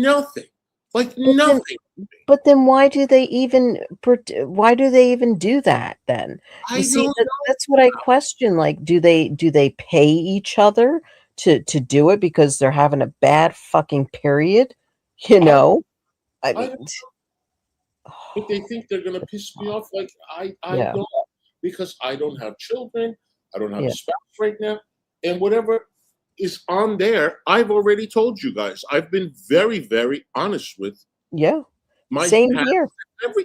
nothing. Like nothing. But then why do they even do that then? You see, that's what I question. Like, do they pay each other to do it because they're having a bad fucking period? You know? I mean, but they think they're gonna piss me off. Like I Yeah. don't, because I don't have children, I don't have Yeah. a spouse right now, and whatever is on there, I've already told you guys. I've been very, very honest with Yeah. my Same past here.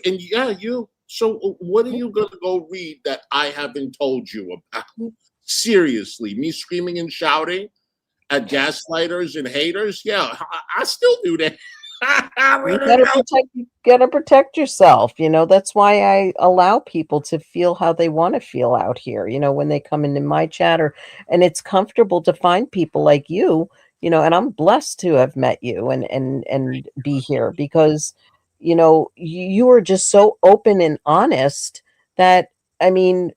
and yeah, you. So what are you gonna go read that I haven't told you about? Seriously, me screaming and shouting at gaslighters and haters? Yeah, I still do that. You gotta protect yourself. You know, that's why I allow people to feel how they want to feel out here, you know, when they come into my chat, and it's comfortable to find people like you, you know, and I'm blessed to have met you and be here because, you know, you are just so open and honest that, I mean,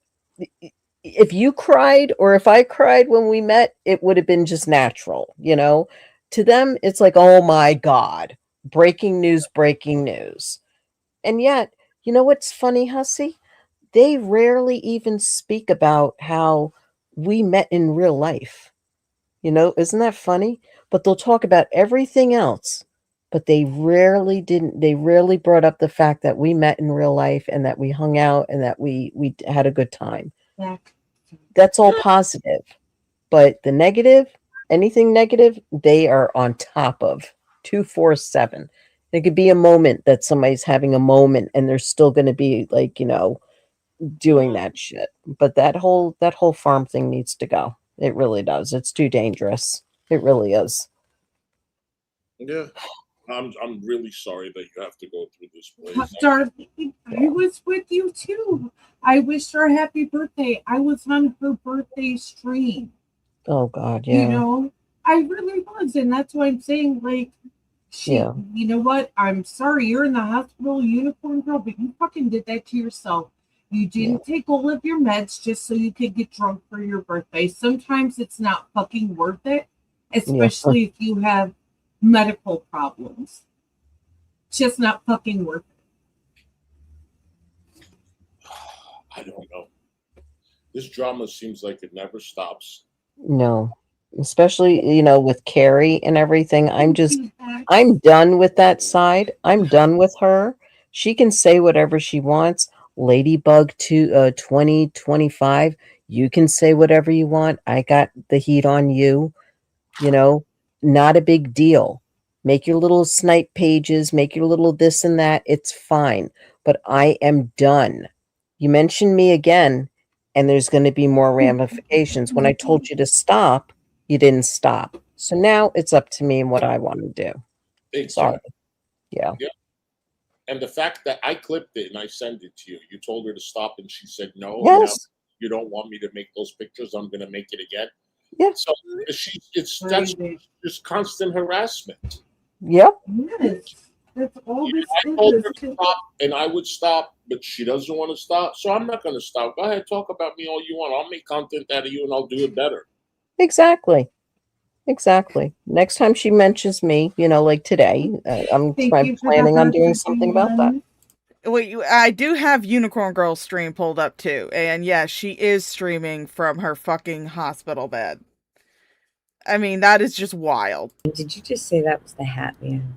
if you cried or if I cried when we met, it would have been just natural, you know. To them, it's like, oh my God, breaking news, breaking news. And yet, you know what's funny, Hussy? They rarely even speak about how we met in real life. You know, isn't that funny? But they'll talk about everything else. But they rarely brought up the fact that we met in real life and that we hung out and that we had a good time. Yeah. That's all positive. But the negative, anything negative, they are on top of 247. There could be a moment that somebody's having a moment and they're still going to be like, you know, doing that shit. But that whole farm thing needs to go. It really does. It's too dangerous. It really is. Yeah. I'm really sorry that you have to go through this place. Dorothy, I was with you too. I wished her a happy birthday. I was on her birthday stream. Oh God, yeah. You know, I really was, and that's why I'm saying, like, Yeah. you know what? I'm sorry, you're in the hospital, unicorn girl, but you fucking did that to yourself. You didn't take all of your meds just so you could get drunk for your birthday. Sometimes it's not fucking worth it, especially if you have medical problems. Just not fucking worth it. I don't know. This drama seems like it never stops. No. Especially, you know, with Carrie and everything. I'm done with that side. I'm done with her. She can say whatever she wants. Ladybug 2025. You can say whatever you want. I got the heat on you. You know, not a big deal. Make your little snipe pages, make your little this and that. It's fine. But I am done. You mention me again, and there's going to be more ramifications. When I told you to stop, you didn't stop. So now it's up to me and what I want to do. Exactly. Sorry. Yeah. And the fact that I clipped it and I sent it to you, you told her to stop and she said no. Yes. Now you don't want me to make those pictures. I'm going to make it again. Yeah. So that's just constant harassment. Yep. Yes. That's all this I told her to stop and I would stop, but she doesn't want to stop. So I'm not going to stop. Go ahead, talk about me all you want. I'll make content out of you and I'll do it better. Exactly. Next time she mentions me, you know, like today, I'm planning on doing something about that. Wait, I do have Unicorn Girl stream pulled up too, and yeah, she is streaming from her fucking hospital bed. I mean, that is just wild. Did you just say that was the Hat Man?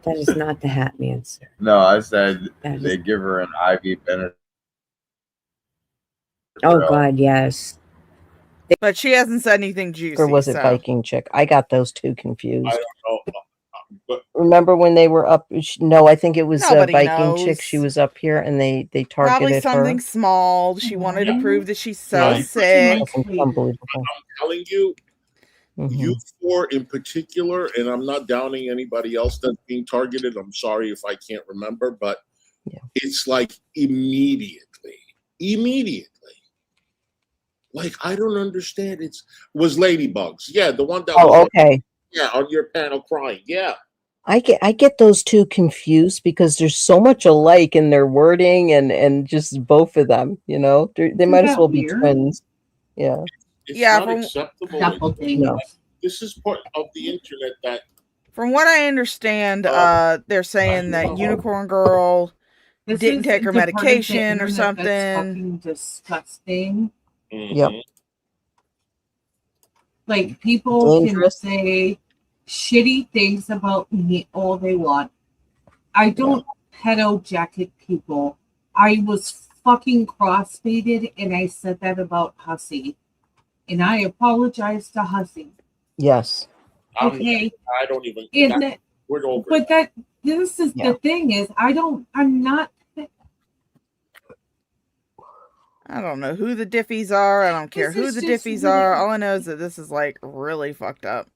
That is not the Hat Man, sir. No, I said they give her an IV Benadryl. Oh God, yes. But she hasn't said anything juicy. Or was it Viking Chick? I got those two confused. I don't know. But remember when they were up? No, I think it was Viking knows. Chick. She was up here, and they targeted probably something her. small. She wanted to prove that she's so sick. Unbelievable. I'm telling you, you four in particular, and I'm not downing anybody else that's being targeted. I'm sorry if I can't remember, but it's like immediately. Like, I don't understand. Was Ladybugs. Yeah, the one that was on your panel crying. Yeah. I get those two confused because there's so much alike in their wording and just both of them, you know. They might as well be twins. Yeah. It's not acceptable. this is part of the internet that From what I understand, they're saying that Unicorn Girl This didn't is take her the part of the medication or internet something. That's fucking disgusting. Yep. Like, people Dangerous. can say shitty things about me all they want. I don't pedo jacket people. I was fucking crossfaded, and I said that about Hussy. And I apologize to Hussy. Yes. Okay. I don't even. And that, we're over. but this is the thing is, I'm not. I don't know who the diffies are. I don't care who the diffies are. All I know is that this is like really fucked up.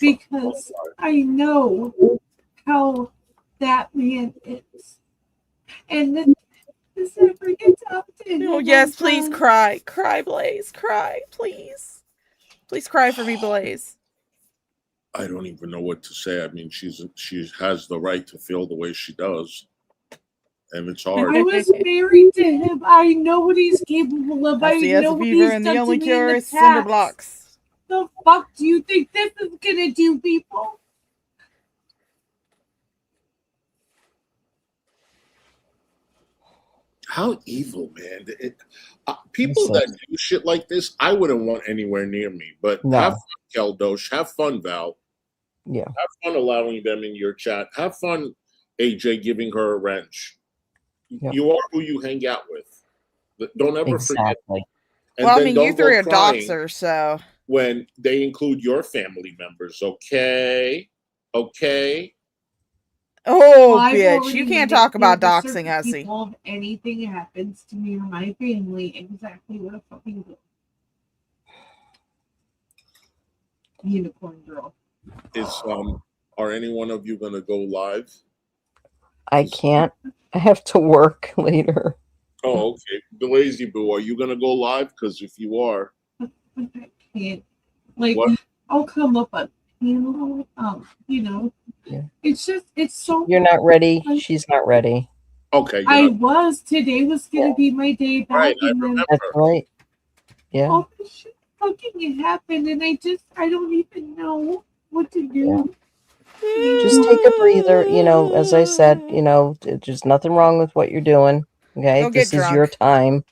Because I know how that man is. And then this never gets out to Oh, yes, please cry. Cry, Blaze. Cry, please. Please cry for me, Blaze. I don't even know what to say. I mean, she has the right to feel the way she does. And it's hard. I was married to him. I know what he's capable of. That's the know what fever, he's and done the to only me cure in the is cinder past. blocks. The fuck do you think this is gonna do, people? How evil, man! People that do shit like this, I wouldn't want anywhere near me. But have fun, Keldosh. Have fun, Val. Yeah. Have fun allowing them in your chat. Have fun, AJ, giving her a wrench. Yep. You are who you hang out with. Don't ever forget. And well, I mean, you three are doxers, so when they include your family members, okay? Okay. Oh, well, bitch! You can't talk about doxing, Hussy. If anything happens to me or my family, exactly what a fucking unicorn girl. Is are any one of you gonna go live? I can't. I have to work later. Oh, okay. The Lazy Boo, are you gonna go live? Because if you are, I can't. Like, what? I'll come up a panel. You know, it's just it's so. You're not ready. She's not ready. Okay. I was. Today was gonna be my day back. Right, and then, that's right. Yeah. All this shit fucking happened, and I don't even know what to do. Just take a breather. You know, as I said, you know, there's nothing wrong with what you're doing. Okay, this is your time.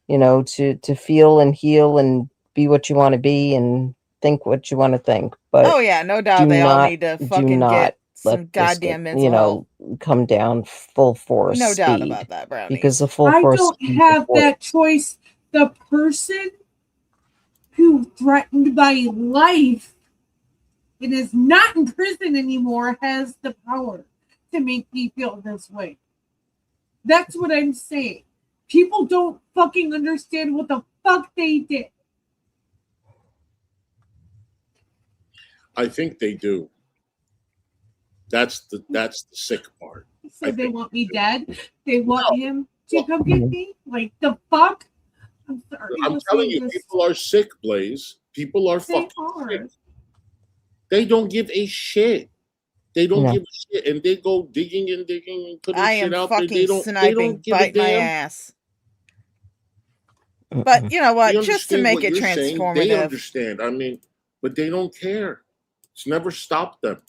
You know, to feel and heal and be what you want to be and think what you want to think. But oh yeah, no doubt they all need to fucking get some goddamn mental health. Come down full force. No doubt about that, Brownie. Because the full force. I don't have that choice. The person who threatened my life and is not in prison anymore has the power to make me feel this way. That's what I'm saying. People don't fucking understand what the fuck they did. I think they do. That's the sick part. So they want me dead? They want him to come get me? Like, the fuck? I'm sorry. I'm telling you, people are sick, Blaze. People are fucking sick. They don't give a shit. They don't give a shit. And they go digging and putting shit out there. They don't give bite my ass. But you know what? Just to make it transformative. They understand. I mean, but they don't care. It's never stopped them.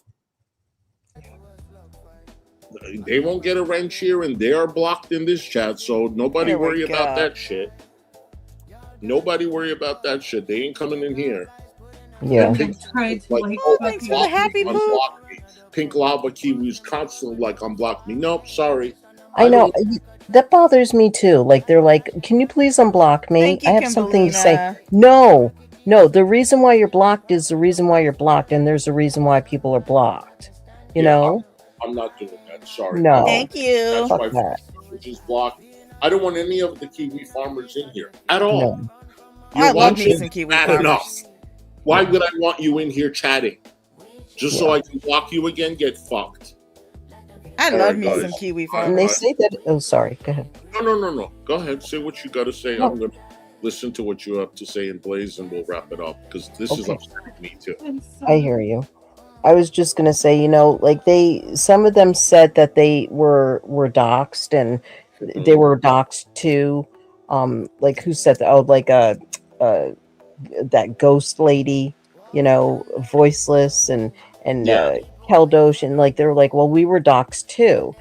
They won't get a wrench here, and they are blocked in this chat, so nobody worry about that shit. Nobody worry about that shit. They ain't coming in here. Yeah. Thanks for the happy poop. Pink Lava Kiwis constantly like unblock me. Nope, sorry. I know. That bothers me too. Like, they're like, can you please unblock me? I have something to say. No. The reason why you're blocked is the reason why you're blocked, and there's a reason why people are blocked. You know? I'm not doing that. Sorry. No. Thank you. That's why just blocked. I don't want any of the Kiwi farmers in here at all. No. I love me some Kiwi farmers. Enough. Why would I want you in here chatting? Just so I can block you again? Get fucked. I love me some Kiwi farmers. And they say that. Oh, sorry. Go ahead. No. Go ahead. Say what you got to say. I'm going to listen to what you have to say in Blaze, and we'll wrap it up because this is upsetting me too. I hear you. I was just going to say, you know, like some of them said that they were doxxed, and they were doxxed too. Like, who said that? Oh, like that ghost lady Voiceless and Yeah. Keldosh, and like they're like, well, we were doxxed too.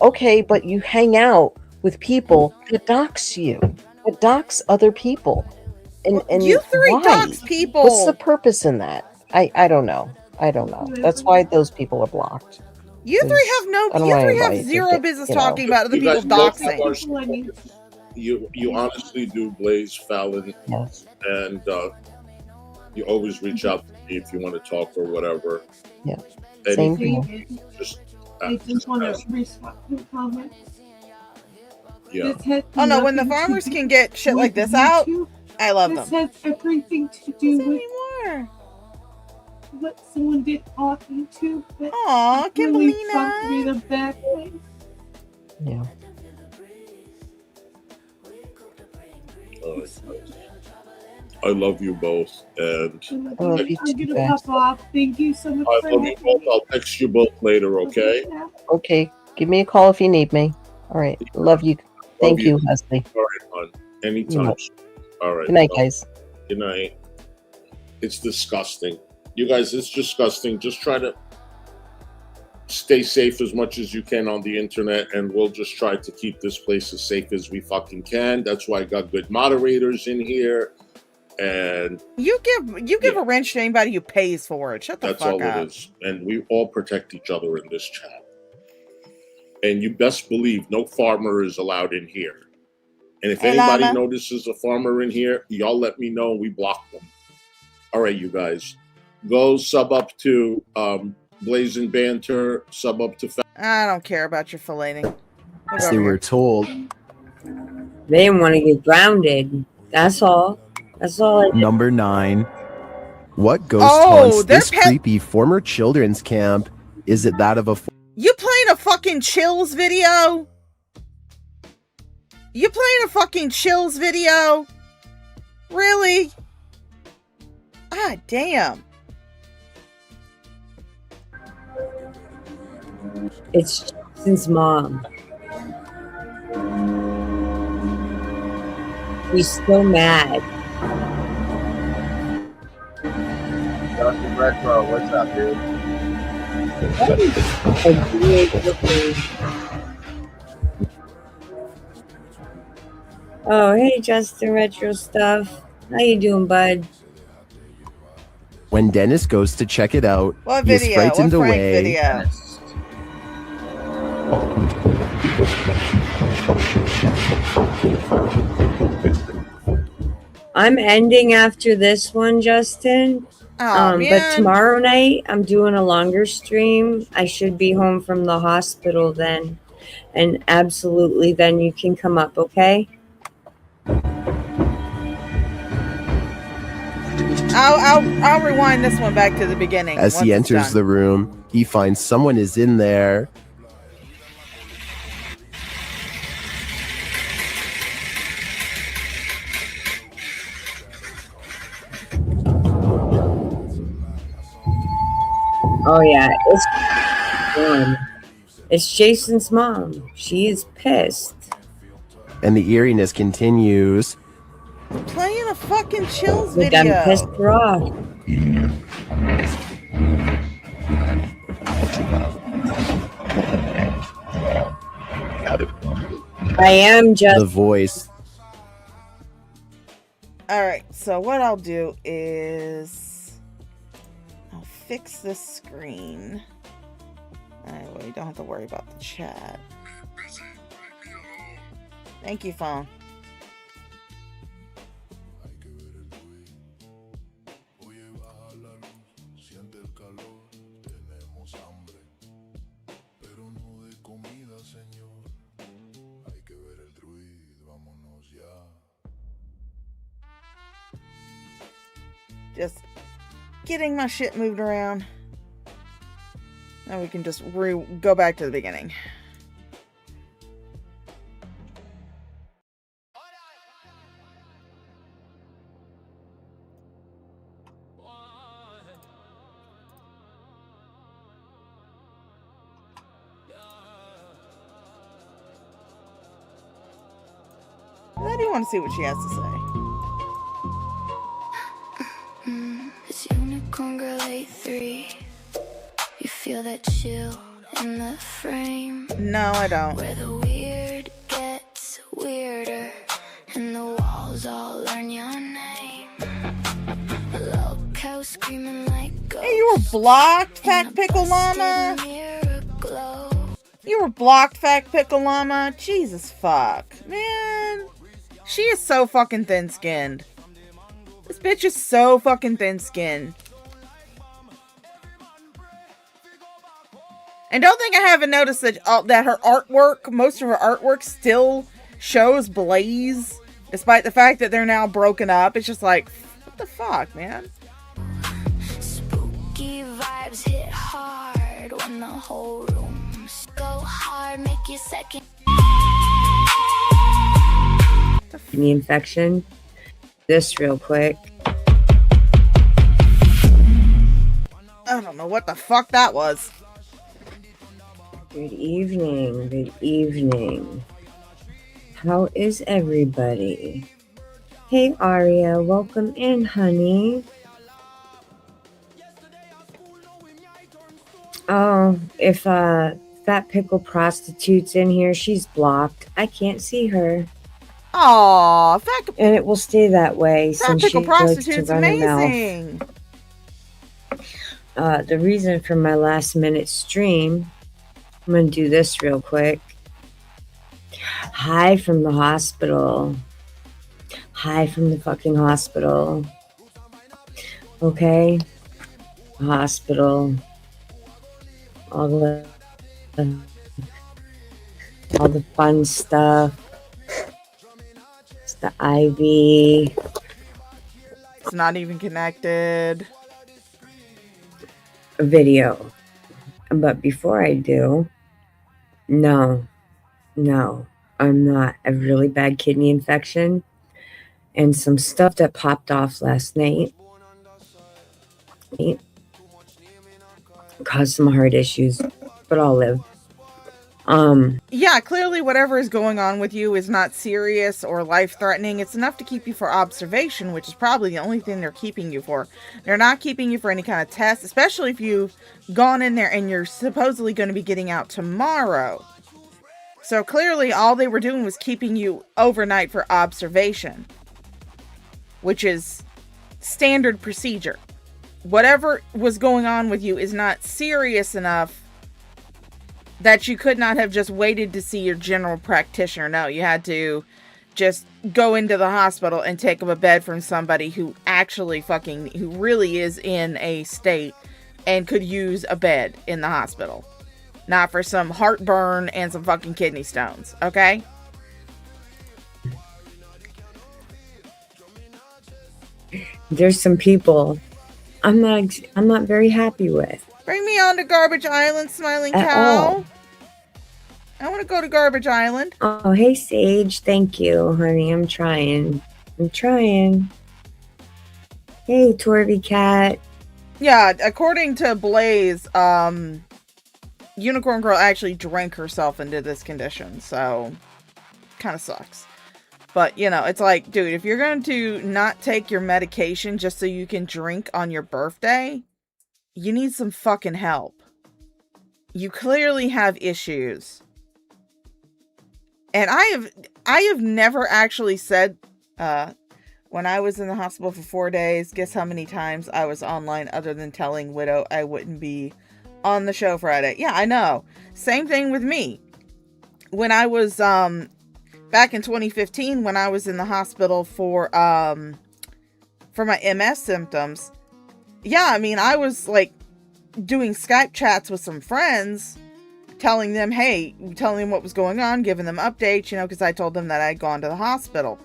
Okay, but you hang out with people that dox you, that dox other people, and You three why? dox people. What's the purpose in that? I don't know. I don't know. That's why those people are blocked. You three have I don't you want three have anybody to zero get, business you know. talking about other You people guys both doxing. have our you honestly do, Blaze Fallon, Yes. and you always reach out to me if you want to talk or whatever. Yeah. Same here. Just, I just want to respond to comments. yeah. Oh no, when the farmers can get shit like this out, I love them. This has everything to do with Anymore. what someone did on YouTube. That Aw, really Kimberlina. fucked me in a bad way. Yeah. I love you both, and I love you I'm too, gonna pop off. Thank you so much I for love you both. I'll text you both later, okay? Okay. Give me a call if you need me. All right. Love you. Thank you. you, Leslie. All right, hon. Anytime. All right. Good night, guys. Good night. It's disgusting. You guys, it's disgusting. Just try to stay safe as much as you can on the internet, and we'll just try to keep this place as safe as we fucking can. That's why I got good moderators in here. And you give a wrench to anybody who pays for it. Shut the that's fuck all up. it is. And we all protect each other in this chat. And you best believe no farmer is allowed in here. And if anybody Llama. notices a farmer in here, y'all let me know. We block them. All right, you guys. Go sub up to Blazing Banter. Sub up to... I don't care about your filleting. They were told. They didn't want to get grounded. That's all. That's all. Number 9. What ghost Oh, haunts they're this creepy former children's camp? Is it that of a... You playing a fucking Chills video? You playing a fucking Chills video? Really? Ah, damn. It's Jason's mom. She's so mad. Dr. Retro, what's up, dude? Oh, hey, Justin Retro Stuff. How you doing, bud? When Dennis goes to check it out, What he is video? What frightened Frank away. video? I'm ending after this one, Justin. Oh, man. But tomorrow night, I'm doing a longer stream. I should be home from the hospital then. And absolutely, then you can come up, okay? I'll rewind this one back to the beginning. As he enters the room, he finds someone is in there. Oh yeah, it's Jason's mom. She is pissed. And the eeriness continues. Playing a fucking Chills We video. done pissed her off. I am just the voice. Alright, so what I'll do is I'll fix this screen. Anyway, you don't have to worry about the chat. Thank you, phone. Just getting my shit moved around. Now we can just go back to the beginning. I do want to see what she has to say. It's unicorn free. You feel that chill in the frame. No, I don't. Where the weird gets weirder and the walls all learn your name. Loco screaming like ghosts. Hey, you were blocked, Fat Pickle Llama. You were blocked, Fat Pickle Llama. Jesus fuck. Man. She is so fucking thin-skinned. This bitch is so fucking thin-skinned. And don't think I haven't noticed that her artwork, most of her artwork still shows Blaze, despite the fact that they're now broken up. It's just like, what the fuck, man? Spooky vibes hit hard when the whole room go hard, make you second. The infection. This real quick. I don't know what the fuck that was. Good evening. Good evening. How is everybody? Hey, Aria. Welcome in, honey. Oh, if Fat Pickle Prostitute's in here, she's blocked. I can't see her. Aww, and it will stay that way Fat since Pickle she likes to Prostitute's run her amazing. mouth. The reason for my last minute stream, I'm gonna do this real quick. Hi from the hospital. Hi from the fucking hospital. Okay? Hospital. All the fun stuff. It's the IV. It's not even connected. A video. But before I do, no, I'm not. I have really bad kidney infection and some stuff that popped off last night. Caused some heart issues, but I'll live. Yeah, clearly whatever is going on with you is not serious or life-threatening. It's enough to keep you for observation, which is probably the only thing they're keeping you for. They're not keeping you for any kind of test, especially if you've gone in there and you're supposedly going to be getting out tomorrow. So clearly all they were doing was keeping you overnight for observation, which is standard procedure. Whatever was going on with you is not serious enough that you could not have just waited to see your general practitioner. No, you had to just go into the hospital and take up a bed from somebody who really is in a state and could use a bed in the hospital. Not for some heartburn and some fucking kidney stones, okay? There's some people I'm not very happy with. Bring me on to Garbage Island, Smiling Cow. I want to go to Garbage Island. Oh, hey, Sage. Thank you, honey. I'm trying. Hey, Torvy Cat. Yeah, according to Blaze, Unicorn Girl actually drank herself into this condition, so kind of sucks. But, you know, it's like, dude, if you're going to not take your medication just so you can drink on your birthday, you need some fucking help. You clearly have issues. And I have never actually said, when I was in the hospital for 4 days, guess how many times I was online other than telling Widow I wouldn't be on the show Friday. Yeah, I know. Same thing with me. When I was, back in 2015, when I was in the hospital for my MS symptoms, yeah, I mean, I was like doing Skype chats with some friends, telling them what was going on, giving them updates, you know, because I told them that I'd gone to the hospital.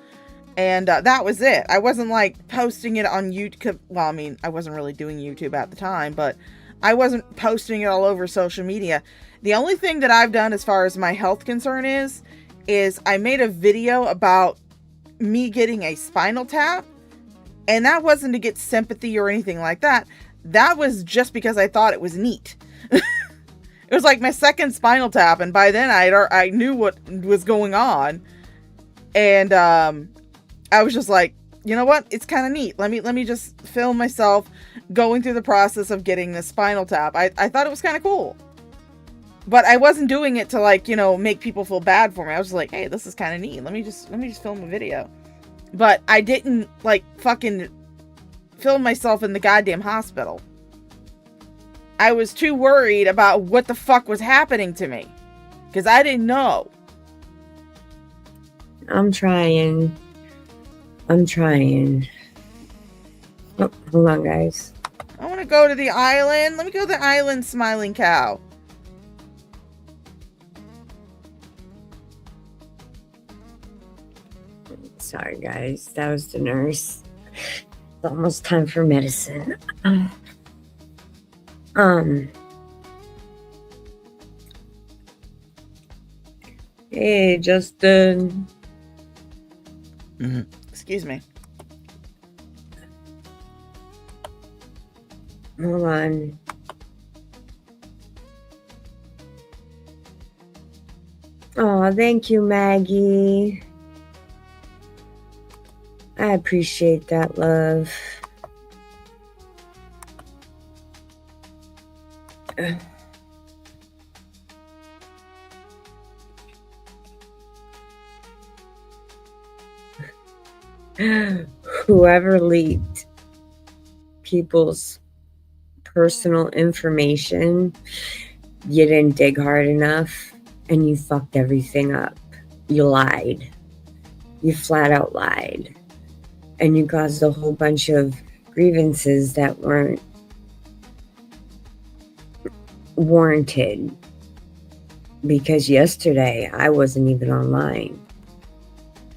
And that was it. I wasn't like posting it on YouTube. Well, I mean, I wasn't really doing YouTube at the time, but I wasn't posting it all over social media. The only thing that I've done as far as my health concern is I made a video about me getting a spinal tap, and that wasn't to get sympathy or anything like that. That was just because I thought it was neat. It was like my second spinal tap, and by then I knew what was going on, and I was just like, you know what? It's kind of neat. Let me just film myself going through the process of getting this spinal tap. I thought it was kind of cool. But I wasn't doing it to like, make people feel bad for me. I was like, hey, this is kind of neat. Let me just film a video. But I didn't like fucking film myself in the goddamn hospital. I was too worried about what the fuck was happening to me. Because I didn't know. I'm trying. Oh, hold on, guys. I want to go to the island. Let me go to the island, Smiling Cow. Sorry, guys. That was the nurse. It's almost time for medicine. Hey, Justin. Excuse me. Hold on. Oh, thank you, Maggie. I appreciate that, love. Whoever leaked people's personal information, you didn't dig hard enough and you fucked everything up. You lied. You flat out lied. And you caused a whole bunch of grievances that weren't warranted. Because yesterday I wasn't even online.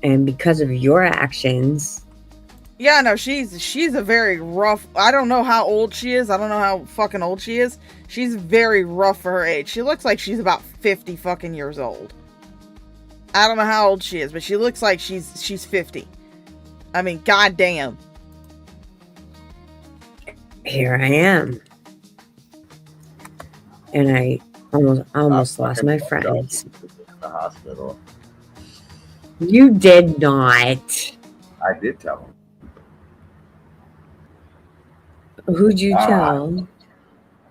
And because of your actions. Yeah, no, she's a very rough. I don't know how old she is. I don't know how fucking old she is. She's very rough for her age. She looks like she's about 50 fucking years old. I don't know how old she is, but she looks like she's 50. I mean, goddamn. Here I am. And I almost lost my friends. The hospital. You did not. I did tell him. Who'd you tell?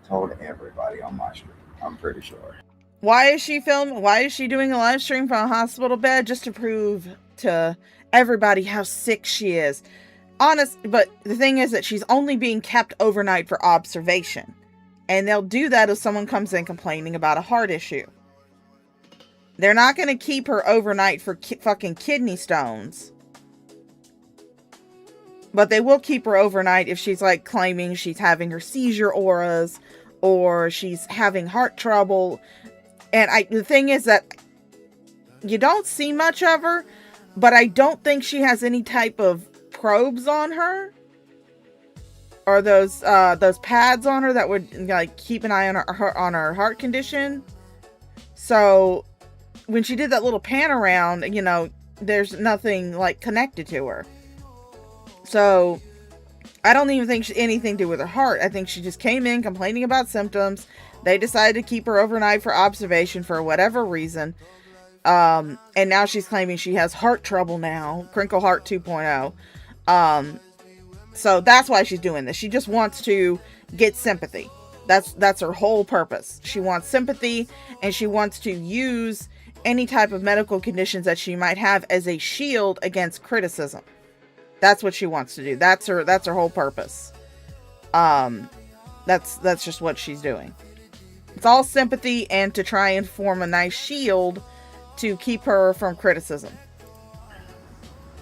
I told everybody on my stream. I'm pretty sure. Why is she doing a live stream from a hospital bed? Just to prove to everybody how sick she is. But the thing is that she's only being kept overnight for observation. And they'll do that if someone comes in complaining about a heart issue. They're not going to keep her overnight for fucking kidney stones. But they will keep her overnight if she's like claiming she's having her seizure auras or she's having heart trouble. And the thing is that you don't see much of her, but I don't think she has any type of probes on her or those pads on her that would like keep an eye on her heart condition. So when she did that little pan around, there's nothing like connected to her. So I don't even think anything to do with her heart. I think she just came in complaining about symptoms. They decided to keep her overnight for observation for whatever reason. And now she's claiming she has heart trouble now. Crinkle Heart 2.0. So that's why she's doing this. She just wants to get sympathy. That's her whole purpose. She wants sympathy and she wants to use any type of medical conditions that she might have as a shield against criticism. That's what she wants to do. That's her whole purpose. That's just what she's doing. It's all sympathy and to try and form a nice shield to keep her from criticism.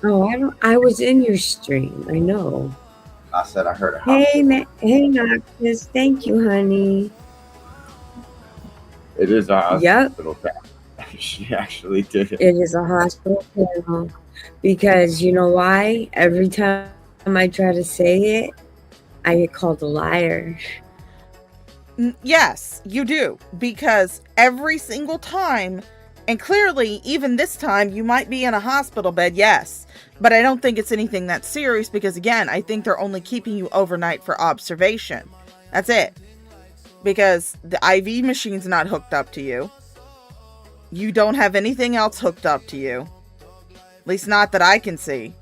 Oh, I was in your stream. I know. I said I heard a Hey, Noctis. Thank you, honey. It is a Yep. hospital. She actually did it. It is a hospital panel. Because you know why? Every time I try to say it, I get called a liar. Yes, you do. Because every single time, and clearly, even this time, you might be in a hospital bed, yes. But I don't think it's anything that serious because, again, I think they're only keeping you overnight for observation. That's it. Because the IV machine's not hooked up to you. You don't have anything else hooked up to you. At least not that I can see.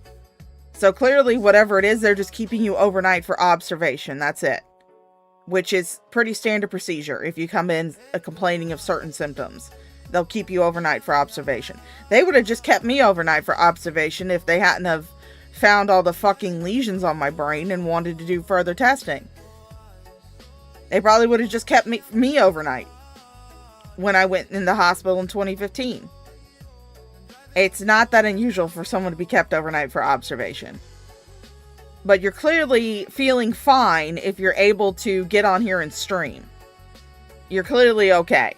So clearly, whatever it is, they're just keeping you overnight for observation. That's it. Which is pretty standard procedure. If you come in complaining of certain symptoms, they'll keep you overnight for observation. They would have just kept me overnight for observation if they hadn't have found all the fucking lesions on my brain and wanted to do further testing. They probably would have just kept me overnight when I went in the hospital in 2015. It's not that unusual for someone to be kept overnight for observation. But you're clearly feeling fine if you're able to get on here and stream. You're clearly okay.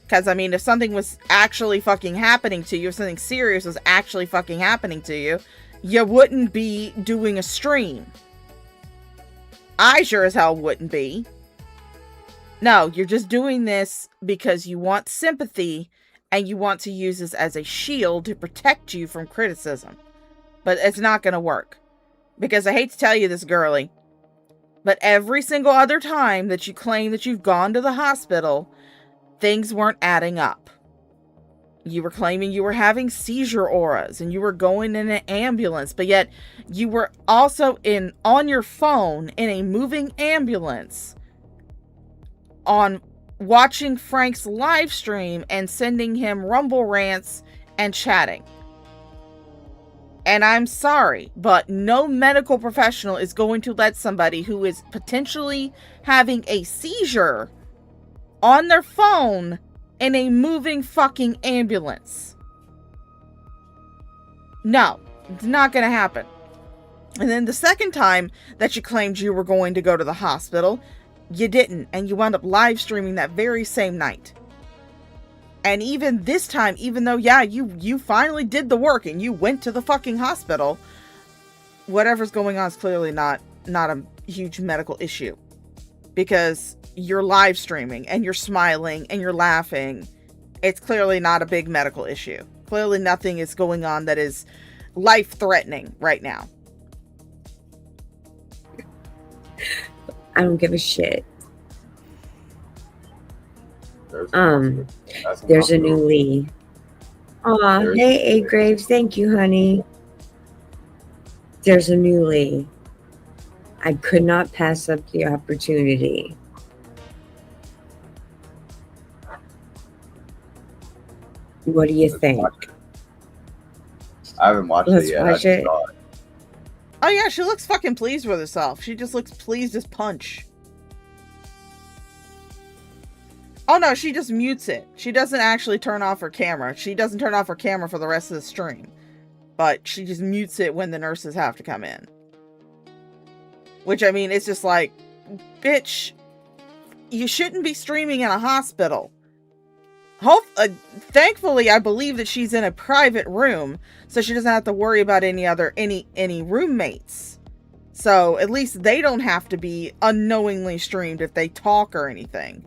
Because, I mean, if something was actually fucking happening to you, if something serious was actually fucking happening to you, you wouldn't be doing a stream. I sure as hell wouldn't be. No, you're just doing this because you want sympathy and you want to use this as a shield to protect you from criticism. But it's not going to work. Because I hate to tell you this, girly, but every single other time that you claim that you've gone to the hospital, things weren't adding up. You were claiming you were having seizure auras and you were going in an ambulance, but yet you were also on your phone in a moving ambulance on watching Frank's live stream and sending him rumble rants and chatting. And I'm sorry, but no medical professional is going to let somebody who is potentially having a seizure on their phone in a moving fucking ambulance. No, it's not going to happen. And then the second time that you claimed you were going to go to the hospital, you didn't, and you wound up live streaming that very same night. And even this time, even though, yeah, you finally did the work and you went to the fucking hospital, whatever's going on is clearly not a huge medical issue. Because you're live streaming and you're smiling and you're laughing. It's clearly not a big medical issue. Clearly nothing is going on that is life-threatening right now. I don't give a shit. There's a new Lee. Aw, hey, A Graves, thank you, honey. There's a new Lee. I could not pass up the opportunity. What do you think? I haven't watched Let's it yet. watch it. Oh yeah, she looks fucking pleased with herself. She just looks pleased as punch. Oh no, she just mutes it. She doesn't actually turn off her camera. She doesn't turn off her camera for the rest of the stream. But she just mutes it when the nurses have to come in. Which, I mean, it's just like, bitch, you shouldn't be streaming in a hospital. Thankfully, I believe that she's in a private room, so she doesn't have to worry about any roommates. So at least they don't have to be unknowingly streamed if they talk or anything.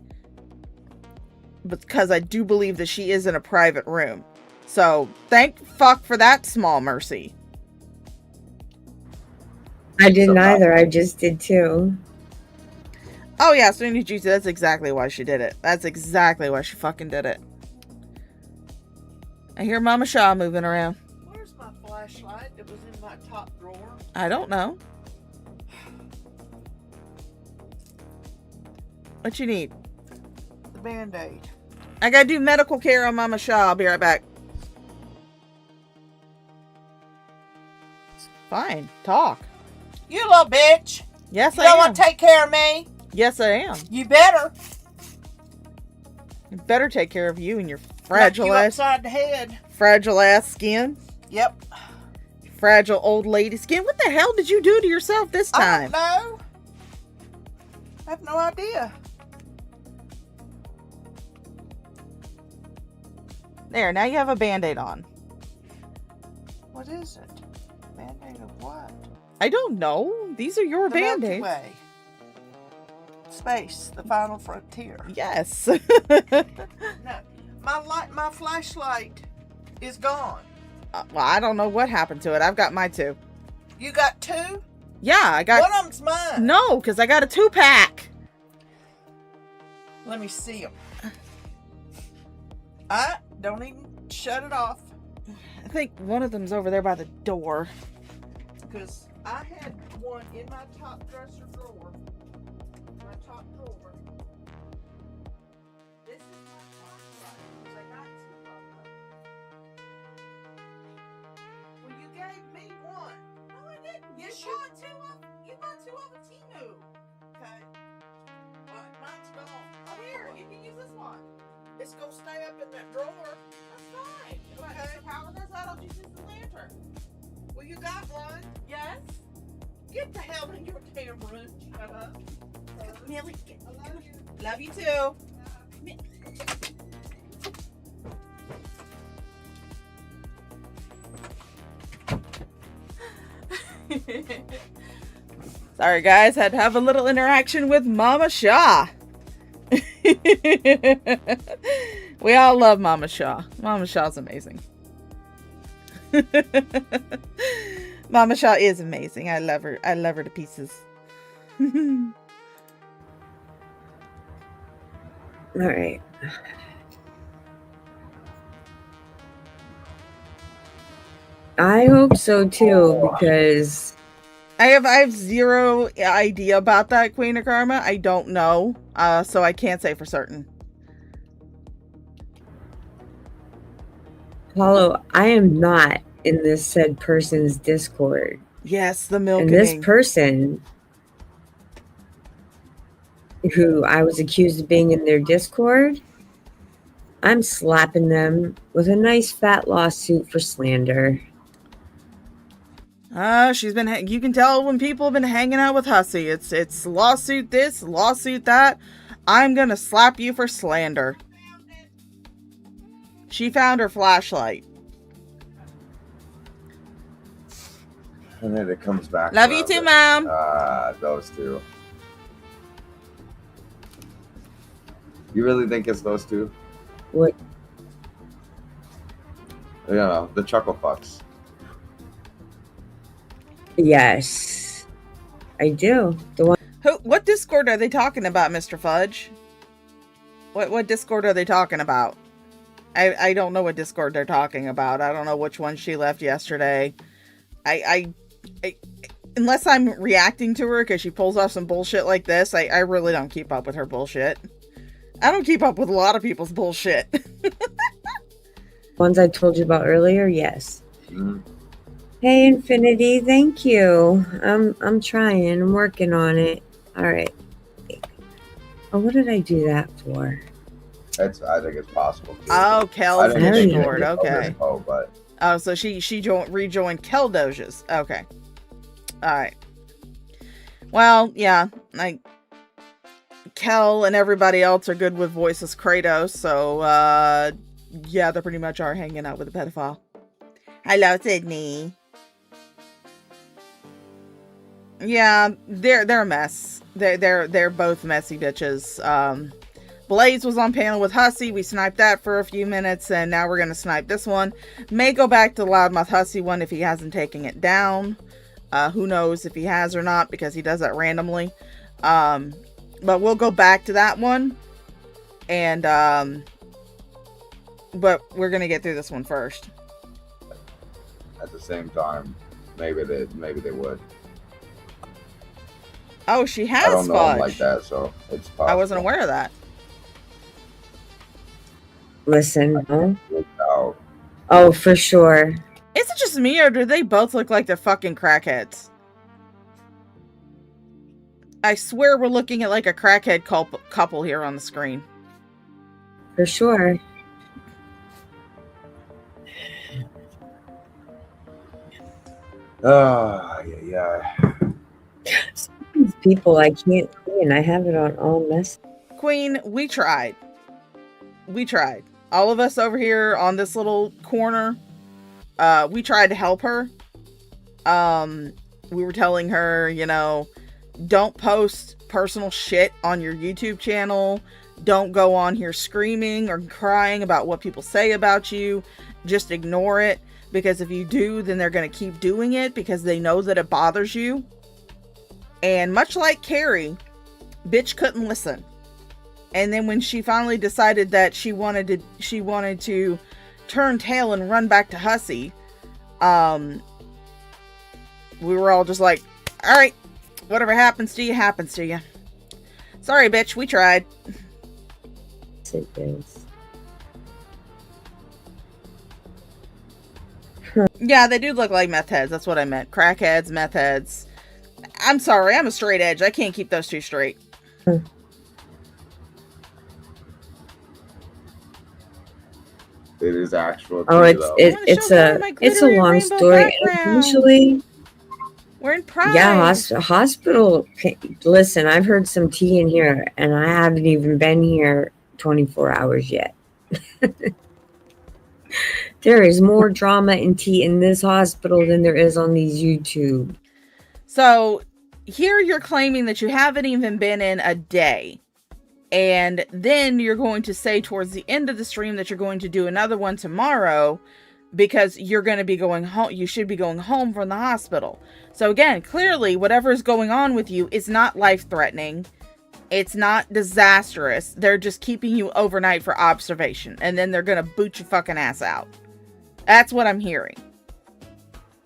Because I do believe that she is in a private room. So thank fuck for that small mercy. I didn't either. I just did too. Oh yeah, Sweeney Juicy, that's exactly why she did it. That's exactly why she fucking did it. I hear Mama Shaw moving around. Where's my flashlight? It was in my top drawer. I don't know. What you need? The Band-Aid. I gotta do medical care on Mama Shaw. I'll be right back. Fine. Talk. You little bitch. Yes, You I don't am. want to take care of me? Yes, I am. You better. You better take care of you and your Knock fragile you ass, upside the head. fragile ass skin. Yep. Fragile old lady skin. What the hell did you do to yourself this I time? don't know. I have no idea. There, now you have a Band-Aid on. What is it? Band-Aid of what? I don't know. These are your The Milky Band-Aids. Way. Space, the final frontier. Yes. No, my flashlight is gone. Well, I don't know what happened to it. I've got my two. You got two? Yeah, I got... One of them's mine. No, because I got a 2-pack. Let me see them. I don't even shut it off. I think one of them's over there by the door. because I had one in my top dresser drawer. My top drawer. This is my flashlight, because I got two of them. Well, you gave me one. No, I didn't. Yes, you got two of. You got two of a Timu. Okay. Mine's gone. Oh, here, you can use this one. It's gonna stay up in that drawer. That's fine. Okay. So power goes out, I'll just use the lantern. Well, you got one. Yes. Get the hell in your damn room. Shut up. Millie, I love you. Love you too. Sorry, guys. Had to have a little interaction with Mama Shaw. We all love Mama Shaw. Mama Shaw's amazing. Mama Shaw is amazing. I love her. I love her to pieces. All right. I hope so too, because I have zero idea about that, Queen of Karma. I don't know. So I can't say for certain. Paulo, I am not in this said person's Discord. Yes, the milk. And this person who I was accused of being in their Discord, I'm slapping them with a nice fat lawsuit for slander. She's been. You can tell when people have been hanging out with Hussy. It's lawsuit this, lawsuit that. I'm gonna slap you for slander. She found her flashlight. And then it comes back. Love you too, Mom. Those two. You really think it's those two? What? You know, the chuckle fucks. Yes, I do. The one. What Discord are they talking about, Mr. Fudge? What Discord are they talking about? I don't know what Discord they're talking about. I don't know which one she left yesterday. I unless I'm reacting to her because she pulls off some bullshit like this, I really don't keep up with her bullshit. I don't keep up with a lot of people's bullshit. Ones I told you about earlier, yes. Mm-hmm. Hey, Infinity, thank you. I'm trying. I'm working on it. All right. Oh, what did I do that for? I think it's possible. Too. Oh, Kel's Discord. Okay. But oh, so she rejoined Kel Doges. Okay. All right. Well, yeah, Kel and everybody else are good with voices Kratos, so yeah, they pretty much are hanging out with a pedophile. Hello, Sydney. Yeah, they're a mess. They're both messy bitches. Blaze was on panel with Hussy. We sniped that for a few minutes, and now we're gonna snipe this one. May go back to the Loudmouth Hussy one if he hasn't taken it down. Who knows if he has or not, because he does that randomly. But we'll go back to that one, and but we're gonna get through this one first. At the same time, maybe they would. Oh, she has. I don't know Fudge. him like that, so it's possible. I wasn't aware of that. Listen. Oh, for sure. Is it just me, or do they both look like they're fucking crackheads? I swear we're looking at like a crackhead couple here on the screen. For sure. Oh, yeah. These people I can't see, and I have it on all mess. Queen, we tried. We tried. All of us over here on this little corner, we tried to help her. We were telling her, you know, don't post personal shit on your YouTube channel. Don't go on here screaming or crying about what people say about you. Just ignore it. Because if you do, then they're going to keep doing it because they know that it bothers you. And much like Carrie, bitch couldn't listen. And then when she finally decided that she wanted to turn tail and run back to Hussy, we were all just like, all right, whatever happens to you, happens to you. Sorry, bitch, we tried. It is. Yeah, they do look like meth heads. That's what I meant. Crackheads, meth heads. I'm sorry, I'm a straight edge. I can't keep those two straight. It is actual. Oh, it's a long story. Usually, we're in Pride. Yeah, hospital. Listen, I've heard some tea in here, and I haven't even been here 24 hours yet. There is more drama and tea in this hospital than there is on these YouTube. So here you're claiming that you haven't even been in a day. And then you're going to say towards the end of the stream that you're going to do another one tomorrow because you're going to be going home. You should be going home from the hospital. So again, clearly whatever is going on with you is not life-threatening. It's not disastrous. They're just keeping you overnight for observation. And then they're going to boot your fucking ass out. That's what I'm hearing.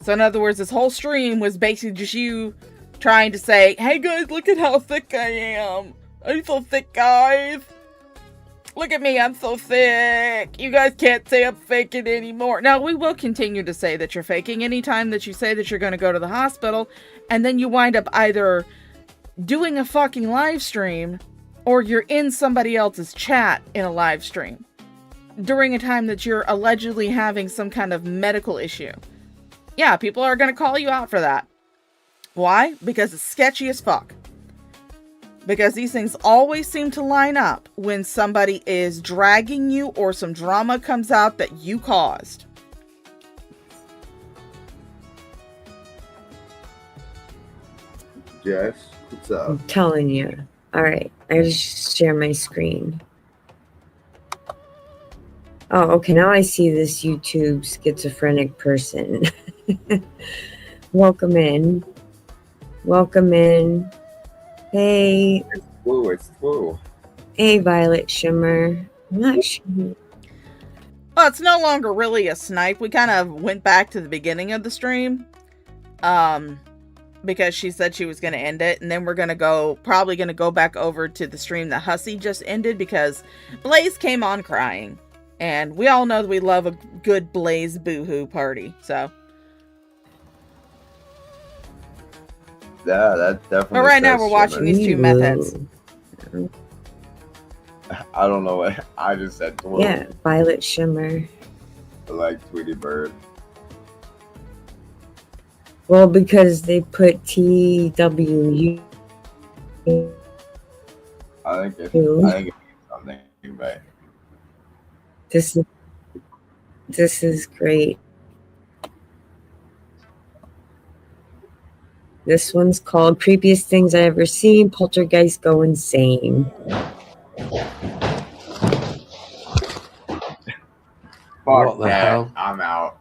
So in other words, this whole stream was basically just you trying to say, hey guys, look at how thick I am. I'm so thick, guys. Look at me, I'm so thick. You guys can't say I'm faking anymore. Now, we will continue to say that you're faking anytime that you say that you're going to go to the hospital, and then you wind up either doing a fucking live stream, or you're in somebody else's chat in a live stream during a time that you're allegedly having some kind of medical issue. Yeah, people are going to call you out for that. Why? Because it's sketchy as fuck. Because these things always seem to line up when somebody is dragging you or some drama comes out that you caused. Jess, what's up? I'm telling you. All right, I just share my screen. Oh, okay. Now I see this YouTube schizophrenic person. Welcome in. Welcome in. Hey. It's Blue. It's Blue. Hey, Violet Shimmer. I'm not sure. Well, it's no longer really a snipe. We kind of went back to the beginning of the stream. Because she said she was going to end it. And then we're going to probably going to go back over to the stream that Hussy just ended. Because Blaze came on crying. And we all know that we love a good Blaze boohoo party. So. Yeah, that definitely. But right now we're watching these two meth heads. I don't know what I just said. Blue. Yeah, Violet Shimmer. I like Tweety Bird. Well, because they put TWU. I think it's something, right? This is great. This one's called Creepiest Things I Ever Seen. Poltergeist Go Insane. Fuck that. Hell? I'm out.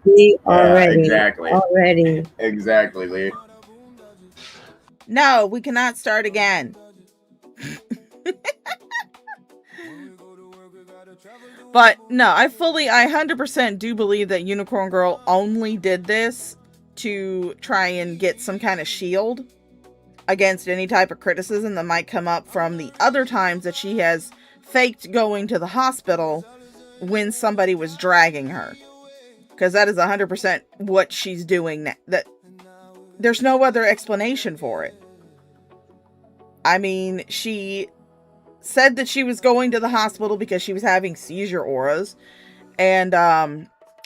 See, already. Exactly. Already. Exactly, Lee. No, we cannot start again. But no, I 100% do believe that Unicorn Girl only did this to try and get some kind of shield against any type of criticism that might come up from the other times that she has faked going to the hospital when somebody was dragging her. Because that is 100% what she's doing. That there's no other explanation for it. I mean, she said that she was going to the hospital because she was having seizure auras. And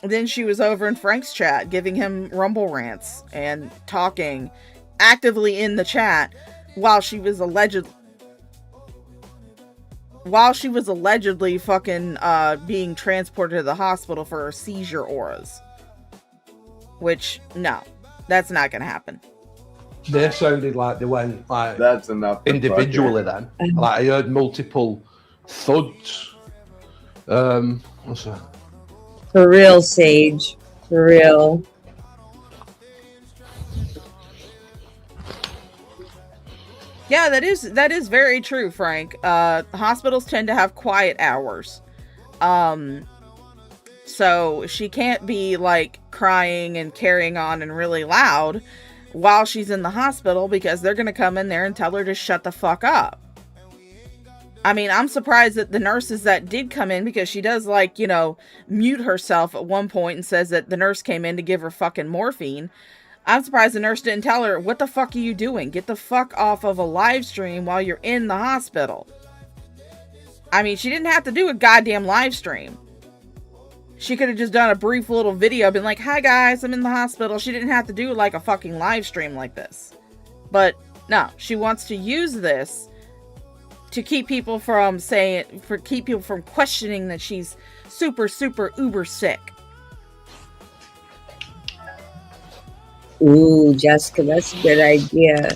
then she was over in Frank's chat giving him rumble rants and talking actively in the chat while she was allegedly fucking being transported to the hospital for her seizure auras. Which, no, that's not gonna happen. They sounded like they went like that's enough individually then. Like I heard multiple thuds. What's that? For real, Sage. For real. Yeah, that is very true, Frank. Hospitals tend to have quiet hours. So she can't be like crying and carrying on and really loud while she's in the hospital, because they're going to come in there and tell her to shut the fuck up. I mean, I'm surprised that the nurses that did come in, because she does, like, you know, mute herself at one point and says that the nurse came in to give her fucking morphine. I'm surprised the nurse didn't tell her, what the fuck are you doing? Get the fuck off of a live stream while you're in the hospital. I mean, she didn't have to do a goddamn live stream. She could have just done a brief little video, been like, hi guys, I'm in the hospital. She didn't have to do like a fucking live stream like this. But no, she wants to use this to keep people from keep people from questioning that she's super, super, uber sick. Ooh, Jessica, that's a good idea.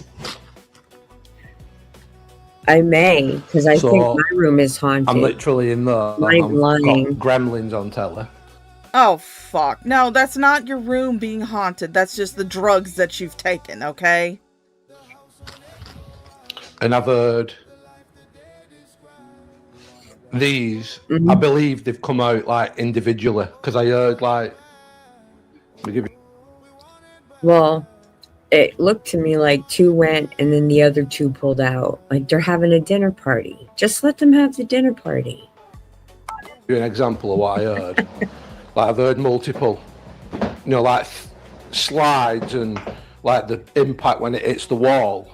I may, because I think my room is haunted. I'm literally in there. I'm lying. Got Gremlins on telly. Oh, fuck. No, that's not your room being haunted. That's just the drugs that you've taken, okay? And I've heard these, I believe they've come out like individually, because I heard like... Well, it looked to me like 2 went and then the other 2 pulled out. Like they're having a dinner party. Just let them have the dinner party. Give you an example of what I heard. Like I've heard multiple, you know, like slides and like the impact when it hits the wall.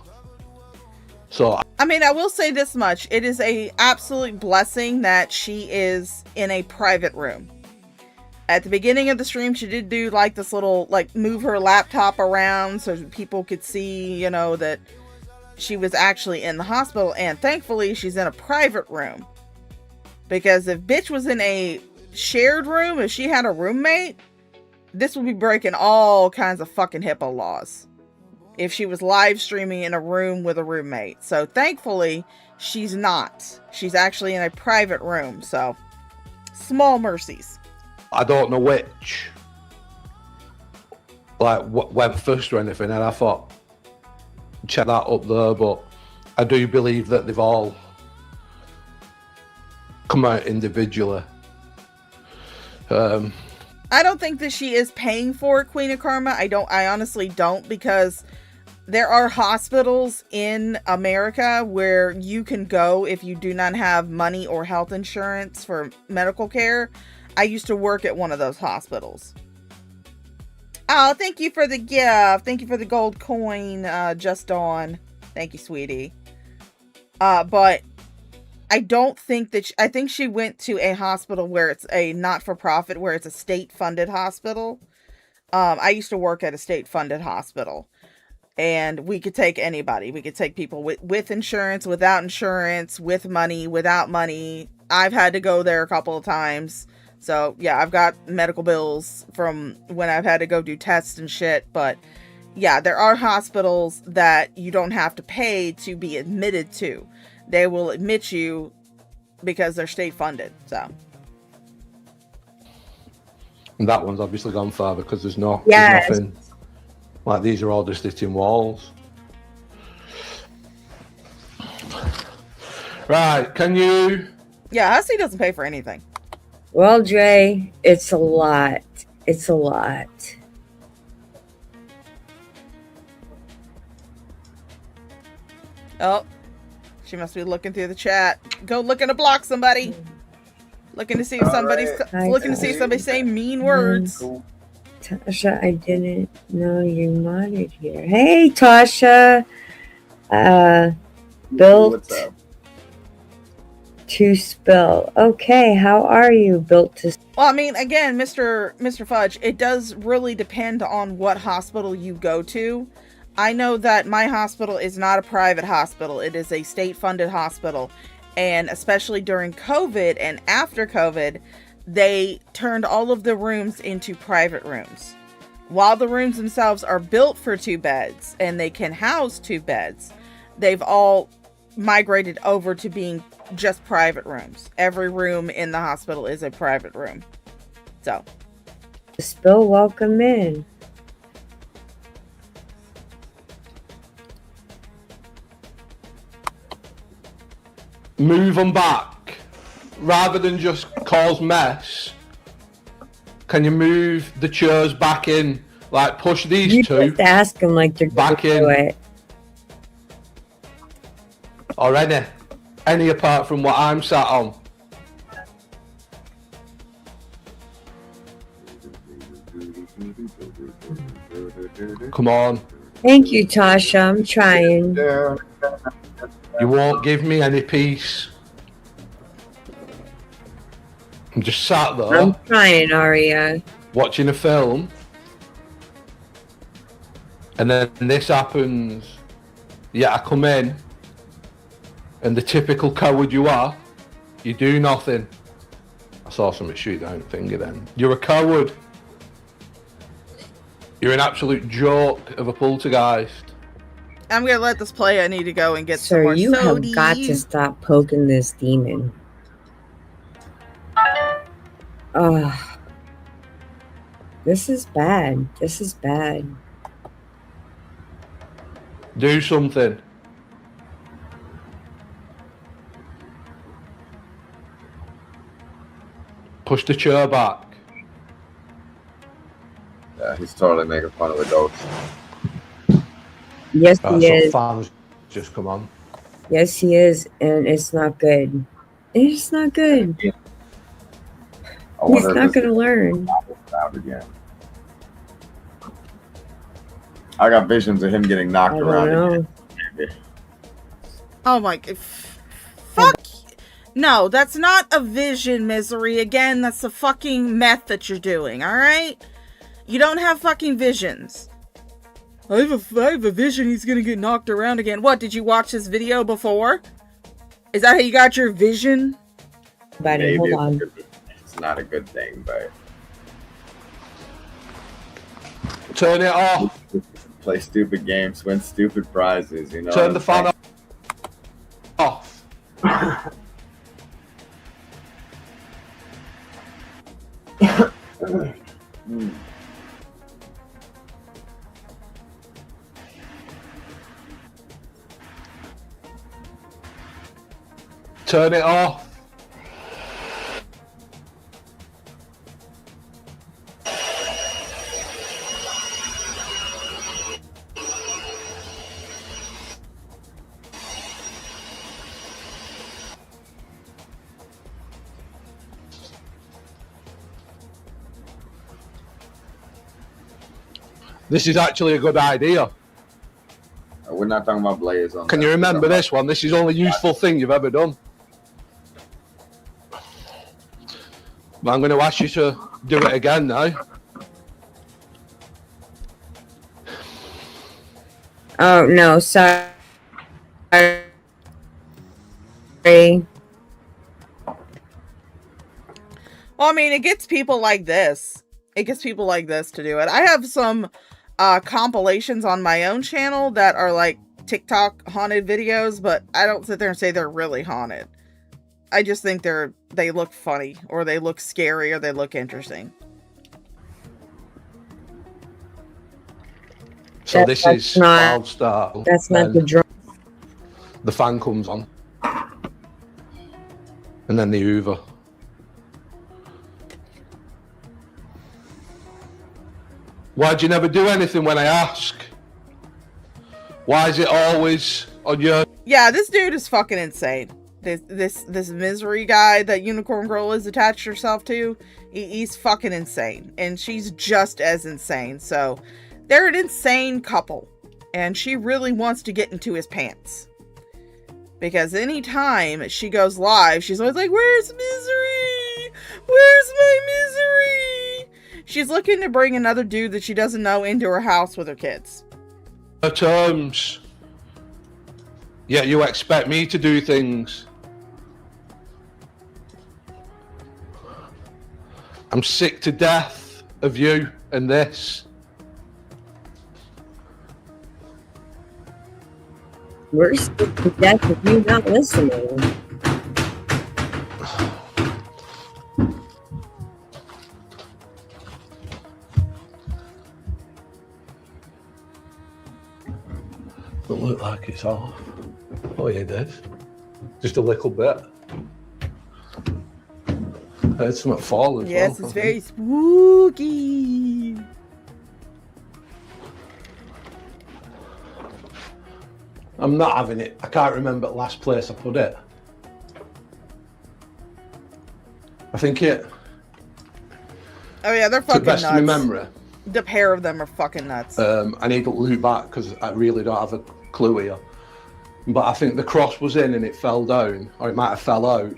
So I mean, I will say this much. It is a absolute blessing that she is in a private room. At the beginning of the stream, she did do like this little, like, move her laptop around so people could see, you know, that she was actually in the hospital. And thankfully, she's in a private room. Because if bitch was in a shared room, if she had a roommate, this would be breaking all kinds of fucking HIPAA laws. If she was live streaming in a room with a roommate. So thankfully, she's not. She's actually in a private room. So, small mercies. I don't know which like went first or anything, and I thought check that up there, but I do believe that they've all come out individually. I don't think that she is paying for it, Queen of Karma. I honestly don't, because there are hospitals in America where you can go if you do not have money or health insurance for medical care. I used to work at one of those hospitals. Oh, thank you for the gift. Thank you for the gold coin, Just Dawn. Thank you, sweetie. But I don't think that... I think she went to a hospital where it's a not-for-profit, where it's a state-funded hospital. I used to work at a state-funded hospital. And we could take anybody. We could take people with insurance, without insurance, with money, without money. I've had to go there a couple of times. So, yeah, I've got medical bills from when I've had to go do tests and shit. But, yeah, there are hospitals that you don't have to pay to be admitted to. They will admit you because they're state funded. So. And that one's obviously gone further because there's Yes. nothing. Like, these are all just hitting walls. Right, can you... Yeah, Hussey doesn't pay for anything. Well, Dre, it's a lot. It's a lot. Oh, she must be looking through the chat. Go looking to block somebody. Looking to see if somebody's looking to see if somebody's saying mean words. Tasha, I didn't know you modded here. Hey, Tasha. Built What's up? to spill. Okay, how are you? Built to... Well, I mean, again, Mr. Fudge, it does really depend on what hospital you go to. I know that my hospital is not a private hospital. It is a state-funded hospital. And especially during COVID and after COVID, they turned all of the rooms into private rooms. While the rooms themselves are built for 2 beds and they can house 2 beds, they've all migrated over to being just private rooms. Every room in the hospital is a private room. So. Spill, welcome in. Move them back. Rather than just cause mess, Can you move the chairs back in? Like push these You two just ask them like they're back gonna do in. it. Or any apart from what I'm sat on. Come on. Thank you, Tasha. I'm trying. You won't give me any peace. I'm just sat there I'm trying, Aria. watching a film. And then this happens. Yeah, I come in. And the typical coward you are, you do nothing. I saw somebody shoot down finger then. You're a coward. You're an absolute joke of a poltergeist. I'm gonna let this play. I need to go and get some Sir, more you have sody. got to stop poking this demon. This is bad. This is bad. Do something. Push the chair back. Yeah, he's totally making fun of adults. Yes, he is. Fans just come on. Yes, he is, and it's not good. It's not good. I He's wonder if not this going to learn. out again. I got visions of him getting knocked I around. don't Again. Oh my god. Fuck. No, that's not a vision, Misery. Again, that's the fucking meth that you're doing, alright? You don't have fucking visions. I have a vision he's gonna get knocked around again. What, did you watch this video before? Is that how you got your vision? Buddy, Maybe hold it's on. good- It's not a good thing, but Turn it off. play stupid games, win stupid prizes. You know. Turn the fan off. Turn it off. This is actually a good idea. We're not talking about Blaze on. Can you remember this one? This is the only useful thing you've ever done. But I'm going to ask you to do it again now. Oh, no, sorry. Well, I mean, it gets people like this. It gets people like this to do it. I have some compilations on my own channel that are like TikTok haunted videos, but I don't sit there and say they're really haunted. I just think they look funny, or they look scary, or they look interesting. So this is Wild Start. That's not the drum. The fan comes on. And then the Hoover. Why'd you never do anything when I ask? Why is it always on your... Yeah, this dude is fucking insane. This Misery guy that Unicorn Girl is attached herself to, he's fucking insane. And she's just as insane. So, they're an insane couple. And she really wants to get into his pants. Because anytime she goes live, she's always like, where's Misery? Where's my Misery? She's looking to bring another dude that she doesn't know into her house with her kids. terms? Yet you expect me to do things. I'm sick to death of you and this. We're sick to death of you not listening. Don't look like it's off. Oh yeah, it is. Just a little bit. heard something fall as Yes, well. it's very spooky. I'm not having it. I can't remember the last place I put it. I think it. Oh yeah, they're To the fucking best of my nuts. memory, The pair of them are fucking nuts. I need to look back because I really don't have a clue here. But I think the cross was in and it fell down, or it might have fell out,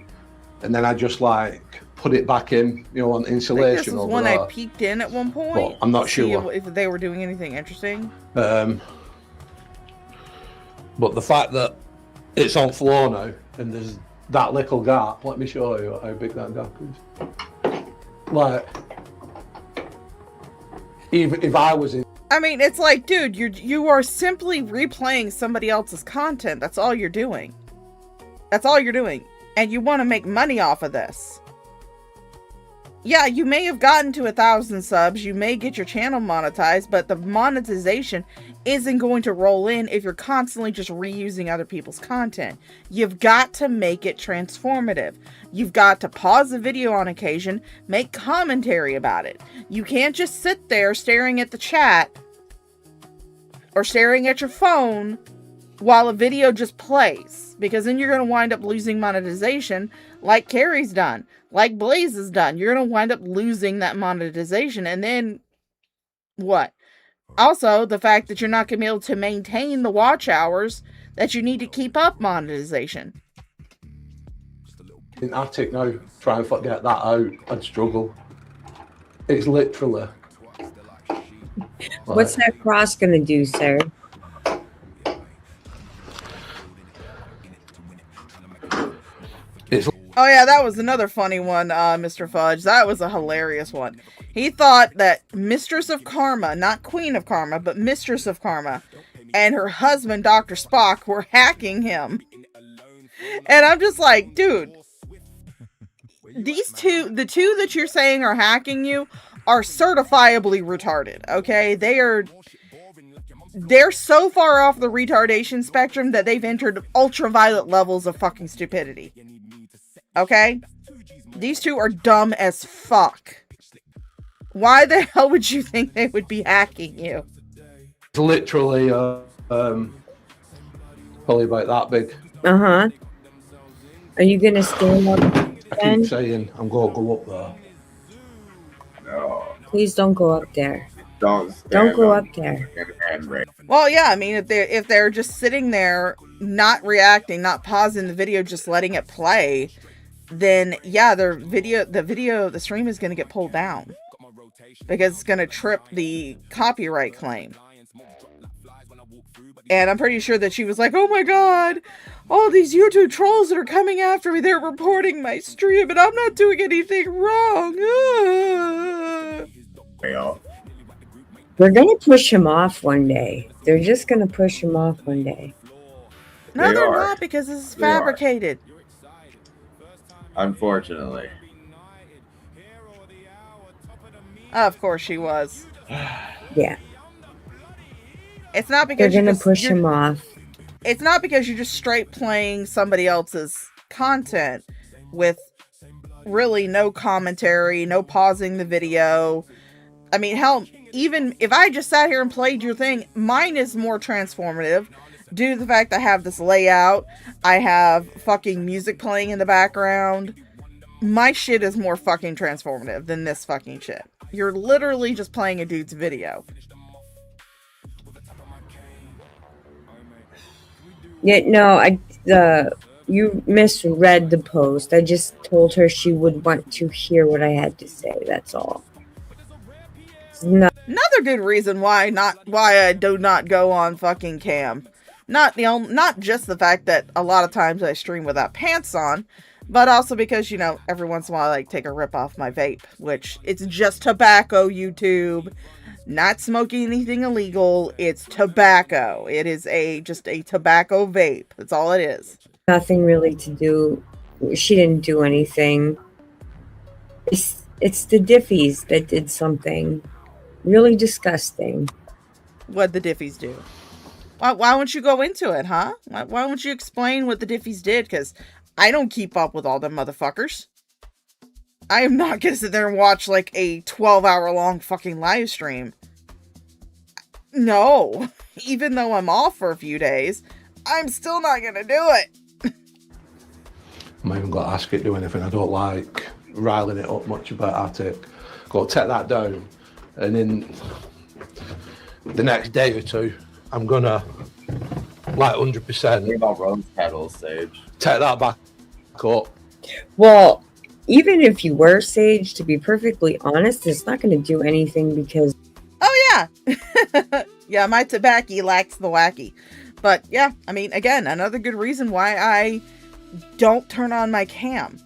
and then I just like put it back in, you know, on I think insulation this was over one there. I peeked in at one point. But I'm not to see sure. if they were doing anything interesting. But the fact that it's on floor now and there's that little gap, let me show you how big that gap is. Like, even if I was in. I mean, it's like, dude, you are simply replaying somebody else's content. That's all you're doing. That's all you're doing. And you want to make money off of this. Yeah, you may have gotten to 1,000 subs. You may get your channel monetized, but the monetization isn't going to roll in if you're constantly just reusing other people's content. You've got to make it transformative. You've got to pause the video on occasion, make commentary about it. You can't just sit there staring at the chat or staring at your phone while a video just plays, because then you're going to wind up losing monetization like Carrie's done, like Blaze has done. You're going to wind up losing that monetization, and then what? Also, the fact that you're not going to be able to maintain the watch hours that you need to keep up monetization. In attic now, try and get that out, I'd struggle. It's literally. What's that cross going to do, sir? Oh yeah, that was another funny one, Mr. Fudge. That was a hilarious one. He thought that Mistress of Karma, not Queen of Karma, but Mistress of Karma, and her husband, Dr. Spock, were hacking him. And I'm just like, dude, these two, the two that you're saying are hacking you, are certifiably retarded, okay? They're so far off the retardation spectrum that they've entered ultraviolet levels of fucking stupidity. Okay? These two are dumb as fuck. Why the hell would you think they would be hacking you? It's literally probably about that big. Uh-huh. Are you going to stand up I then? keep saying I'm going to go up there. No, Please don't go up there. don't go up there. Well, yeah, I mean, if they're just sitting there, not reacting, not pausing the video, just letting it play, then yeah, the stream is going to get pulled down because it's going to trip the copyright claim. And I'm pretty sure that she was like, oh my god, all these YouTube trolls that are coming after me, they're reporting my stream and I'm not doing anything wrong. We're going to push him off one day. They're just going to push him off one day. No, they're not, because this is fabricated. Unfortunately. Of course she was. Yeah. It's not because they're going to push him off. It's not because you're just straight playing somebody else's content with really no commentary, no pausing the video. I mean, hell, even if I just sat here and played your thing, mine is more transformative due to the fact I have this layout. I have fucking music playing in the background. My shit is more fucking transformative than this fucking shit. You're literally just playing a dude's video. Yeah, no, you misread the post. I just told her she would want to hear what I had to say. That's all. Another good reason why I do not go on fucking cam. Not just the fact that a lot of times I stream without pants on, but also because, you know, every once in a while I like take a rip off my vape, which it's just tobacco, YouTube. Not smoking anything illegal. It's tobacco. It is just a tobacco vape. That's all it is. Nothing really to do. She didn't do anything. It's the Diffies that did something really disgusting. What'd the Diffies do? Why won't you go into it, huh? Why won't you explain what the Diffies did? Because I don't keep up with all them motherfuckers. I am not gonna sit there and watch like a 12-hour long fucking live stream. No. Even though I'm off for a few days, I'm still not gonna do it. I'm not even going to ask it to do anything. I don't like riling it up much about Attic. Got to take that down, and in the next day or two, I'm gonna like 100%. What about rose petals, Sage? Take that back up. Well, even if you were Sage, to be perfectly honest, it's not going to do anything because. Oh yeah, yeah. My tobacco lacks the wacky, but yeah. I mean, again, another good reason why I don't turn on my cam.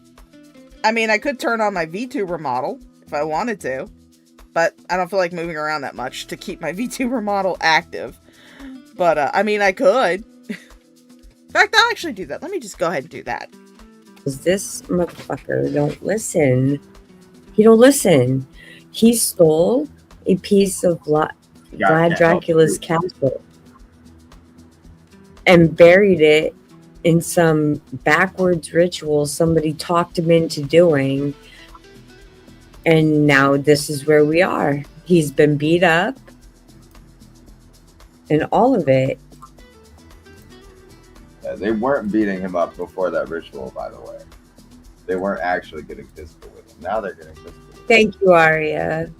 I mean, I could turn on my VTuber model if I wanted to, but I don't feel like moving around that much to keep my VTuber model active. But, I mean, I could. In fact, I'll actually do that. Let me just go ahead and do that. This motherfucker don't listen. He don't listen. He stole a piece of Vlad Dracula's castle and buried it in some backwards ritual somebody talked him into doing, and now this is where we are. He's been beat up and all of it. Yeah, they weren't beating him up before that ritual, by the way. They weren't actually getting physical with him. Now they're getting physical with him. Thank you, Arya.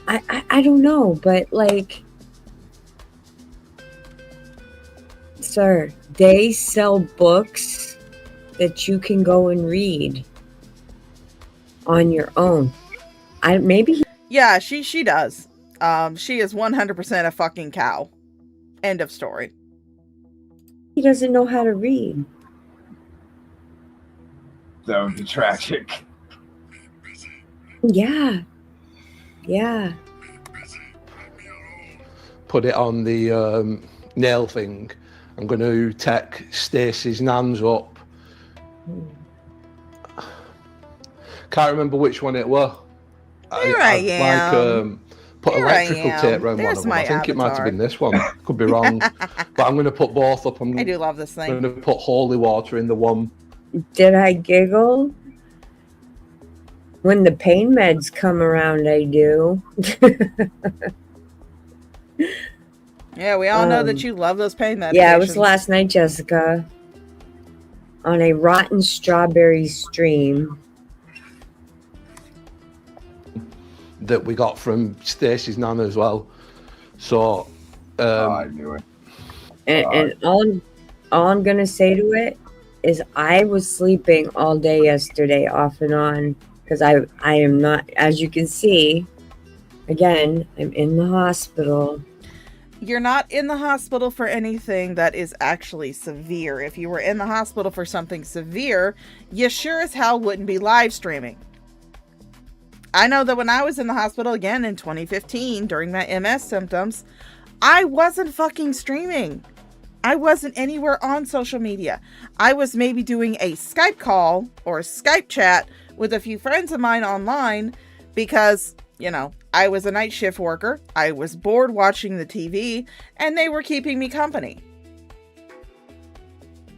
I don't know, but like, sir, they sell books that you can go and read on your own. Yeah, she does. She is 100% a fucking cow. End of story. He doesn't know how to read. That would be tragic. Yeah. Yeah. Put it on the nail thing. I'm going to take Stacey's nans up. Can't remember which one it was. Here I am. Like, put Here electrical I am. tape around There's one of them. my I think it might have avatar. been this one. Could be wrong. But I'm going to put both up. I do love this I'm thing. going to put holy water in the one. Did I giggle? When the pain meds come around, I do. Yeah, we all know that you love those pain medications. Yeah, it was last night, Jessica, on a rotten strawberry stream. That we got from Stacey's nana as well. So, I knew it. And all I'm going to say to it is I was sleeping all day yesterday off and on because I am not, as you can see, again, I'm in the hospital. You're not in the hospital for anything that is actually severe. If you were in the hospital for something severe, you sure as hell wouldn't be live streaming. I know that when I was in the hospital again in 2015 during my MS symptoms, I wasn't fucking streaming. I wasn't anywhere on social media. I was maybe doing a Skype call or a Skype chat with a few friends of mine online because, you know, I was a night shift worker. I was bored watching the TV and they were keeping me company.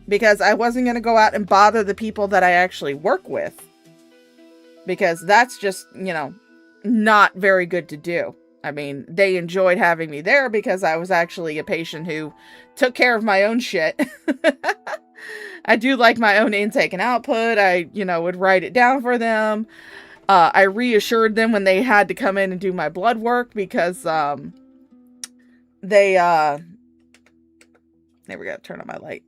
Because I wasn't going to go out and bother the people that I actually work with. Because that's just, you know, not very good to do. I mean, they enjoyed having me there because I was actually a patient who took care of my own shit. I do like my own intake and output. I, you know, would write it down for them. I reassured them when they had to come in and do my blood work because there we go, turn on my light.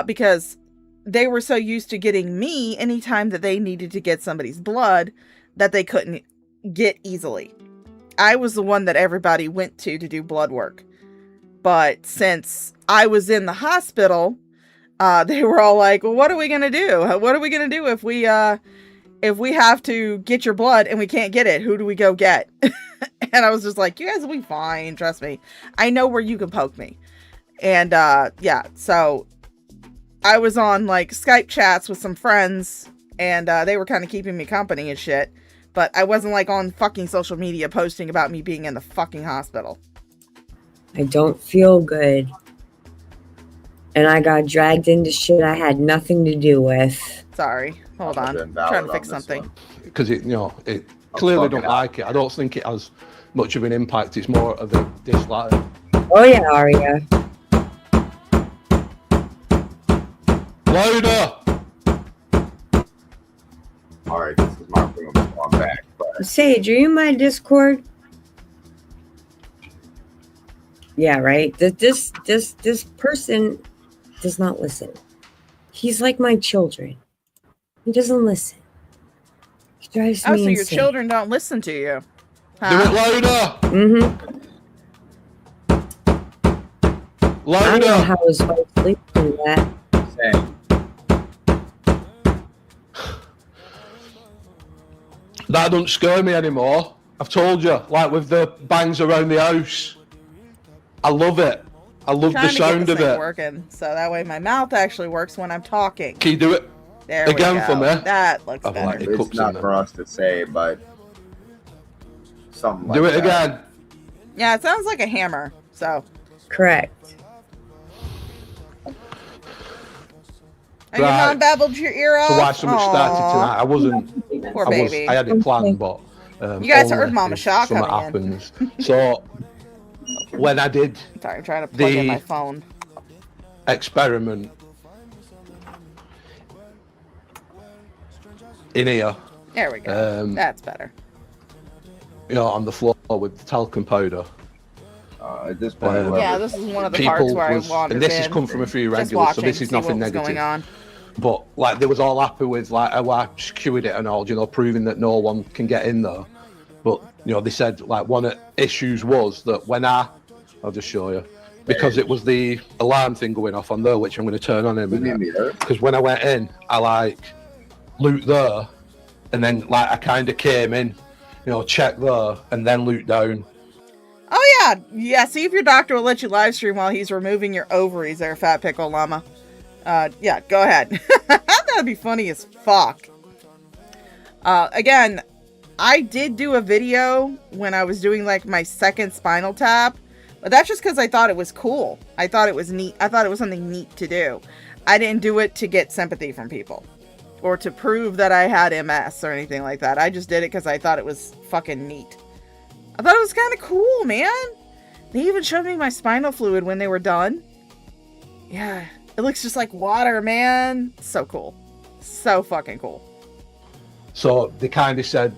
Because they were so used to getting me anytime that they needed to get somebody's blood that they couldn't get easily. I was the one that everybody went to do blood work. But since I was in the hospital, they were all like, well, what are we going to do? What are we going to do if we have to get your blood and we can't get it? Who do we go get? And I was just like, you guys will be fine. Trust me. I know where you can poke me. And yeah, so I was on like Skype chats with some friends and they were kind of keeping me company and shit. But I wasn't like on fucking social media posting about me being in the fucking hospital. I don't feel good. and I got dragged into shit I had nothing to do with. Sorry. Hold on. I'm trying to fix something. Because it clearly don't like it. I don't think it has much of an impact. It's more of a dislike. Oh yeah, Aria. Louder! Alright, this is my room, so I'm back. But Sage, are you in my Discord? Yeah, right. This person does not listen. He's like my children. He doesn't listen. He drives me Oh, so your insane. children don't listen to you. Do it louder! Mm-hmm. Louder! I don't know how his wife sleeps through that. same. That don't scare me anymore. I've told you, like with the bangs around the house. I love it. I love the sound of it. Working, so that way my mouth actually works when I'm talking. Can you do it There again we go. for me? That looks I've better. like It's hiccups not in for there. us to say, but something like Do it that. again. Yeah, it sounds like a hammer. So. Correct. And your mom babbled your ear off. So why something started tonight? I wasn't. Poor baby. I had it planned, but You guys only heard Mama if Shaw something coming happens. So when I did Sorry, I'm trying to plug in my phone. experiment in here, There we go. That's better. on the floor with talcum powder. At this point, Yeah, this is one of the parts where I wandered and this has in, come from a few just regulars, so watching, this is see nothing what was negative. going on. But like they was all happy with like how I secured it and all, proving that no one can get in there. But they said like one of the issues was that when I'll just show you, because it was the alarm thing going off on there, which I'm going to turn on in a minute. Because when I went in, I like looked there, and then like I kind of came in, checked there, and then looked down. Oh yeah. See if your doctor will let you live stream while he's removing your ovaries there, Fat Pickle Llama. Yeah, go ahead. That'd be funny as fuck. Again, I did do a video when I was doing like my second spinal tap, but that's just because I thought it was cool. I thought it was neat. I thought it was something neat to do. I didn't do it to get sympathy from people or to prove that I had MS or anything like that. I just did it because I thought it was fucking neat. I thought it was kind of cool, man. They even showed me my spinal fluid when they were done. Yeah, it looks just like water, man. So cool. So fucking cool. So they kind of said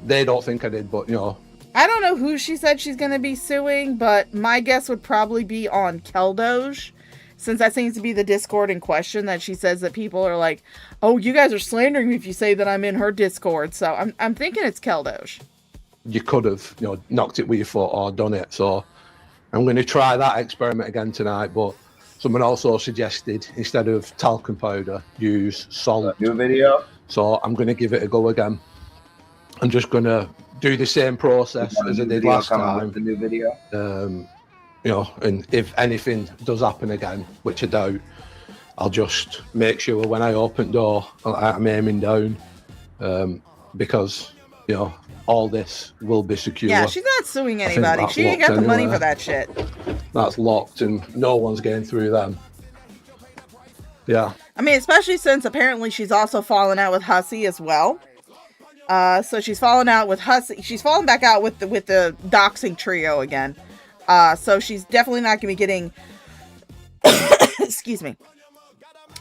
they don't think I did, but I don't know who she said she's going to be suing, but my guess would probably be on Keldoge, since that seems to be the Discord in question, that she says that people are like, oh, you guys are slandering me if you say that I'm in her Discord. So I'm thinking it's Keldoge. you could have knocked it with your foot or done it. So I'm going to try that experiment again tonight. But someone also suggested instead of talcum powder, use salt. New video. So I'm going to give it a go again. I'm just going to do the same process as I did last time. The new video. And if anything does happen again, which I doubt, I'll just make sure when I open door, I'm aiming down, because all this will be secure. Yeah, she's not suing anybody. She ain't got the money for that shit. That's locked, and no one's getting through them. Yeah. I mean, especially since apparently she's also fallen out with Hussey as well. So she's fallen out with Hussey. She's fallen back out with the doxing trio again. So she's definitely not going to be getting. Excuse me.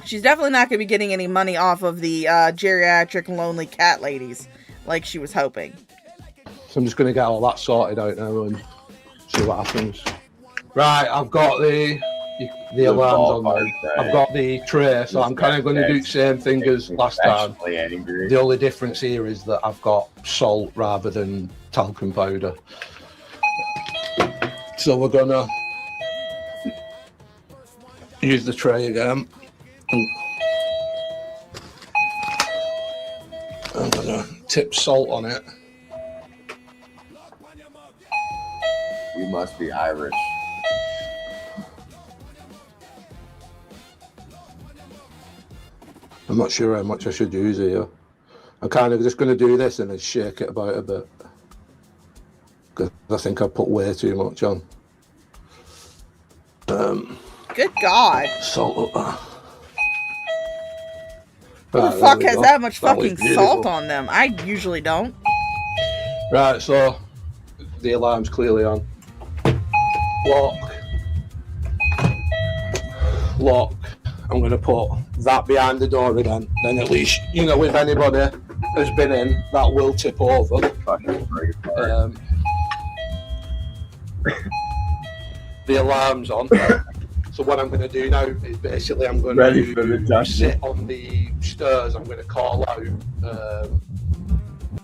She's definitely not going to be getting any money off of the geriatric lonely cat ladies like she was hoping. So I'm just going to get all that sorted out now and see what happens. Right, I've got the alarms on there. I've got the tray, so I'm kind of going to do the same thing as last time. The only difference here is that I've got salt rather than talcum powder. So we're going to use the tray again. I'm going to tip salt on it. You must be Irish. I'm not sure how much I should use here. I'm kind of just going to do this and then shake it about a bit. Because I think I put way too much on. Good God. Salt up Who the fuck has that much fucking salt on them? I usually don't. Right, so the alarm's clearly on. Lock. I'm going to put that behind the door again. Then at least, you know, if anybody has been in, that will tip over. The alarm's on. So what I'm going to do now is basically I'm going to sit on the stairs. I'm going to call out.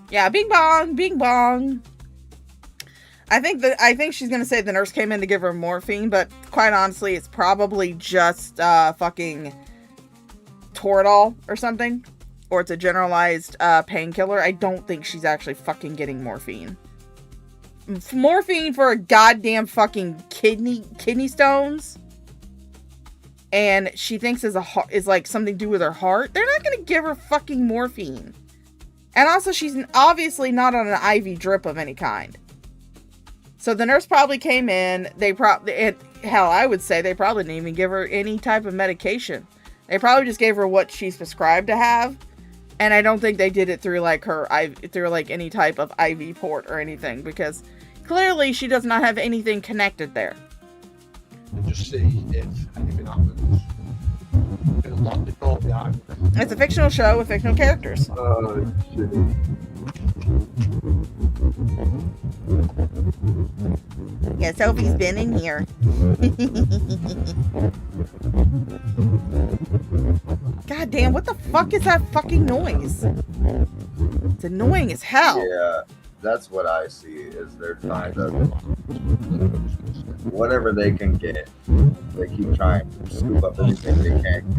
Yeah, bing bong, bing bong. I think she's gonna say the nurse came in to give her morphine, but quite honestly, it's probably just fucking Toradol or something, or it's a generalized painkiller. I don't think she's actually fucking getting morphine. Morphine for a goddamn fucking kidney stones, and she thinks is like something to do with her heart. They're not gonna give her fucking morphine, and also she's obviously not on an IV drip of any kind. So the nurse probably came in, I would say they probably didn't even give her any type of medication. They probably just gave her what she's prescribed to have. And I don't think they did it through like any type of IV port or anything, because clearly she does not have anything connected there. Just see if anything happens. It'll lock the door behind. It's a fictional show with fictional characters. Yeah, Sophie's been in here. God damn, what the fuck is that fucking noise? It's annoying as hell. Yeah, that's what I see, is they're trying to, whatever they can get, they keep trying to scoop up everything they can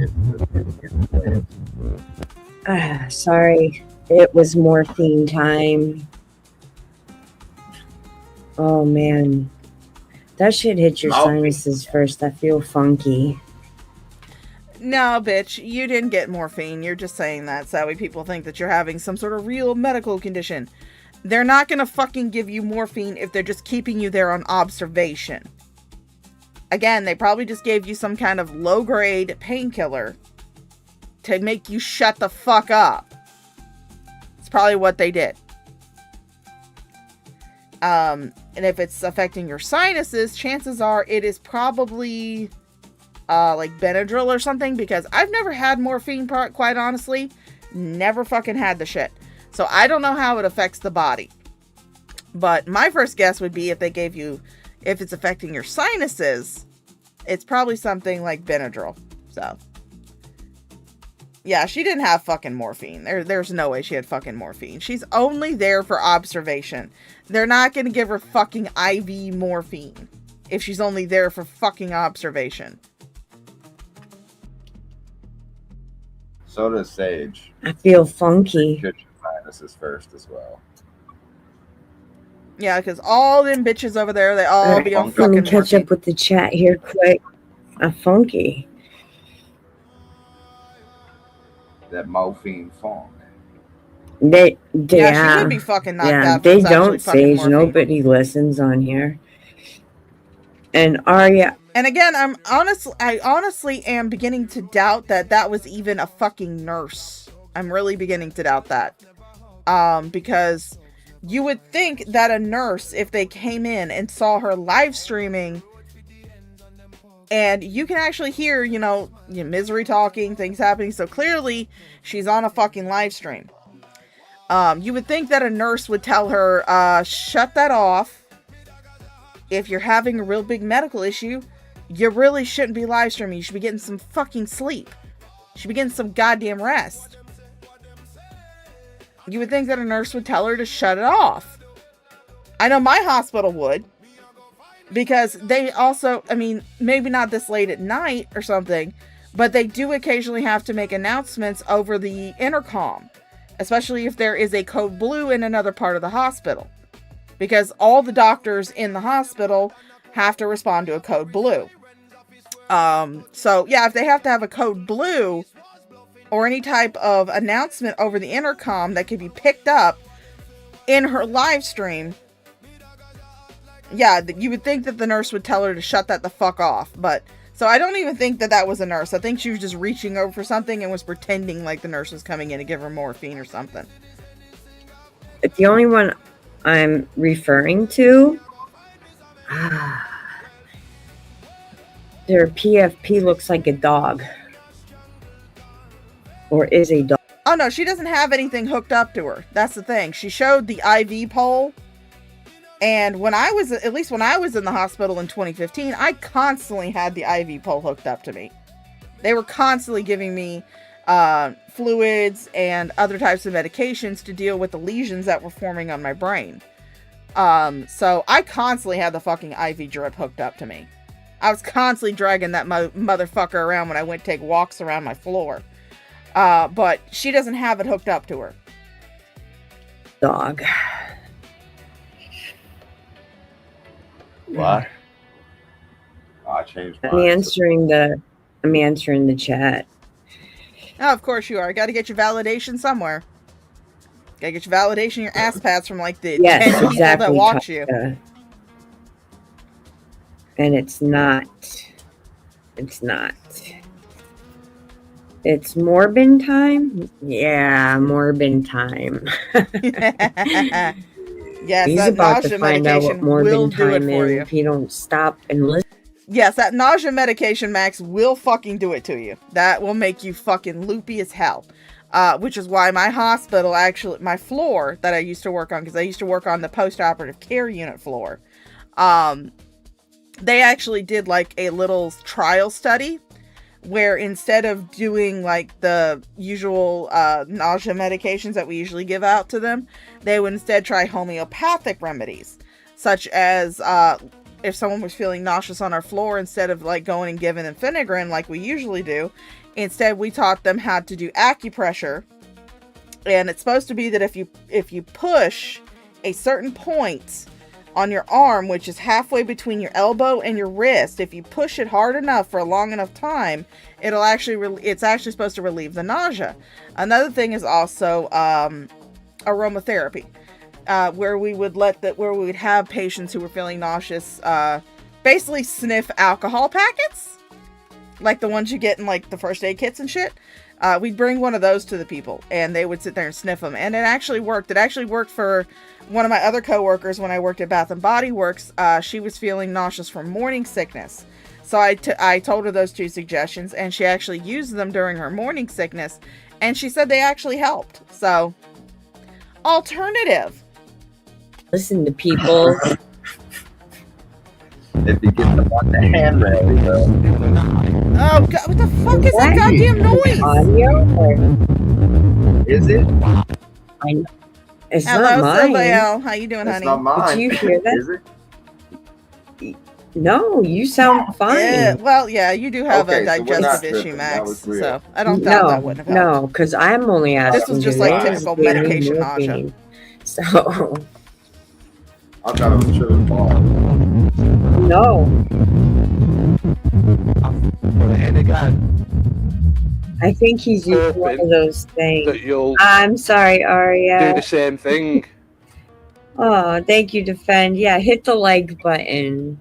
get. Sorry, it was morphine time. Oh man, that shit hit your sinuses first. I feel funky. No, bitch, you didn't get morphine. You're just saying that so that way people think that you're having some sort of real medical condition. They're not gonna fucking give you morphine if they're just keeping you there on observation. Again, they probably just gave you some kind of low-grade painkiller to make you shut the fuck up. It's probably what they did. And if it's affecting your sinuses, chances are it is probably like Benadryl or something, because I've never had morphine, quite honestly. Never fucking had the shit. So I don't know how it affects the body. But my first guess would be if it's affecting your sinuses, it's probably something like Benadryl. So yeah, she didn't have fucking morphine. There's no way she had fucking morphine. She's only there for observation. They're not going to give her fucking IV morphine if she's only there for fucking observation. So does Sage. I feel funky. Get your sinuses first as well. Yeah, because all them bitches over there, they all be on fucking Let me catch up with the chat here quick. Funky. That morphine funk. She should be fucking knocked out. They don't, Sage. Nobody listens on here. And Arya. And again, I honestly am beginning to doubt that was even a fucking nurse. I'm really beginning to doubt that. Because you would think that a nurse, if they came in and saw her live streaming, and you can actually hear, Misery talking, things happening. So clearly she's on a fucking live stream. You would think that a nurse would tell her, shut that off. If you're having a real big medical issue, you really shouldn't be live streaming. You should be getting some fucking sleep. You should be getting some goddamn rest. You would think that a nurse would tell her to shut it off. I know my hospital would. Because they also, maybe not this late at night or something, but they do occasionally have to make announcements over the intercom, especially if there is a code blue in another part of the hospital, because all the doctors in the hospital have to respond to a code blue. So yeah, if they have to have a code blue or any type of announcement over the intercom that can be picked up in her live stream, yeah, you would think that the nurse would tell her to shut that the fuck off. But So I don't even think that was a nurse. I think she was just reaching over for something and was pretending like the nurse was coming in to give her morphine or something. The only one I'm referring to, their PFP looks like a dog. Or is a dog. Oh no, she doesn't have anything hooked up to her. That's the thing. She showed the IV pole. And when I was in the hospital in 2015, I constantly had the IV pole hooked up to me. They were constantly giving me fluids and other types of medications to deal with the lesions that were forming on my brain. So I constantly had the fucking IV drip hooked up to me. I was constantly dragging that motherfucker around when I went to take walks around my floor. But she doesn't have it hooked up to her. Dog. What? I changed mine. I'm answering the chat. Oh, of course you are. Got to get your validation somewhere. Got to get your validation, your ass pats from like the 10 people that watch you. And it's not. It's Morbin time? Yeah, Morbin time. Yes, he's that about nausea to find out what medication will Morbin do it time for is you. if you don't stop and listen. Yes, that nausea medication, Max, will fucking do it to you. That will make you fucking loopy as hell. Which is why my hospital, actually, my floor that I used to work on, because I used to work on the post-operative care unit floor, they actually did like a little trial study where instead of doing like the usual nausea medications that we usually give out to them, they would instead try homeopathic remedies, such as if someone was feeling nauseous on our floor, instead of like going and giving them Finagrin like we usually do, instead we taught them how to do acupressure. And it's supposed to be that if you push a certain point on your arm, which is halfway between your elbow and your wrist, if you push it hard enough for a long enough time, it's actually supposed to relieve the nausea. Another thing is also aromatherapy, where we would have patients who were feeling nauseous basically sniff alcohol packets, like the ones you get in like the first aid kits and shit. We'd bring one of those to the people, and they would sit there and sniff them, and it actually worked. It actually worked for one of my other coworkers when I worked at Bath and Body Works. She was feeling nauseous from morning sickness, so I told her those two suggestions, and she actually used them during her morning sickness, and she said they actually helped. So, alternative. Listen to people. If you get them on the handrail, Oh God! What the fuck is that goddamn noise? Audio? Or... Is it? It's Hello, not mine. Sylvia. How you doing, It's honey? not mine. Did you hear that? Is it? No, you sound fine. Yeah, well, yeah, you do have Okay, a so we're not digestive issue, tripping. That Max. was real. So I don't doubt that wouldn't have helped. No, because I'm only asking. This was just you like guys typical to give me medication morphine. nausea. So I thought it was tripping ball. no, Put it in again. I think he's using one of those things. That you'll I'm sorry, do Aria. the same thing. Oh, thank you, Defend. Yeah, hit the like button.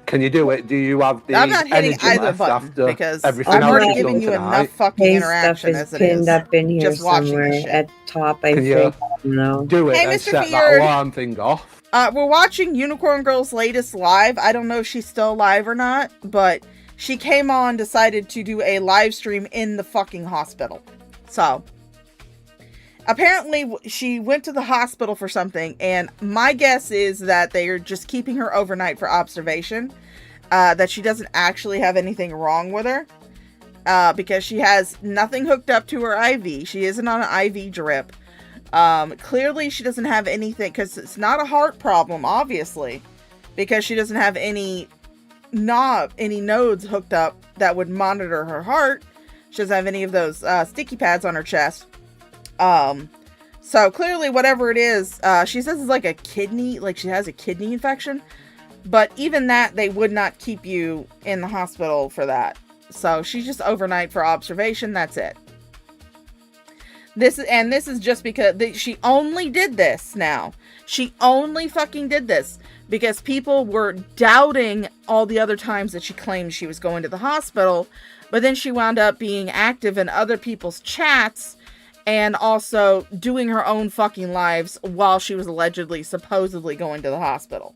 Can you do it? Do you have the I'm not hitting energy either left button after because everything I'm else already you've giving done you tonight? enough fucking Hey, interaction stuff as is it pinned is. up in here Just watching somewhere this shit. at top. I Can you think. No. do it Hey, and Mr. set that Feared. alarm thing off? We're watching Unicorn Girl's latest live. I don't know if she's still live or not, but she came on, decided to do a live stream in the fucking hospital. So, apparently she went to the hospital for something, and my guess is that they are just keeping her overnight for observation, that she doesn't actually have anything wrong with her, because she has nothing hooked up to her IV. She isn't on an IV drip. Clearly she doesn't have anything, because it's not a heart problem, obviously, because she doesn't have any nodes hooked up that would monitor her heart. She doesn't have any of those sticky pads on her chest. So clearly whatever it is, she says it's like a kidney, like she has a kidney infection, but even that, they would not keep you in the hospital for that. So she's just overnight for observation. That's it. This is just because she only did this now. She only fucking did this because people were doubting all the other times that she claimed she was going to the hospital, but then she wound up being active in other people's chats and also doing her own fucking lives while she was allegedly, supposedly going to the hospital.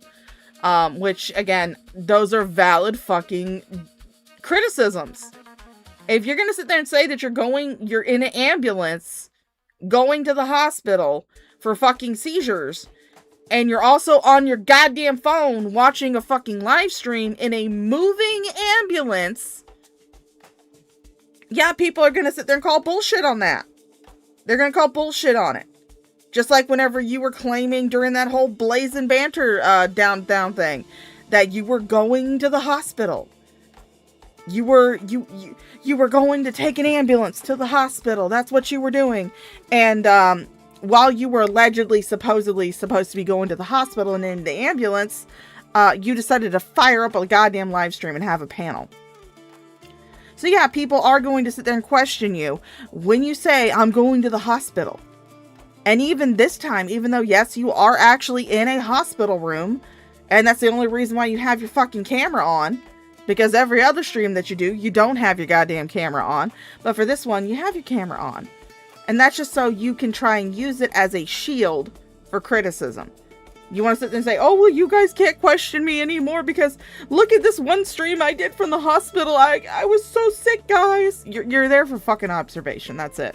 Which, again, those are valid fucking criticisms. If you're gonna sit there and say that you're in an ambulance going to the hospital for fucking seizures, and you're also on your goddamn phone watching a fucking live stream in a moving ambulance, yeah, people are gonna sit there and call bullshit on that. They're gonna call bullshit on it. Just like whenever you were claiming during that whole Blazing Banter down thing that you were going to the hospital. You were going to take an ambulance to the hospital. That's what you were doing. And while you were allegedly, supposedly supposed to be going to the hospital and in the ambulance, you decided to fire up a goddamn live stream and have a panel. So yeah, people are going to sit there and question you when you say, I'm going to the hospital. And even this time, even though, yes, you are actually in a hospital room, and that's the only reason why you have your fucking camera on, because every other stream that you do, you don't have your goddamn camera on. But for this one, you have your camera on. And that's just so you can try and use it as a shield for criticism. You want to sit there and say, oh, well, you guys can't question me anymore because look at this one stream I did from the hospital. I was so sick, guys. You're there for fucking observation. That's it.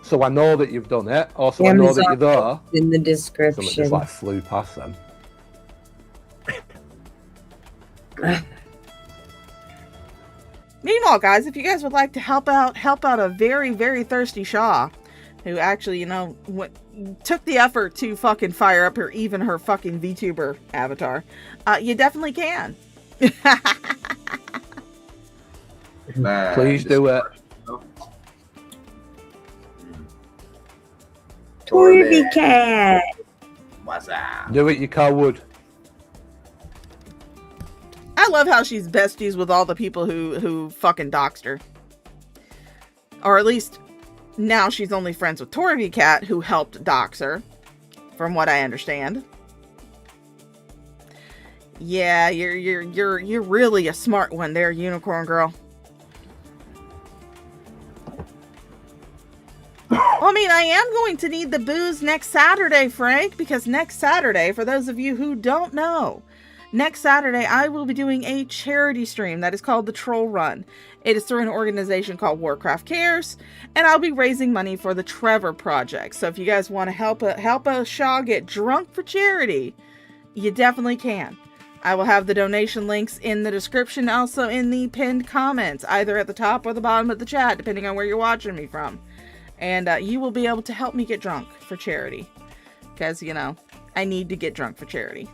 So I know that you've done it. Also, I know that you're there. In the description. Someone just like flew past them. Meanwhile, guys, if you guys would like to help out a very, very thirsty Shaw, who actually, took the effort to fucking fire up her fucking VTuber avatar, you definitely can. Please do it. Torby cat. What's up? Do it, you coward. I love how she's besties with all the people who fucking doxed her. Or at least now she's only friends with Torby Cat, who helped dox her, from what I understand. Yeah, you're really a smart one there, Unicorn Girl. Well, I mean, I am going to need the booze next Saturday, Frank, because next Saturday, for those of you who don't know, next Saturday, I will be doing a charity stream that is called the Troll Run. It is through an organization called Warcraft Cares, and I'll be raising money for the Trevor Project. So if you guys want to help a Shaw get drunk for charity, you definitely can. I will have the donation links in the description, also in the pinned comments, either at the top or the bottom of the chat, depending on where you're watching me from. And you will be able to help me get drunk for charity. Because, I need to get drunk for charity.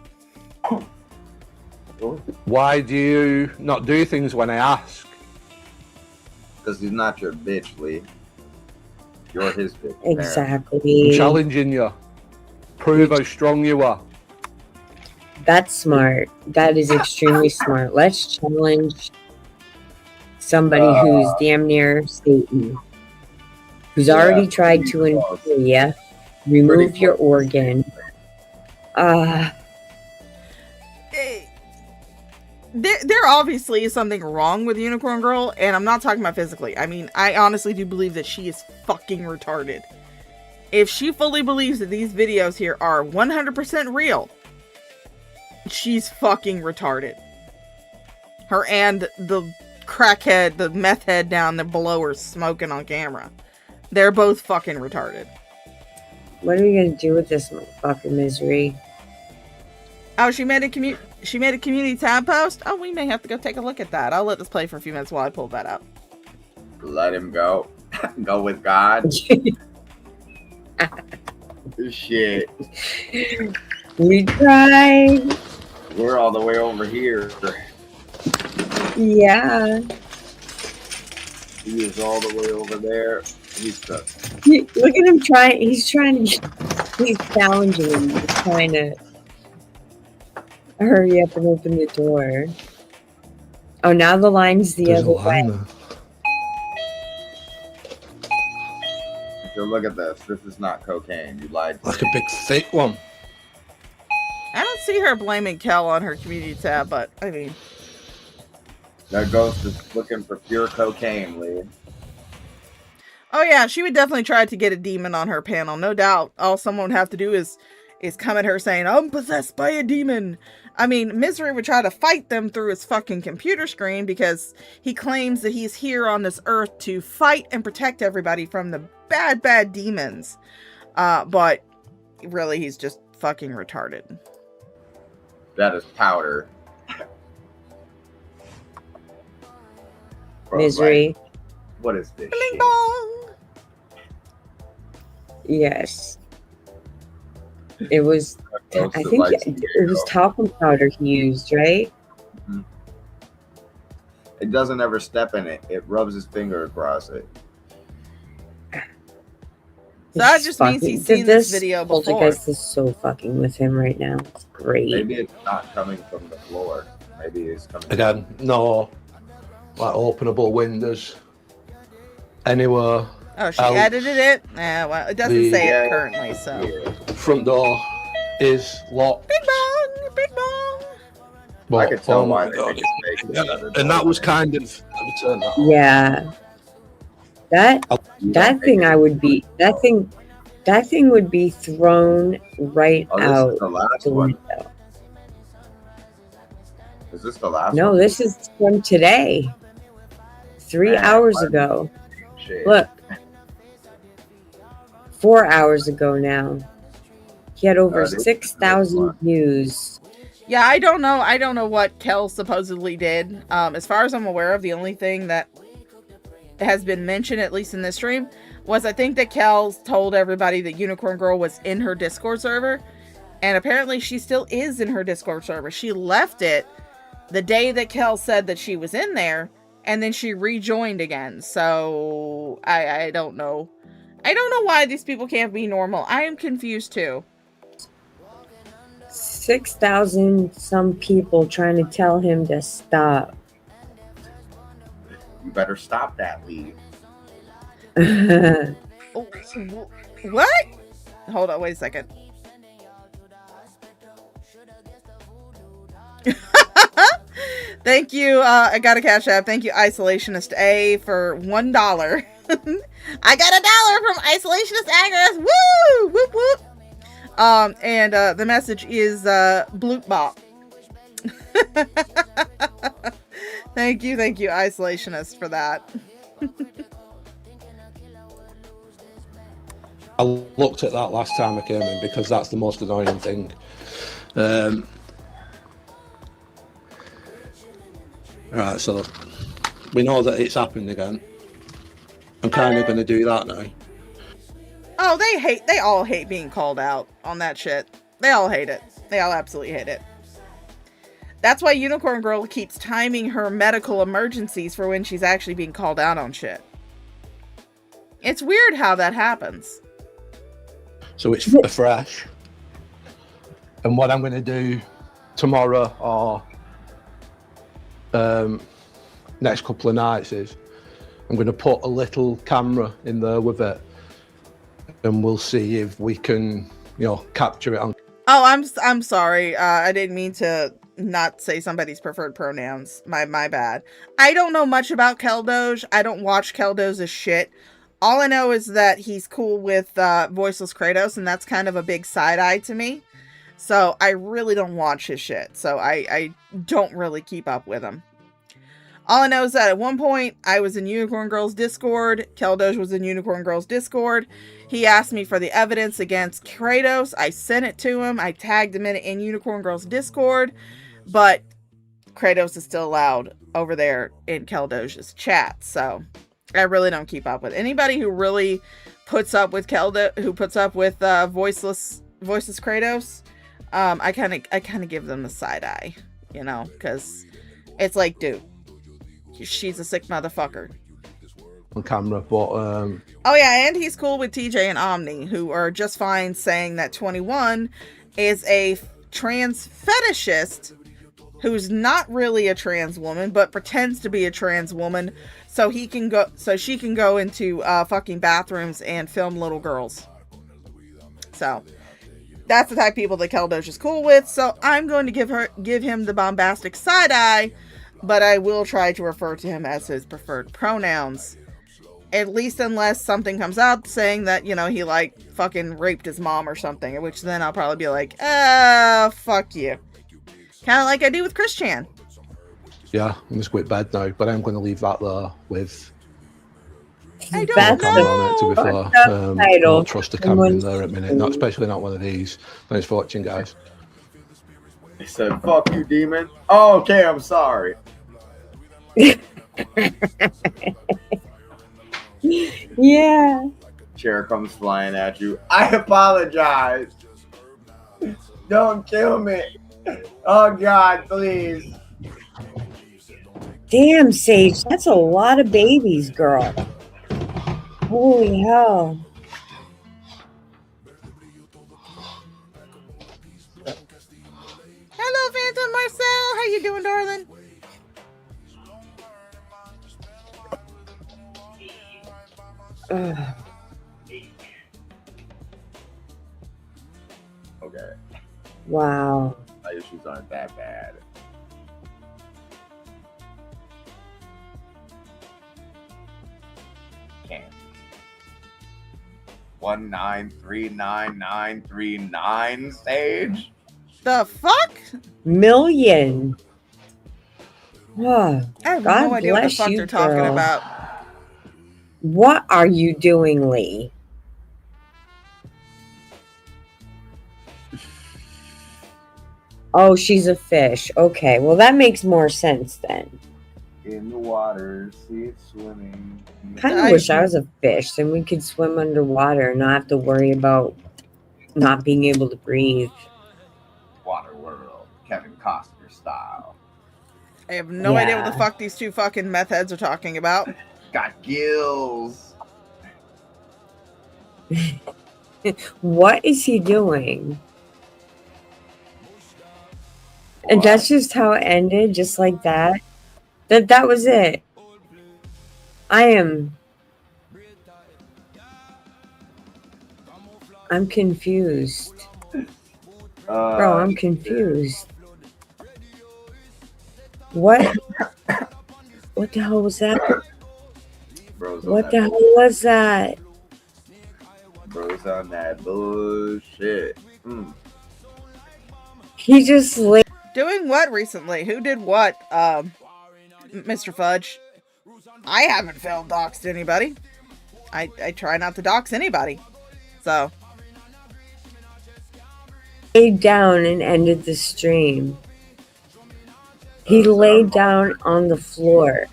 Why do you not do things when I ask? Because he's not your bitch, Lee. You're his bitch. Exactly. I'm challenging you. Prove how strong you are. That's smart. That is extremely smart. Let's challenge somebody who's damn near Satan. Who's already tried to injure you, remove your organ. There obviously is something wrong with Unicorn Girl, and I'm not talking about physically. I mean, I honestly do believe that she is fucking retarded. If she fully believes that these videos here are 100% real, she's fucking retarded. Her and the crackhead, the meth head down there below her smoking on camera. They're both fucking retarded. What are we gonna do with this fucking misery? Oh, she made a community tab post? Oh, we may have to go take a look at that. I'll let this play for a few minutes while I pull that up. Let him go. Go with God. Shit. We tried. We're all the way over here. Yeah. He is all the way over there. He's stuck. Look at him trying. He's challenging him. He's trying to hurry up and open the door. Oh, now the line's the other way. So look at this. This is not cocaine. You lied to Like me. a big thick one. I don't see her blaming Kel on her community tab, but I mean, That ghost is looking for pure cocaine, Lee. oh yeah, she would definitely try to get a demon on her panel, no doubt. All someone would have to do is come at her saying, "I'm possessed by a demon." I mean, Misery would try to fight them through his fucking computer screen because he claims that he's here on this earth to fight and protect everybody from the bad demons. But really, he's just fucking retarded. That is powder. Bro, Misery. like, what is this Bling shit? bong! Yes. It was, Ghost I that think likes to get it was ghost. talcum powder he used, right? It doesn't ever step in it. It rubs his finger across it. So that It's just means fucking- he's seen this this video before. poltergeist is so fucking with him right now. It's great. Maybe it's not coming from the floor. Maybe it's coming Again, no, like openable windows anywhere. Oh, she Out. edited it? Well, it doesn't The- say Yeah. it currently, so. Front door is locked. Bing bong! Bing bong! But, I could tell why um, they think it's fake. yeah, and that was kind of. Let me turn that on. Yeah. That thing I would be that thing would be thrown right Oh, this out is the last the one. window. Is this the last No, one? this is from today. 3 Man, hours what? ago. Shit. Look. 4 hours ago now. He had over this is the 6,000 one. views. Yeah, I don't know what Kel supposedly did. As far as I'm aware of, the only thing that has been mentioned, at least in this stream, was I think that Kel told everybody that Unicorn Girl was in her Discord server. And apparently she still is in her Discord server. She left it the day that Kel said that she was in there, and then she rejoined again. So I don't know. I don't know why these people can't be normal. I am confused too. 6,000 some people trying to tell him to stop. You better stop that, Lee. Oh, what? Hold on, wait a second. Thank you. I got a Cash App. Thank you, Isolationist A, for $1. I got $1 from Isolationist Agnes. Woo! Whoop whoop. And the message is bloop bop. Thank you, Isolationist, for that. I looked at that last time I came in because that's the most annoying thing. Right, so we know that it's happened again. I'm kind of going to do that now. Oh, they all hate being called out on that shit. They all hate it. They all absolutely hate it. That's why Unicorn Girl keeps timing her medical emergencies for when she's actually being called out on shit. It's weird how that happens. So it's fresh. And what I'm going to do tomorrow or next couple of nights is I'm going to put a little camera in there with it, and we'll see if we can, capture it on. Oh, I'm sorry. I didn't mean to not say somebody's preferred pronouns. My bad. I don't know much about Keldoge. I don't watch Keldoge's shit. All I know is that he's cool with Voiceless Kratos, and that's kind of a big side eye to me. So I really don't watch his shit. So I don't really keep up with him. All I know is that at one point, I was in Unicorn Girl's Discord. Keldoge was in Unicorn Girl's Discord. He asked me for the evidence against Kratos. I sent it to him. I tagged him in Unicorn Girl's Discord. But Kratos is still allowed over there in Keldoge's chat. So I really don't keep up with anybody who really puts up with who puts up with voiceless Kratos. I kind of give them the side eye, because it's like, dude, she's a sick motherfucker. On camera, but oh yeah, and he's cool with TJ and Omni, who are just fine saying that 21 is a trans fetishist who's not really a trans woman, but pretends to be a trans woman, so she can go into fucking bathrooms and film little girls. So That's the type of people that Keldosh is cool with, so I'm going to give him the bombastic side eye, but I will try to refer to him as his preferred pronouns. At least unless something comes up saying that, you know, he like fucking raped his mom or something, which then I'll probably be like, fuck you. Kind of like I do with Chris Chan. Yeah, I'm just going to bed now, but I'm going to leave that there with I don't That's camera know. on it, to be fair. I title. don't trust the camera in there at the minute, not, especially not one of these. Thanks for watching, guys. He said, "Fuck you, demon." Oh, okay, I'm sorry. Yeah. Chair comes flying at you. I apologize. Don't kill me. Oh God, please. Damn, Sage, that's a lot of babies, girl. Holy hell. Hello, Phantom Marcel. How you doing, darling? Ugh. Okay, Wow. my issues aren't that bad. Can't. 1939939 Sage. The fuck? Million. Oh, I have God no idea what the bless fuck you, they're talking girl. about. What are you doing, Lee? Oh, she's a fish. Okay, well, that makes more sense then. In the water, see it swimming. Kind of wish I was a fish, then we could swim underwater and not have to worry about not being able to breathe. Water World, Kevin Costner style. I have no idea what the fuck these two fucking meth heads are talking about. Got gills. What is he doing? And that's just how it ended, just like that. That was it. I'm confused. Bro, I'm confused. What? What the hell was that? What the hell was that? Bro's on that bullshit. He just laid. Doing what recently? Who did what? Mr. Fudge. I haven't failed doxed anybody. I try not to dox anybody. So. Laid down and ended the stream. He laid down on the floor.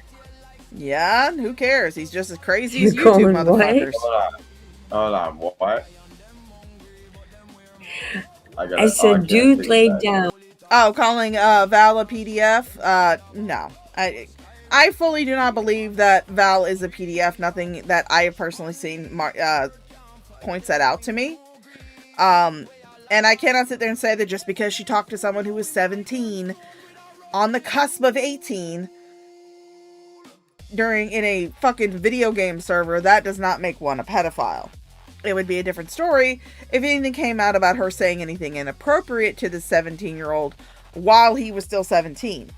Yeah, who cares? He's just as crazy You're as you two going, motherfuckers. what? Hold on, what? I said, dude laid down. Oh, calling Val a PDF? No. I fully do not believe that Val is a PDF. Nothing that I have personally seen points that out to me. And I cannot sit there and say that just because she talked to someone who was 17 on the cusp of 18 in a fucking video game server, that does not make one a pedophile. It would be a different story if anything came out about her saying anything inappropriate to the 17-year-old while he was still 17.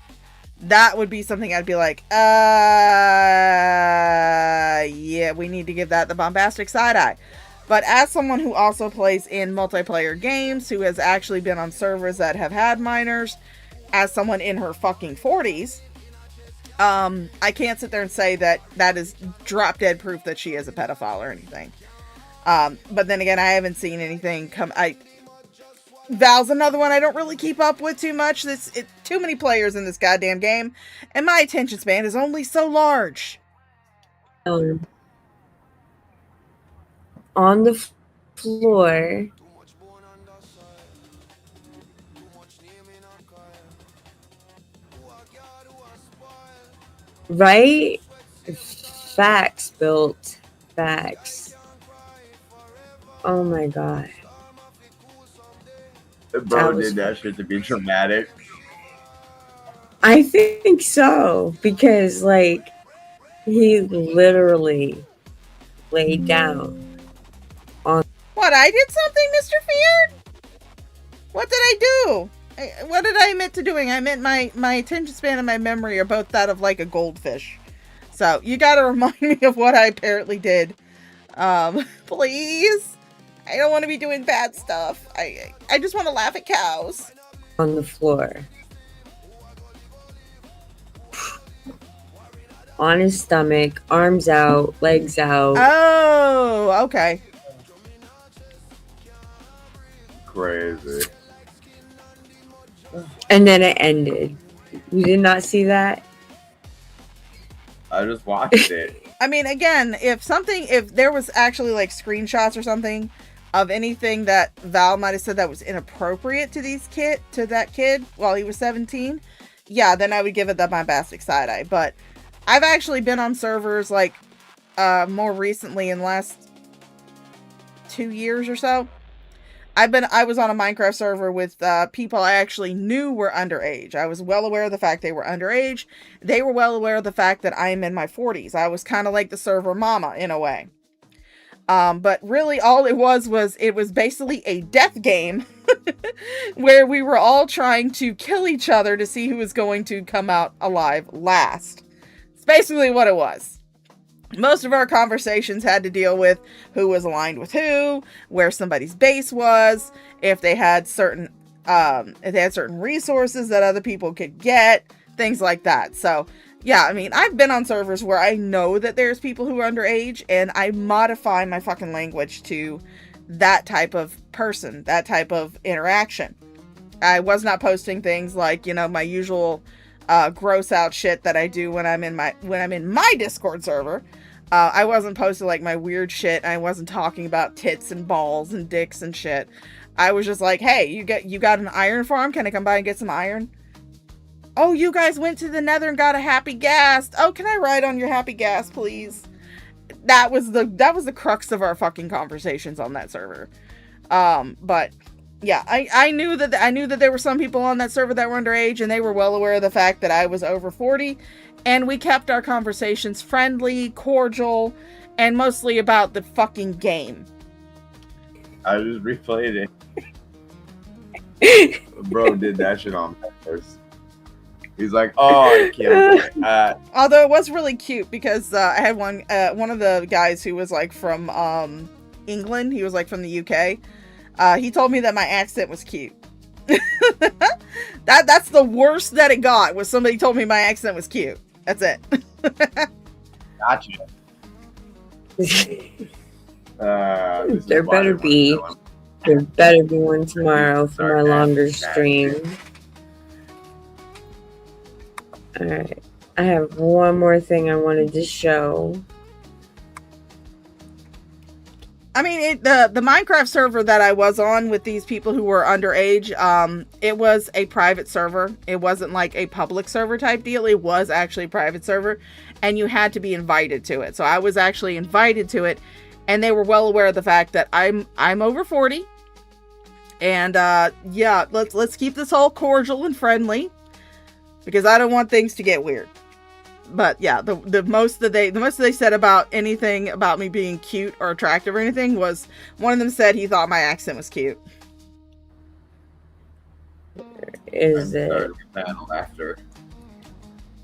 That would be something I'd be like, yeah, we need to give that the bombastic side eye. But as someone who also plays in multiplayer games, who has actually been on servers that have had minors, as someone in her fucking 40s, I can't sit there and say that that is drop dead proof that she is a pedophile or anything. But then again, I haven't seen anything come. Val's another one I don't really keep up with too much. Too many players in this goddamn game, and my attention span is only so large. On the floor. Right? Facts, built. Facts. Oh my god. Bro did that shit to be dramatic. I think so. Because, like, he literally laid down on. What, I did something, Mr. Feared? What did I do? What did I admit to doing? I meant my attention span and my memory are both that of like a goldfish. So you gotta remind me of what I apparently did. Please. I don't want to be doing bad stuff. I just want to laugh at cows. On the floor. On his stomach, arms out, legs out. Oh, okay. Crazy. And then it ended. You did not see that? I just watched it. I mean, again, if there was actually like screenshots or something of anything that Val might have said that was inappropriate to that kid while he was 17, yeah, then I would give it my bastic side eye. But I've actually been on servers like more recently in the last 2 years or so. I was on a Minecraft server with people I actually knew were underage. I was well aware of the fact they were underage. They were well aware of the fact that I am in my 40s. I was kind of like the server mama in a way. But really all it was basically a death game where we were all trying to kill each other to see who was going to come out alive last. It's basically what it was. Most of our conversations had to deal with who was aligned with who, where somebody's base was, if they had certain resources that other people could get, things like that. So yeah, I mean, I've been on servers where I know that there's people who are underage, and I modify my fucking language to that type of person, that type of interaction. I was not posting things like, my usual gross out shit that I do when I'm in my Discord server. I wasn't posting like my weird shit. I wasn't talking about tits and balls and dicks and shit. I was just like, hey, you got an iron farm? Can I come by and get some iron? Oh, you guys went to the Nether and got a happy gas. Oh, can I ride on your happy gas, please? That was the crux of our fucking conversations on that server. But yeah, I knew that there were some people on that server that were underage, and they were well aware of the fact that I was over 40, and we kept our conversations friendly, cordial, and mostly about the fucking game. I just replayed it. Bro did that shit on purpose. He's like, oh, I can't. Although it was really cute because I had one of the guys who was like from England. He was like from the UK. He told me that my accent was cute. That's the worst that it got, was somebody told me my accent was cute. That's it. Gotcha. There better be one tomorrow for my longer stream. All right, I have one more thing I wanted to show. I mean, the Minecraft server that I was on with these people who were underage, it was a private server. It wasn't like a public server type deal. It was actually a private server, and you had to be invited to it. So I was actually invited to it, and they were well aware of the fact that I'm over 40. And yeah, let's keep this all cordial and friendly, because I don't want things to get weird. But yeah, the most that they said about anything about me being cute or attractive or anything was, one of them said he thought my accent was cute. Is it? Laughter.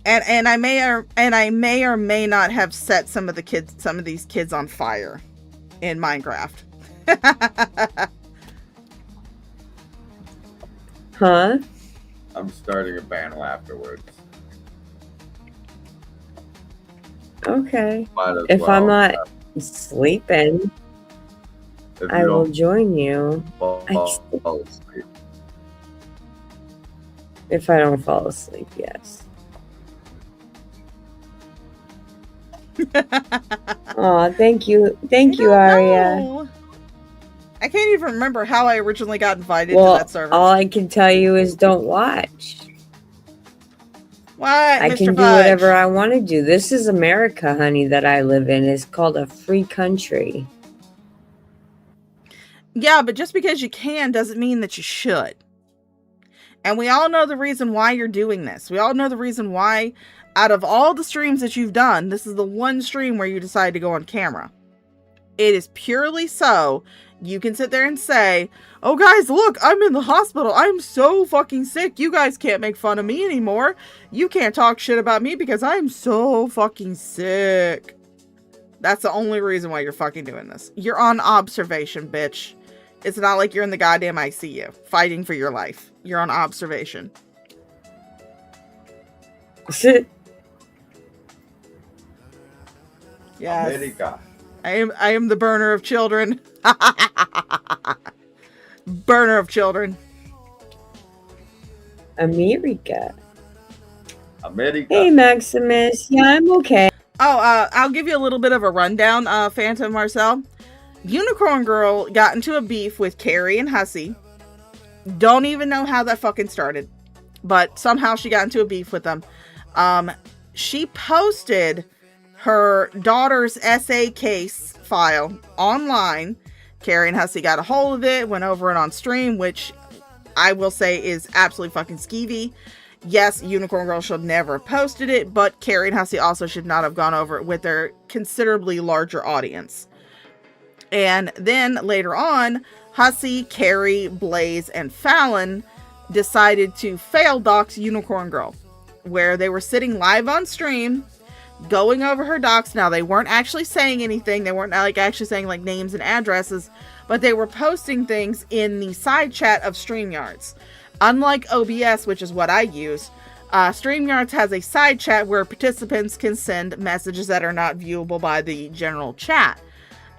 And I may or may not have set some of these kids on fire in Minecraft. Huh? I'm starting a battle afterwards. Okay. If I'm not sleeping, I will join you. Fall asleep. If I don't fall asleep, yes. Aw, thank you. Thank you, Aria. I can't even remember how I originally got invited to that server. All I can tell you is don't watch. What, I Mr. can do Fudge? whatever I want to do. This is America, honey, that I live in. It's called a free country. Yeah, but just because you can doesn't mean that you should. And we all know the reason why you're doing this. We all know the reason why, out of all the streams that you've done, this is the one stream where you decide to go on camera. It is purely so You can sit there and say, oh guys, look, I'm in the hospital. I'm so fucking sick. You guys can't make fun of me anymore. You can't talk shit about me because I'm so fucking sick. That's the only reason why you're fucking doing this. You're on observation, bitch. It's not like you're in the goddamn ICU fighting for your life. You're on observation. Shit. Yes. America. I am the burner of children. Burner of children. America. America. Hey, Maximus. Yeah, I'm okay. Oh, I'll give you a little bit of a rundown, Phantom Marcel. Unicorn Girl got into a beef with Carrie and Hussey. Don't even know how that fucking started, but somehow she got into a beef with them. She posted her daughter's essay case file online. Carrie and Hussey got a hold of it, went over it on stream, which I will say is absolutely fucking skeevy. Yes, Unicorn Girl should never have posted it, but Carrie and Hussey also should not have gone over it with their considerably larger audience. And then later on, Hussey, Carrie, Blaze, and Fallon decided to fail dox Unicorn Girl, where they were sitting live on stream, going over her docs. Now, they weren't actually saying anything. They weren't like actually saying like names and addresses, but they were posting things in the side chat of StreamYards. Unlike OBS, which is what I use, StreamYards has a side chat where participants can send messages that are not viewable by the general chat.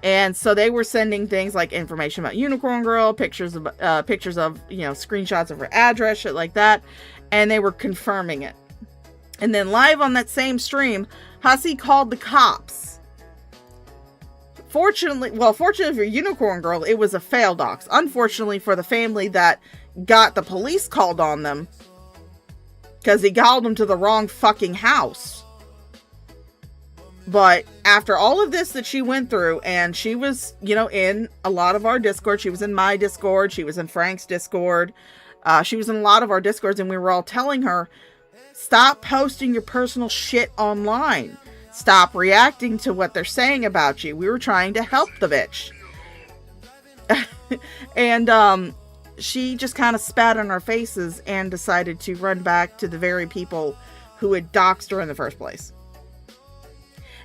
And so they were sending things like information about Unicorn Girl, pictures of, you know, screenshots of her address, shit like that. And they were confirming it. And then live on that same stream, Hussey called the cops. Fortunately for Unicorn Girl, it was a fail dox. Unfortunately for the family that got the police called on them, because he called them to the wrong fucking house. But after all of this that she went through, and she was, you know, in a lot of our Discord, she was in my Discord, she was in Frank's Discord, she was in a lot of our Discords, and we were all telling her, stop posting your personal shit online. Stop reacting to what they're saying about you. We were trying to help the bitch. And, she just kind of spat on our faces and decided to run back to the very people who had doxed her in the first place.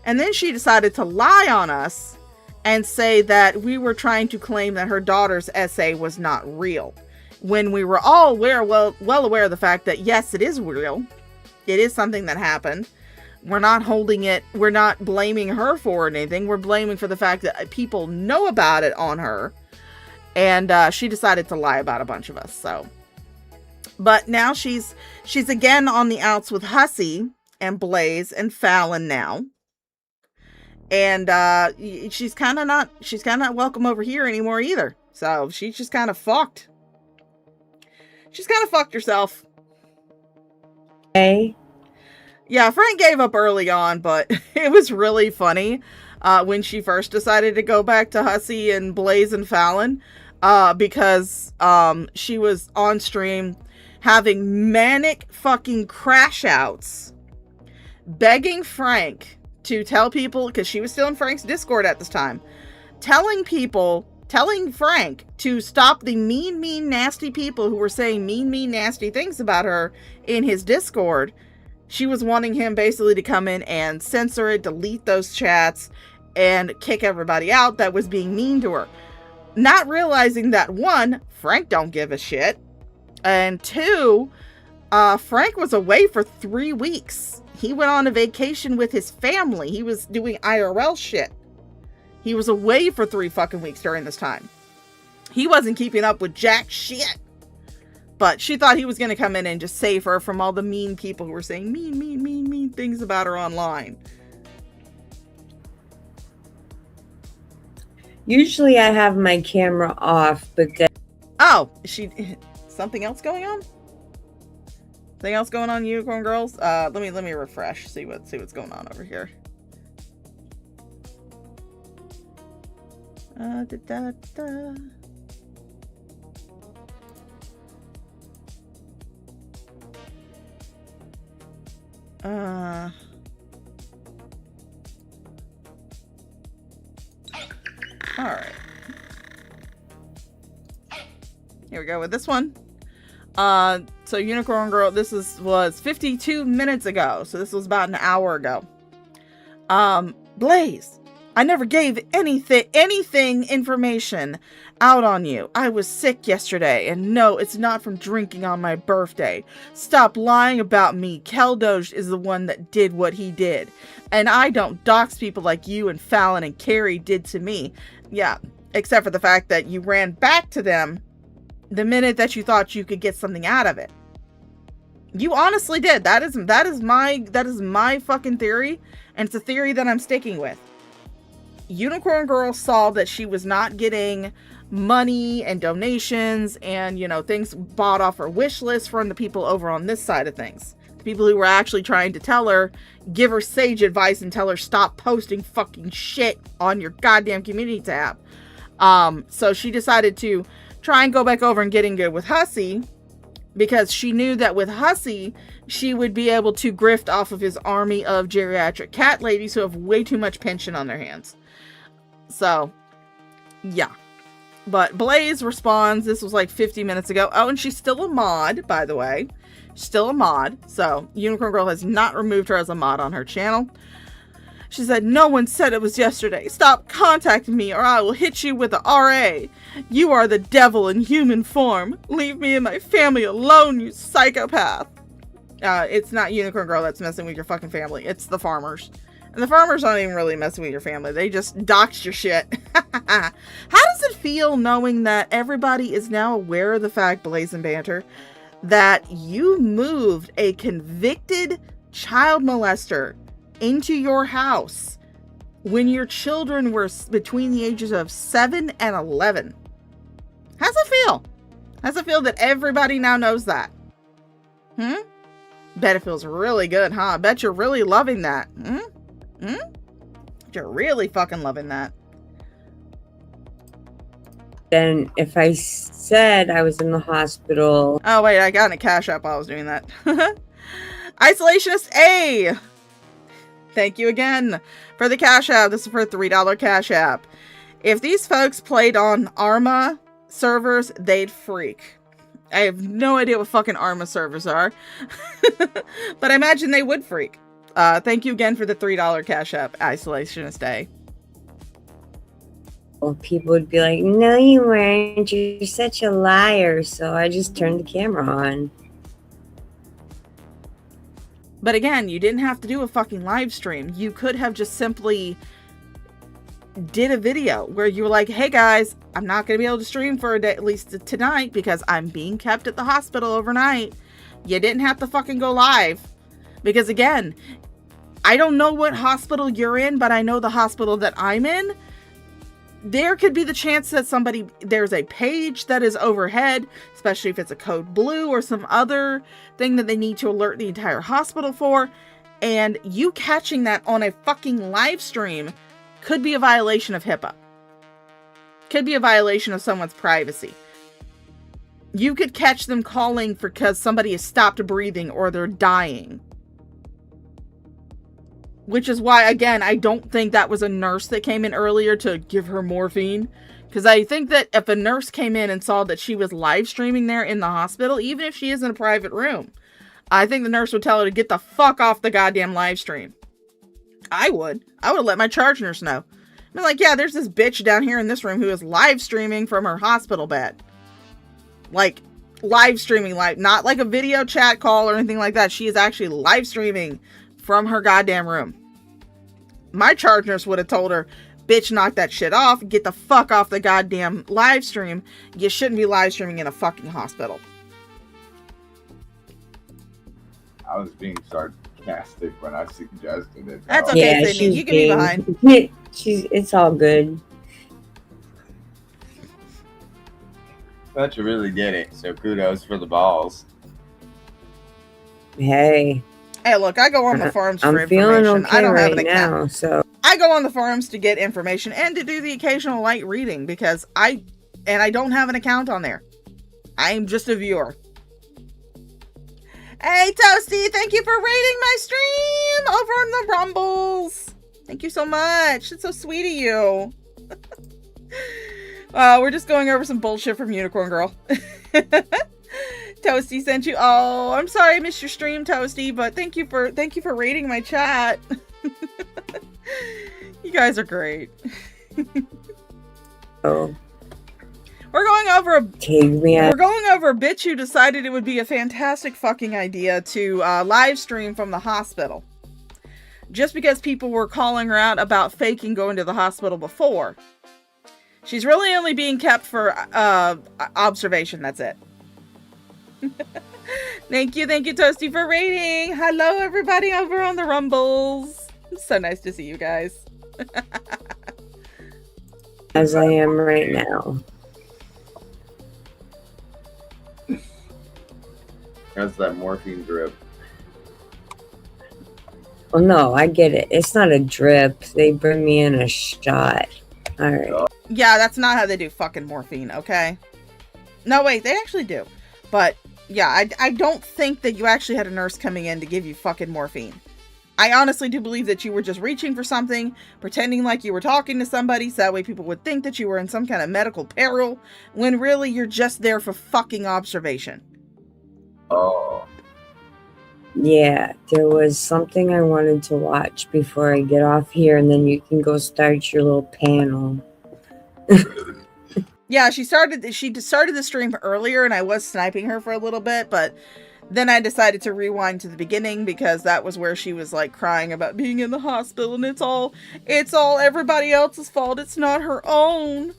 And then she decided to lie on us and say that we were trying to claim that her daughter's essay was not real, when we were all well aware of the fact that yes, it is real. It is something that happened. We're not holding it. We're not blaming her for anything. We're blaming for the fact that people know about it on her. And she decided to lie about a bunch of us. So, but now she's again on the outs with Hussey and Blaze and Fallon now. And she's kind of not welcome over here anymore either. So she's just kind of fucked. She's kind of fucked herself. Hey. Yeah, Frank gave up early on, but it was really funny when she first decided to go back to Hussey and Blaze and Fallon. Because she was on stream having manic fucking crash outs, begging Frank to tell people, because she was still in Frank's Discord at this time, telling Frank to stop the mean, nasty people who were saying mean, nasty things about her in his Discord. She was wanting him basically to come in and censor it, delete those chats, and kick everybody out that was being mean to her. Not realizing that, one, Frank don't give a shit, and two, Frank was away for 3 weeks. He went on a vacation with his family. He was doing IRL shit. He was away for 3 fucking weeks during this time. He wasn't keeping up with jack shit. But she thought he was going to come in and just save her from all the mean people who were saying mean things about her online. Usually I have my camera off, but then... Oh, something else going on? Something else going on, Unicorn Girls? Let me refresh, see what's going on over here. Alright. Here we go with this one. So Unicorn Girl, this was 52 minutes ago. So this was about an hour ago. Blaze, I never gave anything information out on you. I was sick yesterday, and no, it's not from drinking on my birthday. Stop lying about me. Keldoge is the one that did what he did. And I don't dox people like you and Fallon and Carrie did to me. Yeah, except for the fact that you ran back to them the minute that you thought you could get something out of it. You honestly did. That is my fucking theory, and it's a theory that I'm sticking with. Unicorn Girl saw that she was not getting money and donations and, you know, things bought off her wish list from the people over on this side of things. The people who were actually trying to tell her, give her sage advice and tell her stop posting fucking shit on your goddamn community tab. So she decided to try and go back over and getting good with Hussey, because she knew that with Hussey, she would be able to grift off of his army of geriatric cat ladies who have way too much pension on their hands. So, yeah. But Blaze responds, this was like 50 minutes ago. Oh, and she's still a mod, by the way. Still a mod. So, Unicorn Girl has not removed her as a mod on her channel. She said, no one said it was yesterday. Stop contacting me or I will hit you with a RA. You are the devil in human form. Leave me and my family alone, you psychopath. It's not Unicorn Girl that's messing with your fucking family. It's the farmers. And the farmers aren't even really messing with your family. They just doxed your shit. How does it feel knowing that everybody is now aware of the fact, Blaze and Banter, that you moved a convicted child molester into your house when your children were between the ages of 7 and 11? How's it feel? How's it feel that everybody now knows that? Bet it feels really good, huh? Bet you're really loving that. You're really fucking loving that. Then if I said I was in the hospital. Oh, wait, I got a cash app while I was doing that. Isolationist A! Thank you again for the cash app. This is for a $3 cash app. If these folks played on Arma servers, they'd freak. I have no idea what fucking Arma servers are. But I imagine they would freak. Thank you again for the $3 cash app, Isolationist A. Well, people would be like, no, you weren't. You're such a liar. So I just turned the camera on. But again, you didn't have to do a fucking live stream. You could have just simply did a video where you were like, hey guys, I'm not going to be able to stream for a day, at least tonight, because I'm being kept at the hospital overnight. You didn't have to fucking go live. Because again, I don't know what hospital you're in, but I know the hospital that I'm in. There could be the chance that there's a page that is overhead, especially if it's a code blue or some other thing that they need to alert the entire hospital for. And you catching that on a fucking live stream could be a violation of HIPAA. Could be a violation of someone's privacy. You could catch them calling because somebody has stopped breathing or they're dying. Which is why, again, I don't think that was a nurse that came in earlier to give her morphine. Because I think that if a nurse came in and saw that she was live streaming there in the hospital, even if she is in a private room, I think the nurse would tell her to get the fuck off the goddamn live stream. I would have let my charge nurse know. I'm like, yeah, there's this bitch down here in this room who is live streaming from her hospital bed. Like, live streaming, not like a video chat call or anything like that. She is actually live streaming from her goddamn room. My charge nurse would have told her, bitch, knock that shit off. Get the fuck off the goddamn live stream. You shouldn't be live streaming in a fucking hospital. I was being sarcastic when I suggested it. That's okay, Yeah, Sydney. You can be behind. It's all good. But you really did it, so kudos for the balls. Hey, look, I go on the forums for I'm information. feeling okay I don't have right an account. now, so I go on the forums to get information and to do the occasional light reading because I don't have an account on there. I'm just a viewer. Hey, Toasty, thank you for rating my stream over on the Rumbles. Thank you so much. It's so sweet of you. We're just going over some bullshit from Unicorn Girl. Toasty sent you. Oh, I'm sorry I missed your stream, Toasty, but thank you for rating my chat. You guys are great. Oh. We're going over a bitch who decided it would be a fantastic fucking idea to live stream from the hospital. Just because people were calling her out about faking going to the hospital before. She's really only being kept for observation, that's it. Thank you, Toasty, for rating. Hello, everybody over on the Rumbles. It's so nice to see you guys. As I am right now. That's that morphine drip. Well, no, I get it. It's not a drip. They bring me in a shot. All right. Yeah, that's not how they do fucking morphine, okay? No, wait, they actually do. But, yeah, I don't think that you actually had a nurse coming in to give you fucking morphine. I honestly do believe that you were just reaching for something, pretending like you were talking to somebody, so that way people would think that you were in some kind of medical peril, when really you're just there for fucking observation. Oh. Yeah, there was something I wanted to watch before I get off here, and then you can go start your little panel. Yeah, she started the stream earlier, and I was sniping her for a little bit, but then I decided to rewind to the beginning because that was where she was like crying about being in the hospital, and it's all everybody else's fault. It's not her own.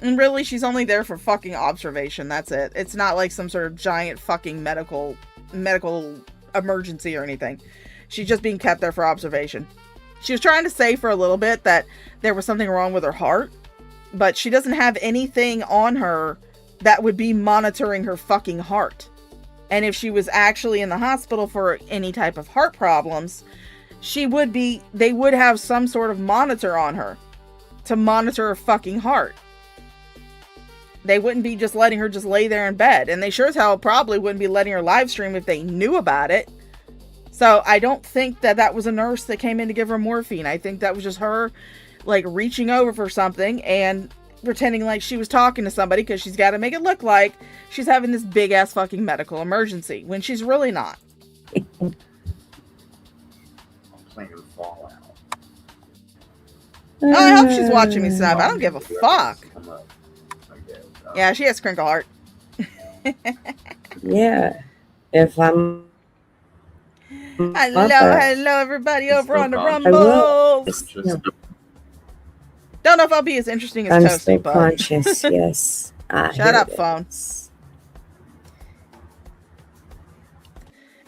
And really, she's only there for fucking observation. That's it. It's not like some sort of giant fucking medical emergency or anything. She's just being kept there for observation. She was trying to say for a little bit that there was something wrong with her heart, but she doesn't have anything on her that would be monitoring her fucking heart. And if she was actually in the hospital for any type of heart problems, they would have some sort of monitor on her to monitor her fucking heart. They wouldn't be just letting her just lay there in bed. And they sure as hell probably wouldn't be letting her live stream if they knew about it. So I don't think that was a nurse that came in to give her morphine. I think that was just her like reaching over for something and pretending like she was talking to somebody because she's got to make it look like she's having this big ass fucking medical emergency when she's really not. I'm playing Fallout. Oh, I hope she's watching me snap. I don't give a fuck. Yeah, she has crinkle heart. Yeah. If I'm... Hello, everybody over on the Rumbles. Don't know if I'll be as interesting as I'm Toasty, still but... conscious, yes. Shut up, phone.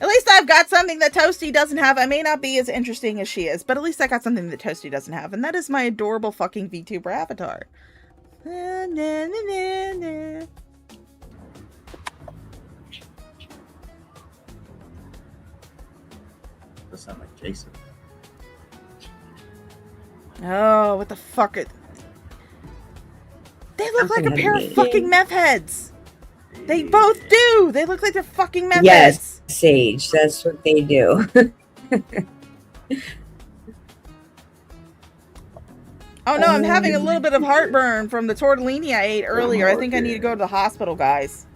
At least I've got something that Toasty doesn't have. I may not be as interesting as she is, but at least I got something that Toasty doesn't have, and that is my adorable fucking VTuber avatar. Na, na, na, na. That sounds like Jason. Oh, what the fuck? They look like a pair of fucking meth heads. They both do. They look like they're fucking meth heads. Yes, Sage. That's what they do. Oh no, I'm having a little bit of heartburn from the tortellini I ate earlier. I think I need to go to the hospital, guys.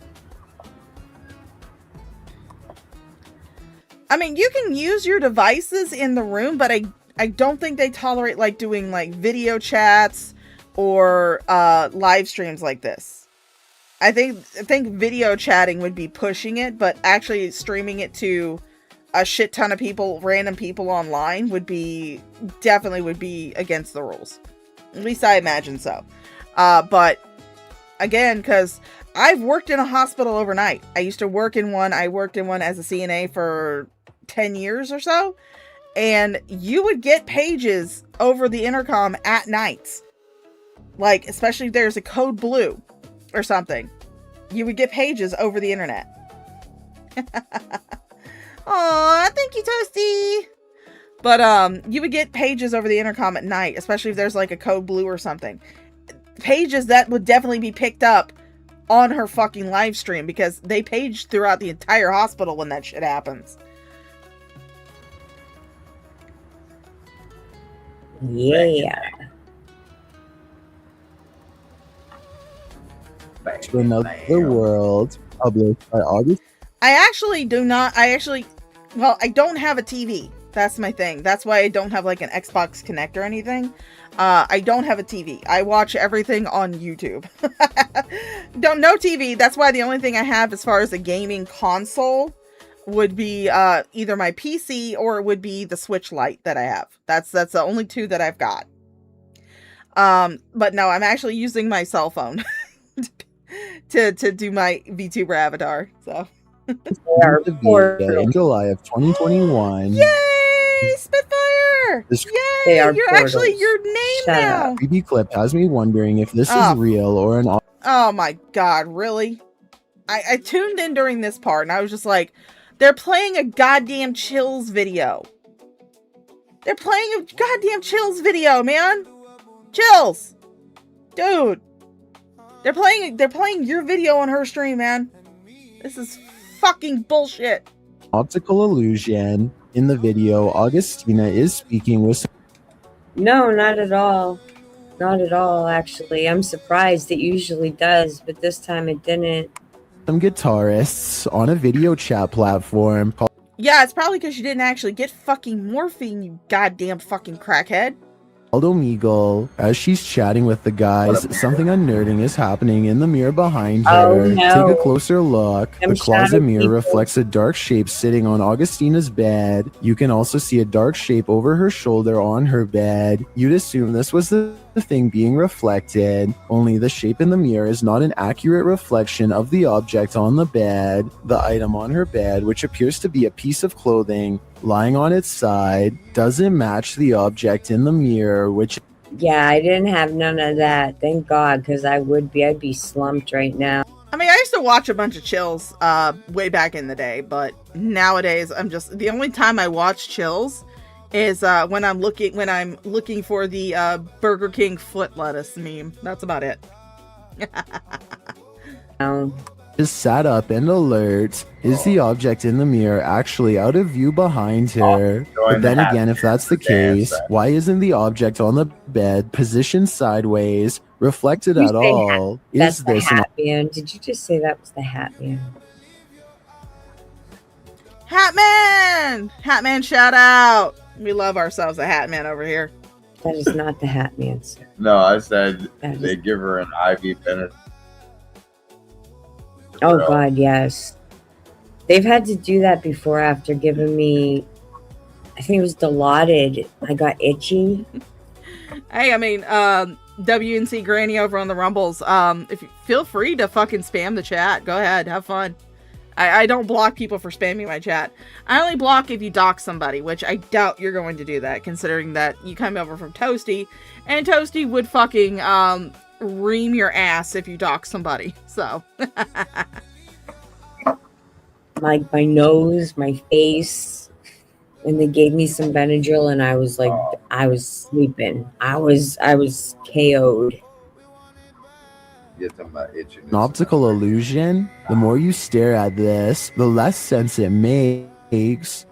I mean, you can use your devices in the room, but I don't think they tolerate like doing like video chats or live streams like this. I think video chatting would be pushing it, but actually streaming it to a shit ton of people, random people online would be against the rules. At least I imagine so. But again, because I've worked in a hospital overnight. I used to work in one. I worked in one as a CNA for 10 years or so. And you would get pages over the intercom at night. Like, especially if there's a code blue or something. You would get pages over the internet. Aw, thank you, Toasty. But you would get pages over the intercom at night, especially if there's like a code blue or something. Pages that would definitely be picked up on her fucking live stream because they page throughout the entire hospital when that shit happens. Yeah. to Another World, published by August. I actually do not. Well, I don't have a TV. That's my thing. That's why I don't have like an Xbox Connect or anything. I don't have a TV. I watch everything on YouTube. No TV. That's why the only thing I have as far as a gaming console would be either my PC or it would be the Switch Lite that I have. That's the only two that I've got. But no, I'm actually using my cell phone to do my VTuber avatar. So The video in July of 2021. yay, Spitfire! This They are You're actually portals. your name Shut now. up. creepy clip has me wondering if this Oh. is real or an Oh my god, really? I tuned in during this part and I was just like, they're playing a goddamn Chills video. They're playing a goddamn Chills video, man. Chills. Dude. They're playing your video on her stream, man. This is fucking bullshit. optical illusion. In the video, Augustina is speaking with No, not at all. Not at all, actually. I'm surprised. It usually does, but this time it didn't. some guitarists on a video chat platform called Yeah, it's probably because you didn't actually get fucking morphine, you goddamn fucking crackhead. Omegle. As she's chatting with the guys, something unnerving is happening in the mirror behind her. Oh, no. Take a closer look. Them The closet shadow mirror people. reflects a dark shape sitting on Augustina's bed. You can also see a dark shape over her shoulder on her bed. You'd assume this was the thing being reflected, only the shape in the mirror is not an accurate reflection of the object on the bed. The item on her bed, which appears to be a piece of clothing lying on its side, doesn't match the object in the mirror, which Yeah, I didn't have none of that. Thank God, because I'd be slumped right now. I mean, I used to watch a bunch of Chills way back in the day, but nowadays the only time I watch Chills is when I'm looking for the Burger King foot lettuce meme. That's about it. is sat up and alert. Is the object in the mirror actually out of view behind her? But then again, if that's the case, why isn't the object on the bed positioned sideways, reflected You at say all? That's Is the this an Hat Man. Did you just say that was the Hat Man? Hatman! Hatman shout out! We love ourselves a Hatman over here. That is not the Hat Man, sir. No, I said That they is- give her an IV Benadryl. Oh Bro. God, yes. They've had to do that before after giving me, I think it was Dilaudid. I got itchy. Hey, I mean, WNC Granny over on the Rumbles, if you feel free to fucking spam the chat. Go ahead, have fun. I don't block people for spamming my chat. I only block if you dox somebody, which I doubt you're going to do that, considering that you come over from Toasty, and Toasty would fucking ream your ass if you dox somebody. So Like my nose, my face. And they gave me some Benadryl and I was like, I was sleeping. I was KO'd. Get them itching. an optical illusion? The more you stare at this, the less sense it makes.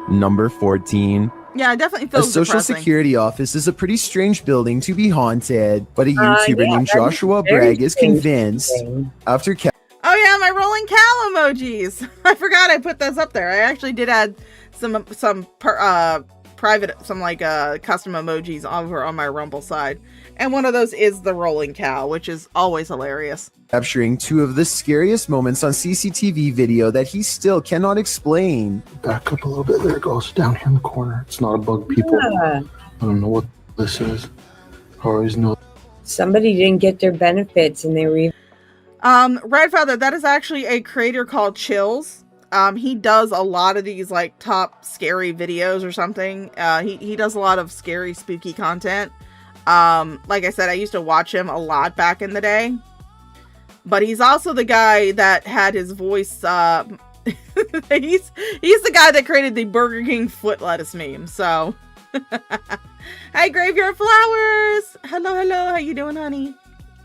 Number 14. yeah, it definitely A feels social depressing. security office is a pretty strange building to be haunted, but a YouTuber yeah, named that is Joshua very Bragg is strange convinced thing. after Oh yeah, my rolling cow emojis. I forgot I put those up there. I actually did add some private, some like custom emojis over on my Rumble side, and one of those is the rolling cow, which is always hilarious. capturing two of the scariest moments on CCTV video that he still cannot explain. Back up a little bit. There it goes. Down here in the corner. It's not a bug, people. Yeah. I don't know what this is. I always know. Somebody didn't get their benefits and they were Red Feather, that is actually a creator called Chills. He does a lot of these like top scary videos or something. He does a lot of scary, spooky content. Like I said, I used to watch him a lot back in the day. But he's also the guy that had his voice. He's the guy that created the Burger King foot lettuce meme. So, hey, Graveyard Flowers. Hello, hello. How you doing, honey?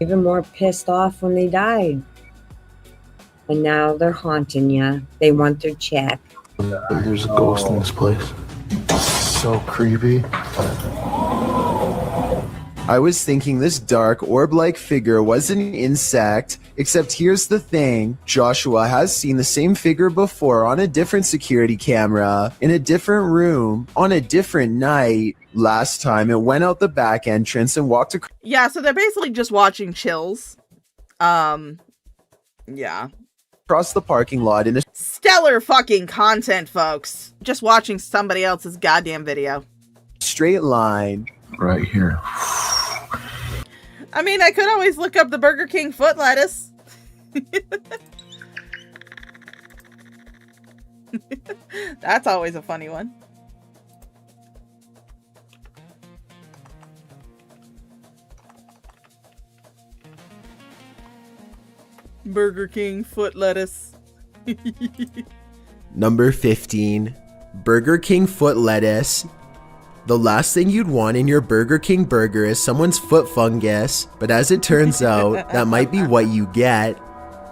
even more pissed off when they died. And now they're haunting you. They want their check. There's a ghost in this place. So creepy. I was thinking this dark orb-like figure was an insect, except here's the thing. Joshua has seen the same figure before on a different security camera, in a different room, on a different night. Last time it went out the back entrance and walked across. Yeah, so they're basically just watching Chills. Yeah. Across the parking lot in a Stellar fucking content, folks. Just watching somebody else's goddamn video. straight line. Right here. I mean, I could always look up the Burger King foot lettuce. That's always a funny one. Burger King foot lettuce. Number 15. Burger King foot lettuce. The last thing you'd want in your Burger King burger is someone's foot fungus, but as it turns out, that might be what you get.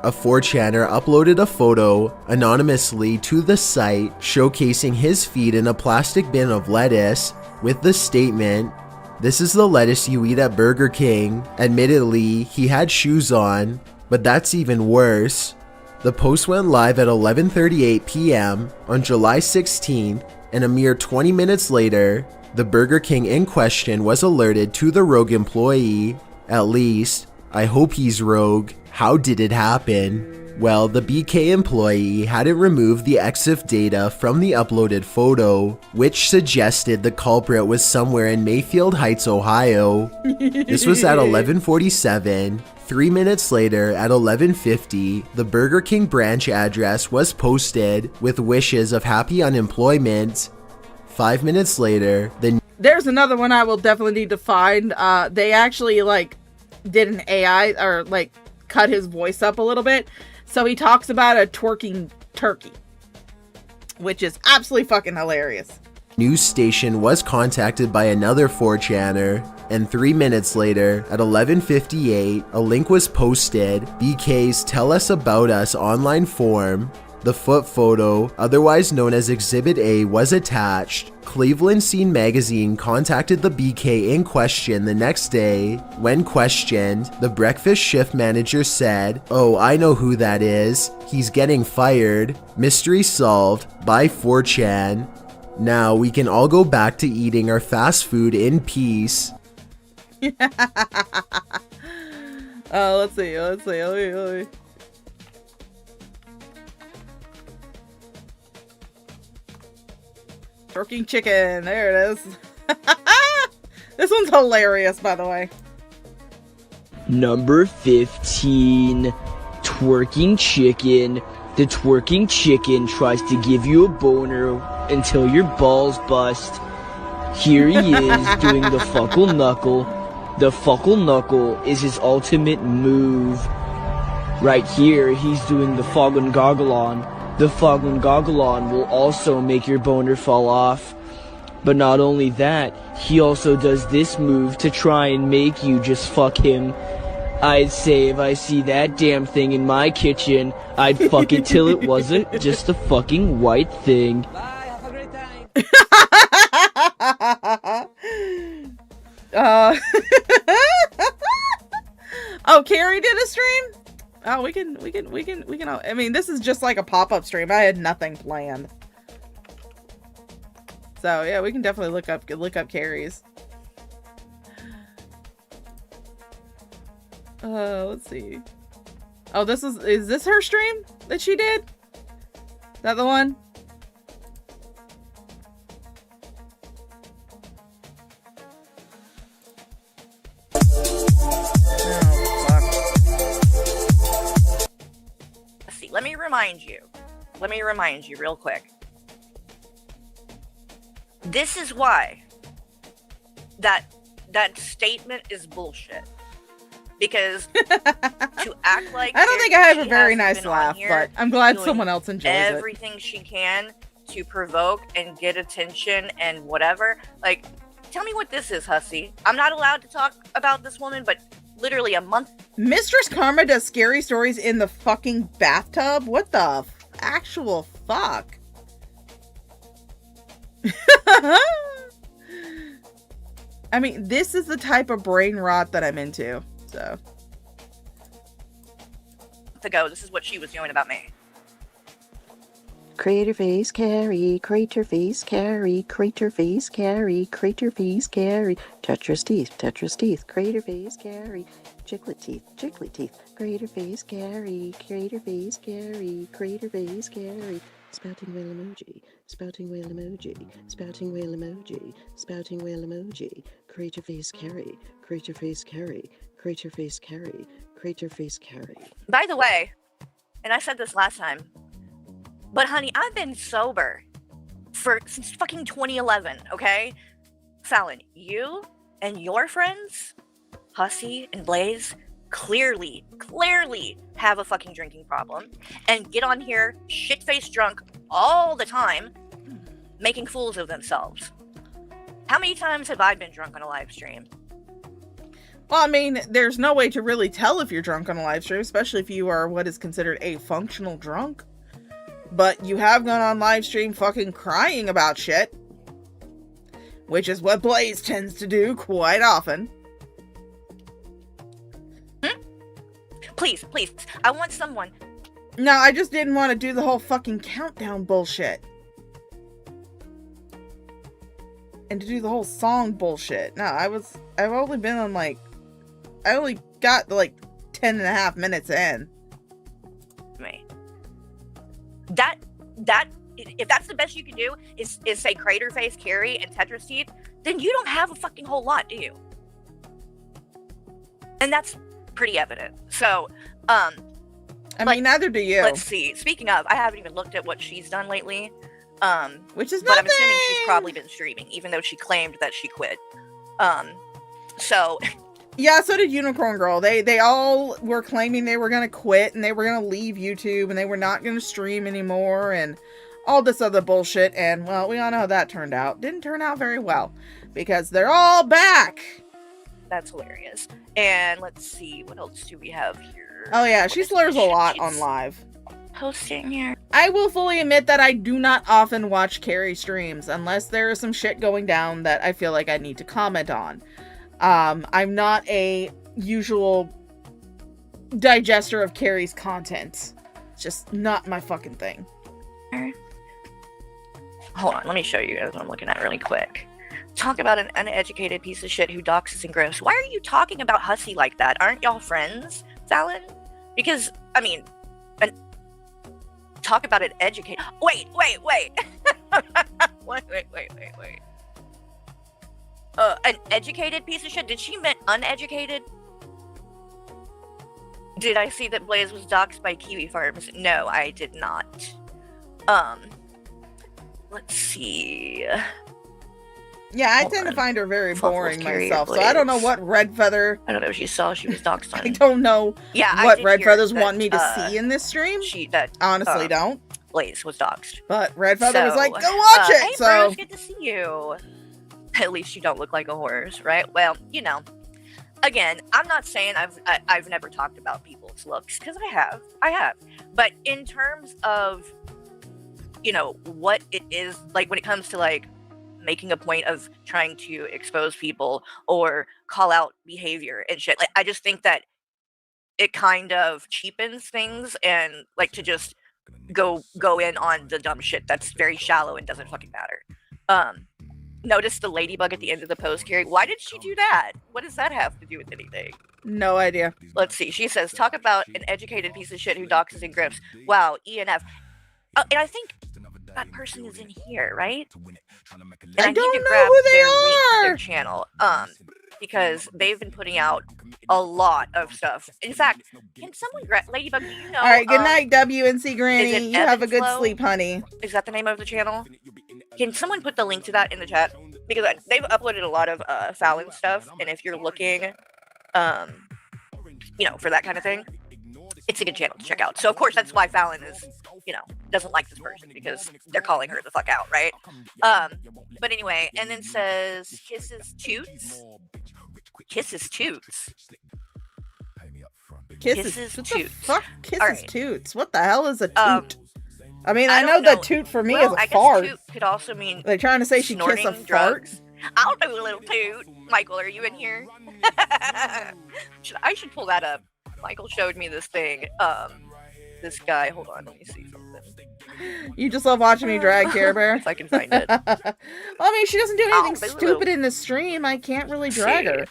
A 4chaner uploaded a photo anonymously to the site showcasing his feet in a plastic bin of lettuce with the statement, "This is the lettuce you eat at Burger King." Admittedly, he had shoes on, but that's even worse. The post went live at 11:38 p.m. on July 16th, and a mere 20 minutes later, the Burger King in question was alerted to the rogue employee. At least, I hope he's rogue. How did it happen? Well, the BK employee hadn't removed the EXIF data from the uploaded photo, which suggested the culprit was somewhere in Mayfield Heights, Ohio. This was at 11:47. 3 minutes later, at 11:50, the Burger King branch address was posted with wishes of happy unemployment. 5 minutes later, There's another one I will definitely need to find. They actually did an AI or cut his voice up a little bit. So he talks about a twerking turkey, which is absolutely fucking hilarious. news station was contacted by another 4chaner, and 3 minutes later, at 11:58, a link was posted, BK's Tell Us About Us online form. The foot photo, otherwise known as Exhibit A, was attached. Cleveland Scene magazine contacted the BK in question the next day. When questioned, the breakfast shift manager said, "Oh, I know who that is. He's getting fired. Mystery solved by 4chan. Now we can all go back to eating our fast food in peace." Let's see. Let me. Twerking chicken. There it is. This one's hilarious, by the way. Number 15. Twerking chicken. The twerking chicken tries to give you a boner until your balls bust. Here he is doing the fuckle knuckle. The fuckle knuckle is his ultimate move. Right here, he's doing the fog and goggle on. The fog and goggle on will also make your boner fall off. But not only that, he also does this move to try and make you just fuck him. I'd say if I see that damn thing in my kitchen, I'd fuck it till it wasn't just a fucking white thing. Bye, have a great time. Oh, Carrie did a stream? Oh, we can, I mean, this is just like a pop-up stream. I had nothing planned. So, yeah, we can definitely look up Carrie's. Let's see. Oh, is this her stream that she did? Is that the one? Let me remind you real quick. This is why that statement is bullshit. Because to act like I don't think I have a very nice laugh, but I'm glad someone else enjoys everything she can to provoke and get attention and whatever. Like, tell me what this is, hussy. I'm not allowed to talk about this woman, but literally a month. Mistress Karma does scary stories in the fucking bathtub? What the actual fuck? I mean, this is the type of brain rot that I'm into. So. Ago, this is what she was doing about me. Crater face carry, crater face carry, crater face carry, crater face carry, Tetris teeth, crater face carry, chiclet teeth, crater face carry, crater face carry, crater face carry, spouting whale emoji, spouting whale emoji, spouting whale emoji, spouting whale emoji, crater face carry, crater face carry, crater face carry, crater face carry. By the way, and I said this last time, but honey, I've been sober since fucking 2011, okay? Fallon, you and your friends, Hussy and Blaze, clearly have a fucking drinking problem and get on here shit-faced drunk all the time, making fools of themselves. How many times have I been drunk on a live stream? Well, I mean, there's no way to really tell if you're drunk on a live stream, especially if you are what is considered a functional drunk. But you have gone on live stream fucking crying about shit, which is what Blaze tends to do quite often. Please, I want someone. No, I just didn't want to do the whole fucking countdown bullshit. And to do the whole song bullshit. No, I've only been on I only got 10 and a half minutes in. Me. That if that's the best you can do is say crater face carry and Tetris teeth, then you don't have a fucking whole lot, do you? And that's pretty evident. So, I mean, neither do you. Let's see. Speaking of, I haven't even looked at what she's done lately. Which is but I'm assuming she's probably been streaming, even though she claimed that she quit. So yeah, so did Unicorn Girl. They all were claiming they were gonna quit and they were gonna leave YouTube and they were not gonna stream anymore and all this other bullshit. And well, we all know how that turned out. Didn't turn out very well because they're all back. That's hilarious. And let's see, what else do we have here? Oh yeah, she slurs a lot on live. Posting here. I will fully admit that I do not often watch Carrie streams unless there is some shit going down that I feel like I need to comment on. I'm not a usual digester of Carrie's content. It's just not my fucking thing. Hold on, let me show you guys what I'm looking at really quick. Talk about an uneducated piece of shit who doxes and grifts. Why are you talking about Hussy like that? Aren't y'all friends, Fallon? Because, I mean, talk about an educated... Wait. wait. An educated piece of shit? Did she mean uneducated? Did I see that Blaze was doxxed by Kiwi Farms? No, I did not. Let's see. Yeah, I tend to find her very boring myself, so I don't know what Red Feather... I don't know if she saw she was doxxed on. I don't know what Red Feathers want me to see in this stream. Honestly don't. Blaze was doxxed. But Red Feather was like, go watch it! Hey, so Bruce, good to see you. At least you don't look like a horse, right? Well, you know. Again, I'm not saying I've never talked about people's looks, because I have. But in terms of, you know, what it is, like, when it comes to, like, making a point of trying to expose people or call out behavior and shit, like, I just think that it kind of cheapens things, and, like, to just go in on the dumb shit that's very shallow and doesn't fucking matter. Notice the ladybug at the end of the post, Carrie. Why did she do that? What does that have to do with anything? No idea. Let's see. She says, talk about an educated piece of shit who doxes and grifts. Wow, ENF. And I think that person is in here, right? And I don't need to know grab who they their link to are! their channel. Because they've been putting out a lot of stuff. In fact, can someone grab Ladybug? Do you know? All right, good night, WNC Granny. is it You have a good Evansflow? sleep, honey. Is that the name of the channel? Can someone put the link to that in the chat? Because they've uploaded a lot of Fallon stuff, and if you're looking, you know, for that kind of thing, it's a good channel to check out. So of course that's why Fallon is, you know, doesn't like this person, because they're calling her the fuck out, right? But anyway, and then says kisses toots. Kisses toots. Kisses toots. What the fuck? Kisses All right. toots. What the hell is a toot? I mean, I know don't the know. toot for me Well, is a I guess fart. toot could also mean They're trying to say she kissed a snorting fart. drugs. I'll do a little toot. Michael, are you in here? I should pull that up. Michael showed me this thing. This guy. Hold on, let me see something. You just love watching me drag Care Bear? If I can find it. Well, I mean, she doesn't do anything Oh, stupid in the stream. I can't really drag her.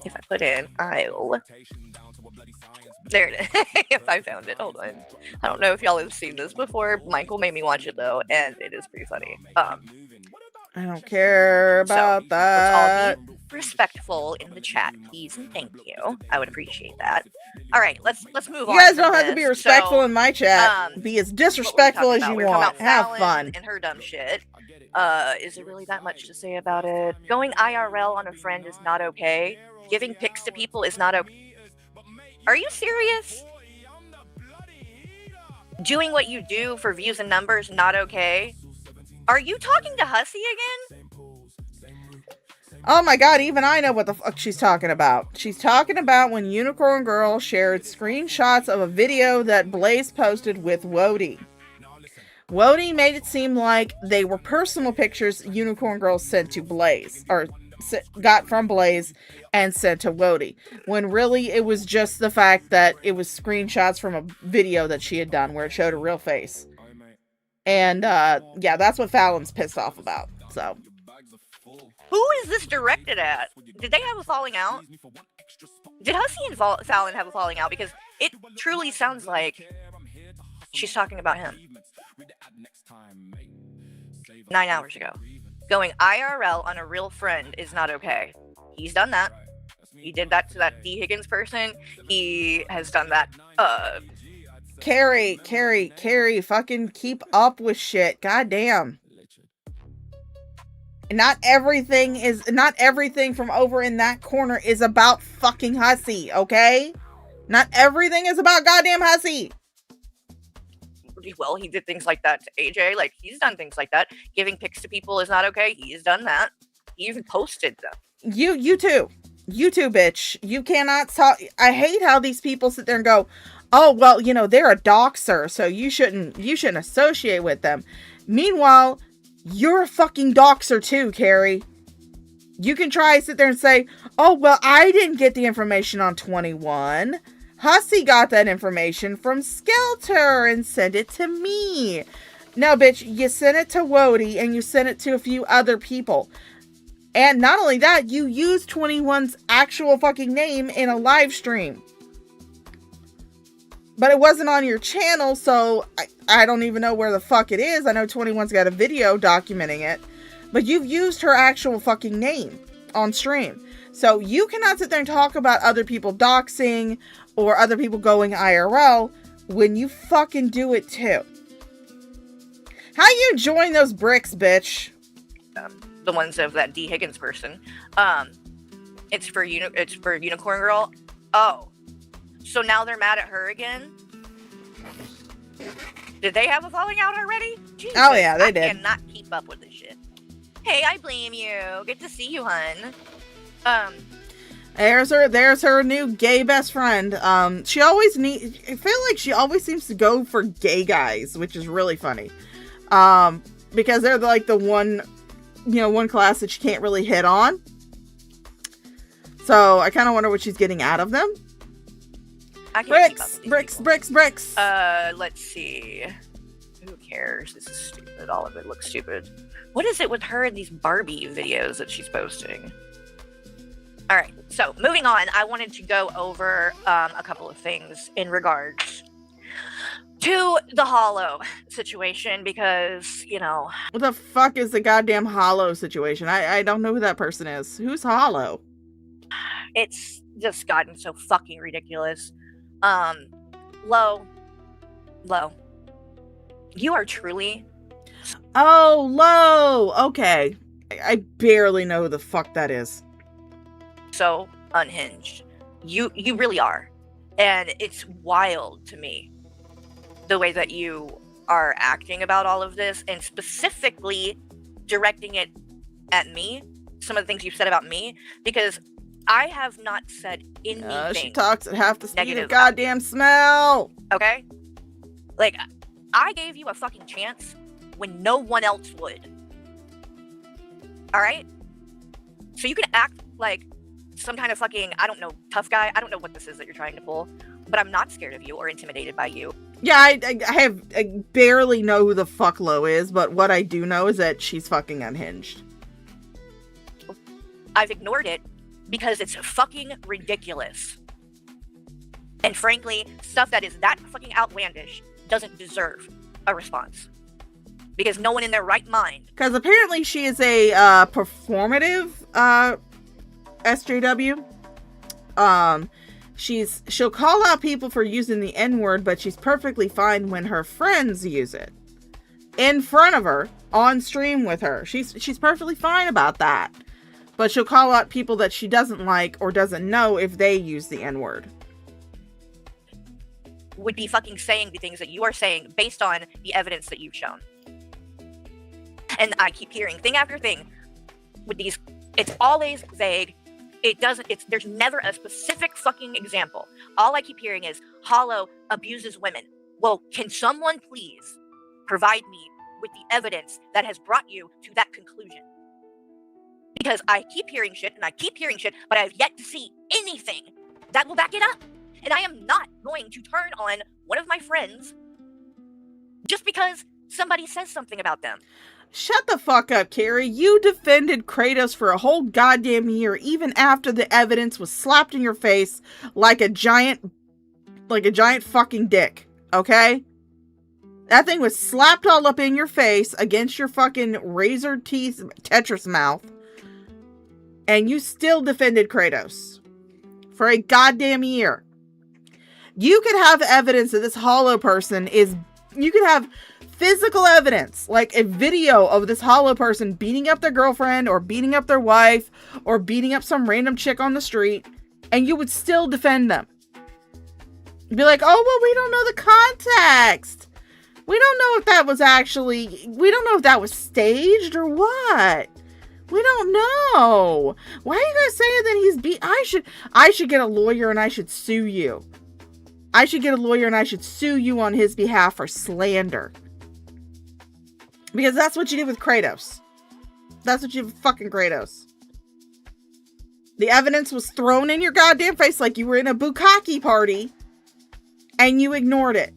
If I put in aisle. There it is. If I found it. Hold on. I don't know if y'all have seen this before. Michael made me watch it though, and it is pretty funny. I don't care about that. Let's all be respectful in the chat, please, and thank you. I would appreciate that. All right, let's move on. You guys don't have to be respectful in my chat. Be as disrespectful as you want. Have fun. And her dumb shit. Is there really that much to say about it? Going IRL on a friend is not okay. Giving pics to people is not okay. Are you serious? Doing what you do for views and numbers not okay? Are you talking to Hussy again? Oh my god, even I know what the fuck she's talking about. She's talking about when Unicorn Girl shared screenshots of a video that Blaze posted with Wody. Wody made it seem like they were personal pictures Unicorn Girl sent to Blaze, or got from Blaze and sent to Wody, when really it was just the fact that it was screenshots from a video that she had done where it showed her real face. And yeah, that's what Fallon's pissed off about. So who is this directed at? Did they have a falling out? Did Hussy and Fallon have a falling out? Because it truly sounds like she's talking about him. 9 hours ago. Going IRL on a real friend is not okay. He's done that. He did that to that D. Higgins person. He has done that. Carrie, fucking keep up with shit. Goddamn. Not everything from over in that corner is about fucking Hussy, okay? Not everything is about goddamn Hussy. Well, he did things like that to AJ. Like, he's done things like that. Giving pics to people is not okay. He's done that. He even posted them. You too, bitch. You cannot talk. I hate how these people sit there and go, oh, well, you know, they're a doxer, so you shouldn't associate with them. Meanwhile, you're a fucking doxer too, Carrie. You can try to sit there and say, oh, well, I didn't get the information on 21. Hussy got that information from Skelter and sent it to me. No, bitch, you sent it to Wody and you sent it to a few other people. And not only that, you used 21's actual fucking name in a live stream. But it wasn't on your channel, so I don't even know where the fuck it is. I know 21's got a video documenting it. But you've used her actual fucking name on stream. So you cannot sit there and talk about other people doxing or other people going IRL when you fucking do it too. How you join those bricks, bitch? The ones of that D. Higgins person. It's for Unicorn Girl. Oh. So now they're mad at her again? Did they have a falling out already? Jesus, oh yeah, they did. I cannot keep up with this shit. Hey, I blame you. Good to see you, hun. There's her new gay best friend. I feel like she always seems to go for gay guys, which is really funny. Because they're like the one class that she can't really hit on. So I kind of wonder what she's getting out of them. Bricks. Let's see. Who cares? This is stupid. All of it looks stupid. What is it with her and these Barbie videos that she's posting? All right, so moving on, I wanted to go over a couple of things in regards to the Hollow situation because, What the fuck is the goddamn Hollow situation? I don't know who that person is. Who's Hollow? It's just gotten so fucking ridiculous. Lo, you are truly... Oh, Lo! Okay. I barely know who the fuck that is. So unhinged. You really are. And it's wild to me the way that you are acting about all of this and specifically directing it at me, some of the things you've said about me, because I have not said anything. She talks at half the speed of goddamn smell. Okay? Like, I gave you a fucking chance when no one else would. Alright? So you can act like some kind of fucking, I don't know, tough guy. I don't know what this is that you're trying to pull, but I'm not scared of you or intimidated by you. Yeah, I barely know who the fuck Lo is, but what I do know is that she's fucking unhinged. I've ignored it because it's fucking ridiculous. And frankly, stuff that is that fucking outlandish doesn't deserve a response. Because no one in their right mind. Because apparently she is a performative SJW. She'll call out people for using the N-word, but she's perfectly fine when her friends use it in front of her on stream with her. She's perfectly fine about that. But she'll call out people that she doesn't like or doesn't know if they use the N-word. Would be fucking saying the things that you are saying based on the evidence that you've shown. And I keep hearing thing after thing with these. It's always vague. There's never a specific fucking example. All I keep hearing is Hollow abuses women. Well, can someone please provide me with the evidence that has brought you to that conclusion? Because I keep hearing shit and I keep hearing shit, but I have yet to see anything that will back it up. And I am not going to turn on one of my friends just because somebody says something about them. Shut the fuck up, Carrie. You defended Kratos for a whole goddamn year, even after the evidence was slapped in your face like a giant fucking dick, okay? That thing was slapped all up in your face against your fucking razor teeth Tetris mouth. And you still defended Kratos for a goddamn year. You could have evidence that this Hollow person is... You could have physical evidence, like a video of this Hollow person beating up their girlfriend or beating up their wife or beating up some random chick on the street, and you would still defend them. You'd be like, oh, well, we don't know the context. We don't know if that was actually... We don't know if that was staged or what. We don't know. Why are you guys saying that he's I should get a lawyer and I should sue you. I should get a lawyer and I should sue you on his behalf for slander. Because that's what you did with Kratos. That's what you did with fucking Kratos. The evidence was thrown in your goddamn face like you were in a bukkake party. And you ignored it.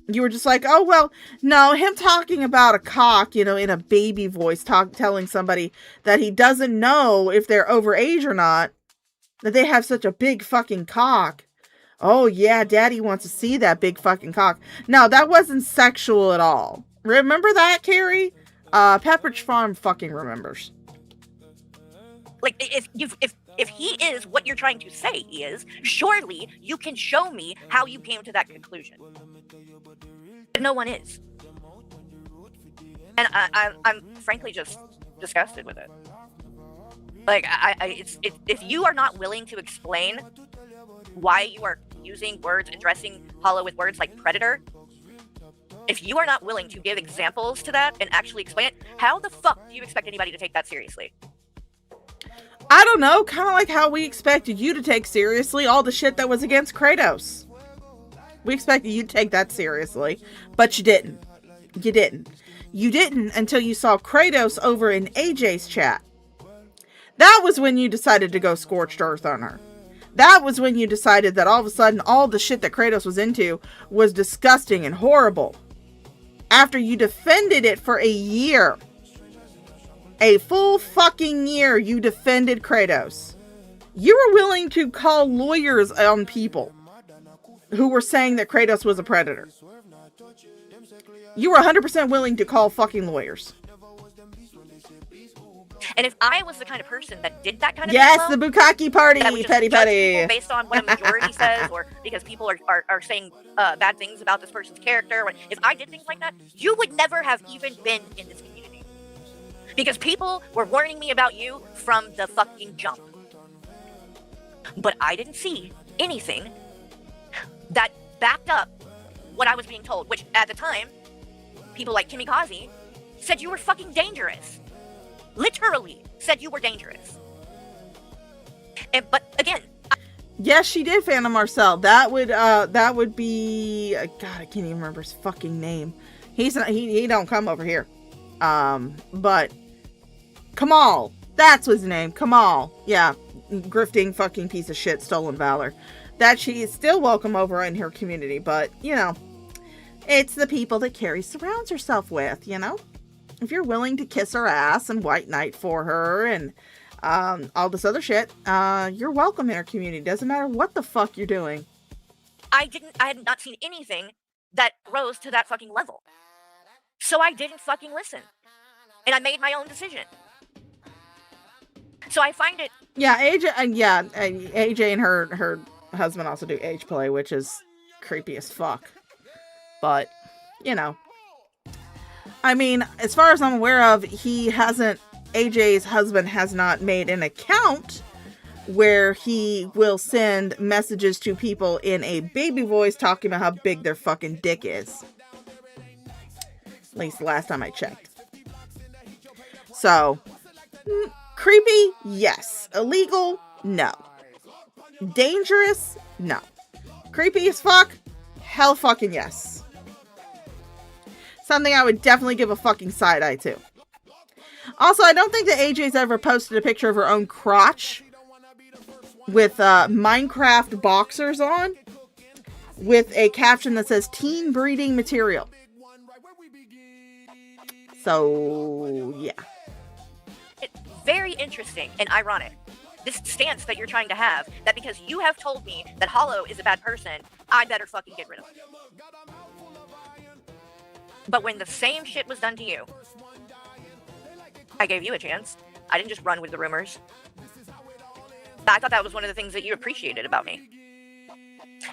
You were just like, oh, well, no, him talking about a cock, in a baby voice, telling somebody that he doesn't know if they're over age or not, that they have such a big fucking cock. Oh, yeah, daddy wants to see that big fucking cock. No, that wasn't sexual at all. Remember that, Carrie? Pepperidge Farm fucking remembers. Like, if he is what you're trying to say he is, surely you can show me how you came to that conclusion. But no one is. And I'm frankly just disgusted with it. Like, if you are not willing to explain why you are using words, addressing Hollow with words like predator, if you are not willing to give examples to that and actually explain it, how the fuck do you expect anybody to take that seriously? I don't know, kind of like how we expected you to take seriously all the shit that was against Kratos. We expected you to take that seriously, but you didn't. You didn't. You didn't until you saw Kratos over in AJ's chat. That was when you decided to go scorched earth on her. That was when you decided that all of a sudden all the shit that Kratos was into was disgusting and horrible. After you defended it for a year. A full fucking year you defended Kratos. You were willing to call lawyers on people who were saying that Kratos was a predator. You were 100% willing to call fucking lawyers. And if I was the kind of person that did that kind of yes, thing, the bukkake party, petty. Based on what a majority says, or because people are saying bad things about this person's character, if I did things like that, you would never have even been in this community. Because people were warning me about you from the fucking jump. But I didn't see anything that backed up what I was being told, which at the time, people like Kimikaze said you were fucking dangerous. Literally said you were dangerous. But again, yes, she did, Phantom Marcel. That would be God, I can't even remember his fucking name. He don't come over here. But Kamal. That's his name. Kamal. Yeah. Grifting fucking piece of shit, stolen valor. That she is still welcome over in her community, but, you know, it's the people that Carrie surrounds herself with, you know? If you're willing to kiss her ass and white knight for her and all this other shit, you're welcome in her community. Doesn't matter what the fuck you're doing. I had not seen anything that rose to that fucking level. So I didn't fucking listen. And I made my own decision. So I find it... Yeah, AJ and her husband also do age play, which is creepy as fuck. But, you know. I mean, as far as I'm aware of, AJ's husband has not made an account where he will send messages to people in a baby voice talking about how big their fucking dick is. At least the last time I checked. So, creepy? Yes. Illegal? No. Dangerous? No. Creepy as fuck? Hell fucking yes. Something I would definitely give a fucking side eye to. Also, I don't think that AJ's ever posted a picture of her own crotch with Minecraft boxers on with a caption that says teen breeding material. So, yeah. It's very interesting and ironic. This stance that you're trying to have, that because you have told me that Hollow is a bad person, I better fucking get rid of him. But when the same shit was done to you, I gave you a chance. I didn't just run with the rumors. I thought that was one of the things that you appreciated about me.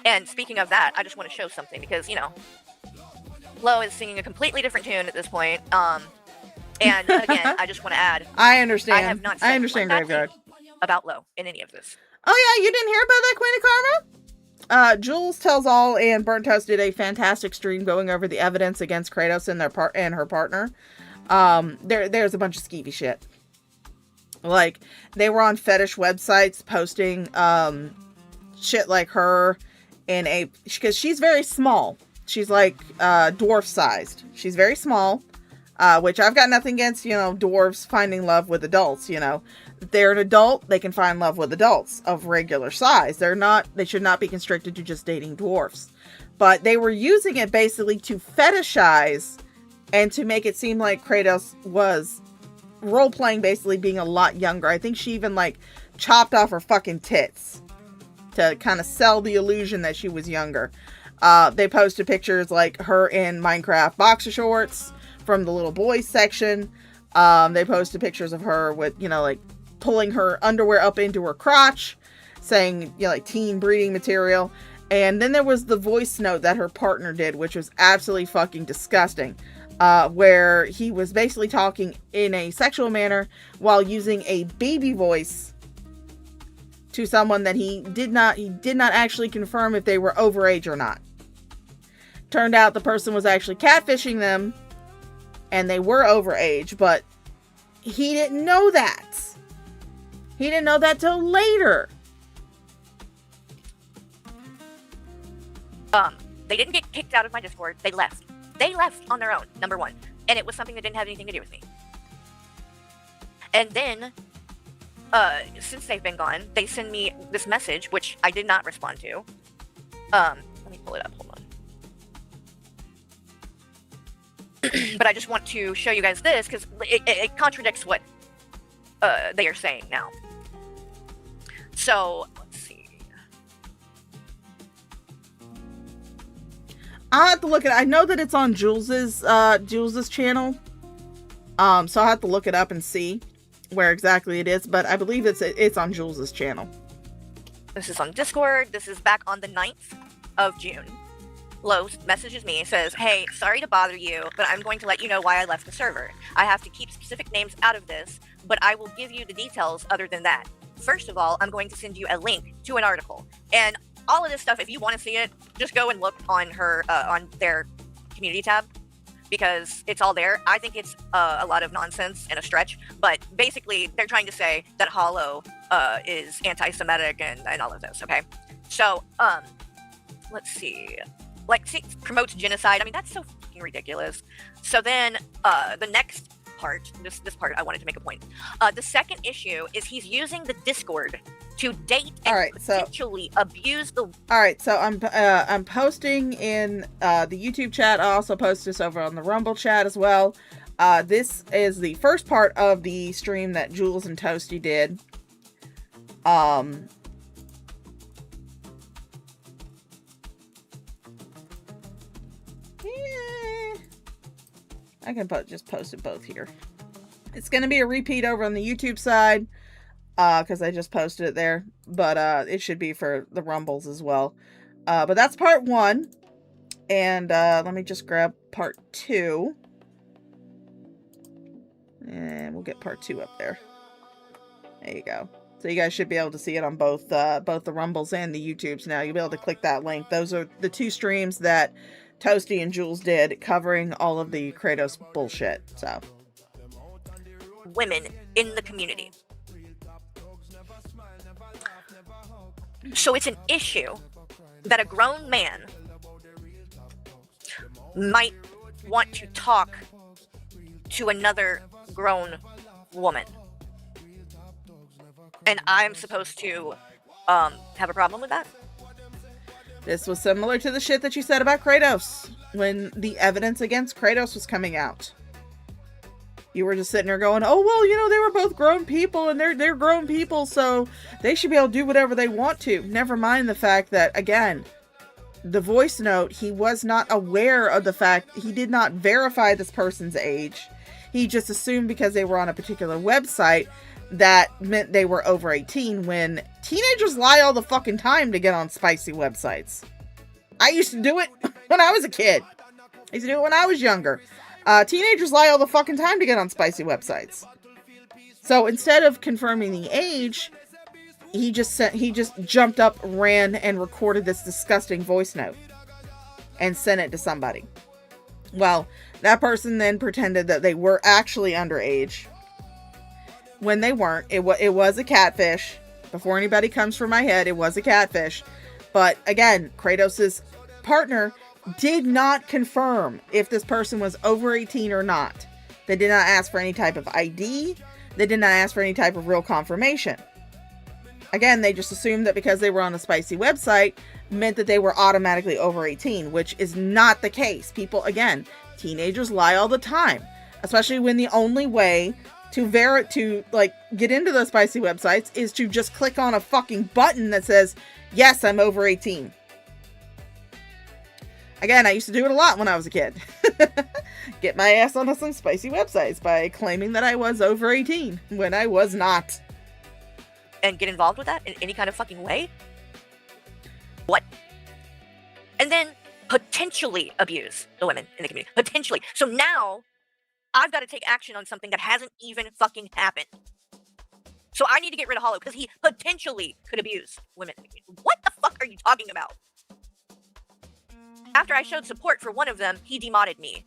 And speaking of that, I just want to show something because, you know, Lo is singing a completely different tune at this point. And again, I just want to add. I understand. I have not said one bad Graveyard. thing about Lo in any of this. Oh yeah, you didn't hear about that Queen of Karma? Jules Tells All and Burnt Toast did a fantastic stream going over the evidence against Kratos and her partner. There's a bunch of skeevy shit. Like, they were on fetish websites posting shit like her in because she's very small. She's like dwarf sized. She's very small, which I've got nothing against, you know, dwarves finding love with adults, you know. If they're an adult, they can find love with adults of regular size. They should not be constricted to just dating dwarfs. But they were using it basically to fetishize and to make it seem like Kratos was role-playing, basically being a lot younger. I think she even, like, chopped off her fucking tits to kind of sell the illusion that she was younger. They posted pictures, like, her in Minecraft boxer shorts from the little boys section. They posted pictures of her with, you know, like, pulling her underwear up into her crotch, saying, you know, like, teen breeding material. And then there was the voice note that her partner did, which was absolutely fucking disgusting. Where he was basically talking in a sexual manner while using a baby voice to someone that he did not actually confirm if they were overage or not. Turned out the person was actually catfishing them and they were overage, but he didn't know that. He didn't know that till later. They didn't get kicked out of my Discord. They left. They left on their own, number one. And it was something that didn't have anything to do with me. And then, since they've been gone, they send me this message, which I did not respond to. Let me pull it up, hold on. But I just want to show you guys this, because it contradicts what they are saying now. So, let's see. I'll have to look at it. I know that it's on Jules's channel. So I'll have to look it up and see where exactly it is, but I believe it's on Jules's channel. This is on Discord. This is back on the 9th of June. Lo messages me, says, "Hey, sorry to bother you, but I'm going to let you know why I left the server. I have to keep specific names out of this, but I will give you the details other than that. First of all, I'm going to send you a link to an article. And all of this stuff, if you want to see it, just go and look on on their community tab, because it's all there. I think it's a lot of nonsense and a stretch, but basically they're trying to say that Hollow is anti-Semitic and all of this, okay? So, let's see. Like, promotes genocide. I mean, that's so fucking ridiculous. So then, the next part, this part I wanted to make a point. The second issue is he's using the Discord to date and potentially abuse the. All right, so I'm posting in the YouTube chat. I also post this over on the Rumble chat as well. This is the first part of the stream that Jules and Toasty did. I can just post it both here. It's going to be a repeat over on the YouTube side because I just posted it there, but it should be for the Rumbles as well. But that's part 1, and let me just grab part 2, and we'll get part 2 up there. There you go. So you guys should be able to see it on both the Rumbles and the YouTubes now. You'll be able to click that link. Those are the 2 streams that Toasty and Jules did, covering all of the Kratos bullshit. So, women in the community. So it's an issue that a grown man might want to talk to another grown woman. And I'm supposed to have a problem with that? This was similar to the shit that you said about Kratos when the evidence against Kratos was coming out. You were just sitting there going, oh, well, you know, they were both grown people and they're grown people, so they should be able to do whatever they want to. Never mind the fact that, again, the voice note, he was not aware of the fact, he did not verify this person's age. He just assumed because they were on a particular website that meant they were over 18, when teenagers lie all the fucking time to get on spicy websites. I used to do it when I was a kid. I used to do it when I was younger. Teenagers lie all the fucking time to get on spicy websites. So instead of confirming the age, he just jumped up, ran, and recorded this disgusting voice note and sent it to somebody. Well, that person then pretended that they were actually underage when they weren't. It was a catfish. Before anybody comes for my head, it was a catfish. But again, Kratos' partner did not confirm if this person was over 18 or not. They did not ask for any type of ID. They did not ask for any type of real confirmation. Again, they just assumed that because they were on a spicy website meant that they were automatically over 18, which is not the case. People, again, teenagers lie all the time, especially when the only way to get into those spicy websites is to just click on a fucking button that says, yes, I'm over 18. Again, I used to do it a lot when I was a kid. Get my ass onto some spicy websites by claiming that I was over 18 when I was not. And get involved with that in any kind of fucking way? What? And then potentially abuse the women in the community. Potentially. So now I've got to take action on something that hasn't even fucking happened. So I need to get rid of Hollow because he potentially could abuse women in the community. What the fuck are you talking about? After I showed support for one of them, he demodded me.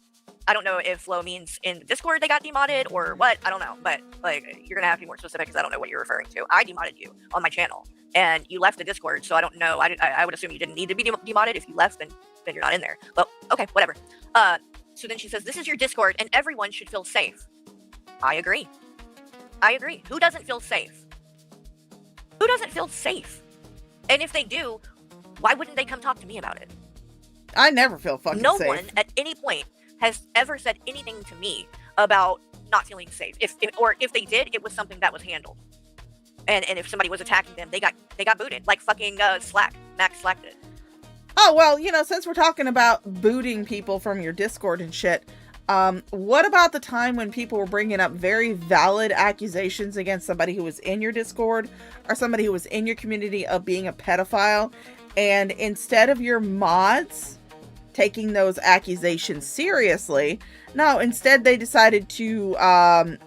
I don't know if Flo means in Discord they got demodded or what. I don't know. But, like, you're going to have to be more specific because I don't know what you're referring to. I demodded you on my channel. And you left the Discord, so I don't know. I would assume you didn't need to be demodded. If you left, then you're not in there. Well, okay, whatever. So then she says, this is your Discord, and everyone should feel safe. I agree. Who doesn't feel safe? Who doesn't feel safe? And if they do, why wouldn't they come talk to me about it? I never feel fucking safe. No one at any point has ever said anything to me about not feeling safe. If they did, it was something that was handled. And if somebody was attacking them, they got booted. Like fucking Slack. Max Slack did. Oh, well, you know, since we're talking about booting people from your Discord and shit, what about the time when people were bringing up very valid accusations against somebody who was in your Discord or somebody who was in your community of being a pedophile, and instead of your mods taking those accusations seriously, no, instead they decided to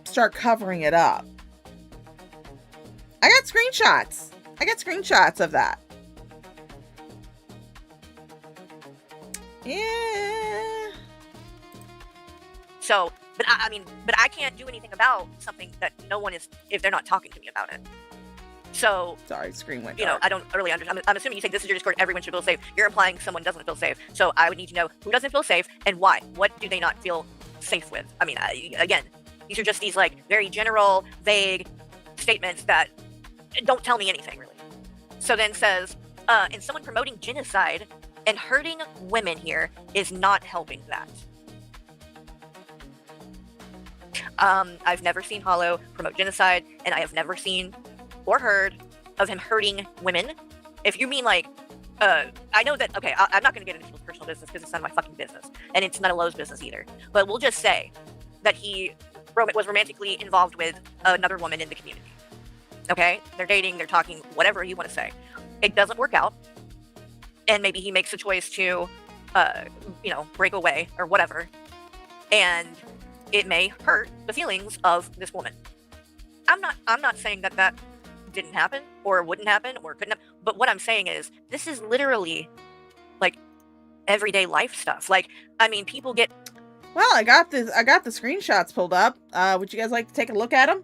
start covering it up? I got screenshots of that. Yeah. So, but I can't do anything about something that no one is, if they're not talking to me about it. So, sorry, screen went dark. You know, I don't really understand. I'm assuming you say this is your Discord, everyone should feel safe. You're implying someone doesn't feel safe. So I would need to know who doesn't feel safe and why. What do they not feel safe with? I mean, again, These are just these like very general, vague statements that don't tell me anything really. So then says, and someone promoting genocide and hurting women here is not helping that. I've never seen Hollow promote genocide, and I have never seen or heard of him hurting women. If you mean like, I know that, okay, I'm not going to get into people's personal business because it's none of my fucking business, and it's none of Lowe's business either. But we'll just say that he was romantically involved with another woman in the community. Okay? They're dating, they're talking, whatever you want to say. It doesn't work out, and maybe he makes a choice to, break away or whatever, and it may hurt the feelings of this woman. I'm not saying that didn't happen or wouldn't happen or couldn't have, but what I'm saying is this is literally like everyday life stuff. Like, I mean, people get. Well, I got the screenshots pulled up. Would you guys like to take a look at them?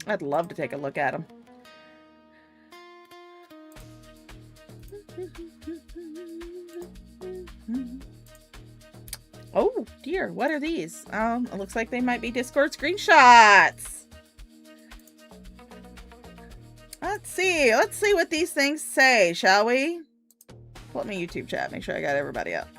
I'd love to take a look at them. Oh dear, what are these? It looks like they might be Discord screenshots. Let's see what these things say, shall we? Pull up my YouTube chat, make sure I got everybody up.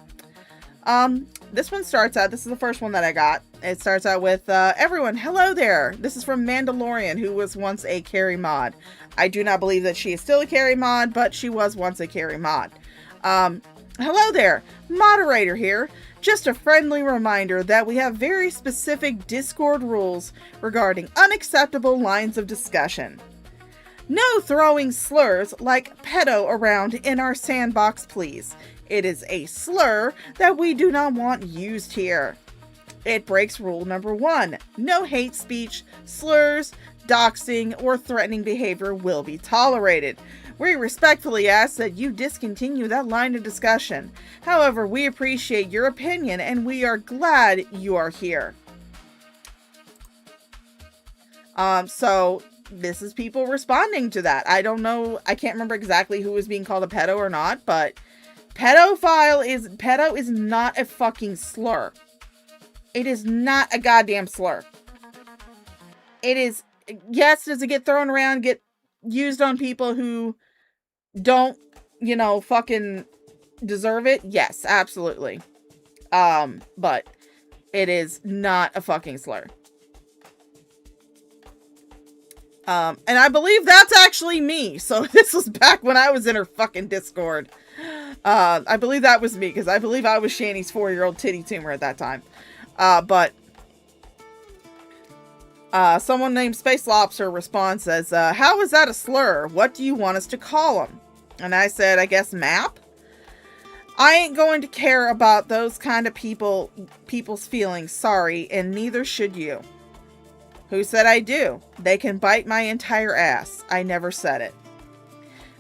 This one starts out, this is the first one that I got. It starts out with, everyone, hello there. This is from Mandalorian, who was once a carry mod. I do not believe that she is still a carry mod, but she was once a carry mod. Hello there, moderator here. Just a friendly reminder that we have very specific Discord rules regarding unacceptable lines of discussion. No throwing slurs like pedo around in our sandbox, please. It is a slur that we do not want used here. It breaks rule number 1. No hate speech, slurs, doxing, or threatening behavior will be tolerated. We respectfully ask that you discontinue that line of discussion. However, we appreciate your opinion and we are glad you are here. So this is people responding to that. I don't know. I can't remember exactly who was being called a pedo or not, but pedo is not a fucking slur. It is not a goddamn slur. It is, yes, does it get thrown around, get used on people who don't, fucking deserve it? Yes, absolutely. But it is not a fucking slur. And I believe that's actually me. So this was back when I was in her fucking Discord. I believe that was me, because I believe I was Shani's 4-year-old titty tumor at that time. But someone named Space Lobster responds as, how is that a slur? What do you want us to call them? And I said, I guess map? I ain't going to care about those kind of people's feelings, sorry, and neither should you. Who said I do? They can bite my entire ass. I never said it.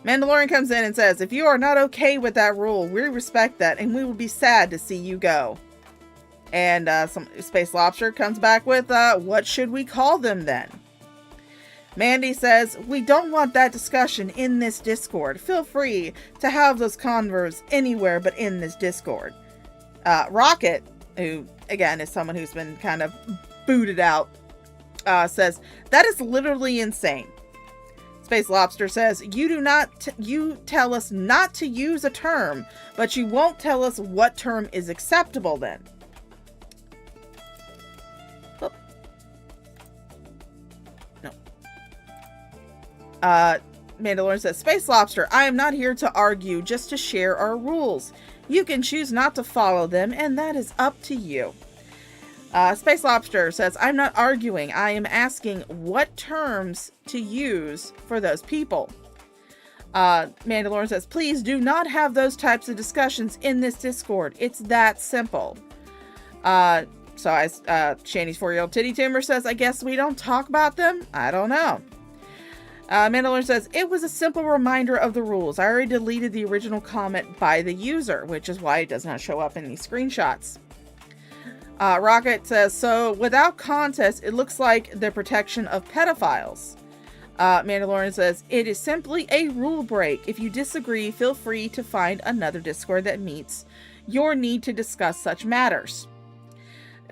Mandalorian comes in and says, if you are not okay with that rule, we respect that, and we will be sad to see you go. And some Space Lobster comes back with, what should we call them then? Mandy says, we don't want that discussion in this Discord. Feel free to have those convos anywhere but in this Discord. Rocket, who, again, is someone who's been kind of booted out, says, that is literally insane. Space Lobster says, you tell us not to use a term, but you won't tell us what term is acceptable then. Mandalorian says, Space Lobster, I am not here to argue, just to share our rules. You can choose not to follow them, and that is up to you. Space Lobster says, I'm not arguing. I am asking what terms to use for those people. Mandalorian says, please do not have those types of discussions in this Discord. It's that simple. So Shani's 4-year-old titty tumor says, I guess we don't talk about them? I don't know. Mandalorian says, it was a simple reminder of the rules. I already deleted the original comment by the user, which is why it does not show up in these screenshots. Rocket says, so without contest, it looks like the protection of pedophiles. Mandalorian says, it is simply a rule break. If you disagree, feel free to find another Discord that meets your need to discuss such matters.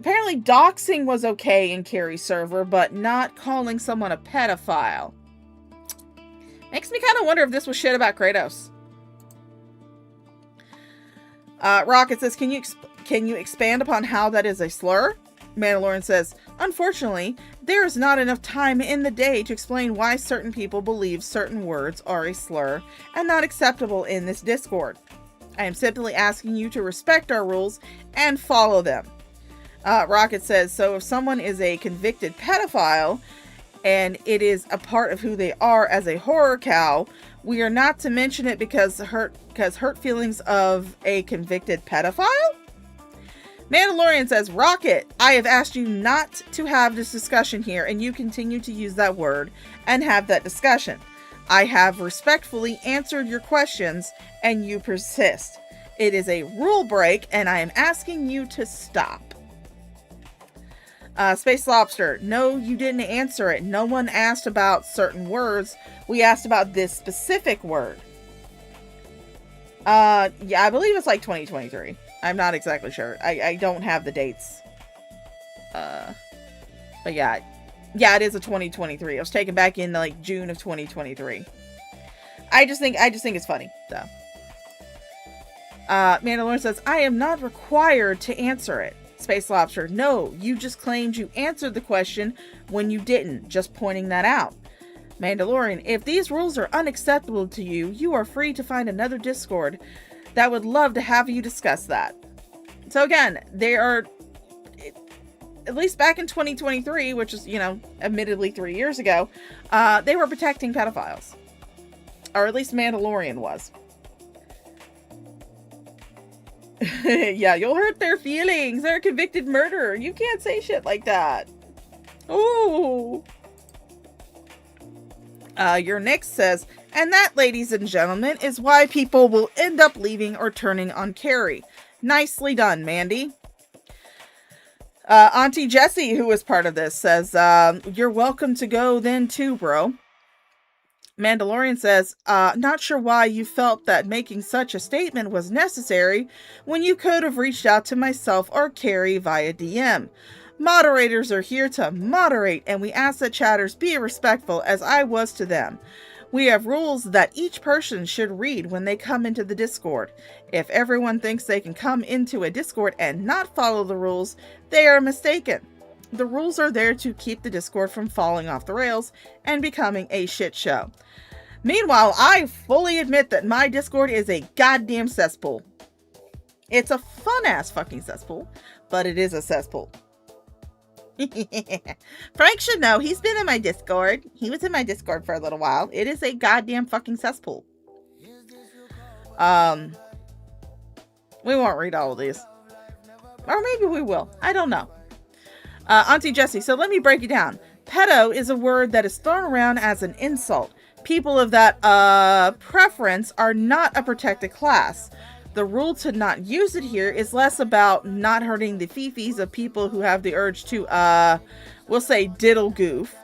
Apparently doxing was okay in Carrie's server, but not calling someone a pedophile. Makes me kind of wonder if this was shit about Kratos. Rocket says, can you expand upon how that is a slur? Mandalorian says, unfortunately, there is not enough time in the day to explain why certain people believe certain words are a slur and not acceptable in this Discord. I am simply asking you to respect our rules and follow them. Rocket says, so if someone is a convicted pedophile and it is a part of who they are as a horror cow, we are not to mention it because hurt feelings of a convicted pedophile? Mandalorian says, Rocket, I have asked you not to have this discussion here, and you continue to use that word and have that discussion. I have respectfully answered your questions, and you persist. It is a rule break, and I am asking you to stop. Space Lobster, no, you didn't answer it. No one asked about certain words. We asked about this specific word. Yeah, I believe it's like 2023. I'm not exactly sure. I don't have the dates. But yeah, it is a 2023. It was taken back in like June of 2023. I just think it's funny, though. Mandalorian says, I am not required to answer it. Space Lobster, no, you just claimed you answered the question when you didn't, just pointing that out. Mandalorian, if these rules are unacceptable to you, you are free to find another Discord that would love to have you discuss that. So again, they are, at least back in 2023, which is, admittedly 3 years ago, they were protecting pedophiles. Or at least Mandalorian was. Yeah, you'll hurt their feelings. They're a convicted murderer. You can't say shit like that. Ooh. Your Nick says, and that, ladies and gentlemen, is why people will end up leaving or turning on Carrie. Nicely done, Mandy. Auntie Jessie, who was part of this, says, you're welcome to go then too, bro. Mandalorian says, not sure why you felt that making such a statement was necessary when you could have reached out to myself or Carrie via DM. Moderators are here to moderate, and we ask that chatters be respectful as I was to them. We have rules that each person should read when they come into the Discord. If everyone thinks they can come into a Discord and not follow the rules, they are mistaken. The rules are there to keep the Discord from falling off the rails and becoming a shit show. Meanwhile, I fully admit that my Discord is a goddamn cesspool. It's a fun-ass fucking cesspool, but it is a cesspool. Frank should know. He's been in my Discord. He was in my Discord for a little while. It is a goddamn fucking cesspool. We won't read all of these. Or maybe we will. I don't know. Auntie Jessie, so let me break it down. Pedo is a word that is thrown around as an insult. People of that preference are not a protected class. The rule to not use it here is less about not hurting the fifis of people who have the urge to, we'll say, diddle goof.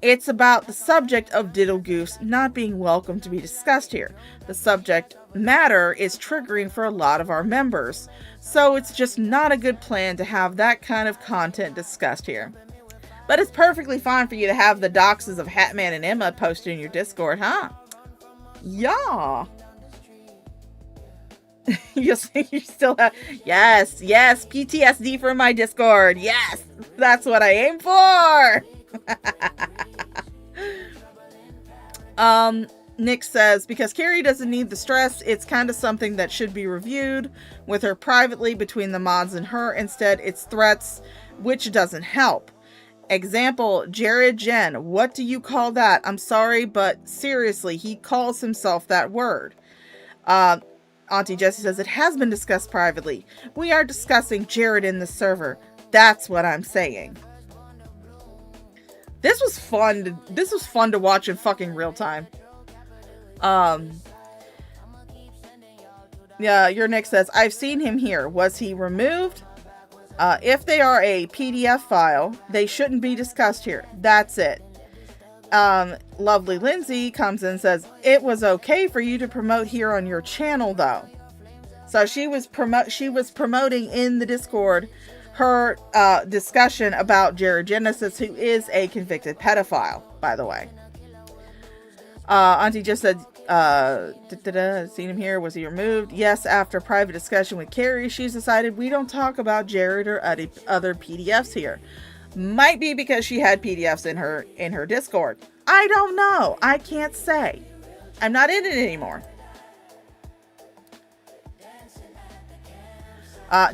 It's about the subject of diddle goofs not being welcome to be discussed here. The subject matter is triggering for a lot of our members, so it's just not a good plan to have that kind of content discussed here. But it's perfectly fine for you to have the doxes of Hatman and Emma posted in your Discord, huh? Yeah. you still have, yes, PTSD for my Discord. Yes, that's what I aim for. Nick says, because Carrie doesn't need the stress, it's kind of something that should be reviewed with her privately between the mods and her. Instead, it's threats, which doesn't help. Example, Jared Jen, what do you call that? I'm sorry, but seriously, he calls himself that word. Auntie Jessie says, it has been discussed privately. We are discussing Jared in the server. That's what I'm saying. This was fun. This was fun to watch in fucking real time. Yeah, your Nick says, I've seen him here. Was he removed? If they are a PDF file, they shouldn't be discussed here. That's it. Lovely Lindsay comes in and says, it was okay for you to promote here on your channel though. So she was promoting in the Discord her discussion about Jared Genesis, who is a convicted pedophile, by the way. Auntie just said, seen him here. Was he removed? Yes, after private discussion with Carrie, she's decided we don't talk about Jared or other PDFs here. Might be because she had PDFs in her Discord. I don't know. I can't say. I'm not in it anymore.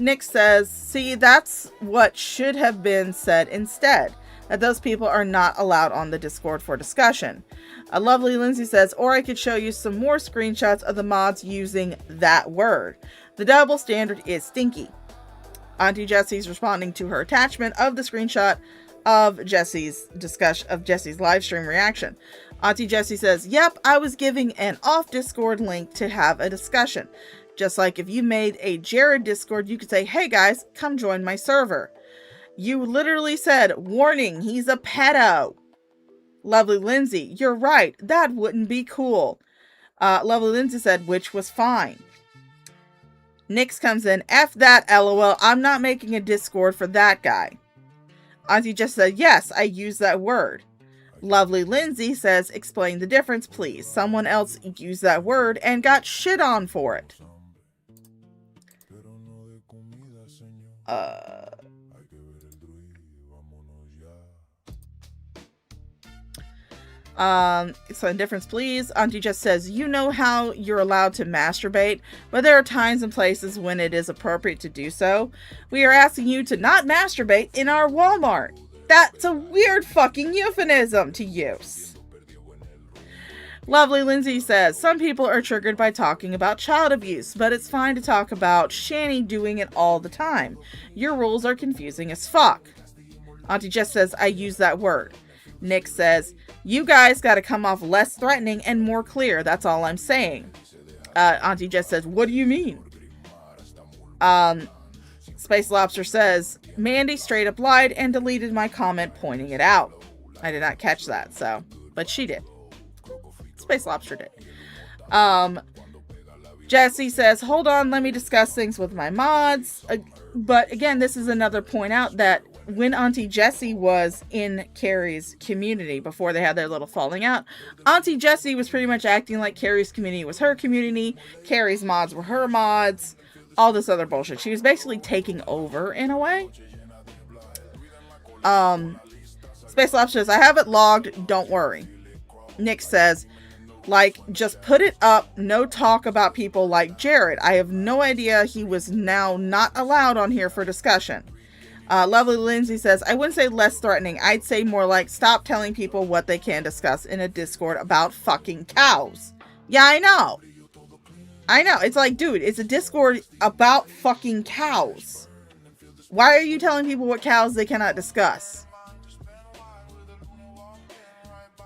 Nick says, see, that's what should have been said instead. That those people are not allowed on the Discord for discussion. Lovely Lindsay says, or I could show you some more screenshots of the mods using that word. The double standard is stinky. Auntie Jessie's responding to her attachment of the screenshot of Jessie's discussion of Jessie's live stream reaction. Auntie Jessie says, yep, I was giving an off Discord link to have a discussion. Just like if you made a Jared Discord, you could say, hey guys, come join my server. You literally said, warning, he's a pedo. Lovely Lindsay, you're right. That wouldn't be cool. Lovely Lindsay said, which was fine. Nix comes in, F that, LOL. I'm not making a Discord for that guy. Auntie just said, yes, I use that word. Lovely Lindsay says, explain the difference, please. Someone else used that word and got shit on for it. So difference, please. Auntie just says, you know how you're allowed to masturbate, but there are times and places when it is appropriate to do so. We are asking you to not masturbate in our Walmart. That's a weird fucking euphemism to use. Lovely Lindsay says, some people are triggered by talking about child abuse, but it's fine to talk about Shani doing it all the time. Your rules are confusing as fuck. Auntie just says, I use that word. Nick says, you guys got to come off less threatening and more clear. That's all I'm saying. Auntie just says, what do you mean? Space Lobster says, Mandy straight up lied and deleted my comment pointing it out. I did not catch that, so, but she did. Space Lobster did. Jesse says, hold on, let me discuss things with my mods. But again, this is another point out that when Auntie Jessie was in Carrie's community before they had their little falling out, Auntie Jessie was pretty much acting like Carrie's community was her community, Carrie's mods were her mods, all this other bullshit. She was basically taking over in a way. Space Lobster says, I have it logged, don't worry. Nick says, like, just put it up, no talk about people like Jared. I have no idea he was now not allowed on here for discussion. Lovely Lindsay says, I wouldn't say less threatening. I'd say more like, stop telling people what they can discuss in a Discord about fucking cows. Yeah, I know. It's like, dude, it's a Discord about fucking cows. Why are you telling people what cows they cannot discuss?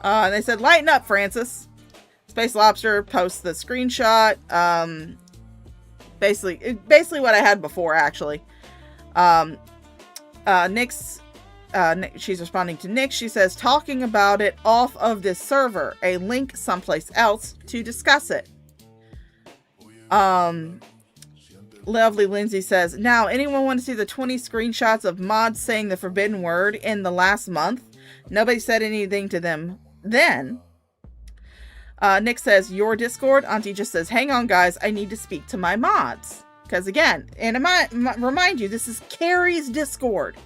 And they said, lighten up, Francis. Space Lobster posts the screenshot. Basically what I had before, actually. She's responding to Nick. She says, talking about it off of this server, a link someplace else to discuss it. Lovely Lindsay says, now anyone want to see the 20 screenshots of mods saying the forbidden word in the last month? Nobody said anything to them then. Nick says, your Discord? Auntie just says, hang on guys, I need to speak to my mods. Because again, and I remind you, this is Carrie's Discord.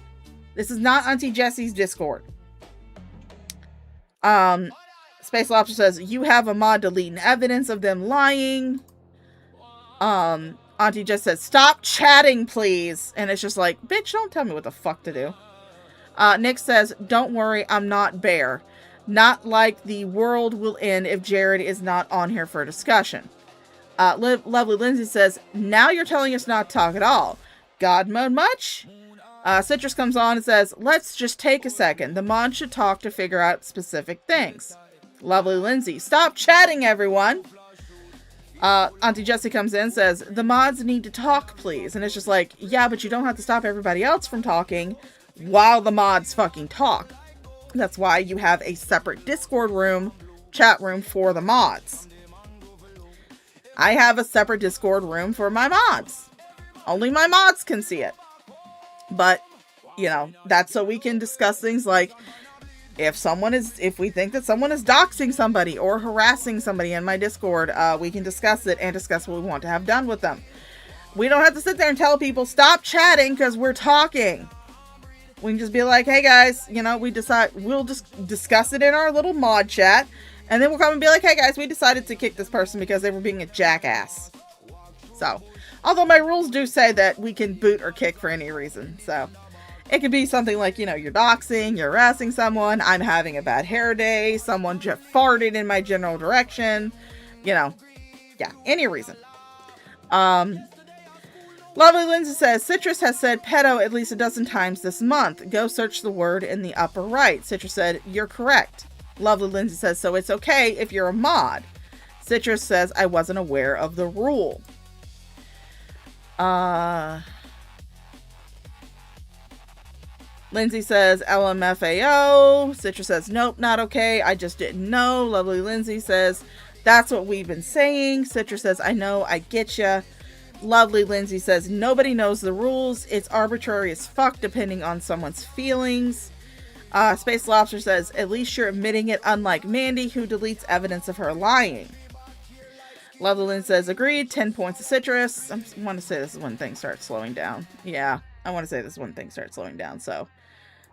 This is not Auntie Jessie's Discord. Space Lobster says, you have a mod deleting evidence of them lying. Auntie just says, stop chatting, please. And it's just like, bitch, don't tell me what the fuck to do. Nick says, don't worry, I'm not Bear. Not like the world will end if Jared is not on here for a discussion. Lovely Lindsay says, now you're telling us not to talk at all. God mode much? Citrus comes on and says, let's just take a second. The mod should talk to figure out specific things. Lovely Lindsay, stop chatting, everyone. Auntie Jessie comes in and says, the mods need to talk, please. And it's just like, yeah, but you don't have to stop everybody else from talking while the mods fucking talk. That's why you have a separate Discord room, chat room for the mods. I have a separate Discord room for my mods. Only my mods can see it. But, you know, that's so we can discuss things like if we think that someone is doxing somebody or harassing somebody in my Discord, we can discuss it and discuss what we want to have done with them. We don't have to sit there and tell people, stop chatting because we're talking. We can just be like, hey guys, you know, we'll just discuss it in our little mod chat. And then we'll come and be like, hey guys, we decided to kick this person because they were being a jackass. So, although my rules do say that we can boot or kick for any reason. So, it could be something like, you know, you're doxing, you're harassing someone, I'm having a bad hair day, someone just farted in my general direction, you know, yeah, any reason. Lovely Lindsay says, Citrus has said pedo at least a dozen times this month. Go search the word in the upper right. Citrus said, you're correct. Lovely Lindsay says, so it's okay if you're a mod. Citrus says, I wasn't aware of the rule. Lindsay says, LMFAO. Citrus says, nope, not okay. I just didn't know. Lovely Lindsay says, that's what we've been saying. Citrus says, I know, I get ya. Lovely Lindsay says, nobody knows the rules. It's arbitrary as fuck depending on someone's feelings. Space Lobster says, at least you're admitting it, unlike Mandy, who deletes evidence of her lying. Lovely Lindsay says, agreed, 10 points of Citrus. I want to say this is when things start slowing down. Yeah, I want to say this is when things start slowing down, so.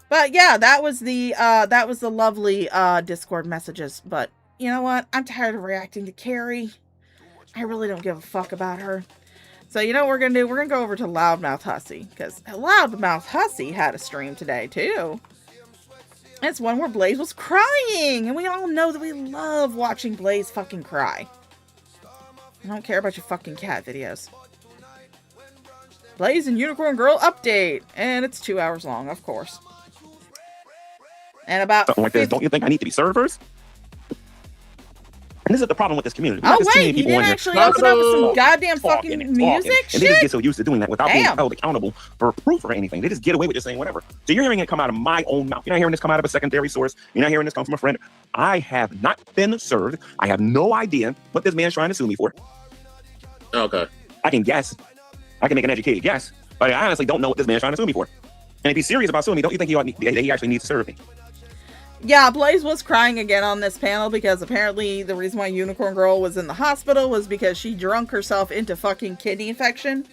But yeah, that was the lovely Discord messages. But you know what? I'm tired of reacting to Carrie. I really don't give a fuck about her. So you know what we're going to do? We're going to go over to Loudmouth Hussy. Because Loudmouth Hussy had a stream today, too. It's one where Blaze was crying. And we all know that we love watching Blaze fucking cry. I don't care about your fucking cat videos. Blaze and Unicorn Girl update. And it's 2 hours long, of course. And about something like this. Don't you think I need to be servers? And this is the problem with this community. Oh wait, he didn't actually open up with some goddamn fucking music shit? And they just get so used to doing that without being held accountable for proof or anything. They just get away with just saying whatever. So you're hearing it come out of my own mouth. You're not hearing this come out of a secondary source. You're not hearing this come from a friend. I have not been served. I have no idea what this man's trying to sue me for. Okay. I can guess. I can make an educated guess. But I honestly don't know what this man's trying to sue me for. And if he's serious about suing me, don't you think he actually needs to serve me? Yeah, Blaze was crying again on this panel because apparently the reason why Unicorn Girl was in the hospital was because she drunk herself into fucking kidney infection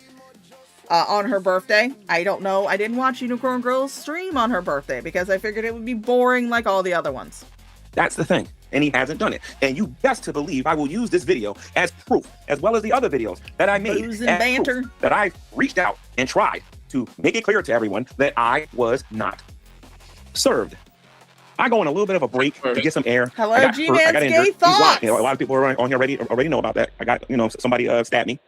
on her birthday. I don't know. I didn't watch Unicorn Girl's stream on her birthday because I figured it would be boring like all the other ones. That's the thing. And he hasn't done it. And you best to believe I will use this video as proof, as well as the other videos that I made. Booze and banter. That I reached out and tried to make it clear to everyone that I was not served. I go on a little bit of a break to get some air. Hello, G-Man's gay thoughts. You know, a lot of people are on here already know about that. I got, somebody stabbed me.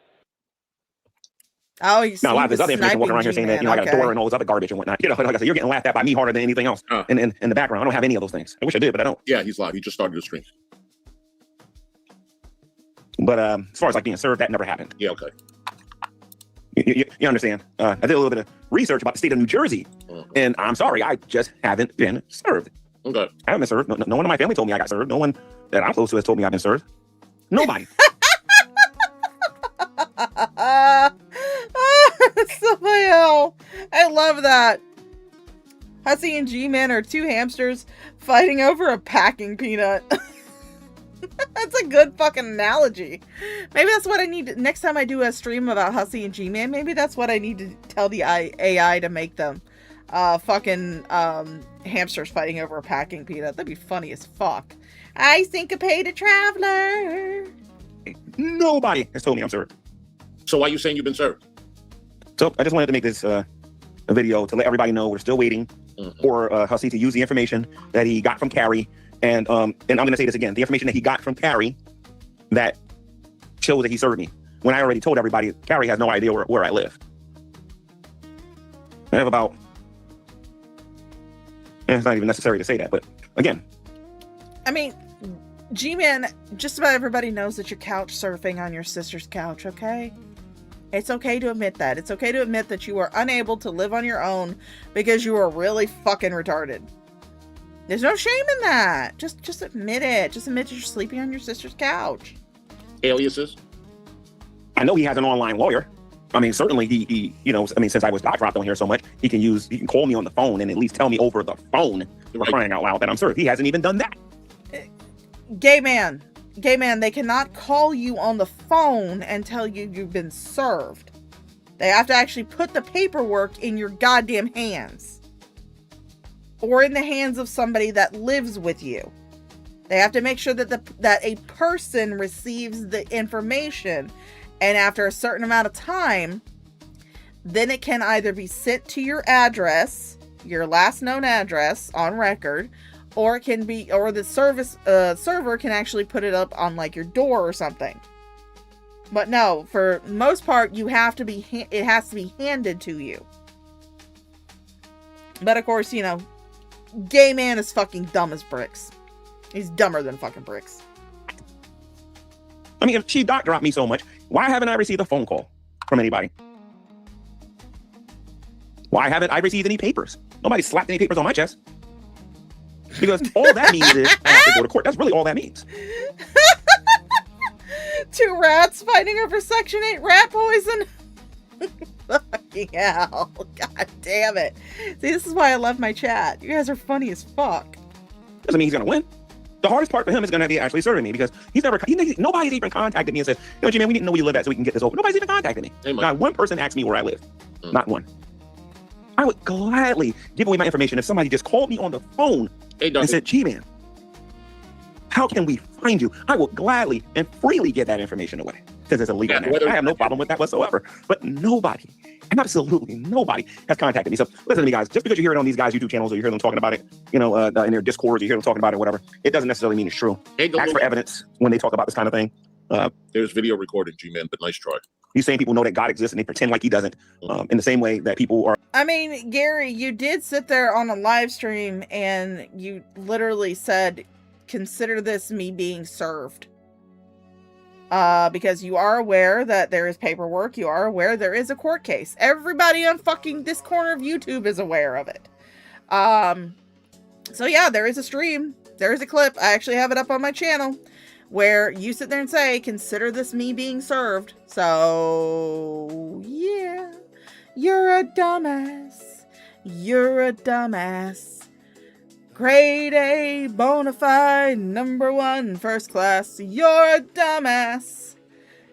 Oh, you see, now a lot of this other information walking around here saying that, I got a daughter and all this other garbage and whatnot. Like I said, you're getting laughed at by me harder than anything else in the background. I don't have any of those things. I wish I did, but I don't. Yeah, he's live. He just started the stream. But as far as like being served, that never happened. Yeah, okay. You understand? I did a little bit of research about the state of New Jersey, and I'm sorry, I just haven't been served. Okay. I haven't been served. No one in my family told me I got served. No one that I'm close to has told me I've been served. Nobody. So hell, I love that. Hussy and G-Man are two hamsters fighting over a packing peanut. That's a good fucking analogy. Maybe that's what I need to, next time I do a stream about Hussy and G-Man, maybe that's what I need to tell the AI to make them. Fucking hamsters fighting over a packing peanut. That'd be funny as fuck. I syncopate a traveler. Nobody has told me I'm served. So why are you saying you've been served? So I just wanted to make this a video to let everybody know we're still waiting for Hussy to use the information that he got from Carrie. And I'm going to say this again. The information that he got from Carrie that shows that he served me. When I already told everybody, Carrie has no idea where I live. I have about... it's not even necessary to say that, but again. I mean, G-Man, just about everybody knows that you're couch surfing on your sister's couch, okay? It's okay to admit that. It's okay to admit that you are unable to live on your own because you are really fucking retarded. There's no shame in that. Just admit it. Just admit that you're sleeping on your sister's couch. Aliases? I know he has an online lawyer. I mean, certainly he, you know, I mean, since I was dot dropped on here so much, he can call me on the phone and at least tell me over the phone, for crying out loud, that I'm served. He hasn't even done that. Gay man, they cannot call you on the phone and tell you you've been served. They have to actually put the paperwork in your goddamn hands. Or in the hands of somebody that lives with you. They have to make sure that a person receives the information, and after a certain amount of time, then it can either be sent to your address, your last known address on record, or it can be, or the server can actually put it up on like your door or something. But no, for most part, it has to be handed to you. But of course, you know, gay man is fucking dumb as bricks. He's dumber than fucking bricks. I mean, if she dot dropped me so much, why haven't I received a phone call from anybody? Why haven't I received any papers? Nobody slapped any papers on my chest. Because all that means is I have to go to court. That's really all that means. 2 rats fighting over Section 8 rat poison. Fucking hell. God damn it. See, this is why I love my chat. You guys are funny as fuck. Doesn't mean he's going to win. The hardest part for him is going to be actually serving me, because nobody's even contacted me and said, you know, G-Man, we didn't know where you live at so we can get this over. Nobody's even contacted me. Hey, not one person asked me where I live. Not one. I would gladly give away my information if somebody just called me on the phone and said, G-Man, how can we find you? I will gladly and freely give that information away, because it's illegal. I have no problem with that whatsoever. But nobody, absolutely nobody, has contacted me. So listen to me, guys. Just because you hear it on these guys' YouTube channels, or you hear them talking about it, you know, in their Discord, you hear them talking about it, whatever, it doesn't necessarily mean it's true. Ask for evidence when they talk about this kind of thing. There's video recorded, G-Man, but nice try. These same people know that God exists and they pretend like he doesn't, in the same way that people are. I mean, Gary, you did sit there on a live stream and you literally said, consider this me being served. Because you are aware that there is paperwork. You are aware there is a court case. Everybody on fucking this corner of YouTube is aware of it. So yeah, there is a stream. There is a clip. I actually have it up on my channel where you sit there and say, consider this me being served. So yeah, you're a dumbass. You're a dumbass. Grade A, bona fide, #1, first class. You're a dumbass.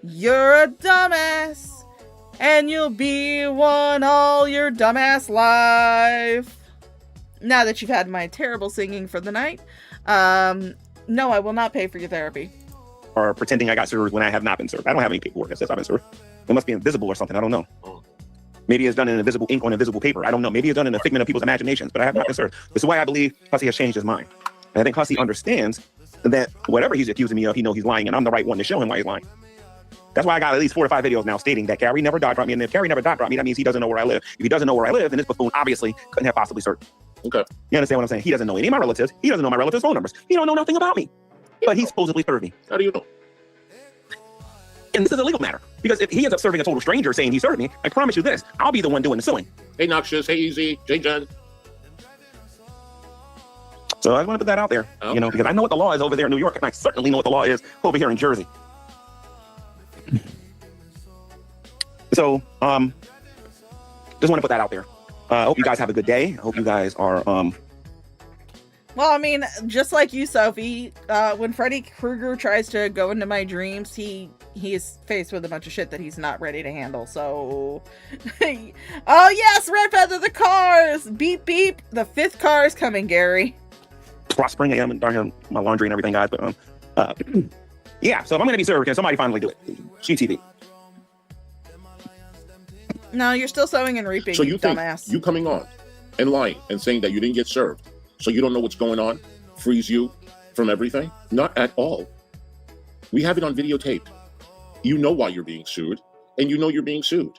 You're a dumbass. And you'll be one all your dumbass life. Now that you've had my terrible singing for the night, no, I will not pay for your therapy. Or pretending I got served when I have not been served. I don't have any paperwork that says I've been served. It must be invisible or something. I don't know. Maybe it's done in invisible ink on invisible paper. I don't know. Maybe it's done in a figment of people's imaginations, but I have not been served. This is why I believe Hussey has changed his mind. And I think Hussey understands that whatever he's accusing me of, he knows he's lying, and I'm the right one to show him why he's lying. That's why I got at least 4 to 5 videos now stating that Carrie never dot dropped me. And if Carrie never dot dropped me, that means he doesn't know where I live. If he doesn't know where I live, then this buffoon obviously couldn't have possibly served. Okay. You understand what I'm saying? He doesn't know any of my relatives. He doesn't know my relatives' phone numbers. He don't know nothing about me. But he supposedly served me. How do you know? And this is a legal matter. Because if he ends up serving a total stranger saying he served me, I promise you this, I'll be the one doing the suing. Hey, Noxious. Hey, Easy. J. Jen. So I want to put that out there, you know, because I know what the law is over there in New York, and I certainly know what the law is over here in Jersey. So, just want to put that out there. I hope you guys have a good day. I hope you guys are, Well, I mean, just like you, Sophie, when Freddy Krueger tries to go into my dreams, he is faced with a bunch of shit that he's not ready to handle. So, oh yes, Red Feather, the cars, beep beep, the 5th car is coming, Gary. Prospering, I am doing my laundry and everything, guys. But yeah. So if I'm gonna be served, can somebody finally do it? GTV. No, you're still sowing and reaping. So you think dumbass. you coming on and lying and saying that you didn't get served, so you don't know what's going on, frees you from everything? Not at all. We have it on videotape. You know why you're being sued, and you know you're being sued.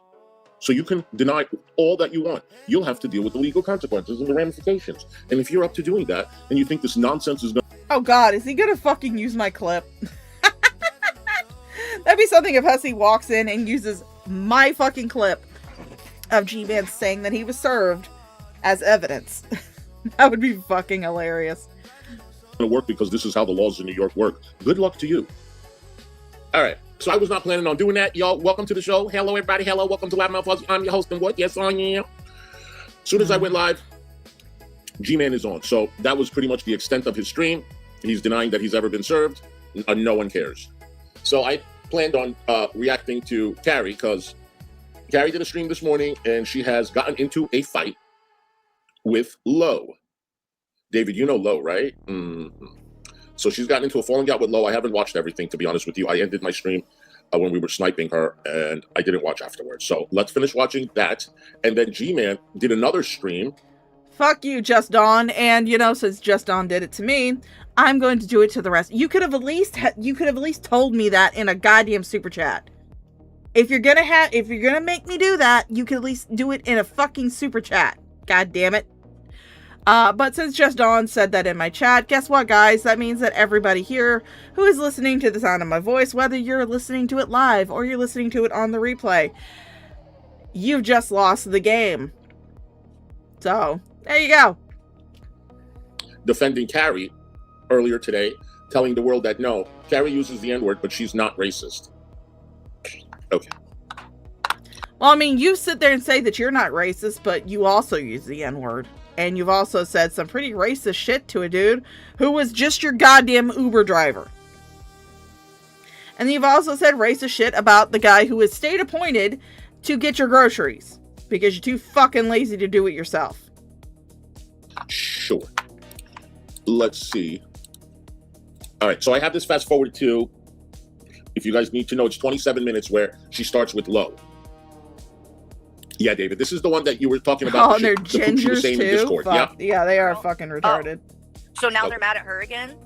So you can deny all that you want. You'll have to deal with the legal consequences and the ramifications. And if you're up to doing that, and you think this nonsense is going... Oh God, is he gonna fucking use my clip? That'd be something if Hussey walks in and uses my fucking clip of G-Man saying that he was served as evidence. That would be fucking hilarious. ...going to work because this is how the laws in New York work. Good luck to you. All right. So I was not planning on doing that. Y'all, welcome to the show. Hello, everybody. Hello, welcome to Loud Mouth Fuzzy. I'm your host and what? Yes, I am. As soon as I went live, G-Man is on. So that was pretty much the extent of his stream. He's denying that he's ever been served. No one cares. So I planned on reacting to Carrie because Carrie did a stream this morning and she has gotten into a fight with Lo. David, you know Lo, right? Mm-hmm. So she's gotten into a falling out with Lo. I haven't watched everything, to be honest with you. I ended my stream when we were sniping her, and I didn't watch afterwards. So let's finish watching that. And then G-Man did another stream. Fuck you, Just Dawn. And, you know, since Just Dawn did it to me, I'm going to do it to the rest. You could have at least told me that in a goddamn super chat. If you're gonna make me do that, you could at least do it in a fucking super chat. God damn it. But since Just Dawn said that in my chat, guess what, guys? That means that everybody here who is listening to the sound of my voice, whether you're listening to it live or you're listening to it on the replay, you've just lost the game. So, there you go. Defending Carrie earlier today, telling the world that no, Carrie uses the N-word, but she's not racist. Okay. Well, I mean, you sit there and say that you're not racist, but you also use the N-word. And you've also said some pretty racist shit to a dude who was just your goddamn Uber driver. And you've also said racist shit about the guy who is state appointed to get your groceries. Because you're too fucking lazy to do it yourself. Sure. Let's see. All right, so I have this fast forward to, if you guys need to know, it's 27 minutes where she starts with Lo. Yeah, David, this is the one that you were talking about. Oh, and they're gingers too? In Discord. Fuck. Yeah, they are fucking retarded. So now they're mad at her again?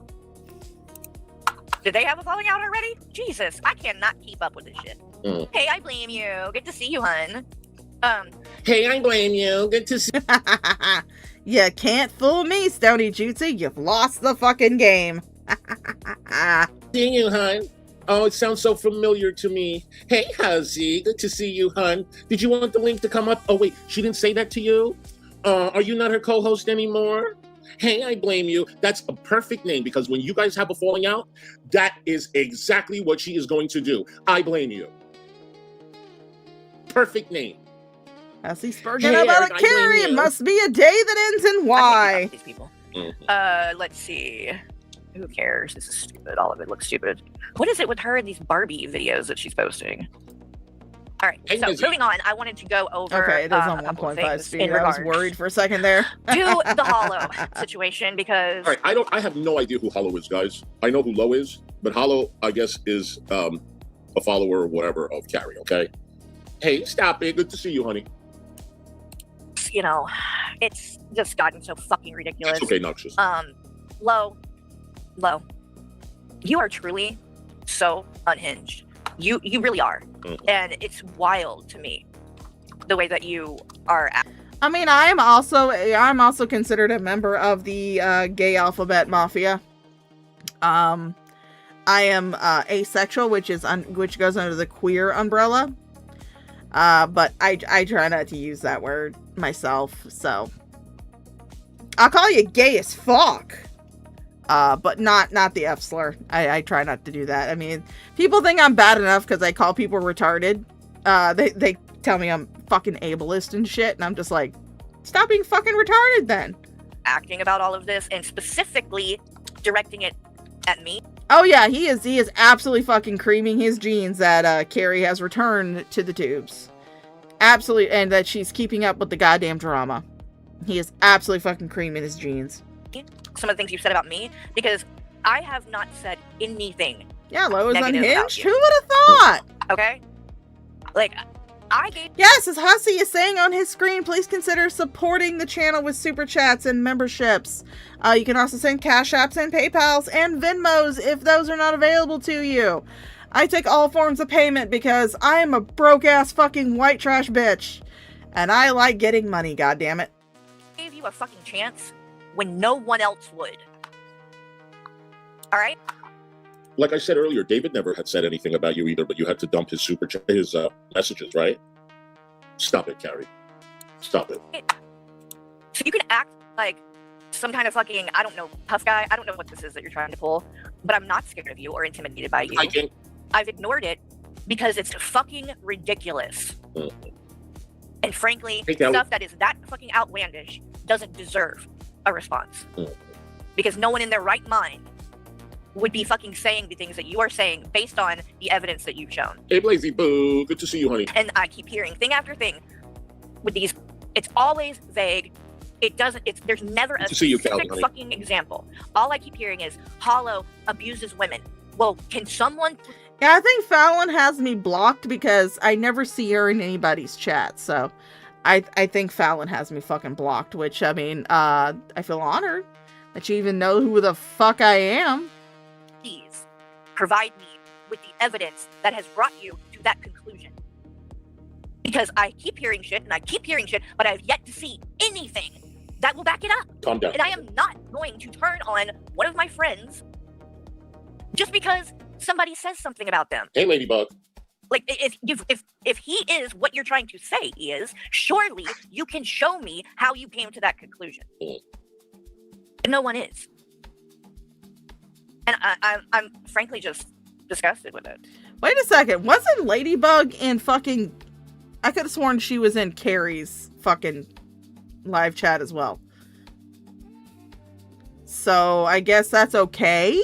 Did they have a falling out already? Jesus, I cannot keep up with this shit. Hey, I blame you. Good to see you, hun. Hey, I blame you. Good to see You can't fool me, Stony Jutsu. You've lost the fucking game. Seeing you, hun. Oh, it sounds so familiar to me. Hey, Huzzy. Good to see you, hun. Did you want the link to come up? Oh, wait, she didn't say that to you? Are you not her co-host anymore? Hey, I blame you. That's a perfect name because when you guys have a falling out, that is exactly what she is going to do. I blame you. Perfect name. Huzzy Spurgeon about a Carrie. It must be a day that ends in Y. These people. Let's see. Who cares? This is stupid. All of it looks stupid. What is it with her and these Barbie videos that she's posting? All right, so moving on, I wanted to go over it is on 1.5 speed. I was worried for a second there. To the Hollow situation because... All right, I have no idea who Hollow is, guys. I know who Lo is, but Hollow, I guess, is a follower or whatever of Carrie, okay? Hey, stop it. Good to see you, honey. You know, it's just gotten so fucking ridiculous. It's okay, Noxious. Lo, you are truly so unhinged. You really are. And it's wild to me the way that you are I mean, I'm also considered a member of the gay alphabet mafia. I am asexual, which goes under the queer umbrella. But I try not to use that word myself, so I'll call you gay as fuck. But not the F slur. I try not to do that. I mean, people think I'm bad enough because I call people retarded. They tell me I'm fucking ableist and shit, and I'm just like, stop being fucking retarded then. Acting about all of this and specifically directing it at me. Oh yeah, he is absolutely fucking creaming his jeans that Carrie has returned to the tubes. Absolutely, and that she's keeping up with the goddamn drama. He is absolutely fucking creaming his jeans. Some of the things you've said about me, because I have not said anything. Yeah, Lo is unhinged. Who would have thought? Okay, like I gave. Yes, as Hussey is saying on his screen, please consider supporting the channel with super chats and memberships. You can also send cash apps and PayPals and Venmos if those are not available to you. I take all forms of payment because I am a broke ass fucking white trash bitch, and I like getting money. Goddammit. Gave you a fucking chance when no one else would. All right. Like I said earlier, David never had said anything about you either, but you had to dump his his messages, right? Stop it, Carrie. Stop it. So you can act like some kind of fucking, I don't know, tough guy. I don't know what this is that you're trying to pull, but I'm not scared of you or intimidated by you. I've ignored it because it's fucking ridiculous. And frankly, stuff that is that fucking outlandish doesn't deserve a response. Because no one in their right mind would be fucking saying the things that you are saying based on the evidence that you've shown. Hey, Blazy Boo. Good to see you, honey. And I keep hearing thing after thing with these. It's always vague. It doesn't. There's never a specific fucking example. All I keep hearing is Hollow abuses women. Well, can someone? Yeah, I think Fallon has me blocked because I never see her in anybody's chat. So, I think Fallon has me fucking blocked. Which I mean, I feel honored that you even know who the fuck I am. Please provide me with the evidence that has brought you to that conclusion. Because I keep hearing shit and I keep hearing shit, but I have yet to see anything that will back it up. Calm down. And I am not going to turn on one of my friends just because somebody says something about them. Hey, Ladybug. Like, if he is what you're trying to say he is, surely you can show me how you came to that conclusion. And no one is. And I'm frankly just disgusted with it. Wait a second. Wasn't Ladybug in fucking... I could have sworn she was in Carrie's fucking live chat as well. So I guess that's okay.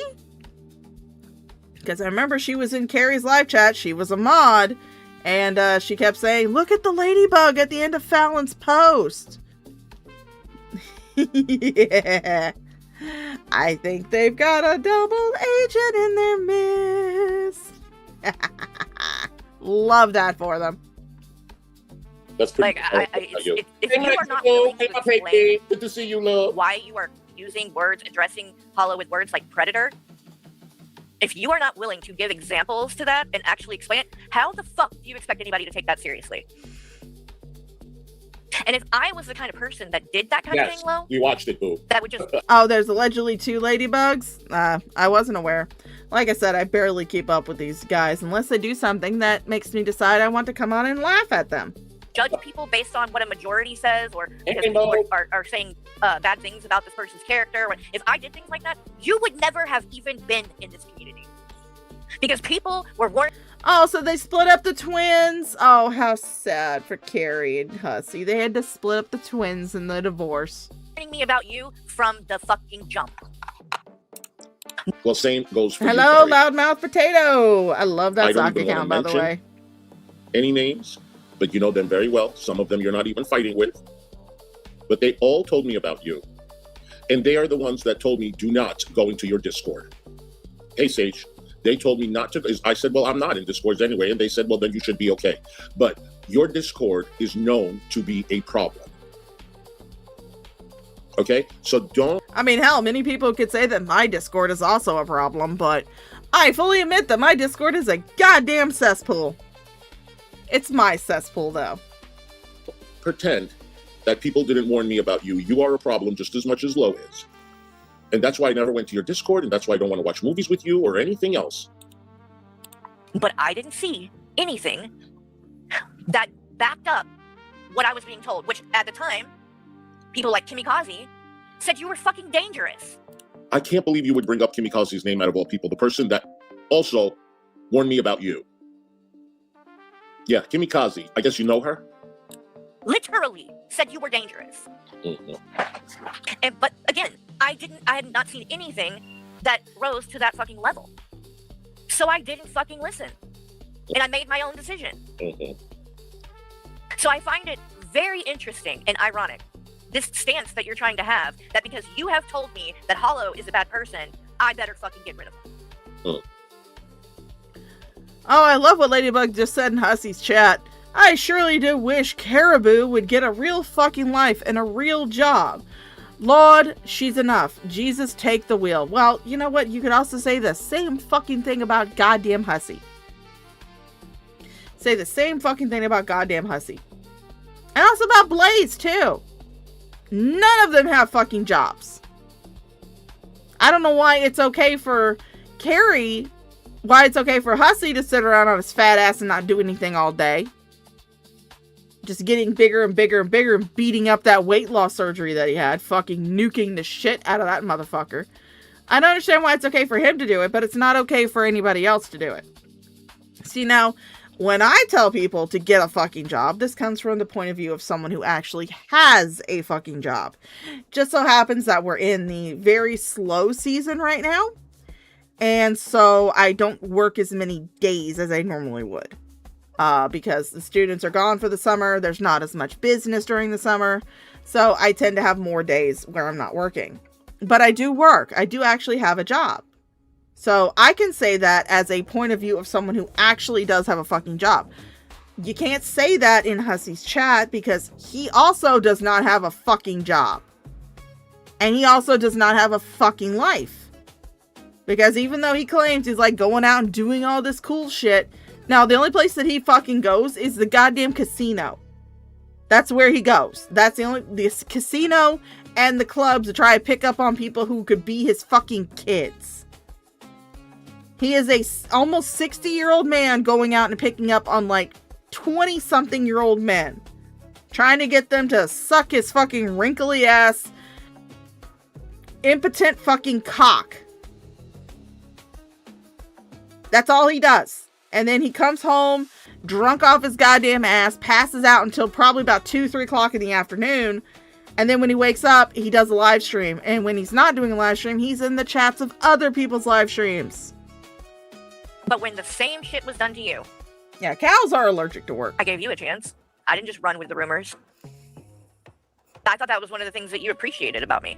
Because I remember she was in Carrie's live chat. She was a mod. And she kept saying, look at the Ladybug at the end of Fallon's post. Yeah. I think they've got a double agent in their midst. Love that for them. That's pretty like, if you are not willing to explain good to see you, love. Why you are using words, addressing Hollow with words like predator, if you are not willing to give examples to that and actually explain it, how the fuck do you expect anybody to take that seriously? And if I was the kind of person that did that kind of thing, Lo, we watched it, boo. That would just... Oh, there's allegedly 2 ladybugs? I wasn't aware. Like I said, I barely keep up with these guys unless they do something that makes me decide I want to come on and laugh at them. Judge people based on what a majority says, or because people are saying bad things about this person's character. If I did things like that, you would never have even been in this community. Because people were warned. Oh, so they split up the twins? Oh, how sad for Carrie and Hussey. They had to split up the twins in the divorce. Me about you from the fucking jump. Well, same goes for Hello, you, Loudmouth Potato. I love that sock even account, wanna by the way. Any names, but you know them very well. Some of them you're not even fighting with. But they all told me about you. And they are the ones that told me, do not go into your Discord. Hey, Sage. They told me not to. I said, well, I'm not in Discords anyway. And they said, well, then you should be okay. But your Discord is known to be a problem. Okay? So don't... I mean, hell, many people could say that my Discord is also a problem, but I fully admit that my Discord is a goddamn cesspool. It's my cesspool, though. Pretend that people didn't warn me about you. You are a problem just as much as Lo is. And that's why I never went to your Discord, and that's why I don't want to watch movies with you or anything else. But I didn't see anything that backed up what I was being told, which at the time, people like Kimikaze said you were fucking dangerous. I can't believe you would bring up Kimikaze's name out of all people, the person that also warned me about you. Yeah, Kimikaze. I guess you know her? Literally said you were dangerous. But again, I had not seen anything that rose to that fucking level. So I didn't fucking listen. And I made my own decision. So I find it very interesting and ironic, this stance that you're trying to have, that because you have told me that Hollow is a bad person, I better fucking get rid of him. Oh, I love what Ladybug just said in Hussey's chat. I surely do wish Caribou would get a real fucking life and a real job. Lord, she's enough. Jesus, take the wheel. Well, you know what? You could also say the same fucking thing about goddamn Hussey. Say the same fucking thing about goddamn Hussey. And also about Blaze, too. None of them have fucking jobs. I don't know why it's okay for Carrie, why it's okay for Hussey to sit around on his fat ass and not do anything all day. Just getting bigger and bigger and bigger and beating up that weight loss surgery that he had. Fucking nuking the shit out of that motherfucker. I don't understand why it's okay for him to do it, but it's not okay for anybody else to do it. See, now, when I tell people to get a fucking job, this comes from the point of view of someone who actually has a fucking job. Just so happens that we're in the very slow season right now. And so I don't work as many days as I normally would. Because the students are gone for the summer. There's not as much business during the summer. So I tend to have more days where I'm not working. But I do work. I do actually have a job. So I can say that as a point of view of someone who actually does have a fucking job. You can't say that in Hussy's chat because he also does not have a fucking job. And he also does not have a fucking life. Because even though he claims he's like going out and doing all this cool shit. Now the only place that he fucking goes is the goddamn casino. That's where he goes. That's the casino and the clubs to try to pick up on people who could be his fucking kids. He is a almost 60-year-old man going out and picking up on like 20-something-year-old men. Trying to get them to suck his fucking wrinkly ass, impotent fucking cock. That's all he does. And then he comes home, drunk off his goddamn ass, passes out until probably about 2-3 o'clock in the afternoon. And then when he wakes up, he does a live stream. And when he's not doing a live stream, he's in the chats of other people's live streams. But when the same shit was done to you. Yeah, cows are allergic to work. I gave you a chance. I didn't just run with the rumors. I thought that was one of the things that you appreciated about me.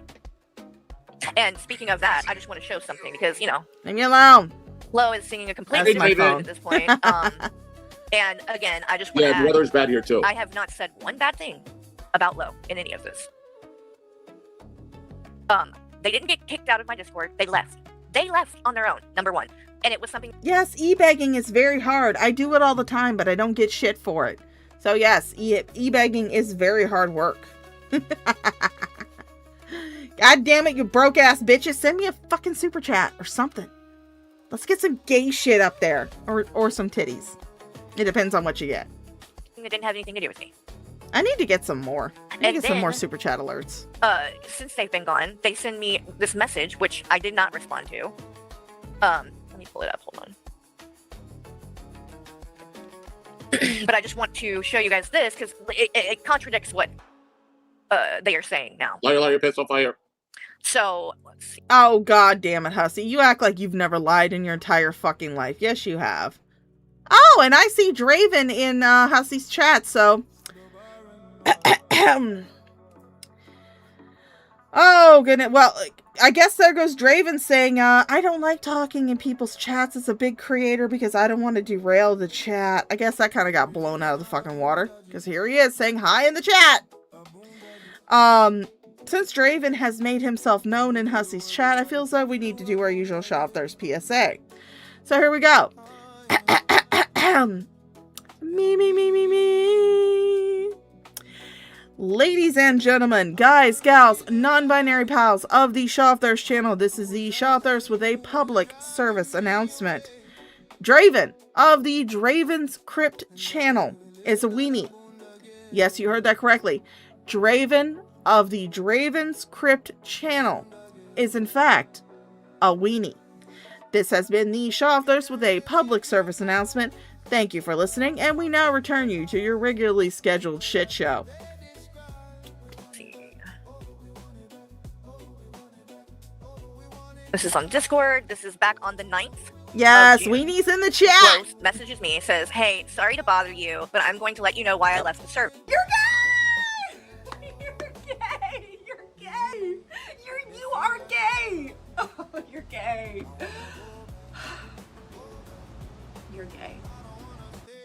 And speaking of that, I just want to show something because, you know. Leave me alone. Flo is singing a completely different phone at this point. And again, I just want to add, the weather's bad here too. I have not said one bad thing about Lo in any of this. They didn't get kicked out of my Discord. They left. They left on their own, number one. And it was something... Yes, e-begging is very hard. I do it all the time, but I don't get shit for it. So yes, e-begging is very hard work. God damn it, you broke-ass bitches. Send me a fucking super chat or something. Let's get some gay shit up there. Or some titties. It depends on what you get. It didn't have anything to do with me. I need to get some more. I need to get some more super chat alerts. Since they've been gone, they send me this message, which I did not respond to. Let me pull it up. Hold on. But I just want to show you guys this because it contradicts what they are saying now. Liar, piss on fire. So, let's see. Oh, god damn it, Hussy. You act like you've never lied in your entire fucking life. Yes, you have. Oh, and I see Draven in Hussy's chat, so... Oh, goodness. Well, I guess there goes Draven saying, I don't like talking in people's chats as a big creator because I don't want to derail the chat. I guess that kind of got blown out of the fucking water. Because here he is saying hi in the chat. Since Draven has made himself known in Hussy's chat, I feel as though we need to do our usual Shop Thirst PSA. So here we go. Me. Ladies and gentlemen, guys, gals, non-binary pals of the Shop Thirst channel, this is the Shop Thirst with a public service announcement. Draven of the Draven's Crypt channel is a weenie. Yes, you heard that correctly. Draven of the Draven's Crypt channel is in fact a weenie. This has been the Shop Thirst with a public service announcement. Thank you for listening, and we now return you to your regularly scheduled shit show. This is on Discord. This is back on the 9th. Yes, Weenie's in the chat. Rose messages me, says, hey, sorry to bother you, but I'm going to let you know why I left the server. You're gay! You're gay! You're gay! You are gay! Oh, you're gay. You're gay.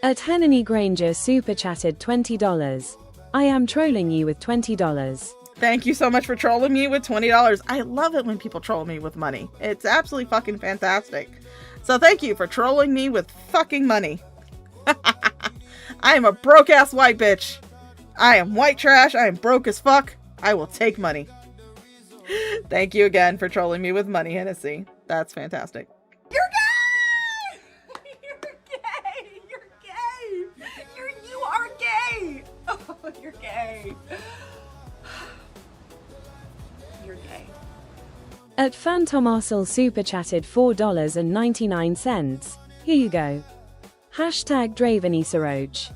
At Henany Granger super chatted $20. I am trolling you with $20. Thank you so much for trolling me with $20. I love it when people troll me with money. It's absolutely fucking fantastic. So thank you for trolling me with fucking money. I am a broke ass white bitch. I am white trash. I am broke as fuck. I will take money. Thank you again for trolling me with money, Hennessy. That's fantastic. You're gay! You're gay! You're gay! You are gay! Oh, you're gay. You're gay. At Phantom Arcel super chatted $4.99. Here you go. Hashtag Draven is a roach.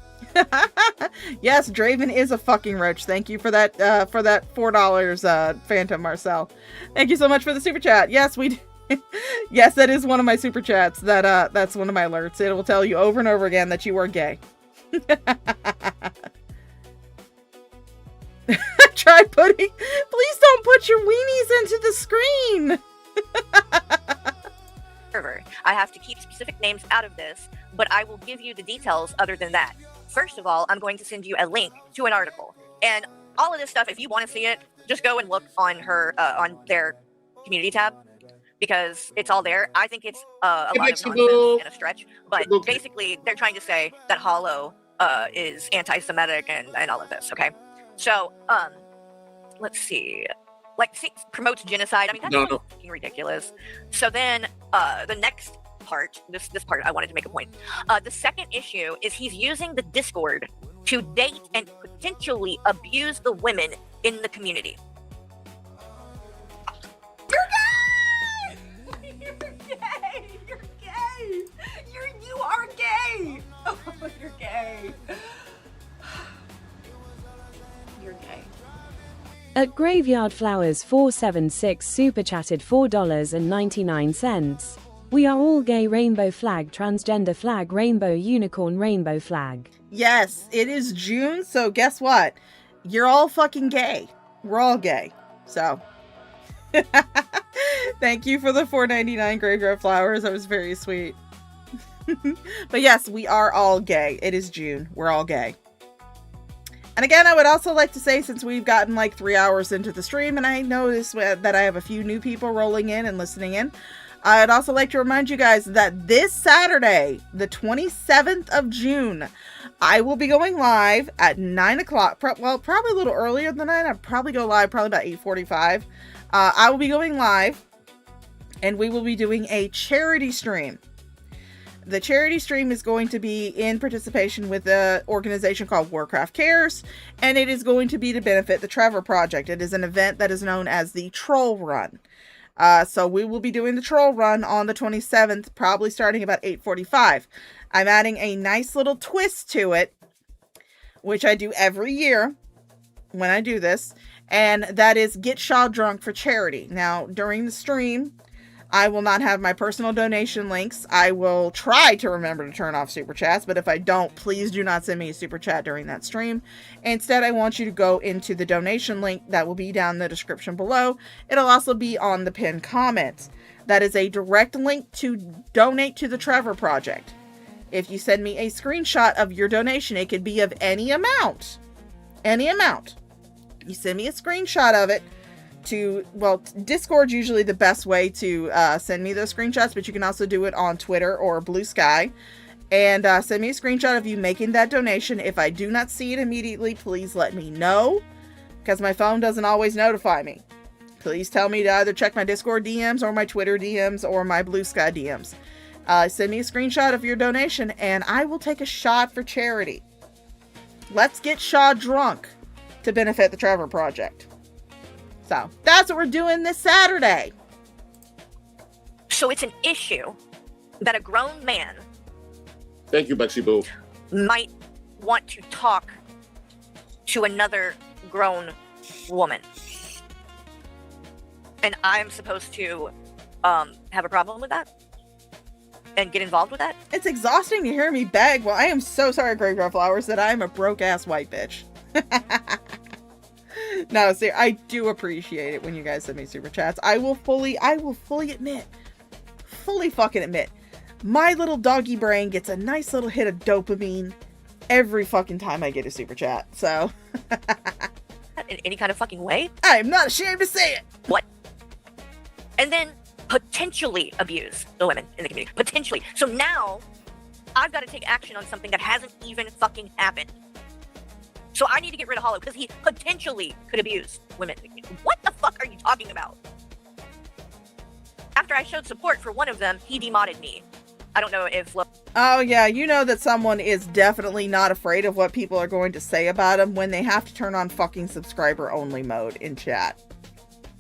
Yes, Draven is a fucking roach. Thank you for that $4, Phantom Marcel. Thank you so much for the super chat. Yes, yes, that is one of my super chats. That's one of my alerts. It will tell you over and over again that you are gay. Try putting. Please don't put your weenies into the screen. I have to keep specific names out of this, but I will give you the details other than that. First of all, I'm going to send you a link to an article. And all of this stuff, if you want to see it, just go and look on on their community tab, because it's all there. I think it's a lot of nonsense and a stretch, but basically they're trying to say that Hollow is anti-Semitic and all of this, okay? So, let's see. Like, promotes genocide. I mean, that's so fucking ridiculous. So then, the next part, this part, I wanted to make a point. The second issue is he's using the Discord to date and potentially abuse the women in the community. You're gay! You're gay! You're gay! You are gay! Oh, you're gay. You're gay. At Graveyard Flowers 476 super chatted $4.99. We are all gay. Rainbow flag, transgender flag, rainbow unicorn, rainbow flag. Yes, it is June, so guess what? You're all fucking gay. We're all gay. So thank you for the $4.99 Graveyard Flowers. That was very sweet. But yes, we are all gay. It is June. We're all gay. And again, I would also like to say, since we've gotten like 3 hours into the stream and I noticed that I have a few new people rolling in and listening in, I'd also like to remind you guys that this Saturday, the 27th of June, I will be going live at 9 o'clock. Well, probably a little earlier than 9. I'll probably go live probably about 8:45. I will be going live and we will be doing a charity stream. The charity stream is going to be in participation with an organization called Warcraft Cares, and it is going to be to benefit the Trevor Project. It is an event that is known as the Troll Run. So we will be doing the Troll Run on the 27th, probably starting about 8:45. I'm adding a nice little twist to it, which I do every year when I do this, and that is get Shaw drunk for charity. Now, during the stream, I will not have my personal donation links. I will try to remember to turn off super chats, but if I don't, please do not send me a super chat during that stream. Instead, I want you to go into the donation link that will be down in the description below. It'll also be on the pinned comment. That is a direct link to donate to the Trevor Project. If you send me a screenshot of your donation, it could be of any amount. Any amount. You send me a screenshot of it. Discord's usually the best way to send me those screenshots, but you can also do it on Twitter or Blue Sky. And send me a screenshot of you making that donation. If I do not see it immediately, please let me know, because my phone doesn't always notify me. Please tell me to either check my Discord DMs or my Twitter DMs or my Blue Sky DMs. Send me a screenshot of your donation and I will take a shot for charity. Let's get Shaw drunk to benefit the Trevor Project. So that's what we're doing this Saturday. So it's an issue that a grown man, thank you, Betsy Boo, might want to talk to another grown woman. And I'm supposed to have a problem with that? And get involved with that? It's exhausting to hear me beg. Well, I am so sorry, Graveyard Flowers, that I'm a broke-ass white bitch. No, see, I do appreciate it when you guys send me super chats. I will fully admit, fucking admit, my little doggy brain gets a nice little hit of dopamine every fucking time I get a super chat. So, in any kind of fucking way? I am not ashamed to say it. What? And then potentially abuse the women in the community. Potentially. So now, I've got to take action on something that hasn't even fucking happened. So I need to get rid of Hollow because he potentially could abuse women. What the fuck are you talking about? After I showed support for one of them, he demodded me. I don't know if... Oh yeah, you know that someone is definitely not afraid of what people are going to say about him when they have to turn on fucking subscriber only mode in chat.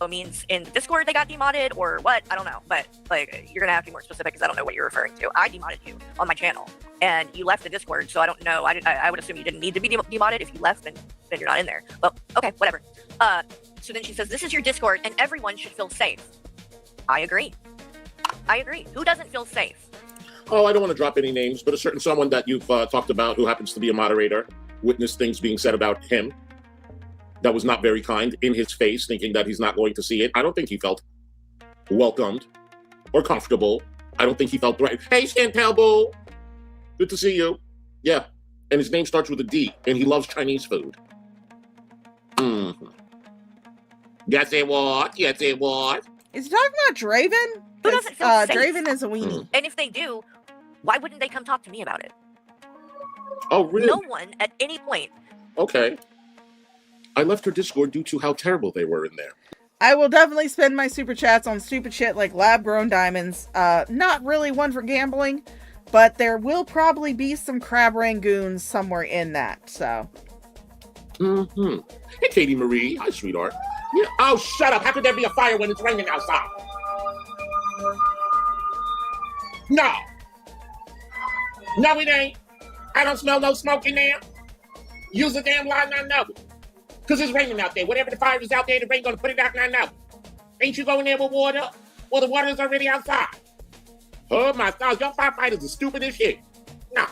means in Discord they got demodded or what? I don't know. But like, you're gonna have to be more specific because I don't know what you're referring to. I demodded you on my channel, and you left the Discord, so I don't know. I would assume you didn't need to be demodded. If you left, then you're not in there. Well, okay, whatever. So then she says, "This is your Discord, and everyone should feel safe." I agree. Who doesn't feel safe? Oh, I don't want to drop any names, but a certain someone that you've talked about who happens to be a moderator witnessed things being said about him that was not very kind in his face, thinking that he's not going to see it. I don't think he felt welcomed or comfortable. I don't think he felt threatened. Hey, Chantel Boo. Good to see you. Yeah. And his name starts with a D, and he loves Chinese food. Mm-hmm. Yes, it was. Yes, it was. Is he talking about Draven? Who doesn't feel safe? Draven is a weenie. And if they do, why wouldn't they come talk to me about it? Oh, really? No one at any point. Okay. I left her Discord due to how terrible they were in there. I will definitely spend my super chats on stupid shit like lab-grown diamonds. Not really one for gambling, but there will probably be some crab rangoons somewhere in that, so. Mm-hmm. Hey, Katie Marie. Hi, sweetheart. Yeah. Oh, shut up. How could there be a fire when it's raining outside? No. No, it ain't. I don't smell no smoke in there. Use a damn line, I know. Because it's raining out there. Whatever the fire is out there, the rain going to put it out, and I know. Ain't you going there with water? Well, the water is already outside. Oh, my stars. Your firefighters are stupid as shit. No.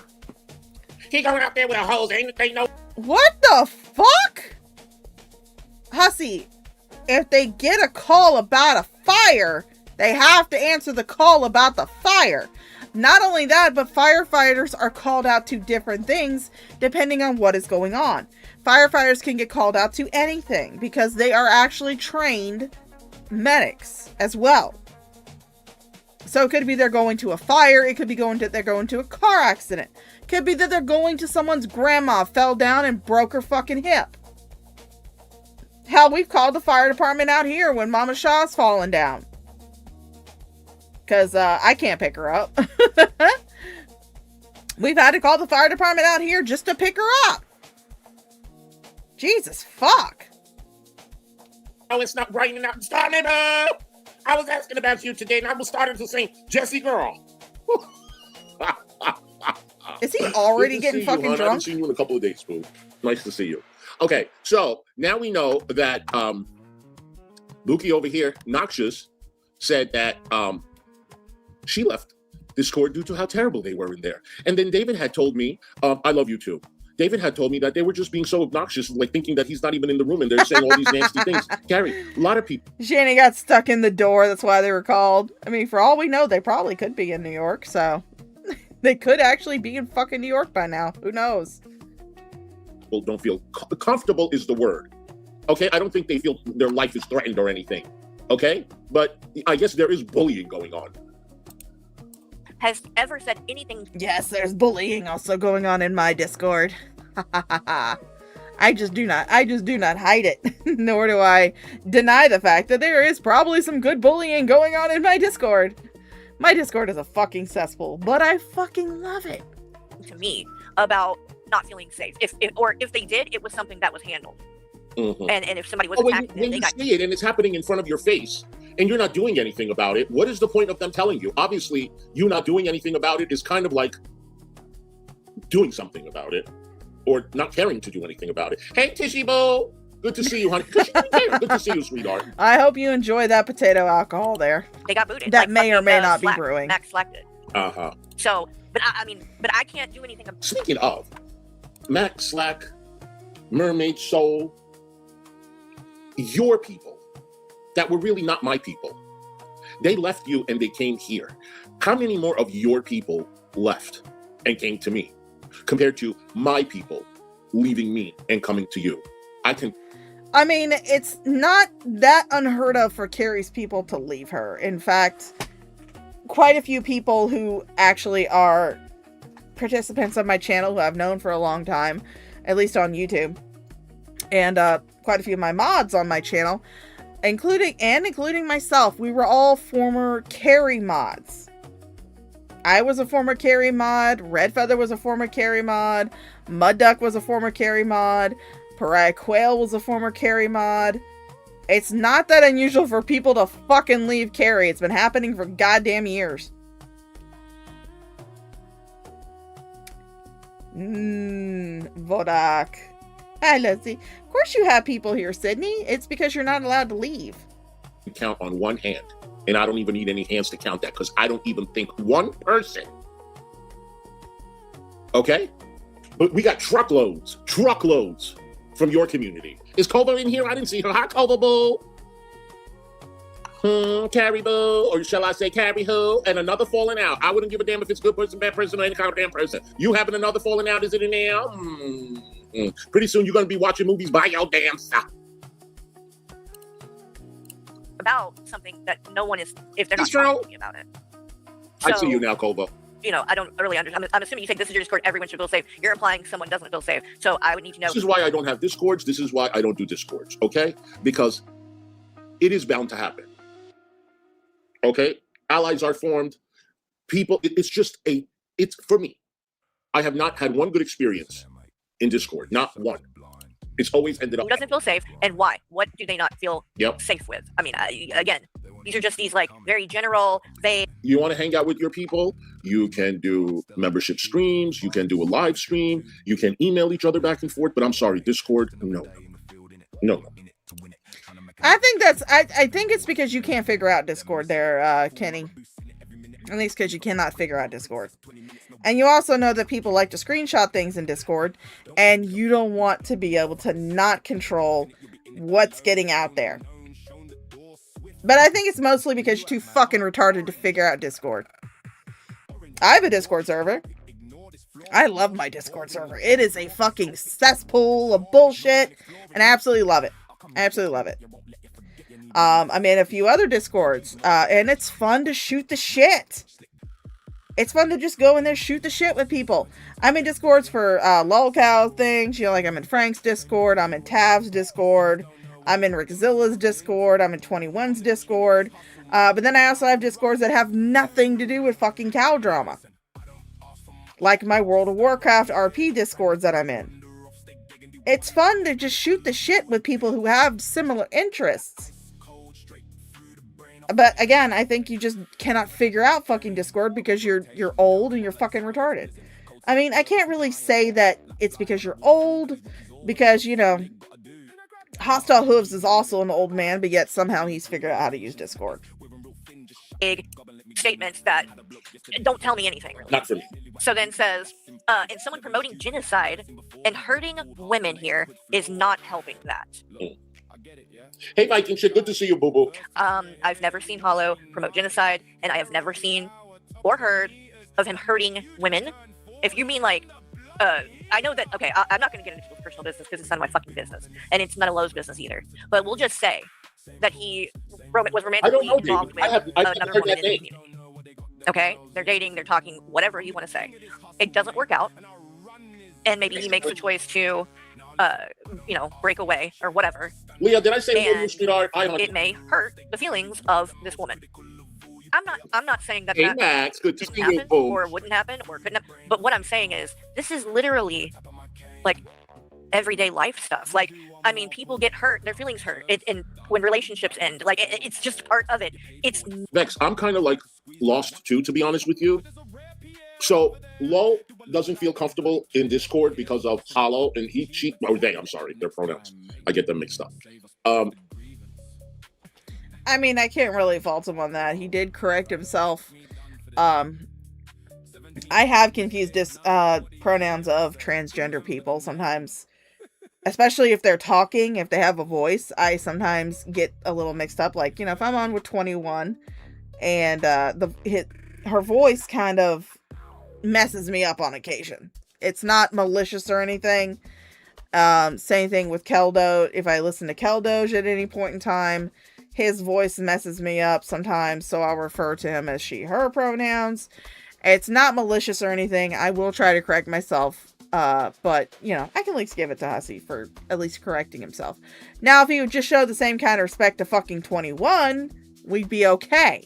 He going out there with a hose. Ain't they know? What the fuck? Hussy, if they get a call about a fire, they have to answer the call about the fire. Not only that, but firefighters are called out to different things depending on what is going on. Firefighters can get called out to anything because they are actually trained medics as well. So it could be they're going to a fire. It could be they're going to a car accident. It could be that they're going to someone's grandma fell down and broke her fucking hip. Hell, we've called the fire department out here when Mama Shaw's fallen down. Because I can't pick her up. We've had to call the fire department out here just to pick her up. Jesus fuck. Oh, it's not raining out. Stop it up. I was asking about you today, and I was starting to sing Jessie Girl. Is he already getting fucking drunk? I haven't seen you in a couple of days, Boo. Nice to see you. Okay, so now we know that Buki over here, Noxious, said that she left Discord due to how terrible they were in there. And then David had told me, I love you too. David had told me that they were just being so obnoxious, like thinking that he's not even in the room and they're saying all these nasty things. Gary, a lot of people. Shanny got stuck in the door. That's why they were called. I mean, for all we know, they probably could be in New York. So they could actually be in fucking New York by now. Who knows? Well, don't feel comfortable is the word. Okay, I don't think they feel their life is threatened or anything. Okay, but I guess there is bullying going on. Has ever said anything. Yes, there's bullying also going on in my Discord. I just do not hide it. Nor do I deny the fact that there is probably some good bullying going on in my Discord. My Discord is a fucking cesspool, but I fucking love it. To me about not feeling safe. If they did, it was something that was handled. Mm-hmm. And if somebody was when you see it and it's happening in front of your face and you're not doing anything about it, what is the point of them telling you? Obviously, you not doing anything about it is kind of like doing something about it or not caring to do anything about it. Hey, Tishy Boo. Good to see you, honey. Good to see you, sweetheart. I hope you enjoy that potato alcohol there. They got booted. That may or may not be brewing. Max selected. Uh-huh. So, but I can't do anything about. Speaking of, Mac Slack, Mermaid Soul, your people that were really not my people, they left you and they came here. How many more of your people left and came to me compared to my people leaving me and coming to you? I mean, it's not that unheard of for Carrie's people to leave her. In fact, quite a few people who actually are participants of my channel who I've known for a long time, at least on YouTube, and quite a few of my mods on my channel, including myself, we were all former Carrie mods. I was a former Carrie mod, Red Feather was a former Carrie mod, Mud Duck was a former Carrie mod, Pariah Quail was a former Carrie mod. It's not that unusual for people to fucking leave Carrie. It's been happening for goddamn years. Vodak. Hello, see. Of course you have people here, Sydney. It's because you're not allowed to leave. Count on one hand. And I don't even need any hands to count that because I don't even think one person. Okay? But we got truckloads from your community. Is Culver in here? I didn't see her. Hi, Culver Boo. Carrie Boo, or shall I say Carrie Who? And another falling out. I wouldn't give a damn if it's good person, bad person, or any kind of damn person. You having another falling out? Is it in there? Pretty soon you're going to be watching movies by your damn self. About something that no one is, if they're not talking about it. So, I see you now, Culver. You know, I don't really understand. I'm assuming you think this is your Discord, everyone should feel safe. You're implying someone doesn't feel safe. So I would need to know. This is why I don't have Discords. This is why I don't do Discords, okay? Because it is bound to happen. Okay? Allies are formed. People, it's for me. I have not had one good experience in Discord. Not one. It's always ended up. Who doesn't feel safe and why? What do they not feel safe with? I mean, again, these are just these like very general, vague. You want to hang out with your people? You can do membership streams. You can do a live stream. You can email each other back and forth. But I'm sorry, Discord, no. I think I think it's because you can't figure out Discord there, Kenny. At least because you cannot figure out Discord. And you also know that people like to screenshot things in Discord, and you don't want to be able to not control what's getting out there. But I think it's mostly because you're too fucking retarded to figure out Discord. I have a Discord server. I love my Discord server. It is a fucking cesspool of bullshit, and I absolutely love it. I absolutely love it. I'm in a few other Discords, and it's fun to shoot the shit. It's fun to just go in there, shoot the shit with people. I'm in Discords for lolcow things. You know, like I'm in Frank's Discord. I'm in Tav's Discord. I'm in Rickzilla's Discord. I'm in 21's Discord. But then I also have Discords that have nothing to do with fucking cow drama. Like my World of Warcraft RP Discords that I'm in. It's fun to just shoot the shit with people who have similar interests. But again, I think you just cannot figure out fucking Discord because you're old and you're fucking retarded. I mean, I can't really say that it's because you're old, because, you know, Hostile Hooves is also an old man, but yet somehow he's figured out how to use Discord. Big statements that don't tell me anything, really. Not for me. So then says, and someone promoting genocide and hurting women here is not helping that. Hey, Viking shit, good to see you, boo-boo. I've never seen Hollow promote genocide, and I have never seen or heard of him hurting women. If you mean like, I know that, okay, I'm not going to get into his personal business because it's none of my fucking business, and it's none of Lowe's business either. But we'll just say that he was romantically involved with another woman in the community. Okay, they're dating, they're talking, whatever you want to say. It doesn't work out, and maybe he makes the choice to, you know, break away or whatever. Leah, did I say sweetheart? It may hurt the feelings of this woman. I'm not saying that hey, that Max, good to didn't see happen you, boom. or wouldn't happen or couldn't happen. But what I'm saying is, this is literally like everyday life stuff. Like, I mean, people get hurt, their feelings hurt, and when relationships end, like it's just part of it. It's Vex, I'm kind of like lost too, to be honest with you. So Lo doesn't feel comfortable in Discord because of Hollow, and I'm sorry, their pronouns. I get them mixed up. I mean, I can't really fault him on that. He did correct himself. I have confused pronouns of transgender people sometimes, especially if they're talking, if they have a voice. I sometimes get a little mixed up. Like, you know, if I'm on with 21 and her voice kind of messes me up on occasion. It's not malicious or anything. Same thing with Keldo. If I listen to Keldoge at any point in time, his voice messes me up sometimes, so I'll refer to him as she, her pronouns. It's not malicious or anything. I will try to correct myself, but, you know, I can at least give it to Hussey for at least correcting himself. Now, if he would just show the same kind of respect to fucking 21, we'd be okay.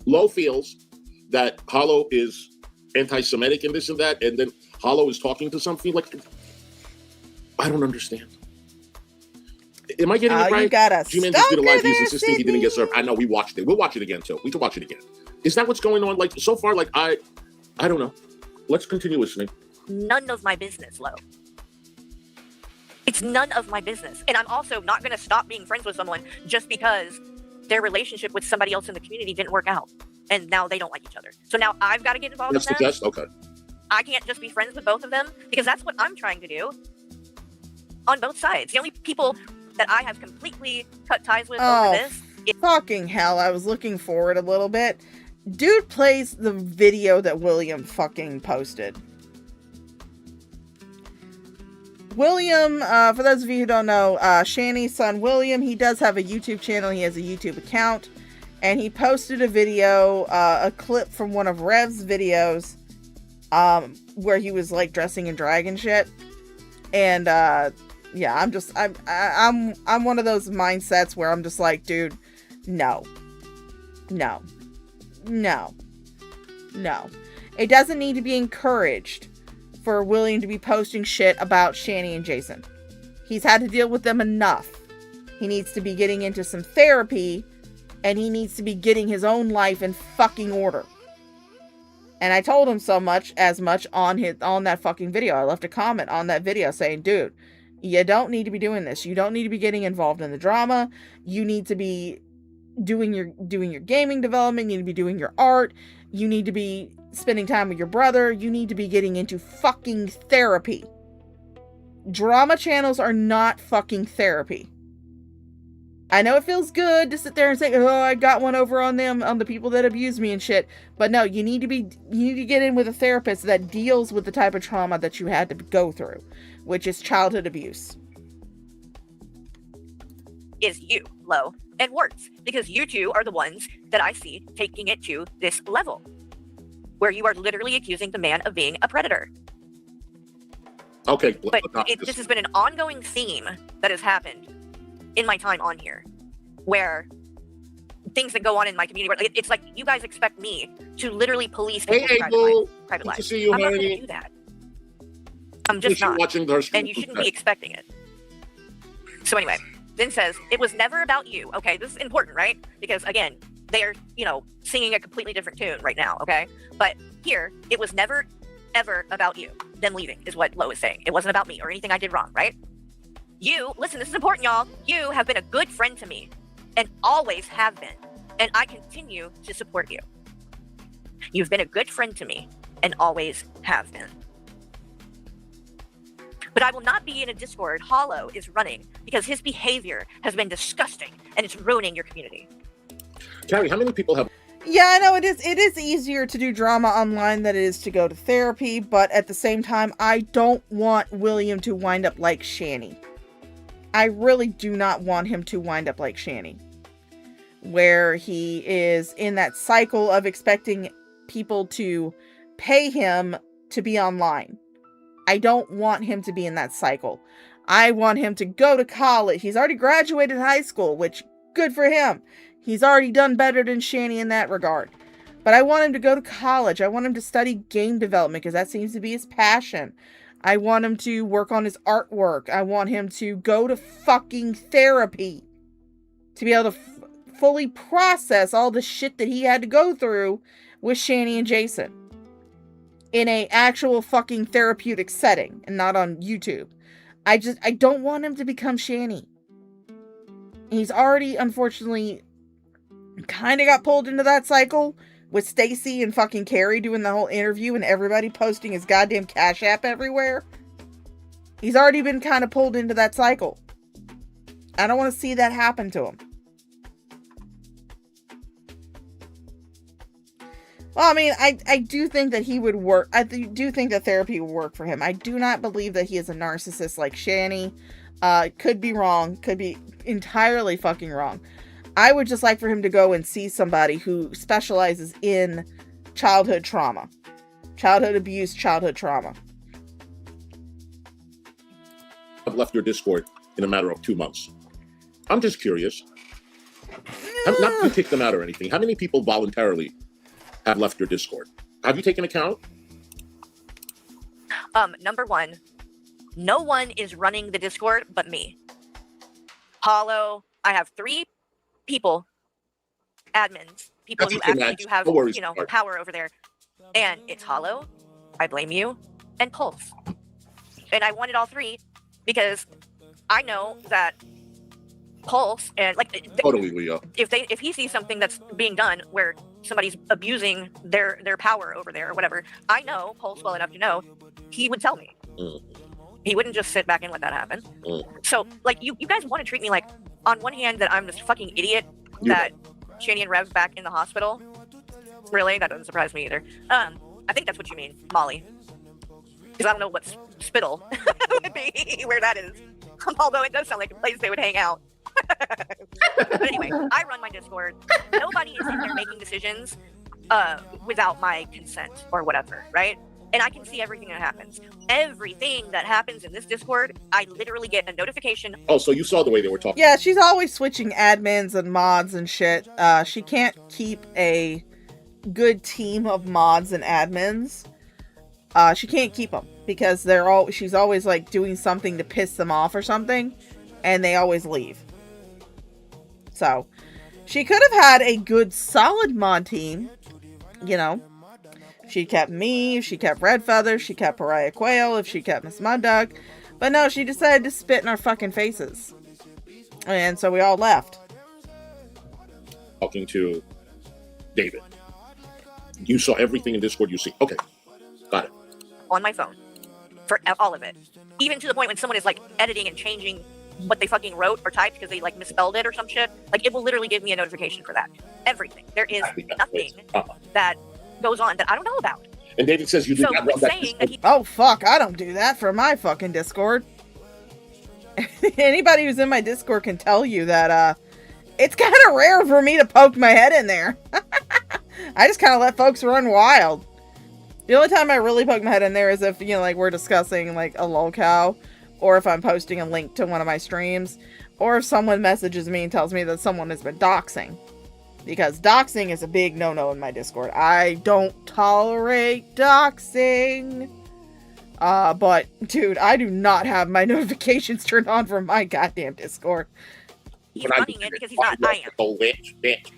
Lo feels that Hollow is anti-Semitic and this and that, and then Hollow is talking to something like, I don't understand. Am I getting it right? You got a G-Man just did a live. stalker He's there, insisting he didn't get served. I know, we watched it. We'll watch it again, too. We can watch it again. Is that what's going on? Like, so far, like, I don't know. Let's continue listening. None of my business, Lo. It's none of my business. And I'm also not going to stop being friends with someone just because their relationship with somebody else in the community didn't work out. And now they don't like each other. So now I've got to get involved That's in the that. test? Okay. I can't just be friends with both of them because that's what I'm trying to do on both sides. The only people that I have completely cut ties with over this. Fucking hell. I was looking forward a little bit. Dude plays the video that William fucking posted. William, for those of you who don't know, Shani's son William, he does have a YouTube channel. He has a YouTube account. And he posted a video, a clip from one of Rev's videos, where he was like dressing in drag and shit. And yeah, I'm one of those mindsets where I'm just like, dude, no. It doesn't need to be encouraged for William to be posting shit about Shani and Jason. He's had to deal with them enough. He needs to be getting into some therapy, and he needs to be getting his own life in fucking order. And I told him as much on that fucking video. I left a comment on that video saying, dude, you don't need to be doing this. You don't need to be getting involved in the drama. You need to be doing your gaming development. You need to be doing your art. You need to be spending time with your brother. You need to be getting into fucking therapy. Drama channels are not fucking therapy. I know it feels good to sit there and say, oh, I got one over on them, on the people that abuse me and shit. But no, you need to get in with a therapist that deals with the type of trauma that you had to go through, which is childhood abuse. Is you, Lo, and Words, because you two are the ones that I see taking it to this level, where you are literally accusing the man of being a predator. Okay. But this has been an ongoing theme that has happened in my time on here, where things that go on in my community, it's like you guys expect me to literally police people's private lives. See you, I'm not going honey. to do that. I'm just not. And you shouldn't be expecting it. So anyway, then says, it was never about you. Okay, this is important, right? Because again, they are, singing a completely different tune right now, okay? But here, it was never, ever about you. Them leaving is what Lo is saying. It wasn't about me or anything I did wrong, right? You, listen, this is important, y'all. You have been a good friend to me and always have been. And I continue to support you. You've been a good friend to me and always have been. But I will not be in a Discord Hollow is running because his behavior has been disgusting and it's ruining your community. Carrie, how many people have... Yeah, I know it is easier to do drama online than it is to go to therapy, but at the same time, I don't want William to wind up like Shani. I really do not want him to wind up like Shani, where he is in that cycle of expecting people to pay him to be online. I don't want him to be in that cycle. I want him to go to college. He's already graduated high school, which good for him. He's already done better than Shani in that regard. But I want him to go to college. I want him to study game development because that seems to be his passion. I want him to work on his artwork. I want him to go to fucking therapy to be able to fully process all the shit that he had to go through with Shani and Jason in a actual fucking therapeutic setting and not on YouTube. I don't want him to become Shani. He's already, unfortunately, kind of got pulled into that cycle with Stacy and fucking Carrie doing the whole interview and everybody posting his goddamn Cash App everywhere. He's already been kind of pulled into that cycle. I don't want to see that happen to him. Well, I mean, I do think that he would work. I do think that therapy would work for him. I do not believe that he is a narcissist like Shani. Could be wrong. Could be entirely fucking wrong. I would just like for him to go and see somebody who specializes in childhood trauma. Childhood abuse, childhood trauma. I've left your Discord in a matter of 2 months. I'm just curious. I'm not to kick them out or anything. How many people voluntarily have left your Discord? Have you taken account? Number one, no one is running the Discord but me. Hollow. I have 3 people, admins, people That's who okay, actually Max. do have, No worries, you know, Mark. power over there. And it's Hollow, I Blame You, and Pulse. And I wanted all 3 because I know that Pulse and like Totally, Leo. if he sees something that's being done where somebody's abusing their power over there or whatever, I know Pulse well enough to know he would tell me. He wouldn't just sit back and let that happen. So like you guys want to treat me like, on one hand, that I'm this fucking idiot that Shani and Rev's back in the hospital. Really? That doesn't surprise me either. I think that's what you mean, Molly. Because I don't know what spittle would be, where that is. Although it does sound like a place they would hang out. But anyway, I run my Discord. Nobody is in there making decisions without my consent or whatever, right? And I can see everything that happens. Everything that happens in this Discord, I literally get a notification. Oh, so you saw the way they were talking. Yeah, she's always switching admins and mods and shit. She can't keep a good team of mods and admins. She can't keep them because she's always like doing something to piss them off or something, and they always leave. So she could have had a good solid mod team, you know. She kept me, she kept Red Feather, she kept Pariah Quail, if she kept Miss Mud Duck. But no, she decided to spit in our fucking faces. And so we all left. Talking to David. You saw everything in Discord you see. Okay. Got it. On my phone. For all of it. Even to the point when someone is like editing and changing what they fucking wrote or typed because they like misspelled it or some shit. Like it will literally give me a notification for that. Everything. There is nothing that goes on that I don't know about. And David says you did not run that Discord. Oh fuck, I don't do that for my fucking Discord. Anybody who's in my Discord can tell you that it's kind of rare for me to poke my head in there. I just kind of let folks run wild. The only time I really poke my head in there is if, you know, like we're discussing like a lolcow, or if I'm posting a link to one of my streams, or if someone messages me and tells me that someone has been doxing. Because doxing is a big no-no in my Discord. I don't tolerate doxing. But, dude, I do not have my notifications turned on from my goddamn Discord. He's running it because he's not. I am.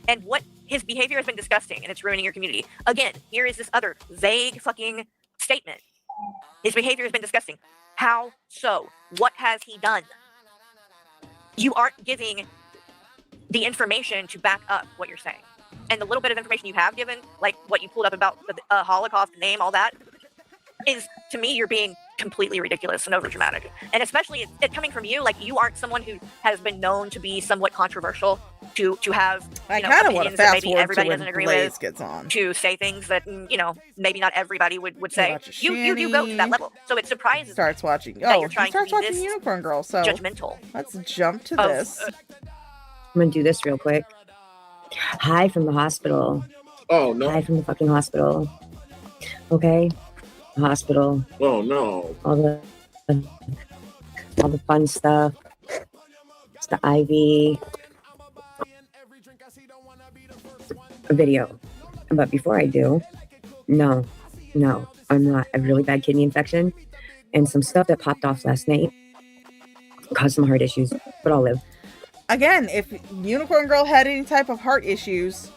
And what his behavior has been disgusting, and it's ruining your community. Again, here is this other vague fucking statement. His behavior has been disgusting. How so? What has he done? You aren't giving the information to back up what you're saying. And the little bit of information you have given, like what you pulled up about the Holocaust, name, all that, is, to me, you're being completely ridiculous and overdramatic. And especially it coming from you, like you aren't someone who has been known to be somewhat controversial, to have, you know, opinions that maybe everybody doesn't agree with, gets on. to say things that, you know, maybe not everybody would say. You do go to that level. So it surprises starts watching. that Oh, you're he trying starts to be watching this Unicorn Girl. So judgmental. Let's jump to this. I'm gonna do this real quick. Hi from the hospital. Oh no. Hi from the fucking hospital. Okay. The hospital. Oh no. All the fun stuff. It's the IV. A video. But before I do, no, I'm not. I have really bad kidney infection and some stuff that popped off last night caused some heart issues, but I'll live. Again, if Unicorn Girl had any type of heart issues,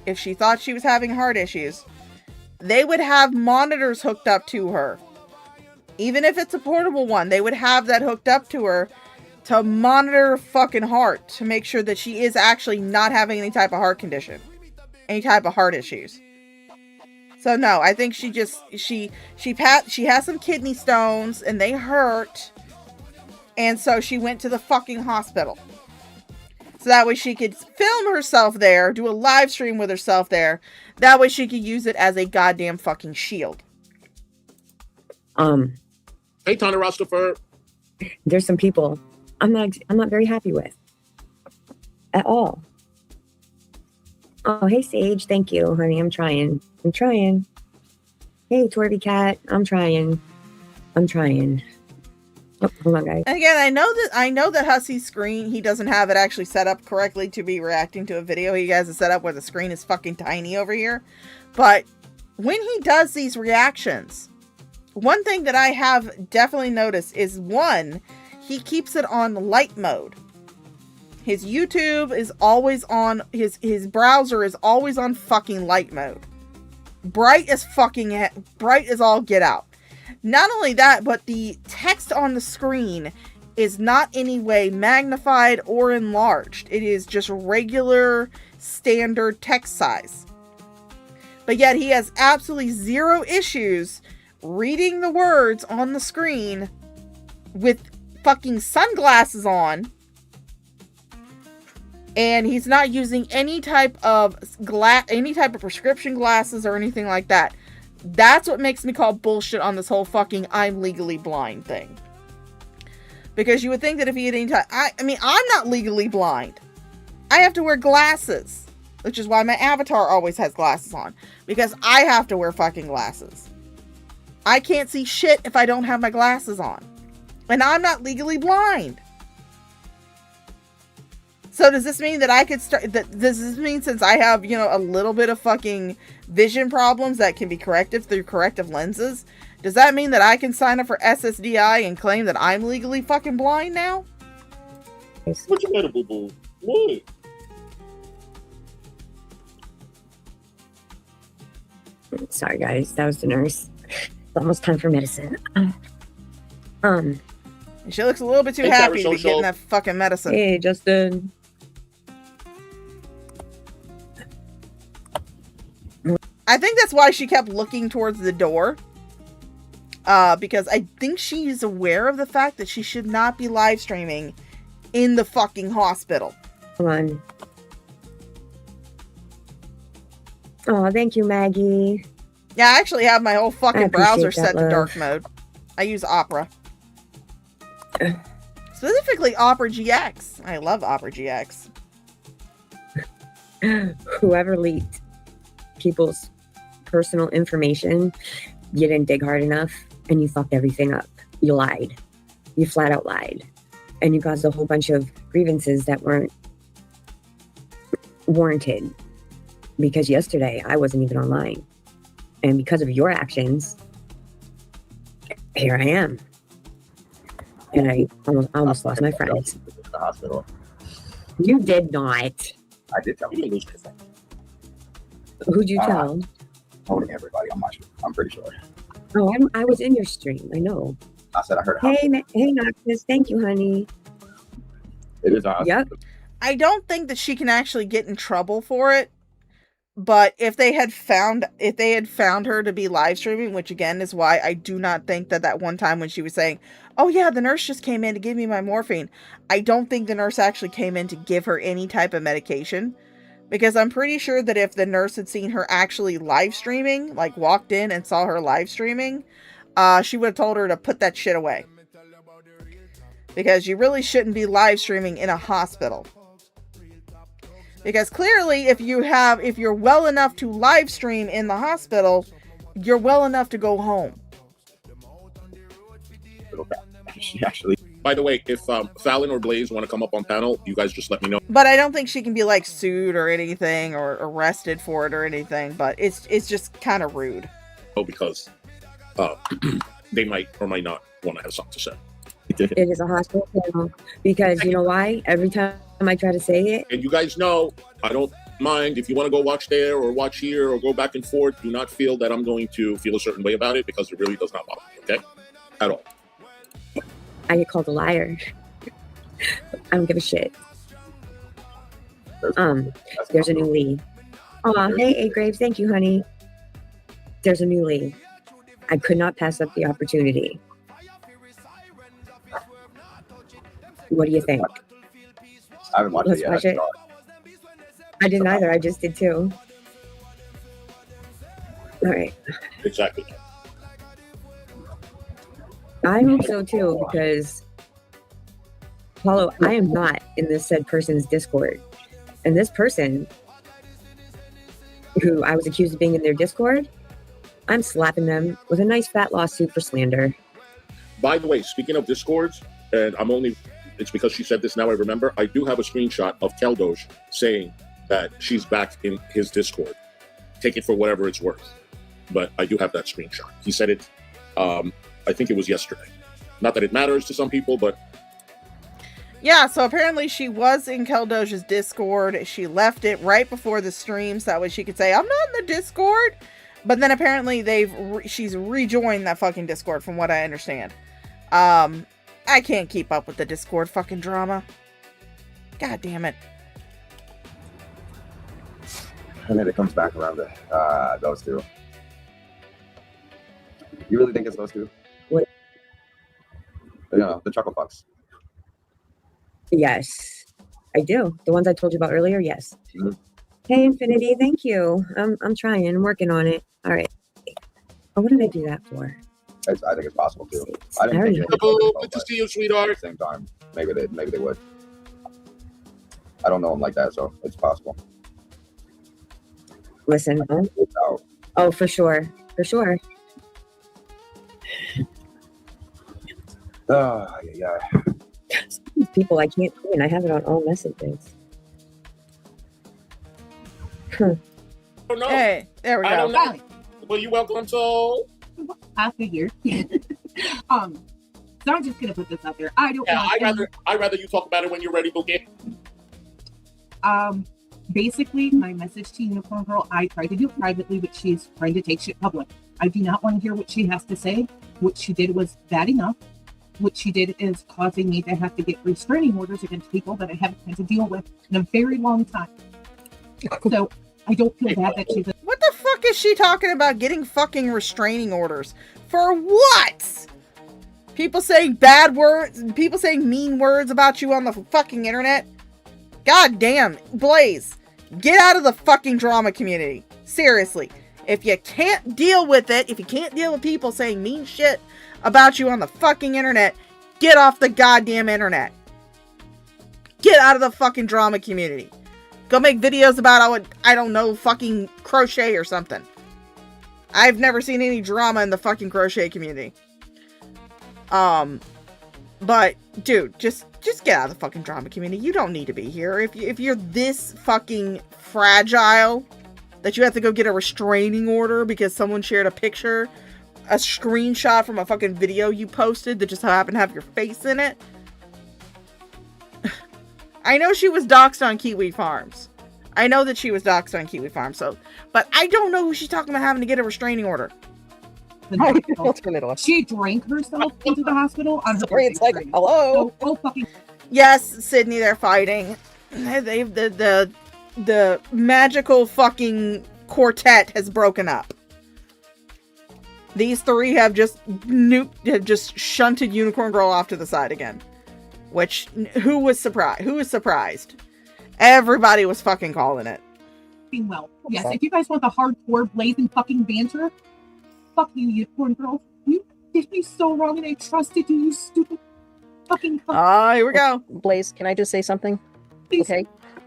if she thought she was having heart issues, they would have monitors hooked up to her. Even if it's a portable one, they would have that hooked up to her to monitor her fucking heart, to make sure that she is actually not having any type of heart condition, any type of heart issues. So no, I think she has some kidney stones and they hurt, and so she went to the fucking hospital. So that way she could film herself there, do a live stream with herself there. That way she could use it as a goddamn fucking shield. Hey, Tana Rastafur. There's some people I'm not very happy with at all. Oh, hey Sage, thank you, honey. I'm trying. Hey, Torby Cat, I'm trying. Oh, hold on, guys. And again, I know that Hussy's screen, he doesn't have it actually set up correctly to be reacting to a video. He has it set up where the screen is fucking tiny over here. But when he does these reactions, one thing that I have definitely noticed is, one, he keeps it on light mode. His YouTube is always on, his browser is always on fucking light mode. Bright as all get out. Not only that, but the text on the screen is not any way magnified or enlarged. It is just regular standard text size. But yet he has absolutely zero issues reading the words on the screen with fucking sunglasses on. And he's not using any type of prescription glasses or anything like that. That's what makes me call bullshit on this whole fucking I'm legally blind thing. Because you would think that if he had any time... I mean, I'm not legally blind. I have to wear glasses. Which is why my avatar always has glasses on. Because I have to wear fucking glasses. I can't see shit if I don't have my glasses on. And I'm not legally blind. So does this mean that I could start... Does this mean since I have, you know, a little bit of fucking vision problems that can be corrected through corrective lenses... Does that mean that I can sign up for SSDI and claim that I'm legally fucking blind now? What you better boo-boo? What? Sorry, guys. That was the nurse. It's almost time for medicine. She looks a little bit too happy to be getting that fucking medicine. Hey, Justin. I think that's why she kept looking towards the door. Because I think she's aware of the fact that she should not be live streaming in the fucking hospital. Come on. Oh, thank you, Maggie. Yeah, I actually have my whole fucking browser set to love. dark mode. I use Opera. Specifically Opera GX. I love Opera GX. Whoever leaked people's personal information, you didn't dig hard enough and you fucked everything up. You lied. You flat out lied. And you caused a whole bunch of grievances that weren't warranted. Because yesterday I wasn't even online. And because of your actions, here I am. And I almost lost my friends. The hospital. You did not. I did tell you. Who'd you tell? Holding everybody. I'm not sure. I'm pretty sure. Oh, I was in your stream. I know. I said I heard. Hey, Noctis. Thank you, honey. It is awesome. Yep. I don't think that she can actually get in trouble for it. But if they had found her to be live streaming, which again is why I do not think that one time when she was saying, "Oh yeah, the nurse just came in to give me my morphine," I don't think the nurse actually came in to give her any type of medication. Because I'm pretty sure that if the nurse had seen her actually live streaming, like walked in and saw her live streaming, she would have told her to put that shit away. Because you really shouldn't be live streaming in a hospital. Because clearly, if you're well enough to live stream in the hospital, you're well enough to go home. Actually. By the way, if Fallon or Blaze want to come up on panel, you guys just let me know. But I don't think she can be like sued or anything or arrested for it or anything. But it's just kind of rude. Oh, because they might or might not want to have something to say. It is a hospital panel because you know why? Every time I try to say it, and you guys know, I don't mind if you want to go watch there or watch here or go back and forth. Do not feel that I'm going to feel a certain way about it because it really does not bother me. Okay, at all. I get called a liar. I don't give a shit. There's a new lead. Oh, hey, A Graves, thank you, honey. There's a new lead. I could not pass up the opportunity. What do you think? I haven't watched Let's it yet. watch it. I didn't either. I just did too. All right. Exactly. I hope so too, because Paulo, I am not in this said person's Discord. And this person who I was accused of being in their Discord, I'm slapping them with a nice fat lawsuit for slander. By the way, speaking of Discords, and it's because she said this now I remember, I do have a screenshot of Keldosh saying that she's back in his Discord. Take it for whatever it's worth. But I do have that screenshot. He said it, I think it was yesterday. Not that it matters to some people, but... Yeah, so apparently she was in Keldoja's Discord. She left it right before the stream so that way she could say, I'm not in the Discord. But then apparently she's rejoined that fucking Discord from what I understand. I can't keep up with the Discord fucking drama. God damn it. And then it comes back around to those two. You really think it's those two? What? You know, the chuckle fucks. Yes, I do. The ones I told you about earlier, yes. Mm-hmm. Hey, Infinity, thank you. I'm trying. I'm working on it. All right. Oh, what did I do that for? I think it's possible too. I didn't think it Good to see you, sweetheart. At the same time, maybe they would. I don't know them like that, so it's possible. Listen. Oh, for sure. For sure. Yeah. These people I can't see, and I have it on all messages. I don't know. Hey, there we go. I don't know. Well, you welcome to half a year. So I'm just gonna put this out there. I don't know. I'd rather you talk about it when you're ready, Bookie. Basically, my message to Unicorn Girl, I tried to do it privately, but she's trying to take shit public. I do not want to hear what she has to say. What she did was bad enough. What she did is causing me to have to get restraining orders against people that I haven't had to deal with in a very long time. So I don't feel bad that she's. What the fuck is she talking about getting fucking restraining orders? For what? People saying bad words, people saying mean words about you on the fucking internet? God damn, Blaze, get out of the fucking drama community. Seriously. If you can't deal with it, if you can't deal with people saying mean shit about you on the fucking internet, get off the goddamn internet. Get out of the fucking drama community. Go make videos about, I don't know, fucking crochet or something. I've never seen any drama in the fucking crochet community. But, dude, just get out of the fucking drama community. You don't need to be here. If you're this fucking fragile that you have to go get a restraining order because someone shared a picture, a screenshot from a fucking video you posted that just happened to have your face in it. I know she was doxxed on Kiwi Farms. I know that she was doxxed on Kiwi Farms, but I don't know who she's talking about having to get a restraining order. I'll turn it off. She drank herself into the hospital on her Sorry, it's like, hello. Oh, fucking. Yes, Sydney, they're fighting. The magical fucking quartet has broken up. These three have just shunted Unicorn Girl off to the side again. Which, who was surprised? Everybody was fucking calling it. Well, yes, if you guys want the hardcore blazing fucking banter, fuck you, Unicorn Girl. You did me so wrong and I trusted you, you stupid fucking cunt. Here we go. Blaze, can I just say something? Please. Okay.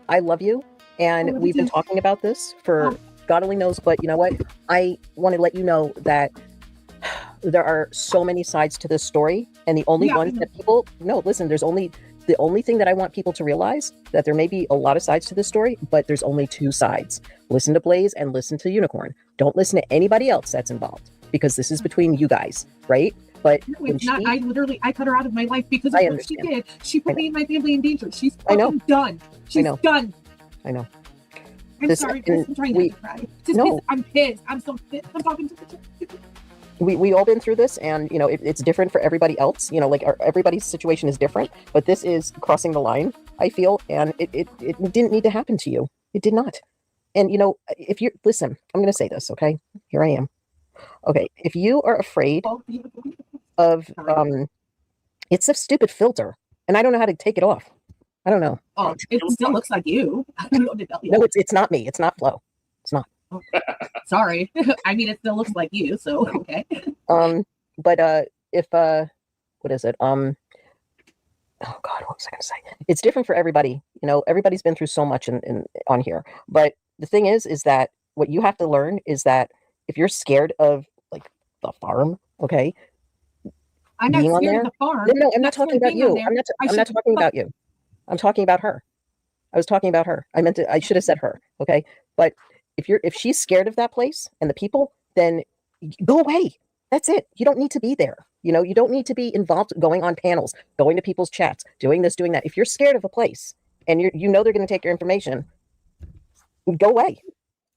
I love you. And we've been talking about this for God only knows, but you know what? I want to let you know that there are so many sides to this story, and the only ones that people listen, the only thing that I want people to realize that there may be a lot of sides to this story, but there's only two sides. Listen to Blaze and listen to Unicorn. Don't listen to anybody else that's involved, because this is between you guys, right? But no, it's not. I cut her out of my life because of what she did. She put me and my family in danger. She's fucking done. She's done. I know. I'm sorry, Chris. I'm trying not to cry. I'm pissed. I'm so pissed. I'm talking to the we all been through this, and it's different for everybody else. Like everybody's situation is different, but this is crossing the line, I feel, and it didn't need to happen to you. It did not. And if you listen, I'm going to say this, okay? Here I am. Okay, if you are afraid of it's a stupid filter, and I don't know how to take it off. I don't know. Oh, it still looks like you. I don't know what to tell you. No, it's not me. It's not Flo. It's not. Oh, sorry. I mean, it still looks like you, so okay. But if what is it? Oh God, what was I gonna say? It's different for everybody. Everybody's been through so much on here. But the thing is that what you have to learn is that if you're scared of like the farm, okay. I'm not scared of the farm. No, I'm not talking about you. I'm not talking about you. I'm talking about her. I was talking about her. I should have said her. Okay. But if she's scared of that place and the people, then go away. That's it. You don't need to be there. You know, you don't need to be involved going on panels, going to people's chats, doing this, doing that. If you're scared of a place and you know they're going to take your information, go away.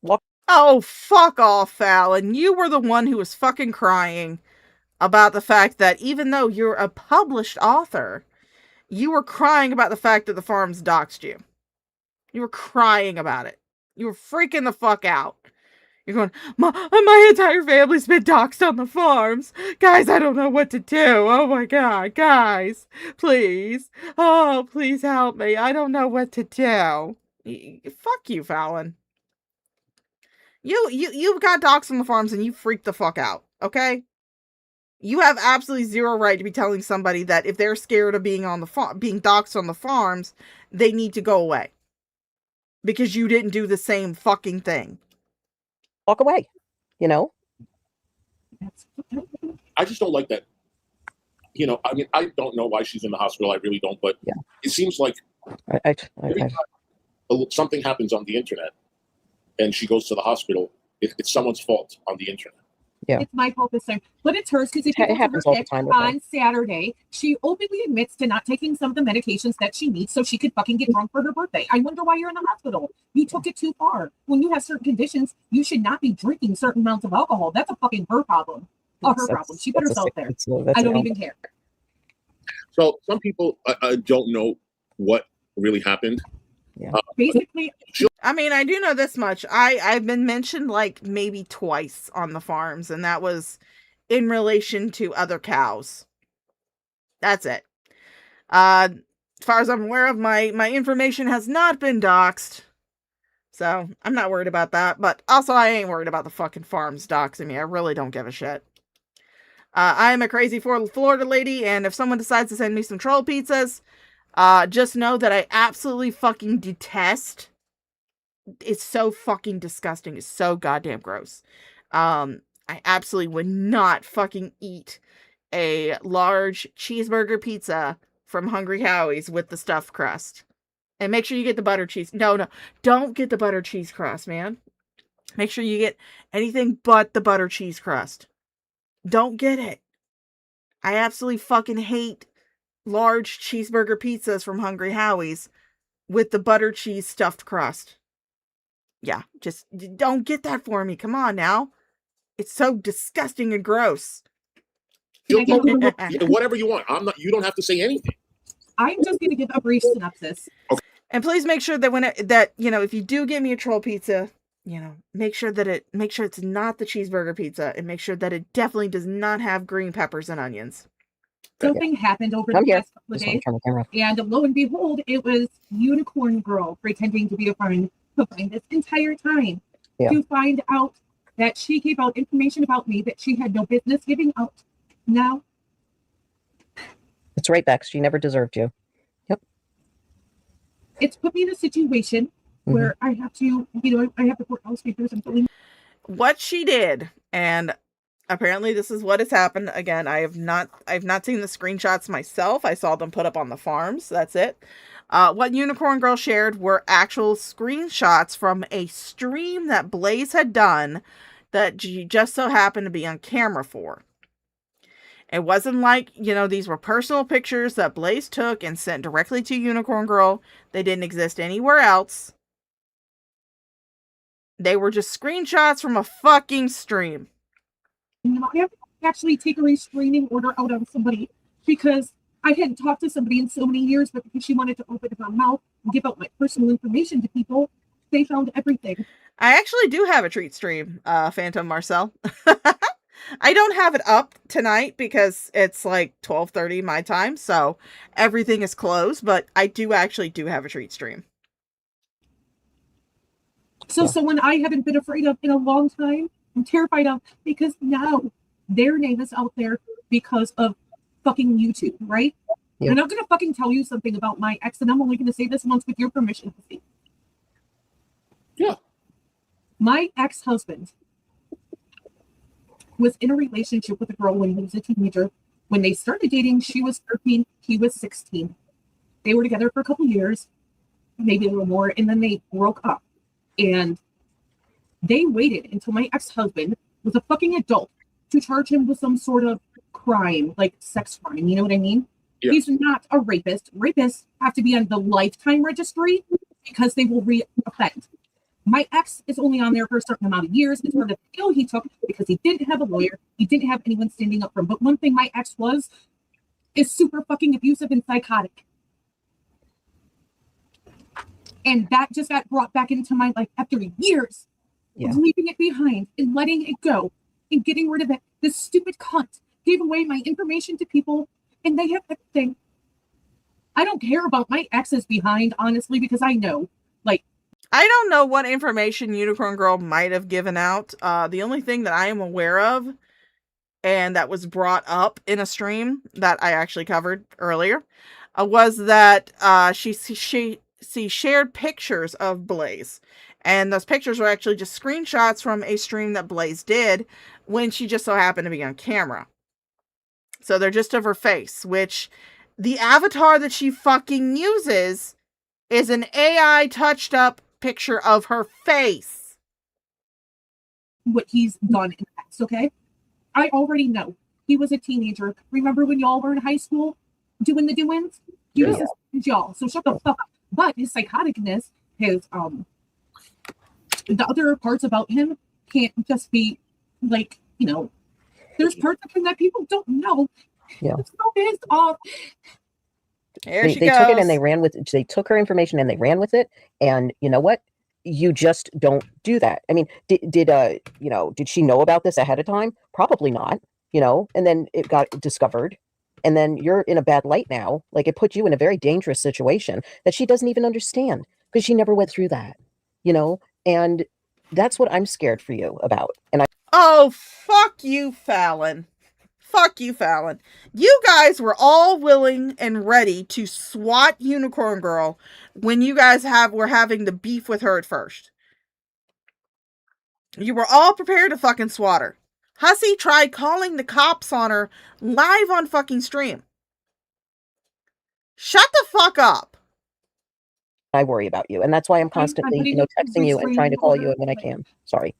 Walk. Oh, fuck off, Fallon. You were the one who was fucking crying about the fact that even though you're a published author, you were crying about the fact that the farms doxed you. You were crying about it. You were freaking the fuck out. You're going, my entire family's been doxed on the farms. Guys, I don't know what to do. Oh my God, guys, please. Oh, please help me. I don't know what to do. Fuck you, Fallon. You got doxed on the farms and you freaked the fuck out, okay? You have absolutely zero right to be telling somebody that if they're scared of being on the being doxed on the farms, they need to go away. Because you didn't do the same fucking thing. Walk away, you know? I just don't like that. You know, I mean, I don't know why she's in the hospital. I really don't, but it seems like every time something happens on the internet and she goes to the hospital, it's someone's fault on the internet. Yeah. It's my fault this time, but it's hers because It happens all the time with her. on Saturday, she openly admits to not taking some of the medications that she needs so she could fucking get drunk for her birthday. I wonder why you're in the hospital. You took it too far. When you have certain conditions, you should not be drinking certain amounts of alcohol. That's a fucking her problem. Her problem. She put herself there. I don't even care. So some people don't know what really happened. Yeah. Basically, I mean, I do know this much. I've been mentioned like maybe twice on the farms, and that was in relation to other cows. That's it. As far as I'm aware of, my information has not been doxed. So I'm not worried about that. But also I ain't worried about the fucking farms doxing me. I really don't give a shit. I am a crazy Florida lady, and if someone decides to send me some troll pizzas, just know that I absolutely fucking detest. It's so fucking disgusting. It's so goddamn gross. I absolutely would not fucking eat a large cheeseburger pizza from Hungry Howie's with the stuffed crust. And make sure you get the butter cheese. No, don't get the butter cheese crust, man. Make sure you get anything but the butter cheese crust. Don't get it. I absolutely fucking hate large cheeseburger pizzas from Hungry Howie's with the butter cheese stuffed crust. Yeah, just don't get that for me. Come on now. It's so disgusting and gross. Whatever you want. You don't have to say anything. I'm just going to give a brief synopsis. Okay. And please make sure that if you do give me a troll pizza, make sure it's not the cheeseburger pizza, and make sure that it definitely does not have green peppers and onions. Something happened over the past couple of days, and lo and behold, it was Unicorn Girl pretending to be a friend this entire time to find out that she gave out information about me that she had no business giving out. Now, it's right, Bex. She never deserved you. Yep. It's put me in a situation where I have to, I have to put loudspeakers and filling. What she did, and apparently this is what has happened. Again, I've not seen the screenshots myself. I saw them put up on the farms. That's it. What Unicorn Girl shared were actual screenshots from a stream that Blaze had done that she just so happened to be on camera for. It wasn't like, these were personal pictures that Blaze took and sent directly to Unicorn Girl. They didn't exist anywhere else. They were just screenshots from a fucking stream. I have to actually take a restraining order out on somebody because I hadn't talked to somebody in so many years, but because she wanted to open her mouth and give out my personal information to people, they found everything. I actually do have a treat stream, Phantom Marcel. I don't have it up tonight because it's like 12:30 my time, so everything is closed, but I do have a treat stream. So someone I haven't been afraid of in a long time, I'm terrified of, because now their name is out there because of fucking YouTube, right? Yeah. And I'm going to fucking tell you something about my ex, and I'm only going to say this once with your permission. Yeah. My ex-husband was in a relationship with a girl when he was a teenager. When they started dating, she was 13, he was 16. They were together for a couple years, maybe a little more, and then they broke up. And they waited until my ex-husband was a fucking adult to charge him with some sort of crime, like sex crime. You know what I mean? Yeah. He's not a rapist. Rapists have to be on the lifetime registry because they will re-offend. My ex is only on there for a certain amount of years. It's part of the deal he took because he didn't have a lawyer. He didn't have anyone standing up for him. But one thing my ex is super fucking abusive and psychotic. And that just got brought back into my life after years of leaving it behind and letting it go and getting rid of it. This stupid cunt gave away my information to people and they have everything. I don't care about my exes behind, honestly, because I know, like, I don't know what information Unicorn Girl might have given out. The only thing that I am aware of, and that was brought up in a stream that I actually covered earlier, was that she shared pictures of Blaze. And those pictures were actually just screenshots from a stream that Blaze did when she just so happened to be on camera. So they're just of her face, which the avatar that she fucking uses is an AI touched up picture of her face. What he's done in the past, okay? I already know. He was a teenager. Remember when y'all were in high school doing the doings? He was just y'all. So shut the fuck up. But his psychoticness, his the other parts about him can't just be like, you know, there's parts of him that people don't know. Yeah. I'm so pissed off. They took it and they ran with it. They took her information and they ran with it. And you know what? You just don't do that. I mean, did she know about this ahead of time? Probably not, you know, and then it got discovered. And then you're in a bad light now. Like, it put you in a very dangerous situation that she doesn't even understand because she never went through that, you know? And that's what I'm scared for you about. And Oh, fuck you, Fallon. Fuck you, Fallon. You guys were all willing and ready to swat Unicorn Girl when you guys were having the beef with her at first. You were all prepared to fucking swat her. Hussy tried calling the cops on her live on fucking stream. Shut the fuck up. I worry about you. And that's why I'm constantly, you know, texting you and trying to call you when I can. Sorry.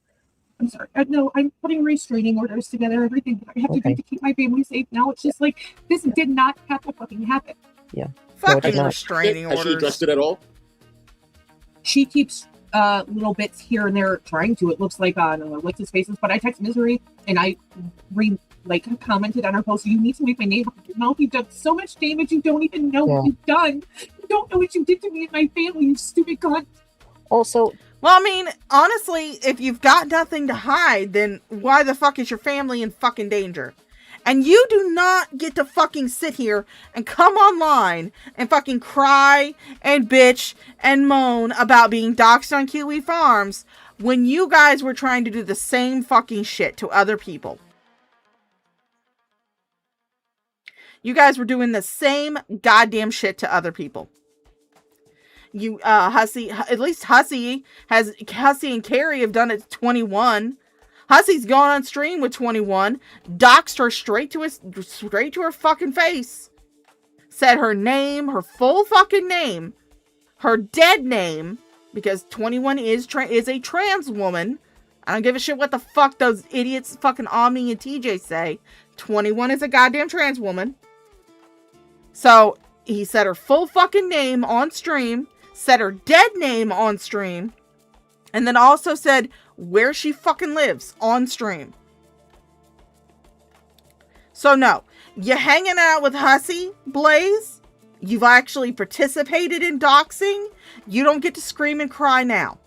I'm sorry. No, I'm putting restraining orders together, everything that I have to do to keep my family safe. Now it's just like, this did not have to fucking happen. Yeah. Fucking restraining orders. Has she addressed it at all? She keeps little bits here and there trying to. It looks like on like his faces, but I text Misery and I commented on her post. You need to make my name off your mouth. You've done so much damage. You don't even know what you've done. You don't know what you did to me and my family. You stupid cunt. Also, well, I mean, honestly, if you've got nothing to hide, then why the fuck is your family in fucking danger? And you do not get to fucking sit here and come online and fucking cry and bitch and moan about being doxxed on Kiwi Farms when you guys were trying to do the same fucking shit to other people. You guys were doing the same goddamn shit to other people. You, Hussy, at least Hussy and Carrie have done it to 21. Hussy's gone on stream with 21, doxed her straight to her fucking face, said her name, her full fucking name, her dead name, because 21 is a trans woman. I don't give a shit what the fuck those idiots fucking Omni and TJ say. 21 is a goddamn trans woman. So he said her full fucking name on stream, said her dead name on stream, and then also said where she fucking lives on stream. So no, you hanging out with Hussy, Blaze? You've actually participated in doxing? You don't get to scream and cry now.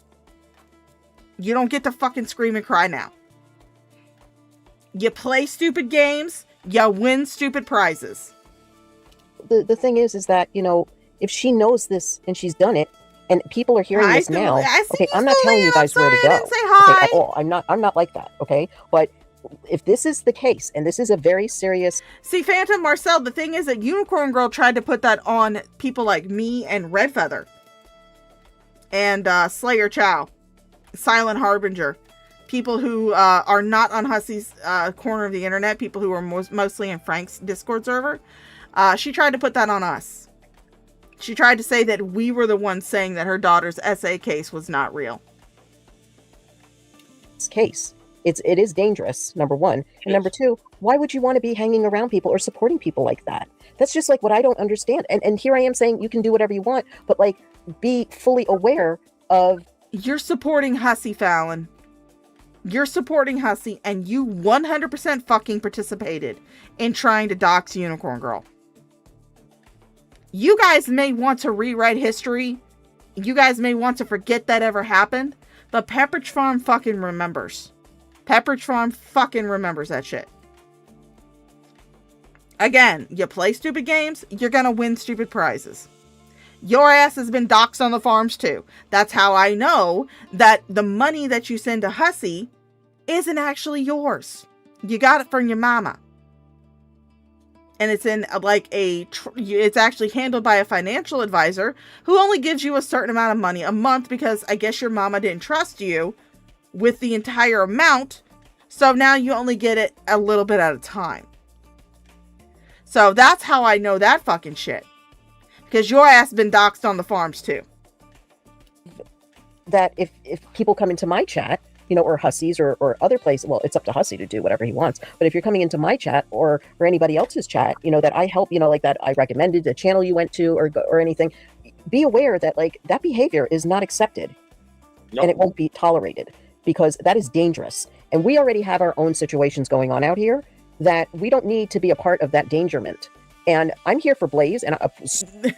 You don't get to fucking scream and cry now. You play stupid games, you win stupid prizes. The thing is that, you know, if she knows this and she's done it, and people are hearing this now. Okay, I'm not telling you guys where to go. Okay, at all. I'm not like that. Okay, but if this is the case, and this is a very serious. See, Phantom Marcel, the thing is that Unicorn Girl tried to put that on people like me and Red Feather, and Slayer Chow, Silent Harbinger, people who are not on Hussy's corner of the internet, people who are mostly in Frank's Discord server. She tried to put that on us. She tried to say that we were the ones saying that her daughter's SA case was not real. Case. it is dangerous, number one. And number two, why would you want to be hanging around people or supporting people like that? That's just like what I don't understand. And here I am saying you can do whatever you want, but like be fully aware of. You're supporting Hussy, Fallon. You're supporting Hussy, and you 100% fucking participated in trying to dox Unicorn Girl. You guys may want to rewrite history. You guys may want to forget that ever happened, but Pepperidge Farm fucking remembers. Pepperidge Farm fucking remembers that shit. Again, you play stupid games, you're gonna win stupid prizes. Your ass has been doxxed on the farms too. That's how I know that the money that you send to Hussy isn't actually yours. You got it from your mama. And it's in like it's actually handled by a financial advisor who only gives you a certain amount of money a month because I guess your mama didn't trust you with the entire amount. So now you only get it a little bit at a time. So that's how I know that fucking shit. Because your ass been doxxed on the farms too. That if people come into my chat, you know, or Hussy's or other places, well, it's up to Hussy to do whatever he wants. But if you're coming into my chat or anybody else's chat, you know, that I help, you know, like that I recommended the channel you went to or anything, be aware that like that behavior is not accepted. And it won't be tolerated because that is dangerous. And we already have our own situations going on out here that we don't need to be a part of that dangerment. And I'm here for Blaze and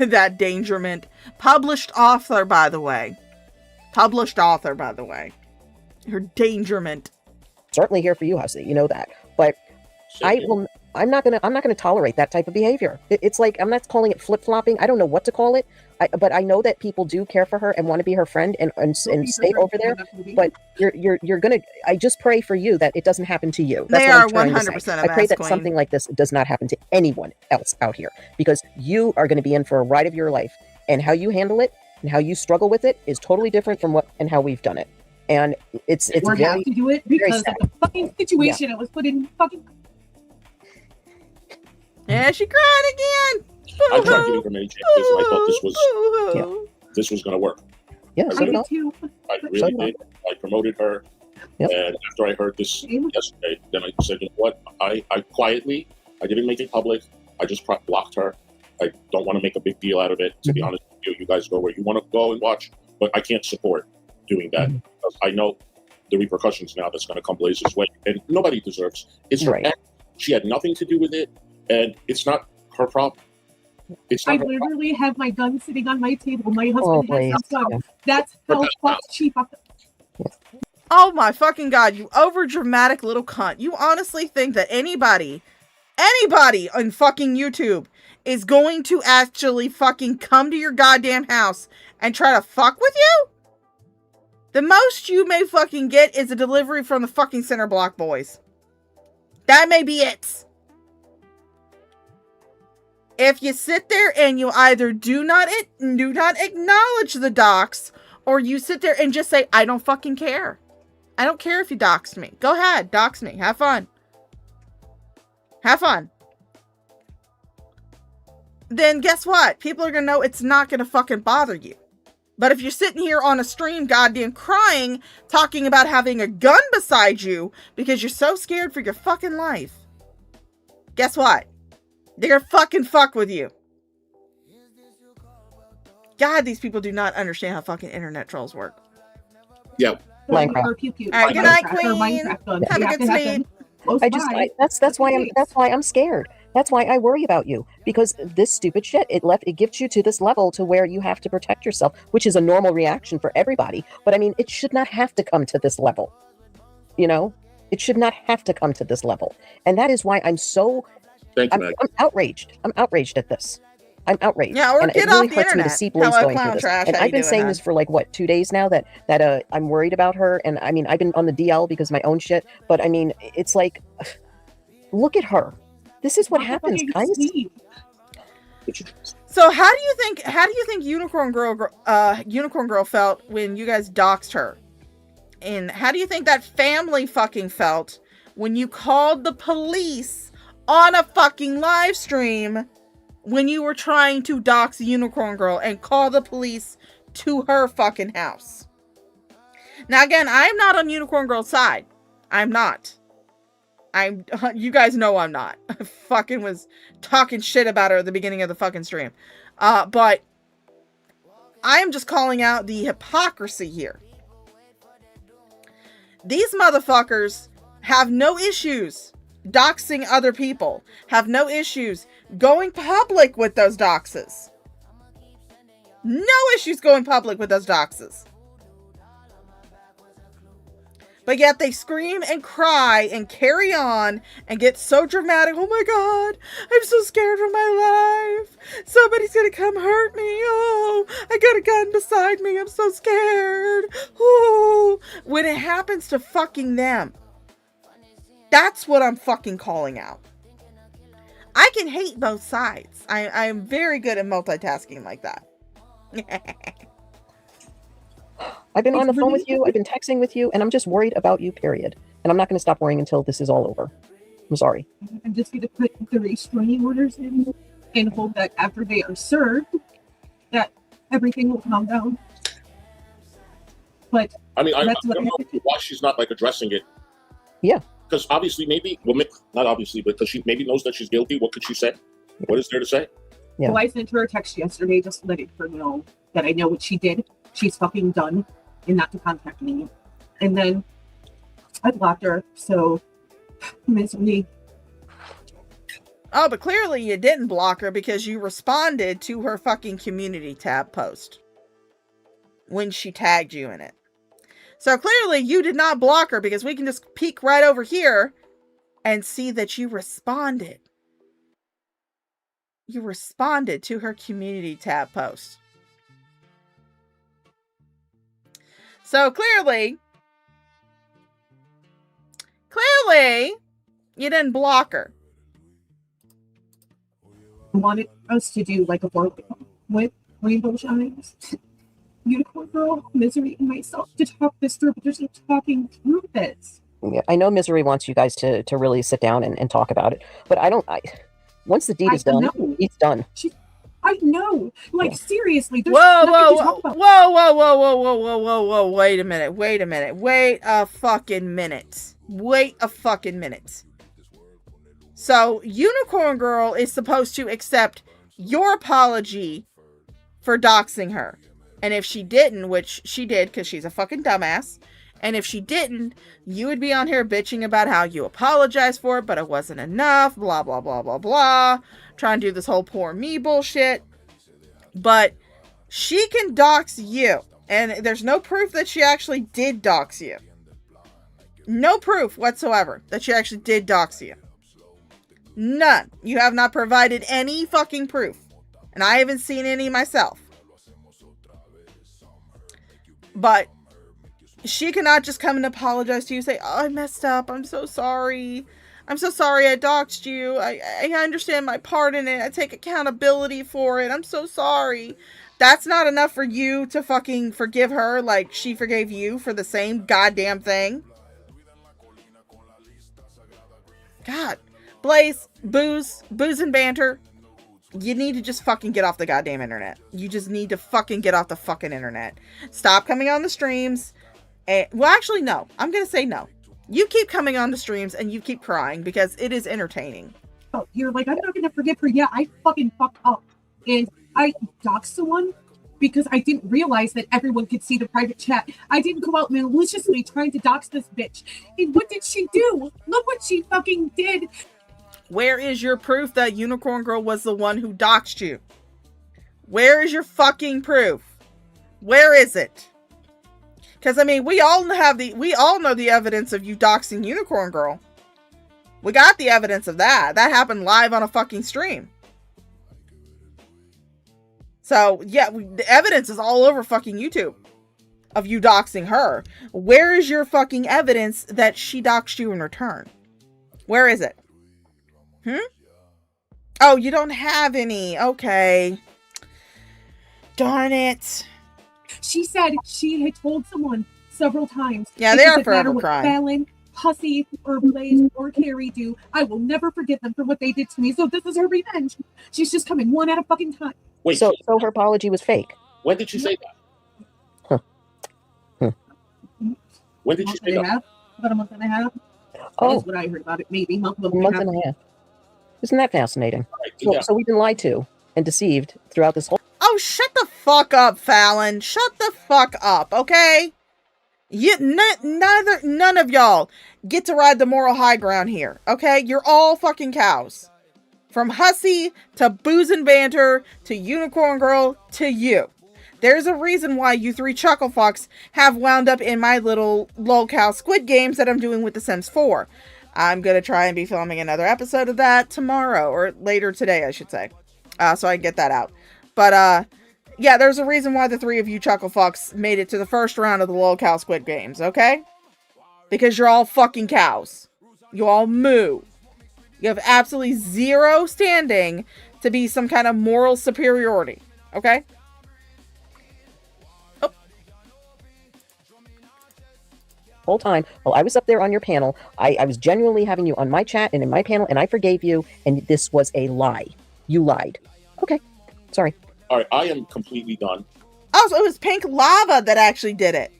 that dangerment. Published author, by the way. Published author, by the way. Her dangerment. Certainly here for you, Hussy. You know that. But I'm not gonna tolerate that type of behavior. It's like I'm not calling it flip-flopping. I don't know what to call it. But I know that people do care for her and want to be her friend and stay over there. But you're gonna. I just pray for you that it doesn't happen to you. That's they what are I'm trying 100% to say. a I pray that queen. something like this does not happen to anyone else out here because you are going to be in for a ride of your life, and how you handle it and how you struggle with it is totally different from what and how we've done it. And it's we're very, have to do it because sad. of the fucking situation it was put in. Fucking. Yeah, she cried again. I tried giving her many chances, and I thought this was going to work. Yeah, I so really, did I really did. I promoted her, and after I heard this yesterday, then I said, you know what? I quietly, I didn't make it public. I just blocked her. I don't want to make a big deal out of it. To be honest with you, you guys go where you want to go and watch, but I can't support doing that because I know the repercussions now that's going to come Blaze's way, and nobody deserves. It's her ex. She had nothing to do with it, and it's not her problem. It's I not her literally have my gun sitting on my table. My husband has his gun. That's how fucked cheap. Oh my fucking god, you over dramatic little cunt. You honestly think that anybody on fucking YouTube is going to actually fucking come to your goddamn house and try to fuck with you? The most you may fucking get is a delivery from the fucking Center Block boys. That may be it. If you sit there and you either do not acknowledge the dox, or you sit there and just say, I don't fucking care. I don't care if you doxed me. Go ahead, dox me. Have fun. Have fun. Then guess what? People are gonna know it's not gonna fucking bother you. But if you're sitting here on a stream goddamn crying, talking about having a gun beside you because you're so scared for your fucking life, guess what? They're gonna fucking fuck with you. God, these people do not understand how fucking internet trolls work. Yeah. Minecraft. Alright, good night, Queen. Have a good sleep. That's why I'm scared. That's why I worry about you, because this stupid shit, it gets you to this level to where you have to protect yourself, which is a normal reaction for everybody. But I mean, it should not have to come to this level. You know, it should not have to come to this level. And that is why I'm so, I'm outraged. I'm outraged at this. I'm outraged. Yeah, or and get it really off the hurts me to internet. see Blaze Hello, going clown through this. trash. And How I've you been doing, saying hon? this for like, what, 2 days now that I'm worried about her. And I mean, I've been on the DL because of my own shit. But I mean, it's like, look at her. This is what happens, guys. So how do you think Unicorn Girl felt when you guys doxed her? And how do you think that family fucking felt when you called the police on a fucking live stream when you were trying to dox Unicorn Girl and call the police to her fucking house? Now again, I'm not on Unicorn Girl's side. I'm not. You guys know I'm not. I fucking was talking shit about her at the beginning of the fucking stream. But I am just calling out the hypocrisy here. These motherfuckers have no issues doxing other people, have no issues going public with those doxes. No issues going public with those doxes. But yet they scream and cry and carry on and get so dramatic. Oh my God, I'm so scared for my life. Somebody's gonna come hurt me. Oh, I got a gun beside me. I'm so scared. Oh, when it happens to fucking them. That's what I'm fucking calling out. I can hate both sides. I am very good at multitasking like that. I've been on the phone with you, I've been texting with you, and I'm just worried about you, period. And I'm not going to stop worrying until this is all over. I'm sorry. I'm just going to put the restraining orders in and hope that after they are served, that everything will calm down. But I mean, I don't know why she's not like addressing it. Yeah. Because obviously, maybe, well, not obviously, but because she maybe knows that she's guilty. What could she say? What is there to say? Yeah. So I sent her a text yesterday just letting her know that I know what she did. She's fucking done and not to contact me. And then I blocked her. So, miserably. Oh, but clearly you didn't block her because you responded to her fucking community tab post when she tagged you in it. So clearly you did not block her because we can just peek right over here and see that you responded. You responded to her community tab post. So clearly, you didn't block her. Wanted us to do like a board with Rainbow Shines, Unicorn Girl, Misery, and myself to talk this through, but there's no talking through this. Yeah, I know Misery wants you guys to really sit down and talk about it, but once the deed is done, it's done. I know. Like, Yeah. seriously. There's Whoa, nothing to talk about. whoa. Wait a minute. Wait a fucking minute. So, Unicorn Girl is supposed to accept your apology for doxing her. And if she didn't, which she did because she's a fucking dumbass, and if she didn't, you would be on here bitching about how you apologized for it, but it wasn't enough, blah, blah, blah, blah, blah. Trying to do this whole poor me bullshit. But she can dox you. And there's no proof that she actually did dox you. No proof whatsoever that she actually did dox you. None. You have not provided any fucking proof. And I haven't seen any myself. But she cannot just come and apologize to you, say, oh, I messed up, I'm so sorry. I'm so sorry I doxed you. I understand my part in it. I take accountability for it. I'm so sorry. That's not enough for you to fucking forgive her like she forgave you for the same goddamn thing. God. Blaze, booze and banter. You need to just fucking get off the goddamn internet. You just need to fucking get off the fucking internet. Stop coming on the streams. Well, actually, no. I'm going to say no. You keep coming on the streams and you keep crying because it is entertaining. Oh, you're like, I'm not going to forgive her. Yeah, I fucking fucked up. And I doxed someone because I didn't realize that everyone could see the private chat. I didn't go out maliciously trying to dox this bitch. And what did she do? Look what she fucking did. Where is your proof that Unicorn Girl was the one who doxed you? Where is your fucking proof? Where is it? Because, I mean, we all know the evidence of you doxing Unicorn Girl. We got the evidence of that. That happened live on a fucking stream. So, yeah, the evidence is all over fucking YouTube of you doxing her. Where is your fucking evidence that she doxed you in return? Where is it? Oh, you don't have any. Okay. Darn it. She said she had told someone several times. Yeah, they are forever crying. Fallon, Hussy, or Blaze, or Carrie do. I will never forgive them for what they did to me. So this is her revenge. She's just coming one at a fucking time. Wait. So her apology was fake. When did she say that? When did she say that? About a month and a half. Oh. That's what I heard about it. Maybe month A month and a half. Isn't that fascinating? So, yeah. so we've been lied to and deceived throughout this whole. Oh, shut the fuck up, Fallon. Shut the fuck up, okay? None of y'all get to ride the moral high ground here, okay? You're all fucking cows. From Hussy to Booze and Banter to Unicorn Girl to you. There's a reason why you three chuckle fucks have wound up in my little lolcow Squid Games that I'm doing with The Sims 4. I'm going to try and be filming another episode of that tomorrow, or later today, I should say. So I can get that out. But, yeah, there's a reason why the three of you chuckle fucks made it to the first round of the lolcow Squid Games, okay? Because you're all fucking cows. You all moo. You have absolutely zero standing to be some kind of moral superiority, okay? Whole time while I was up there on your panel, I was genuinely having you on my chat and in my panel, and I forgave you, and this was a lie. You lied. Okay, sorry. All right, I am completely done. Oh, so it was Pink Lava that actually did it.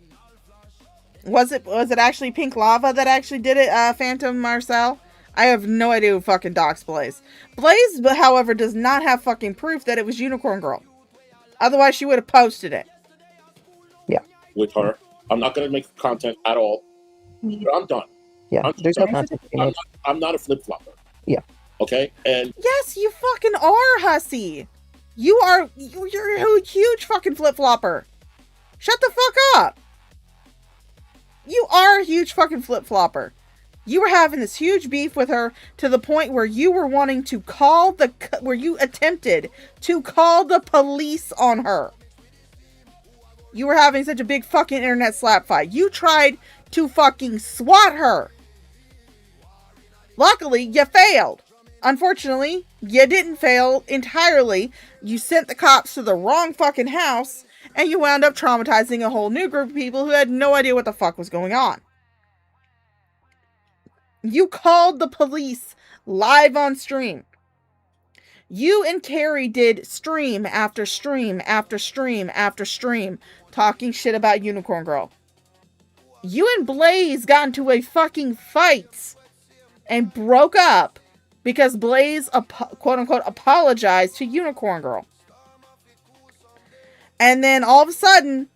Was it actually Pink Lava that actually did it, Phantom Marcel? I have no idea who fucking docs Blaze. Blaze, however, does not have fucking proof that it was Unicorn Girl. Otherwise, she would have posted it. Yeah. With her. I'm not going to make content at all. But I'm done. Yeah, there's no content. I'm not a flip-flopper. Yeah. Okay? And yes, you fucking are, Hussy. You're a huge fucking flip-flopper. Shut the fuck up. You are a huge fucking flip-flopper. You were having this huge beef with her to the point where you were wanting to where you attempted to call the police on her. You were having such a big fucking internet slap fight. You tried to fucking swat her. Luckily, you failed. Unfortunately, you didn't fail entirely. You sent the cops to the wrong fucking house, and you wound up traumatizing a whole new group of people who had no idea what the fuck was going on. You called the police live on stream. You and Carrie did stream after stream after stream after stream talking shit about Unicorn Girl. You and Blaze got into a fucking fight and broke up because Blaze, quote unquote, apologized to Unicorn Girl. And then all of a sudden,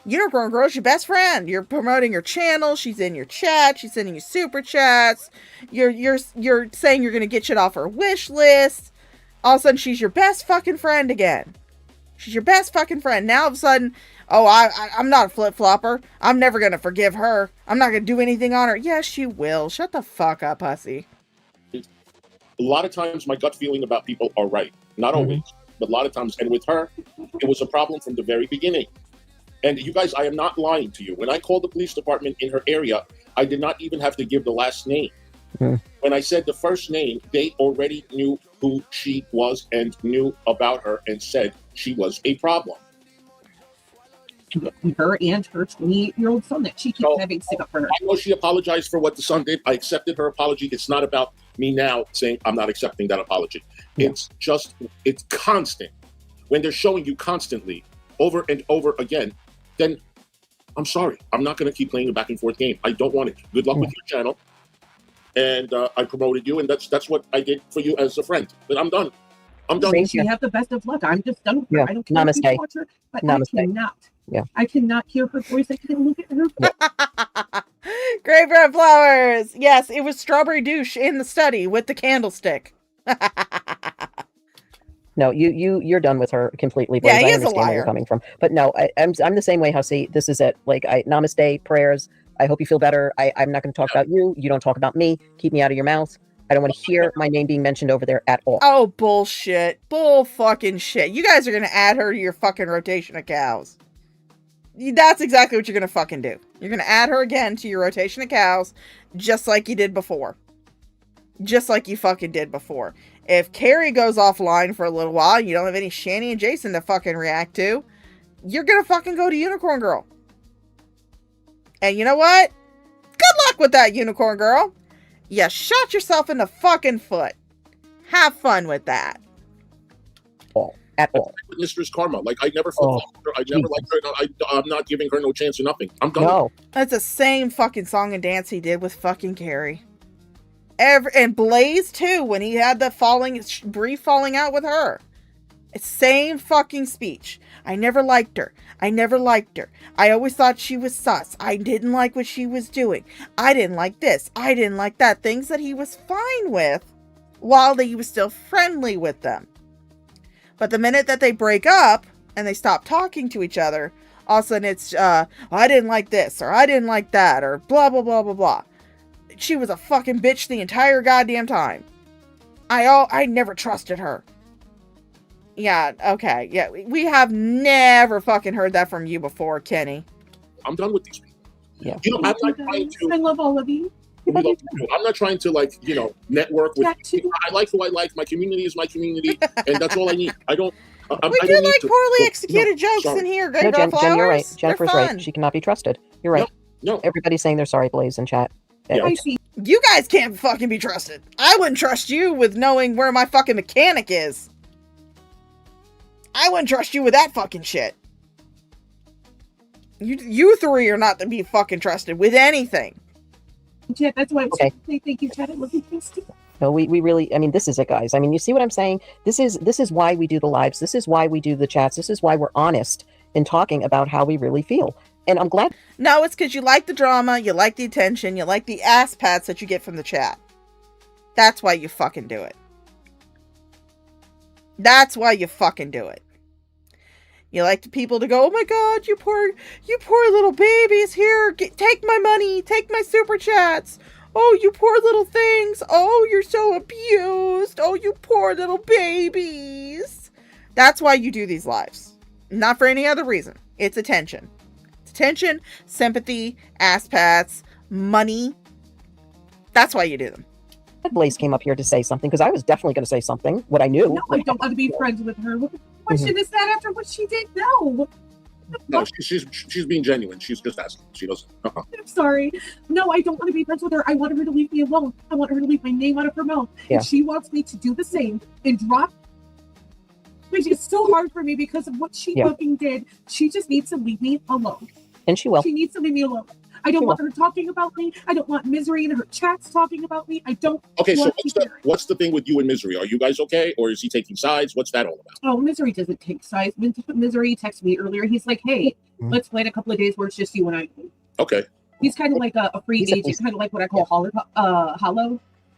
Unicorn Girl's your best friend. You're promoting her channel. She's in your chat. She's sending you super chats. You're saying you're gonna get shit off her wish list. All of a sudden, she's your best fucking friend again. She's your best fucking friend. Now all of a sudden, oh, I'm not a flip-flopper. I'm never gonna forgive her. I'm not gonna do anything on her. Yes, you will. Shut the fuck up, Hussy. A lot of times my gut feeling about people are right. Not always, but a lot of times. And with her, it was a problem from the very beginning. And you guys, I am not lying to you. When I called the police department in her area, I did not even have to give the last name. When I said the first name, they already knew who she was and knew about her and said she was a problem. Her and her 28-year-old son that she keeps having stick up for her. I know she apologized for what the son did. I accepted her apology. It's not about me now saying I'm not accepting that apology. Yeah. It's constant. When they're showing you constantly over and over again, then I'm sorry. I'm not going to keep playing a back and forth game. I don't want it. Good luck with your channel. And I promoted you, and that's what I did for you as a friend. But I'm done. I'm done. You have the best of luck. I'm just done with her. I don't care if you watch her, but I cannot. Yeah. I cannot hear her voice. I can't look at her. Great red flowers. Yes, it was Strawberry Douche in the study with the candlestick. No, you're done with her completely. Yeah, Blaze. he I is a understand where liar. you're coming from, but no, I'm the same way. Hussy, this is it. Like, namaste, prayers. I hope you feel better. I'm not going to talk about you. You don't talk about me. Keep me out of your mouth. I don't want to hear my name being mentioned over there at all. Oh, bullshit. Bull fucking shit. You guys are going to add her to your fucking rotation of cows. That's exactly what you're going to fucking do. You're going to add her again to your rotation of cows, just like you did before. Just like you fucking did before. If Carrie goes offline for a little while, you don't have any Shani and Jason to fucking react to, you're going to fucking go to Unicorn Girl. And you know what? Good luck with that, Unicorn Girl. You shot yourself in the fucking foot. Have fun with that. at all. With Mistress Karma, like I never flip her. I never liked her. I'm not giving her no chance or nothing. I'm done. No, That's the same fucking song and dance he did with fucking Carrie. And Blaze too, when he had the brief falling out with her. It's same fucking speech. I never liked her. I never liked her. I always thought she was sus. I didn't like what she was doing. I didn't like this. I didn't like that. Things that he was fine with while he was still friendly with them. But the minute that they break up and they stop talking to each other, all of a sudden it's, I didn't like this, or I didn't like that, or blah, blah, blah, blah, blah. She was a fucking bitch the entire goddamn time. I never trusted her. Yeah, okay. Yeah, we have never fucking heard that from you before, Kenny. I'm done with these people. Yeah. You know, I'm not trying to. I love all of you. I'm not trying to, like, you know, network with. I like who I like. My community is my community, and that's all I need. I don't. We I do don't like need to. poorly executed jokes in here. No, Jen, you're right. Jennifer's They're right. fun. She cannot be trusted. You're right. No. Everybody's saying they're sorry, Blaze, in chat. I see. You guys can't fucking be trusted. I wouldn't trust you with knowing where my fucking mechanic is. I wouldn't trust you with that fucking shit. You three are not to be fucking trusted with anything. Chat, that's why I'm Okay. saying thank you, Chat. I love you. No, we really, I mean, this is it, guys. I mean, you see what I'm saying? This is why we do the lives. This is why we do the chats. This is why we're honest in talking about how we really feel. And I'm glad. No, it's because you like the drama, you like the attention, you like the ass pats that you get from the chat. That's why you fucking do it. That's why you fucking do it. You like the people to go, oh my god, you poor little babies, here, take my money, take my super chats. Oh, you poor little things. Oh, you're so abused. Oh, you poor little babies. That's why you do these lives. Not for any other reason. It's attention. It's attention, sympathy, ass pats, money. That's why you do them. Blaze came up here to say something, because I was definitely going to say something, what I knew. No, I don't want to be friends with her. What question is that after what she did? No. No, she's being genuine. She's just asking. She doesn't. I'm sorry. No, I don't want to be friends with her. I want her to leave me alone. I want her to leave my name out of her mouth. Yeah. And she wants me to do the same and drop. Which is so hard for me because of what she fucking did. She just needs to leave me alone. And she will. She needs to leave me alone. I don't want her talking about me. I don't want Misery in her chats talking about me. I don't. Okay, so want what's the thing with you and Misery? Are you guys okay, or is he taking sides? What's that all about? Oh, Misery doesn't take sides. When Misery texted me earlier, he's like, hey, let's plan a couple of days where it's just you and I. Okay. He's kind of like a free agent, kind of like what I call Hollow,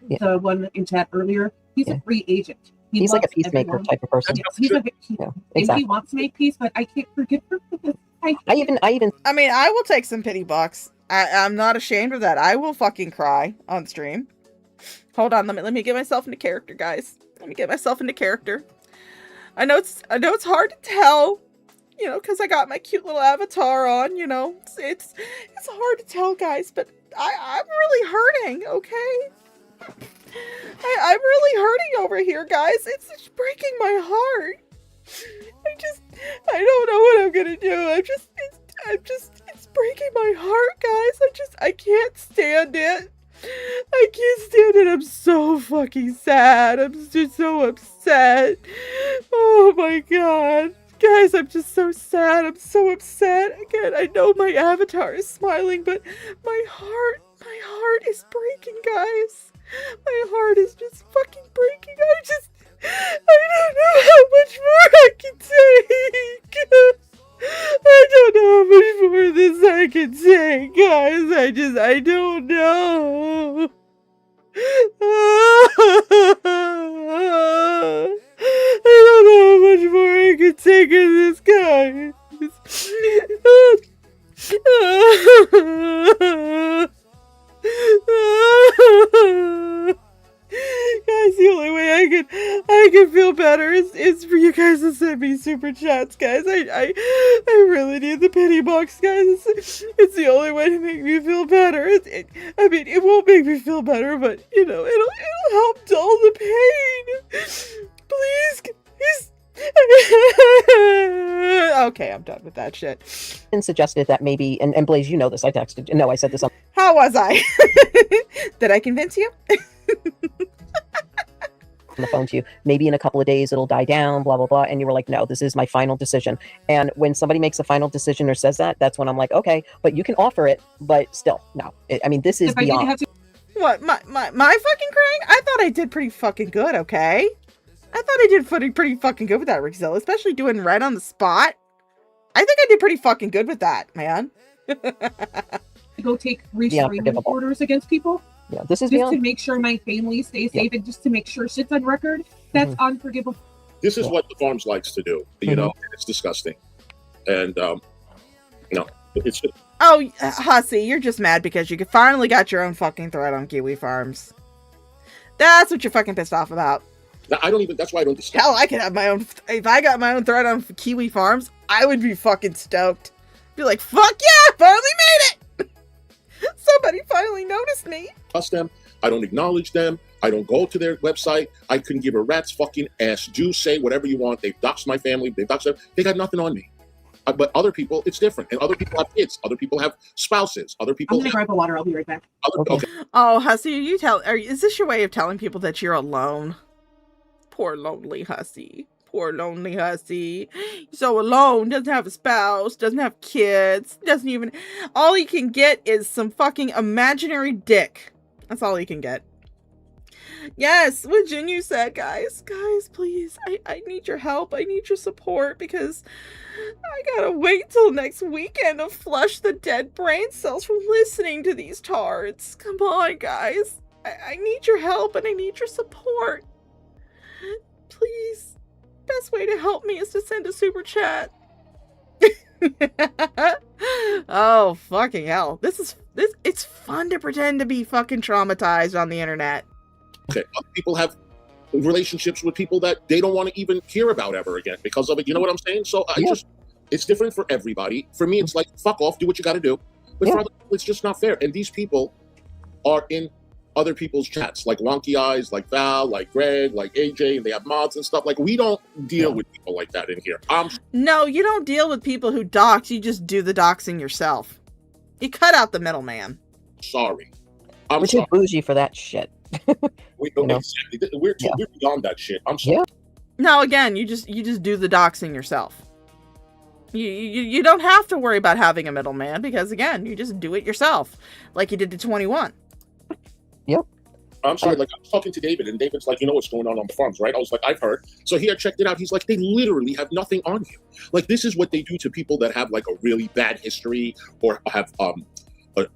the one in chat earlier. He's a free agent. He's like a loves peacemaker everyone. type of person. Yes, he's like Yeah, and exactly. he wants to make peace, but I can't forgive her because I mean, I will take some pity bucks. I'm not ashamed of that. I will fucking cry on stream. Hold on, let me get myself into character, guys. Let me get myself into character. I know it's hard to tell, you know, because I got my cute little avatar on, you know. It's hard to tell, guys, but I'm really hurting, okay? I'm really hurting over here, guys. It's breaking my heart. I don't know what I'm gonna do. It's breaking my heart, guys. I can't stand it. I can't stand it. I'm so fucking sad. I'm just so upset. Oh my god. Guys, I'm just so sad. I'm so upset. Again, I know my avatar is smiling, but my heart is breaking, guys. My heart is just fucking breaking. I don't know how much more I can take. I don't know how much more of this I can take, guys. I don't know. I don't know how much more I can take of this, guys. Guys, the only way I can feel better is for you guys to send me super chats, guys. I really need the pity box, guys. It's the only way to make me feel better. I mean, it won't make me feel better, but you know, it'll help dull the pain. Please. Okay, I'm done with that shit. And suggested that maybe, and Blaze, you know this. I texted. No, I said this on. How was I? Did I convince you? the phone to you. Maybe in a couple of days it'll die down, blah, blah, blah. And you were like, no, this is my final decision. And when somebody makes a final decision or says that, that's when I'm like, okay, but you can offer it, but still, no. This is beyond. What, my fucking crying? I thought I did pretty fucking good, okay? I thought I did pretty fucking good with that, Rixel, especially doing right on the spot. I think I did pretty fucking good with that, man. Go take restraining orders against people. Yeah, this is just to make sure my family stays safe and just to make sure shit's on record. That's unforgivable. This is what the farms likes to do. You know, it's disgusting. And no, it's just. Oh, Hussy, you're just mad because you finally got your own fucking thread on Kiwi Farms. That's what you're fucking pissed off about. I don't even. That's why I don't discuss. Hell, I could have my own. If I got my own thread on Kiwi Farms, I would be fucking stoked. Be like, fuck yeah, finally made it. Somebody finally noticed me. Trust them. I don't acknowledge them. I don't go to their website. I couldn't give a rat's fucking ass. Do say whatever you want. They've doxed my family. They've doxed them. They got nothing on me. But other people, it's different. And other people have kids. Other people have spouses. Other people. I'm gonna grab the water. I'll be right back. Okay. Oh, Hussy, is this your way of telling people that you're alone? Poor lonely Hussy. Poor lonely Hussy. So alone, doesn't have a spouse, doesn't have kids, doesn't even. All he can get is some fucking imaginary dick. That's all he can get. Yes, what Jinyu said, guys. Guys, please. I need your help. I need your support because I gotta wait till next weekend to flush the dead brain cells from listening to these tards. Come on, guys. I need your help and I need your support. Please. Best way to help me is to send a super chat. Oh, fucking hell. It's fun to pretend to be fucking traumatized on the internet. Okay, other people have relationships with people that they don't want to even hear about ever again because of it. You know what I'm saying? So it's different for everybody. For me, it's like, fuck off, do what you got to do. But for other people, it's just not fair. And these people are in other people's chats, like Wonky Eyes, like Val, like Greg, like AJ, and they have mods and stuff. Like, we don't deal with people like that in here. No, you don't deal with people who dox. You just do the doxing yourself. You cut out the middleman. Sorry. We're too bougie for that shit. We're beyond that shit. I'm sorry. No, again, you just do the doxing yourself. You don't have to worry about having a middleman because, again, you just do it yourself, like you did to 21. Yep. I'm sorry, like, I was talking to David, and David's like, you know what's going on the farms, right? I was like, I've heard. So he had checked it out. He's like, they literally have nothing on you. Like, this is what they do to people that have, like, a really bad history or have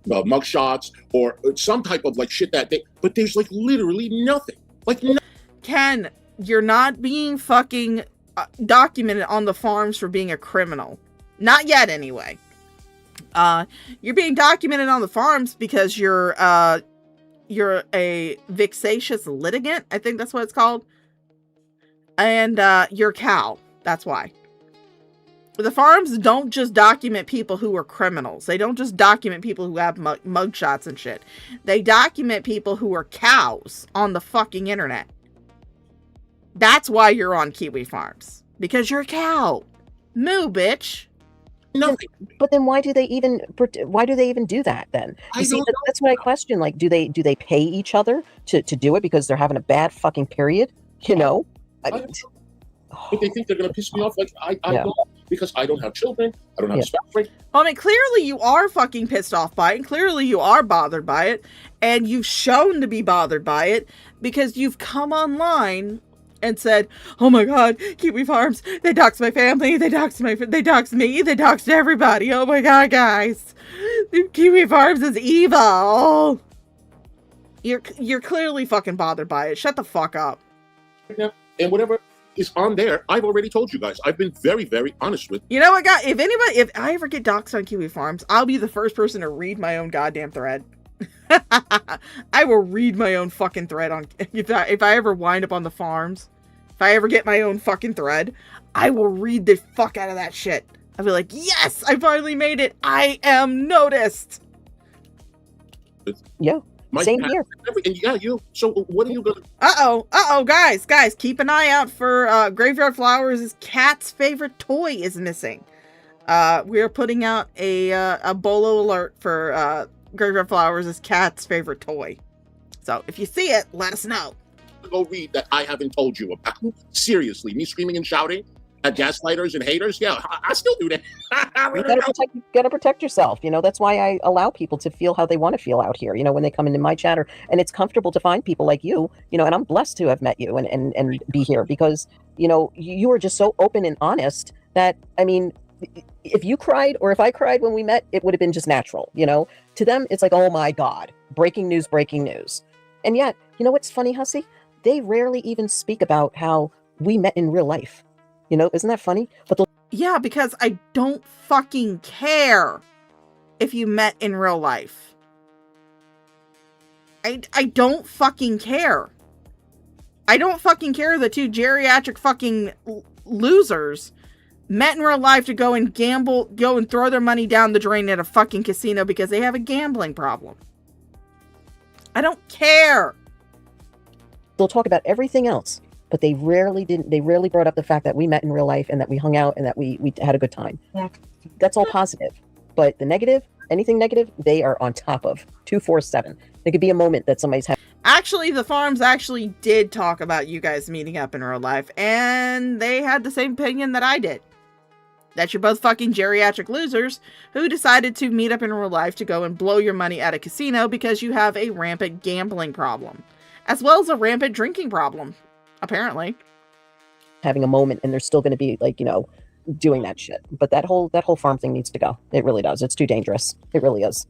mugshots or some type of, like, shit that they... But there's, like, literally nothing. Like, Ken, you're not being fucking documented on the farms for being a criminal. Not yet, anyway. You're being documented on the farms because you're a vexatious litigant. I think that's what it's called. And you're a cow. That's why. The farms don't just document people who are criminals. They don't just document people who have mugshots and shit. They document people who are cows on the fucking internet. That's why you're on Kiwi Farms. Because you're a cow. Moo, bitch. Nothing. But then why do they even do that then? You see, that's what I question. Like, do they pay each other to do it because they're having a bad fucking period? You know? But they think they're going to piss me off. Like, I don't, because I don't have children. I don't have a spouse. Right? I mean, clearly you are fucking pissed off by it. And clearly you are bothered by it. And you've shown to be bothered by it because you've come online and said, oh my god, Kiwi Farms, they doxed my family, they doxed me, they doxed everybody. Oh my god, guys. Kiwi Farms is evil. You're clearly fucking bothered by it. Shut the fuck up. And whatever is on there, I've already told you guys. I've been very, very honest with you. Know what, guys? If I ever get doxed on Kiwi Farms, I'll be the first person to read my own goddamn thread. I will read my own fucking thread on if I ever wind up on the farms. If I ever get my own fucking thread, I will read the fuck out of that shit. I'll be like, yes, I finally made it. I am noticed. Yeah. Same here. And yeah, you. So what are you gonna? Guys, keep an eye out for Graveyard Flowers' cat's favorite toy is missing. We are putting out a bolo alert for Graveyard Flowers' cat's favorite toy. So if you see it, let us know. to go read that I haven't told you about? Seriously, me screaming and shouting at gaslighters and haters? Yeah, I still do that. You gotta protect yourself. You know, that's why I allow people to feel how they want to feel out here, you know, when they come into my chatter. And it's comfortable to find people like you, you know, and I'm blessed to have met you and be here because, you know, you are just so open and honest that, I mean, if you cried or if I cried when we met, it would have been just natural, you know. To them, it's like, oh my God, breaking news, breaking news. And yet, you know what's funny, Hussy? They rarely even speak about how we met in real life. You know, isn't that funny? But yeah, because I don't fucking care if you met in real life. I don't fucking care. I don't fucking care that two geriatric fucking losers met in real life to go and gamble, go and throw their money down the drain at a fucking casino because they have a gambling problem. I don't care. they'll talk about everything else, but they rarely brought up the fact that we met in real life and that we hung out and that we had a good time. That's all positive. But the negative, anything negative, they are on top of 247. There could be a moment that somebody's having. Actually, the farms actually did talk about you guys meeting up in real life, and they had the same opinion that I did. That you're both fucking geriatric losers who decided to meet up in real life to go and blow your money at a casino because you have a rampant gambling problem, as well as a rampant drinking problem, apparently. Having a moment, and they're still going to be like, you know, doing that shit. But that whole farm thing needs to go. It really does. It's too dangerous. It really is.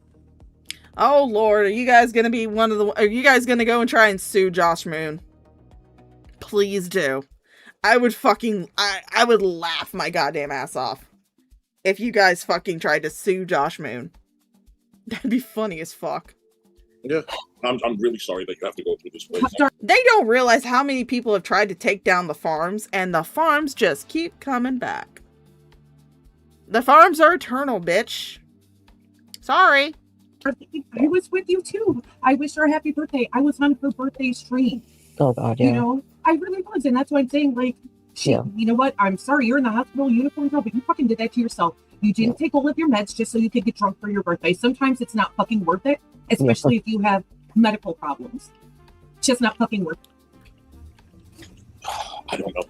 Oh Lord, are you guys gonna be are you guys gonna go and try and sue Josh Moon? Please do. I would laugh my goddamn ass off if you guys fucking tried to sue Josh Moon. That'd be funny as fuck. Yeah, I'm really sorry that you have to go through this place. They don't realize how many people have tried to take down the farms, and the farms just keep coming back. The farms are eternal, bitch. Sorry. I was with you too. I wished her a happy birthday. I was on her birthday stream. Oh God, yeah. You know, I really was, and that's why I'm saying, like, shit, you know what? I'm sorry, you're in the hospital uniform, girl, but you fucking did that to yourself. You didn't take all of your meds just so you could get drunk for your birthday. Sometimes it's not fucking worth it, especially if you have medical problems. It's just not fucking worth it. I don't know.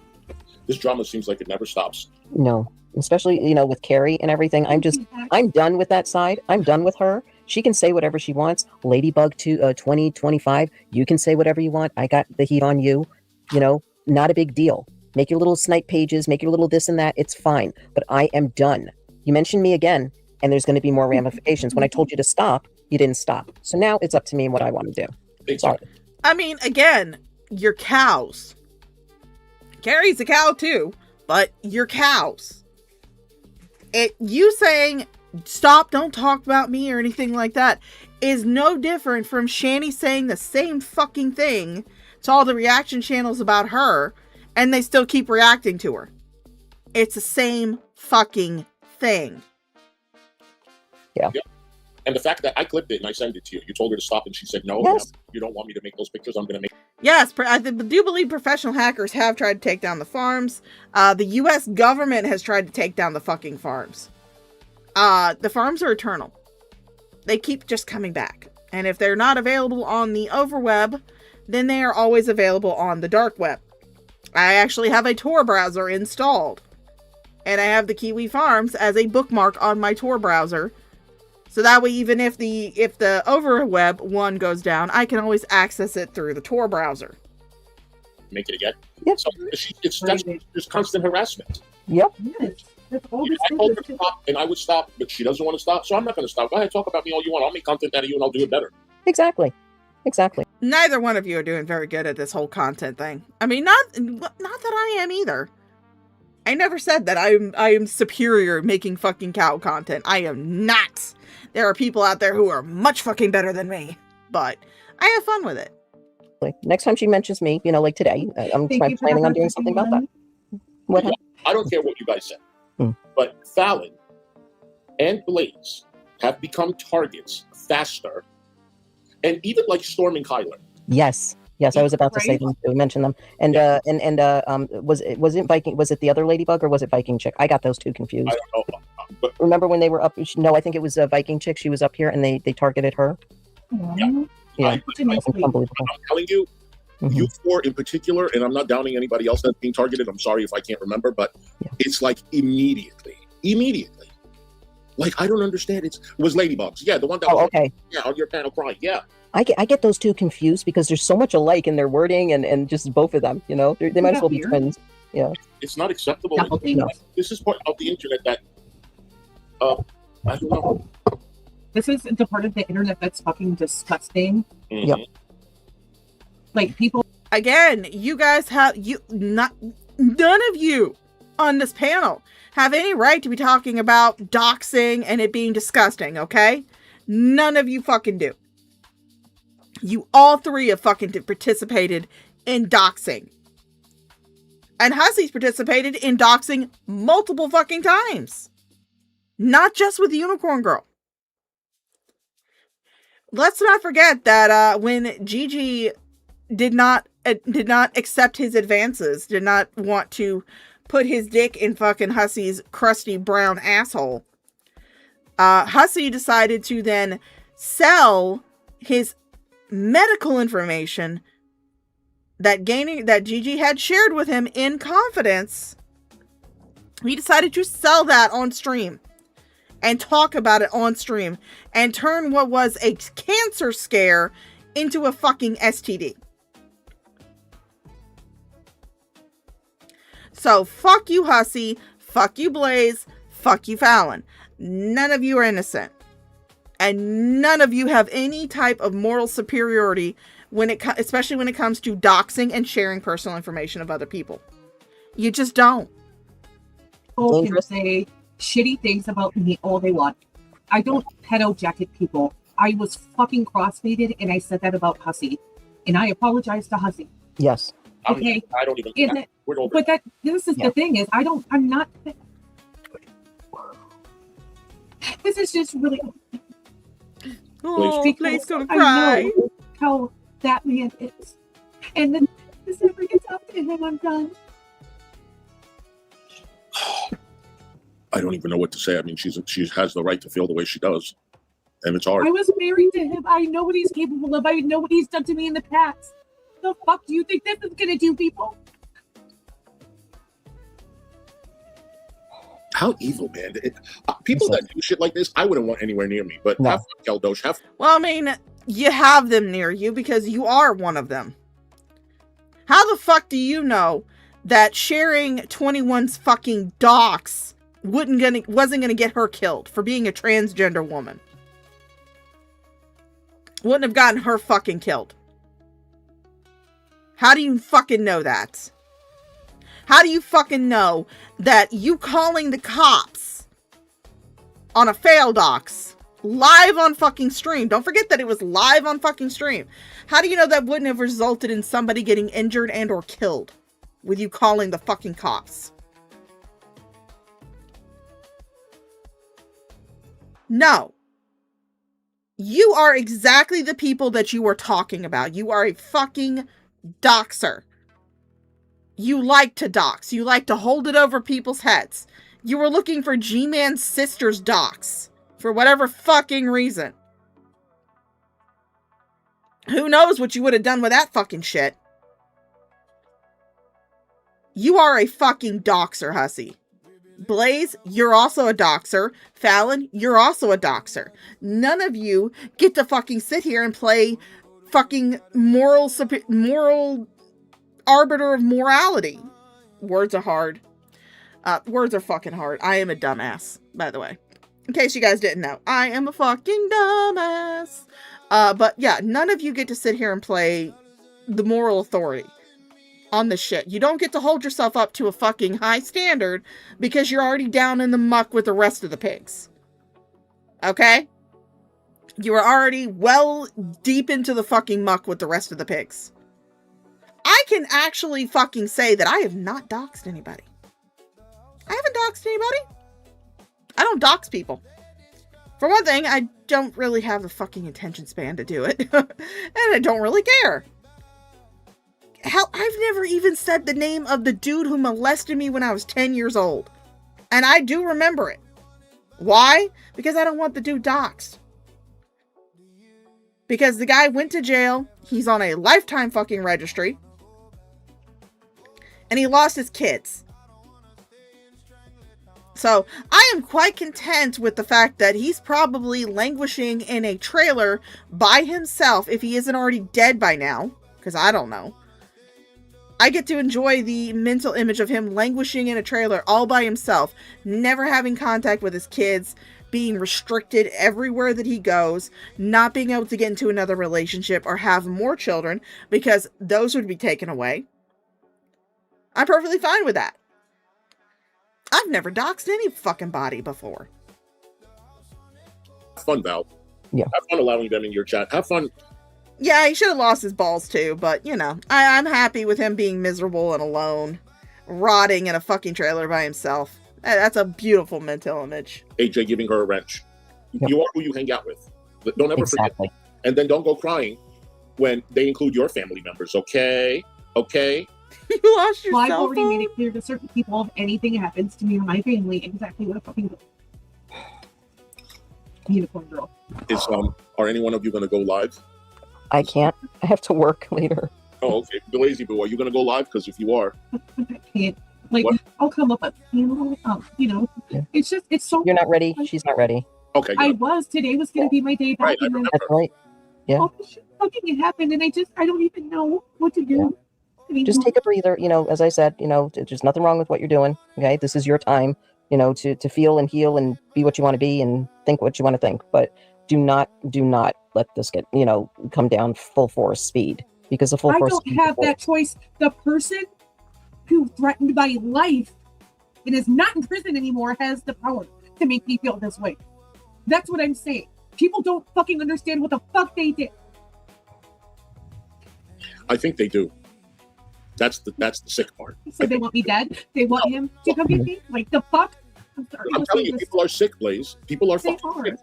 This drama seems like it never stops. No, especially, you know, with Carrie and everything. I'm done with that side. I'm done with her. She can say whatever she wants. Ladybug 2025. You can say whatever you want. I got the heat on you. You know, not a big deal. Make your little snipe pages. Make your little this and that. It's fine. But I am done. You mentioned me again, and there's going to be more ramifications. When I told you to stop, you didn't stop. So now it's up to me and what I want to do. Sorry. I mean, again, you're cows. Carrie's a cow too, but you're cows. You saying stop, don't talk about me or anything like that is no different from Shani saying the same fucking thing to all the reaction channels about her, and they still keep reacting to her. It's the same fucking thing. Yeah. And the fact that I clipped it and I sent it to you, you told her to stop and she said no. Yes. You don't want me to make those pictures. I'm going to make. Yes, I do believe professional hackers have tried to take down the farms. The U.S. government has tried to take down the fucking farms. The farms are eternal. They keep just coming back. And if they're not available on the overweb, then they are always available on the dark web. I actually have a Tor browser installed. And I have the Kiwi Farms as a bookmark on my Tor browser. So that way, even if the overweb one goes down, I can always access it through the Tor browser. Make it again? Yep. So it's constant harassment. Yep. Yes. I told her to stop, and I would stop, but she doesn't want to stop, so I'm not going to stop. Go ahead, talk about me all you want. I'll make content out of you, and I'll do it better. Exactly. Neither one of you are doing very good at this whole content thing. I mean, not that I am either. I never said that I am superior at making fucking cow content. I am not. There are people out there who are much fucking better than me, but I have fun with it. Next time she mentions me, you know, like today, I'm planning on doing something about that. What happened? I don't care what you guys said, but Fallon and Blaze have become targets faster, and even like Storm and Kyler. Yes, I was about to say them too, mention them. And was it Viking? Was it the other Ladybug or was it Viking Chick? I got those two confused. I don't know. But remember when they were up? No, I think it was a Viking Chick. She was up here and they targeted her. Yeah. Yeah. I'm telling you, You four in particular, and I'm not downing anybody else that's being targeted. I'm sorry if I can't remember, but it's like immediately. Like, I don't understand. It was Ladybugs. Yeah, the one that was on your panel crying. Yeah. I get those two confused because there's so much alike in their wording and just both of them, you know, they might as well be twins. Yeah. It's not acceptable. This is part of the internet that, I don't know. This is the part of the internet that's fucking disgusting. Yep. Like, people. Again, you guys have, none of you on this panel have any right to be talking about doxing and it being disgusting, okay? None of you fucking do. You all three have fucking participated in doxing. And Hussey's participated in doxing multiple fucking times. Not just with the Unicorn Girl. Let's not forget that when Gigi did not accept his advances, did not want to put his dick in fucking Hussey's crusty brown asshole, Hussey decided to then sell his medical information that Gigi had shared with him in confidence. He decided to sell that on stream and talk about it on stream and turn what was a cancer scare into a fucking STD. So fuck you, Hussey. Fuck you, Blaze. Fuck you, Fallon. None of you are innocent. And none of you have any type of moral superiority especially when it comes to doxing and sharing personal information of other people. You just don't. People can say shitty things about me all they want. I don't pedo jacket people. I was fucking cross-mated and I said that about Hussey. And I apologize to Hussey. Yes. Okay. I don't even. But this is the thing is, I'm not. This is just really. Oh, Blaze gonna cry. I know how that man is, and then this never gets up to him. I'm done. I don't even know what to say. I mean, she has the right to feel the way she does, and it's hard. I was married to him. I know what he's capable of. I know what he's done to me in the past. The fuck do you think this is gonna do, people? How evil, man! People that do shit like this, I wouldn't want anywhere near me. But have fun, Keldosh. Have fun. Well, I mean, you have them near you because you are one of them. How the fuck do you know that sharing 21's fucking docs wasn't gonna get her killed for being a transgender woman? Wouldn't have gotten her fucking killed. How do you fucking know that? How do you fucking know that you calling the cops on a fail docs live on fucking stream? Don't forget that it was live on fucking stream. How do you know that wouldn't have resulted in somebody getting injured and or killed with you calling the fucking cops? No. You are exactly the people that you were talking about. You are a fucking doxer. You like to dox. You like to hold it over people's heads. You were looking for G-Man's sister's docs for whatever fucking reason. Who knows what you would have done with that fucking shit? You are a fucking doxer, Hussey. Blaze, you're also a doxer. Fallon, you're also a doxer. None of you get to fucking sit here and play fucking moral arbiter of morality. Words are hard. Words are fucking hard. I am a dumbass, by the way. In case you guys didn't know, I am a fucking dumbass. But yeah, none of you get to sit here and play the moral authority on this shit. You don't get to hold yourself up to a fucking high standard because you're already down in the muck with the rest of the pigs. Okay? You are already well deep into the fucking muck with the rest of the pigs. I can actually fucking say that I have not doxed anybody. I haven't doxed anybody. I don't dox people. For one thing, I don't really have the fucking attention span to do it. And I don't really care. Hell, I've never even said the name of the dude who molested me when I was 10 years old. And I do remember it. Why? Because I don't want the dude doxed. Because the guy went to jail. He's on a lifetime fucking registry. And he lost his kids. So I am quite content with the fact that he's probably languishing in a trailer by himself if he isn't already dead by now. Because I don't know. I get to enjoy the mental image of him languishing in a trailer all by himself, never having contact with his kids, being restricted everywhere that he goes, not being able to get into another relationship or have more children because those would be taken away. I'm perfectly fine with that. I've never doxed any fucking body before. Have fun, Val. Yeah. Have fun allowing them in your chat. Have fun. Yeah, he should have lost his balls too, but you know, I'm happy with him being miserable and alone, rotting in a fucking trailer by himself. That's a beautiful mental image. AJ giving her a wrench. Yep. You are who you hang out with. Don't ever Exactly. forget. And then don't go crying when they include your family members. Okay? Okay? You lost your Well, I've cell already phone? made it clear to certain people if anything happens to me or my family, exactly what a fucking unicorn girl. Are any one of you going to go live? I can't. I have to work later. Oh, okay. The Lazy Boo, are you going to go live? Because if you are, I can't. Like, What? I'll come up, you know, it's just, it's so. You're not ready. She's not ready. Okay. I was. Today was going to be my day back. Right, I and then That's right. Yeah. all this shit fucking happened, and I don't even know what to do. I mean, Just take a breather. You know, as I said, you know, there's nothing wrong with what you're doing. Okay. This is your time, you know, to feel and heal and be what you want to be and think what you want to think. But do not let this get, you know, come down full force speed, because the full I force don't speed have will- that choice. The person who threatened my life and is not in prison anymore has the power to make me feel this way. That's what I'm saying. People don't fucking understand what the fuck they did. I think they do. That's the sick part. So they want me dead. They want him to come get me. Like the fuck. I'm sorry. I'm telling you, people are sick, Blaze. People are They fucking are. sick.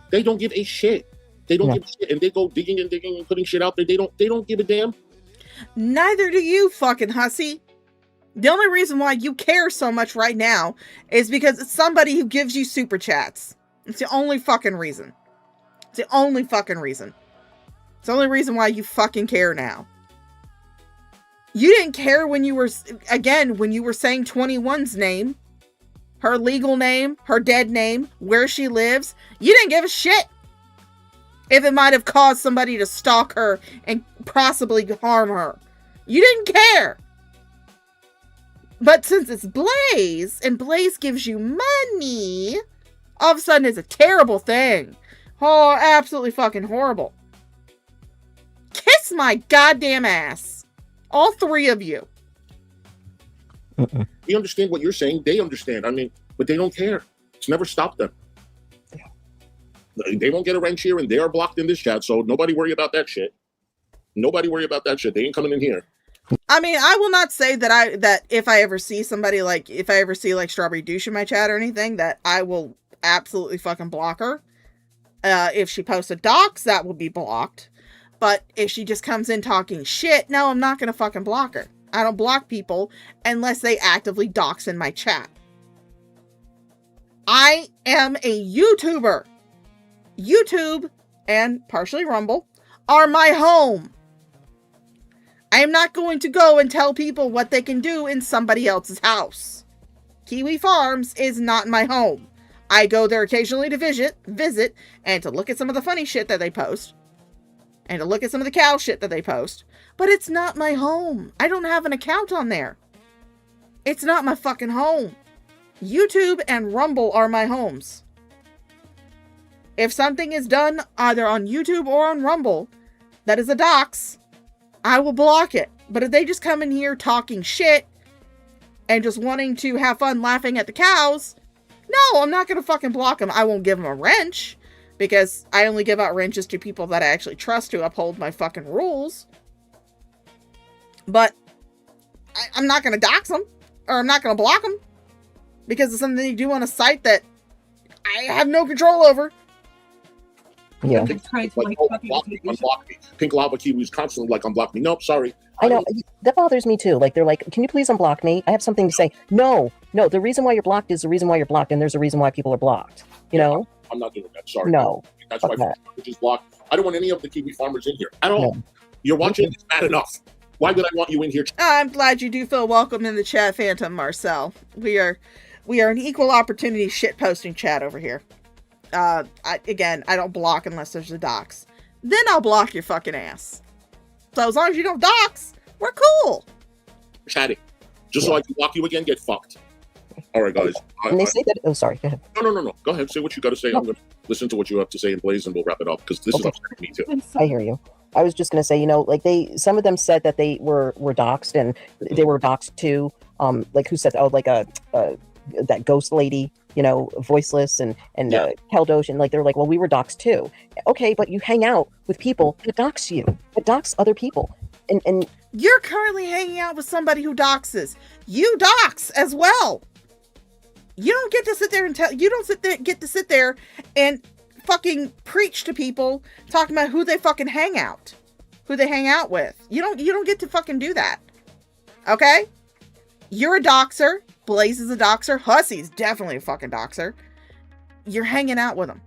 They don't give a shit. They don't No. give a shit, and they go digging and putting shit out there. They don't give a damn. Neither do you, fucking hussy. The only reason why you care so much right now is because it's somebody who gives you super chats. It's the only fucking reason. It's the only fucking reason. It's the only reason why you fucking care now. You didn't care when you were saying 21's name, her legal name, her dead name, where she lives. You didn't give a shit if it might have caused somebody to stalk her and possibly harm her. You didn't care. But since it's Blaze, and Blaze gives you money, all of a sudden it's a terrible thing. Oh, absolutely fucking horrible. Kiss my goddamn ass. All three of you. We understand what you're saying. They understand. I mean, but they don't care. It's never stopped them. They won't get a wrench here, and they are blocked in this chat. So nobody worry about that shit. Nobody worry about that shit. They ain't coming in here. I mean, I will not say that if I ever see somebody if I ever see Strawberry Douche in my chat or anything, that I will absolutely fucking block her. If she posts a dox, that will be blocked. But if she just comes in talking shit, no, I'm not gonna fucking block her. I don't block people unless they actively dox in my chat. I am a YouTuber. YouTube and partially Rumble are my home. I am not going to go and tell people what they can do in somebody else's house. Kiwi Farms is not my home. I go there occasionally to visit, and to look at some of the funny shit that they post, and to look at some of the cow shit that they post, but it's not my home. I don't have an account on there. It's not my fucking home. YouTube and Rumble are my homes. If something is done either on YouTube or on Rumble that is a dox, I will block it. But if they just come in here talking shit and just wanting to have fun laughing at the cows, no, I'm not going to fucking block them. I won't give them a wrench, because I only give out wrenches to people that I actually trust to uphold my fucking rules. But I'm not going to dox them, or I'm not going to block them, because it's something they do on a site that I have no control over. Yeah. Unblock me. Pink Lava Kiwi's constantly unblock me. Nope, sorry. I know that bothers me too. Like, they're like, "Can you please unblock me? I have something to say." No. The reason why you're blocked is the reason why you're blocked, and there's a reason why people are blocked. You know? I'm not doing that. Sorry. No. That's why that. which is blocked. I don't want any of the Kiwi farmers in here at all. You're watching this bad enough. Why would I want you in here? I'm glad you do feel welcome in the chat, Phantom Marcel. We are an equal opportunity shit posting chat over here. I don't block unless there's a dox. Then I'll block your fucking ass. So as long as you don't dox, we're cool. Chatting. Just so I can block you again, get fucked. All right, guys. And they say that. Oh, sorry. Go ahead. No. Go ahead. Say what you got to say. I'm going to listen to what you have to say in Blaze, and we'll wrap it up because this is upsetting me too. I hear you. I was just going to say, like some of them said that they were doxxed and they were doxxed too. Like who said, that ghost lady, voiceless and Keldosh, and like they're like, well, we were doxxed too. Okay, but you hang out with people that dox you, that dox other people, and you're currently hanging out with somebody who doxes. You dox as well. You don't get to sit there and get to sit there and fucking preach to people talking about who they fucking hang out with. You don't get to fucking do that. Okay? You're a doxer. Blaze is a doxer. Hussy's definitely a fucking doxer. You're hanging out with them.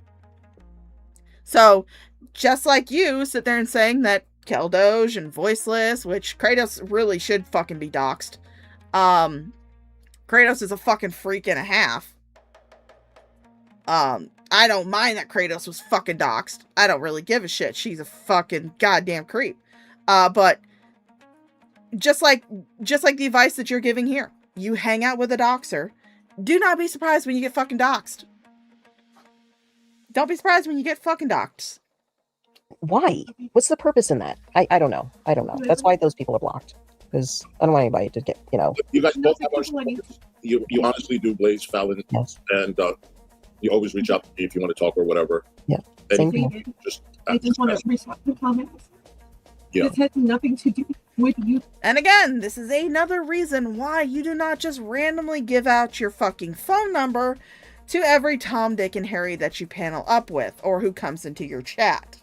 So, just like you sit there and saying that Keldoge and Voiceless, which Kratos really should fucking be doxed. Kratos is a fucking freak and a half. I don't mind that Kratos was fucking doxed. I don't really give a shit. She's a fucking goddamn creep. But just like the advice that you're giving here, you hang out with a doxer. Do not be surprised when you get fucking doxed. Don't be surprised when you get fucking doxed. Why? What's the purpose in that? I don't know. That's why those people are blocked. Because I don't want anybody to get, You guys both have our support. You honestly do, Blaze, Fallon, yes. And you always reach out to me if you want to talk or whatever. Yeah. Same thing. I just want to respect the comments. Yeah. This has nothing to do with you. And again, this is another reason why you do not just randomly give out your fucking phone number to every Tom, Dick, and Harry that you panel up with or who comes into your chat.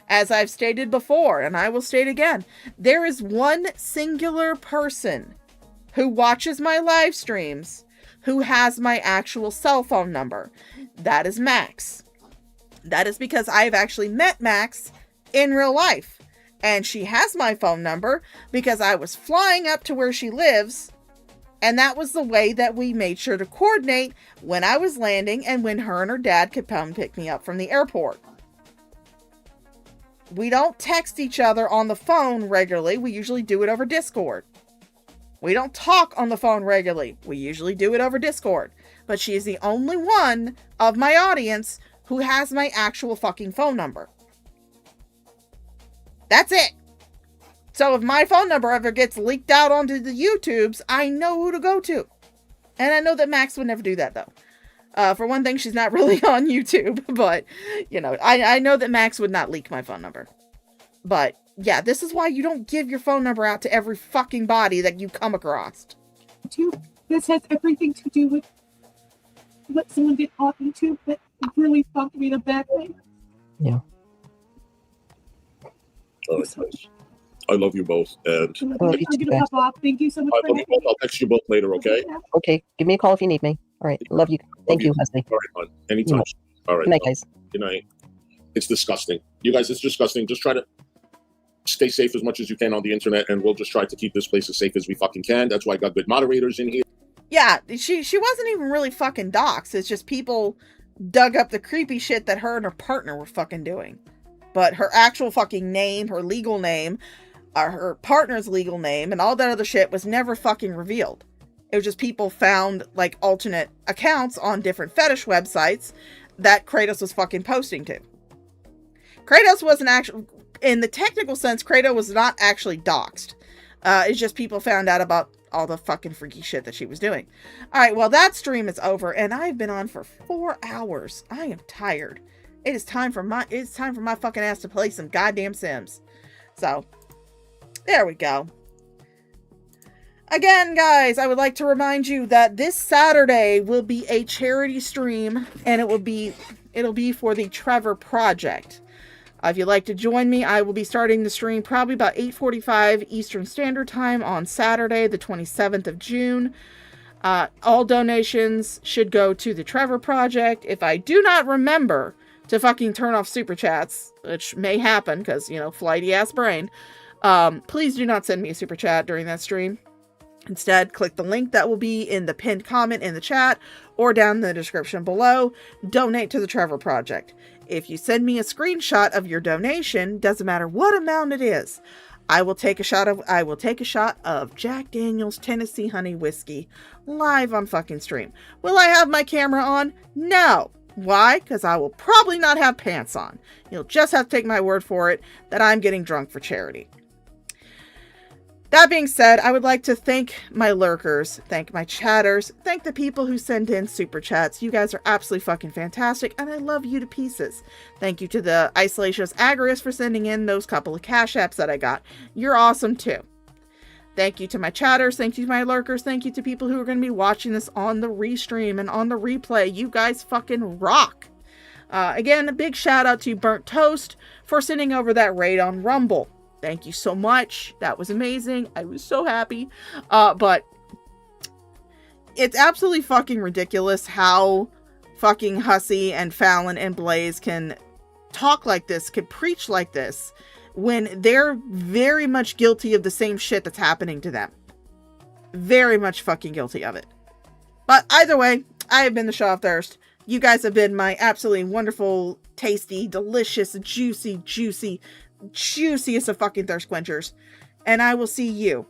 As I've stated before, and I will state again, there is one singular person who watches my live streams who has my actual cell phone number. That is Max. That is because I've actually met Max in real life. And she has my phone number because I was flying up to where she lives. And that was the way that we made sure to coordinate when I was landing and when her and her dad could come pick me up from the airport. We don't text each other on the phone regularly. We usually do it over Discord. We don't talk on the phone regularly. We usually do it over Discord. But she is the only one of my audience who has my actual fucking phone number. That's it. So if my phone number ever gets leaked out onto the YouTubes, I know who to go to. And I know that Max would never do that, though. For one thing, she's not really on YouTube, but, I know that Max would not leak my phone number. But, yeah, this is why you don't give your phone number out to every fucking body that you come across. This has everything to do with what someone did talking to that really fucked me in a bad way. Yeah. All right, guys. I love you both. And I'm going to hop off. Thank you so much for having me. I'll text you both later, okay? Okay. Give me a call if you need me. All right. Love you. Thank you, Leslie. All right, hon. Anytime. All right. Good night, guys. Good night. It's disgusting. You guys, it's disgusting. Just try to stay safe as much as you can on the internet, and we'll just try to keep this place as safe as we fucking can. That's why I got good moderators in here. Yeah, she wasn't even really fucking doxxed. It's just people dug up the creepy shit that her and her partner were fucking doing. But her actual fucking name, her legal name, her partner's legal name, and all that other shit was never fucking revealed. It was just people found, like, alternate accounts on different fetish websites that Kratos was fucking posting to. Kratos wasn't actually, in the technical sense, Kratos was not actually doxxed. It's just people found out about all the fucking freaky shit that she was doing. Alright, well, that stream is over, and I've been on for 4 hours. I am tired. It's time for my fucking ass to play some goddamn Sims. So, there we go. Again, guys, I would like to remind you that this Saturday will be a charity stream, and it'll be for the Trevor Project. If you'd like to join me, I will be starting the stream probably about 8:45 Eastern Standard Time on Saturday, the 27th of June. All donations should go to the Trevor Project. If I do not remember to fucking turn off super chats, which may happen because, you know, flighty ass brain, please do not send me a super chat during that stream. Instead, click the link that will be in the pinned comment in the chat or down in the description below. Donate to the Trevor Project. If you send me a screenshot of your donation, doesn't matter what amount it is, I will take a shot of Jack Daniel's Tennessee Honey Whiskey live on fucking stream. Will I have my camera on? No. Why? Because I will probably not have pants on. You'll just have to take my word for it that I'm getting drunk for charity. That being said, I would like to thank my lurkers, thank my chatters, thank the people who send in super chats. You guys are absolutely fucking fantastic, and I love you to pieces. Thank you to the Isolationist Agorist for sending in those couple of cash apps that I got. You're awesome too. Thank you to my chatters, thank you to my lurkers, thank you to people who are going to be watching this on the restream and on the replay. You guys fucking rock. Again, a big shout out to Burnt Toast for sending over that raid on Rumble. Thank you so much. That was amazing. I was so happy. But it's absolutely fucking ridiculous how fucking Hussy and Fallon and Blaze can talk like this, can preach like this, when they're very much guilty of the same shit that's happening to them. Very much fucking guilty of it. But either way, I have been the CashApp. You guys have been my absolutely wonderful, tasty, delicious, juiciest of fucking thirst quenchers. And I will see you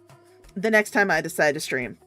the next time I decide to stream.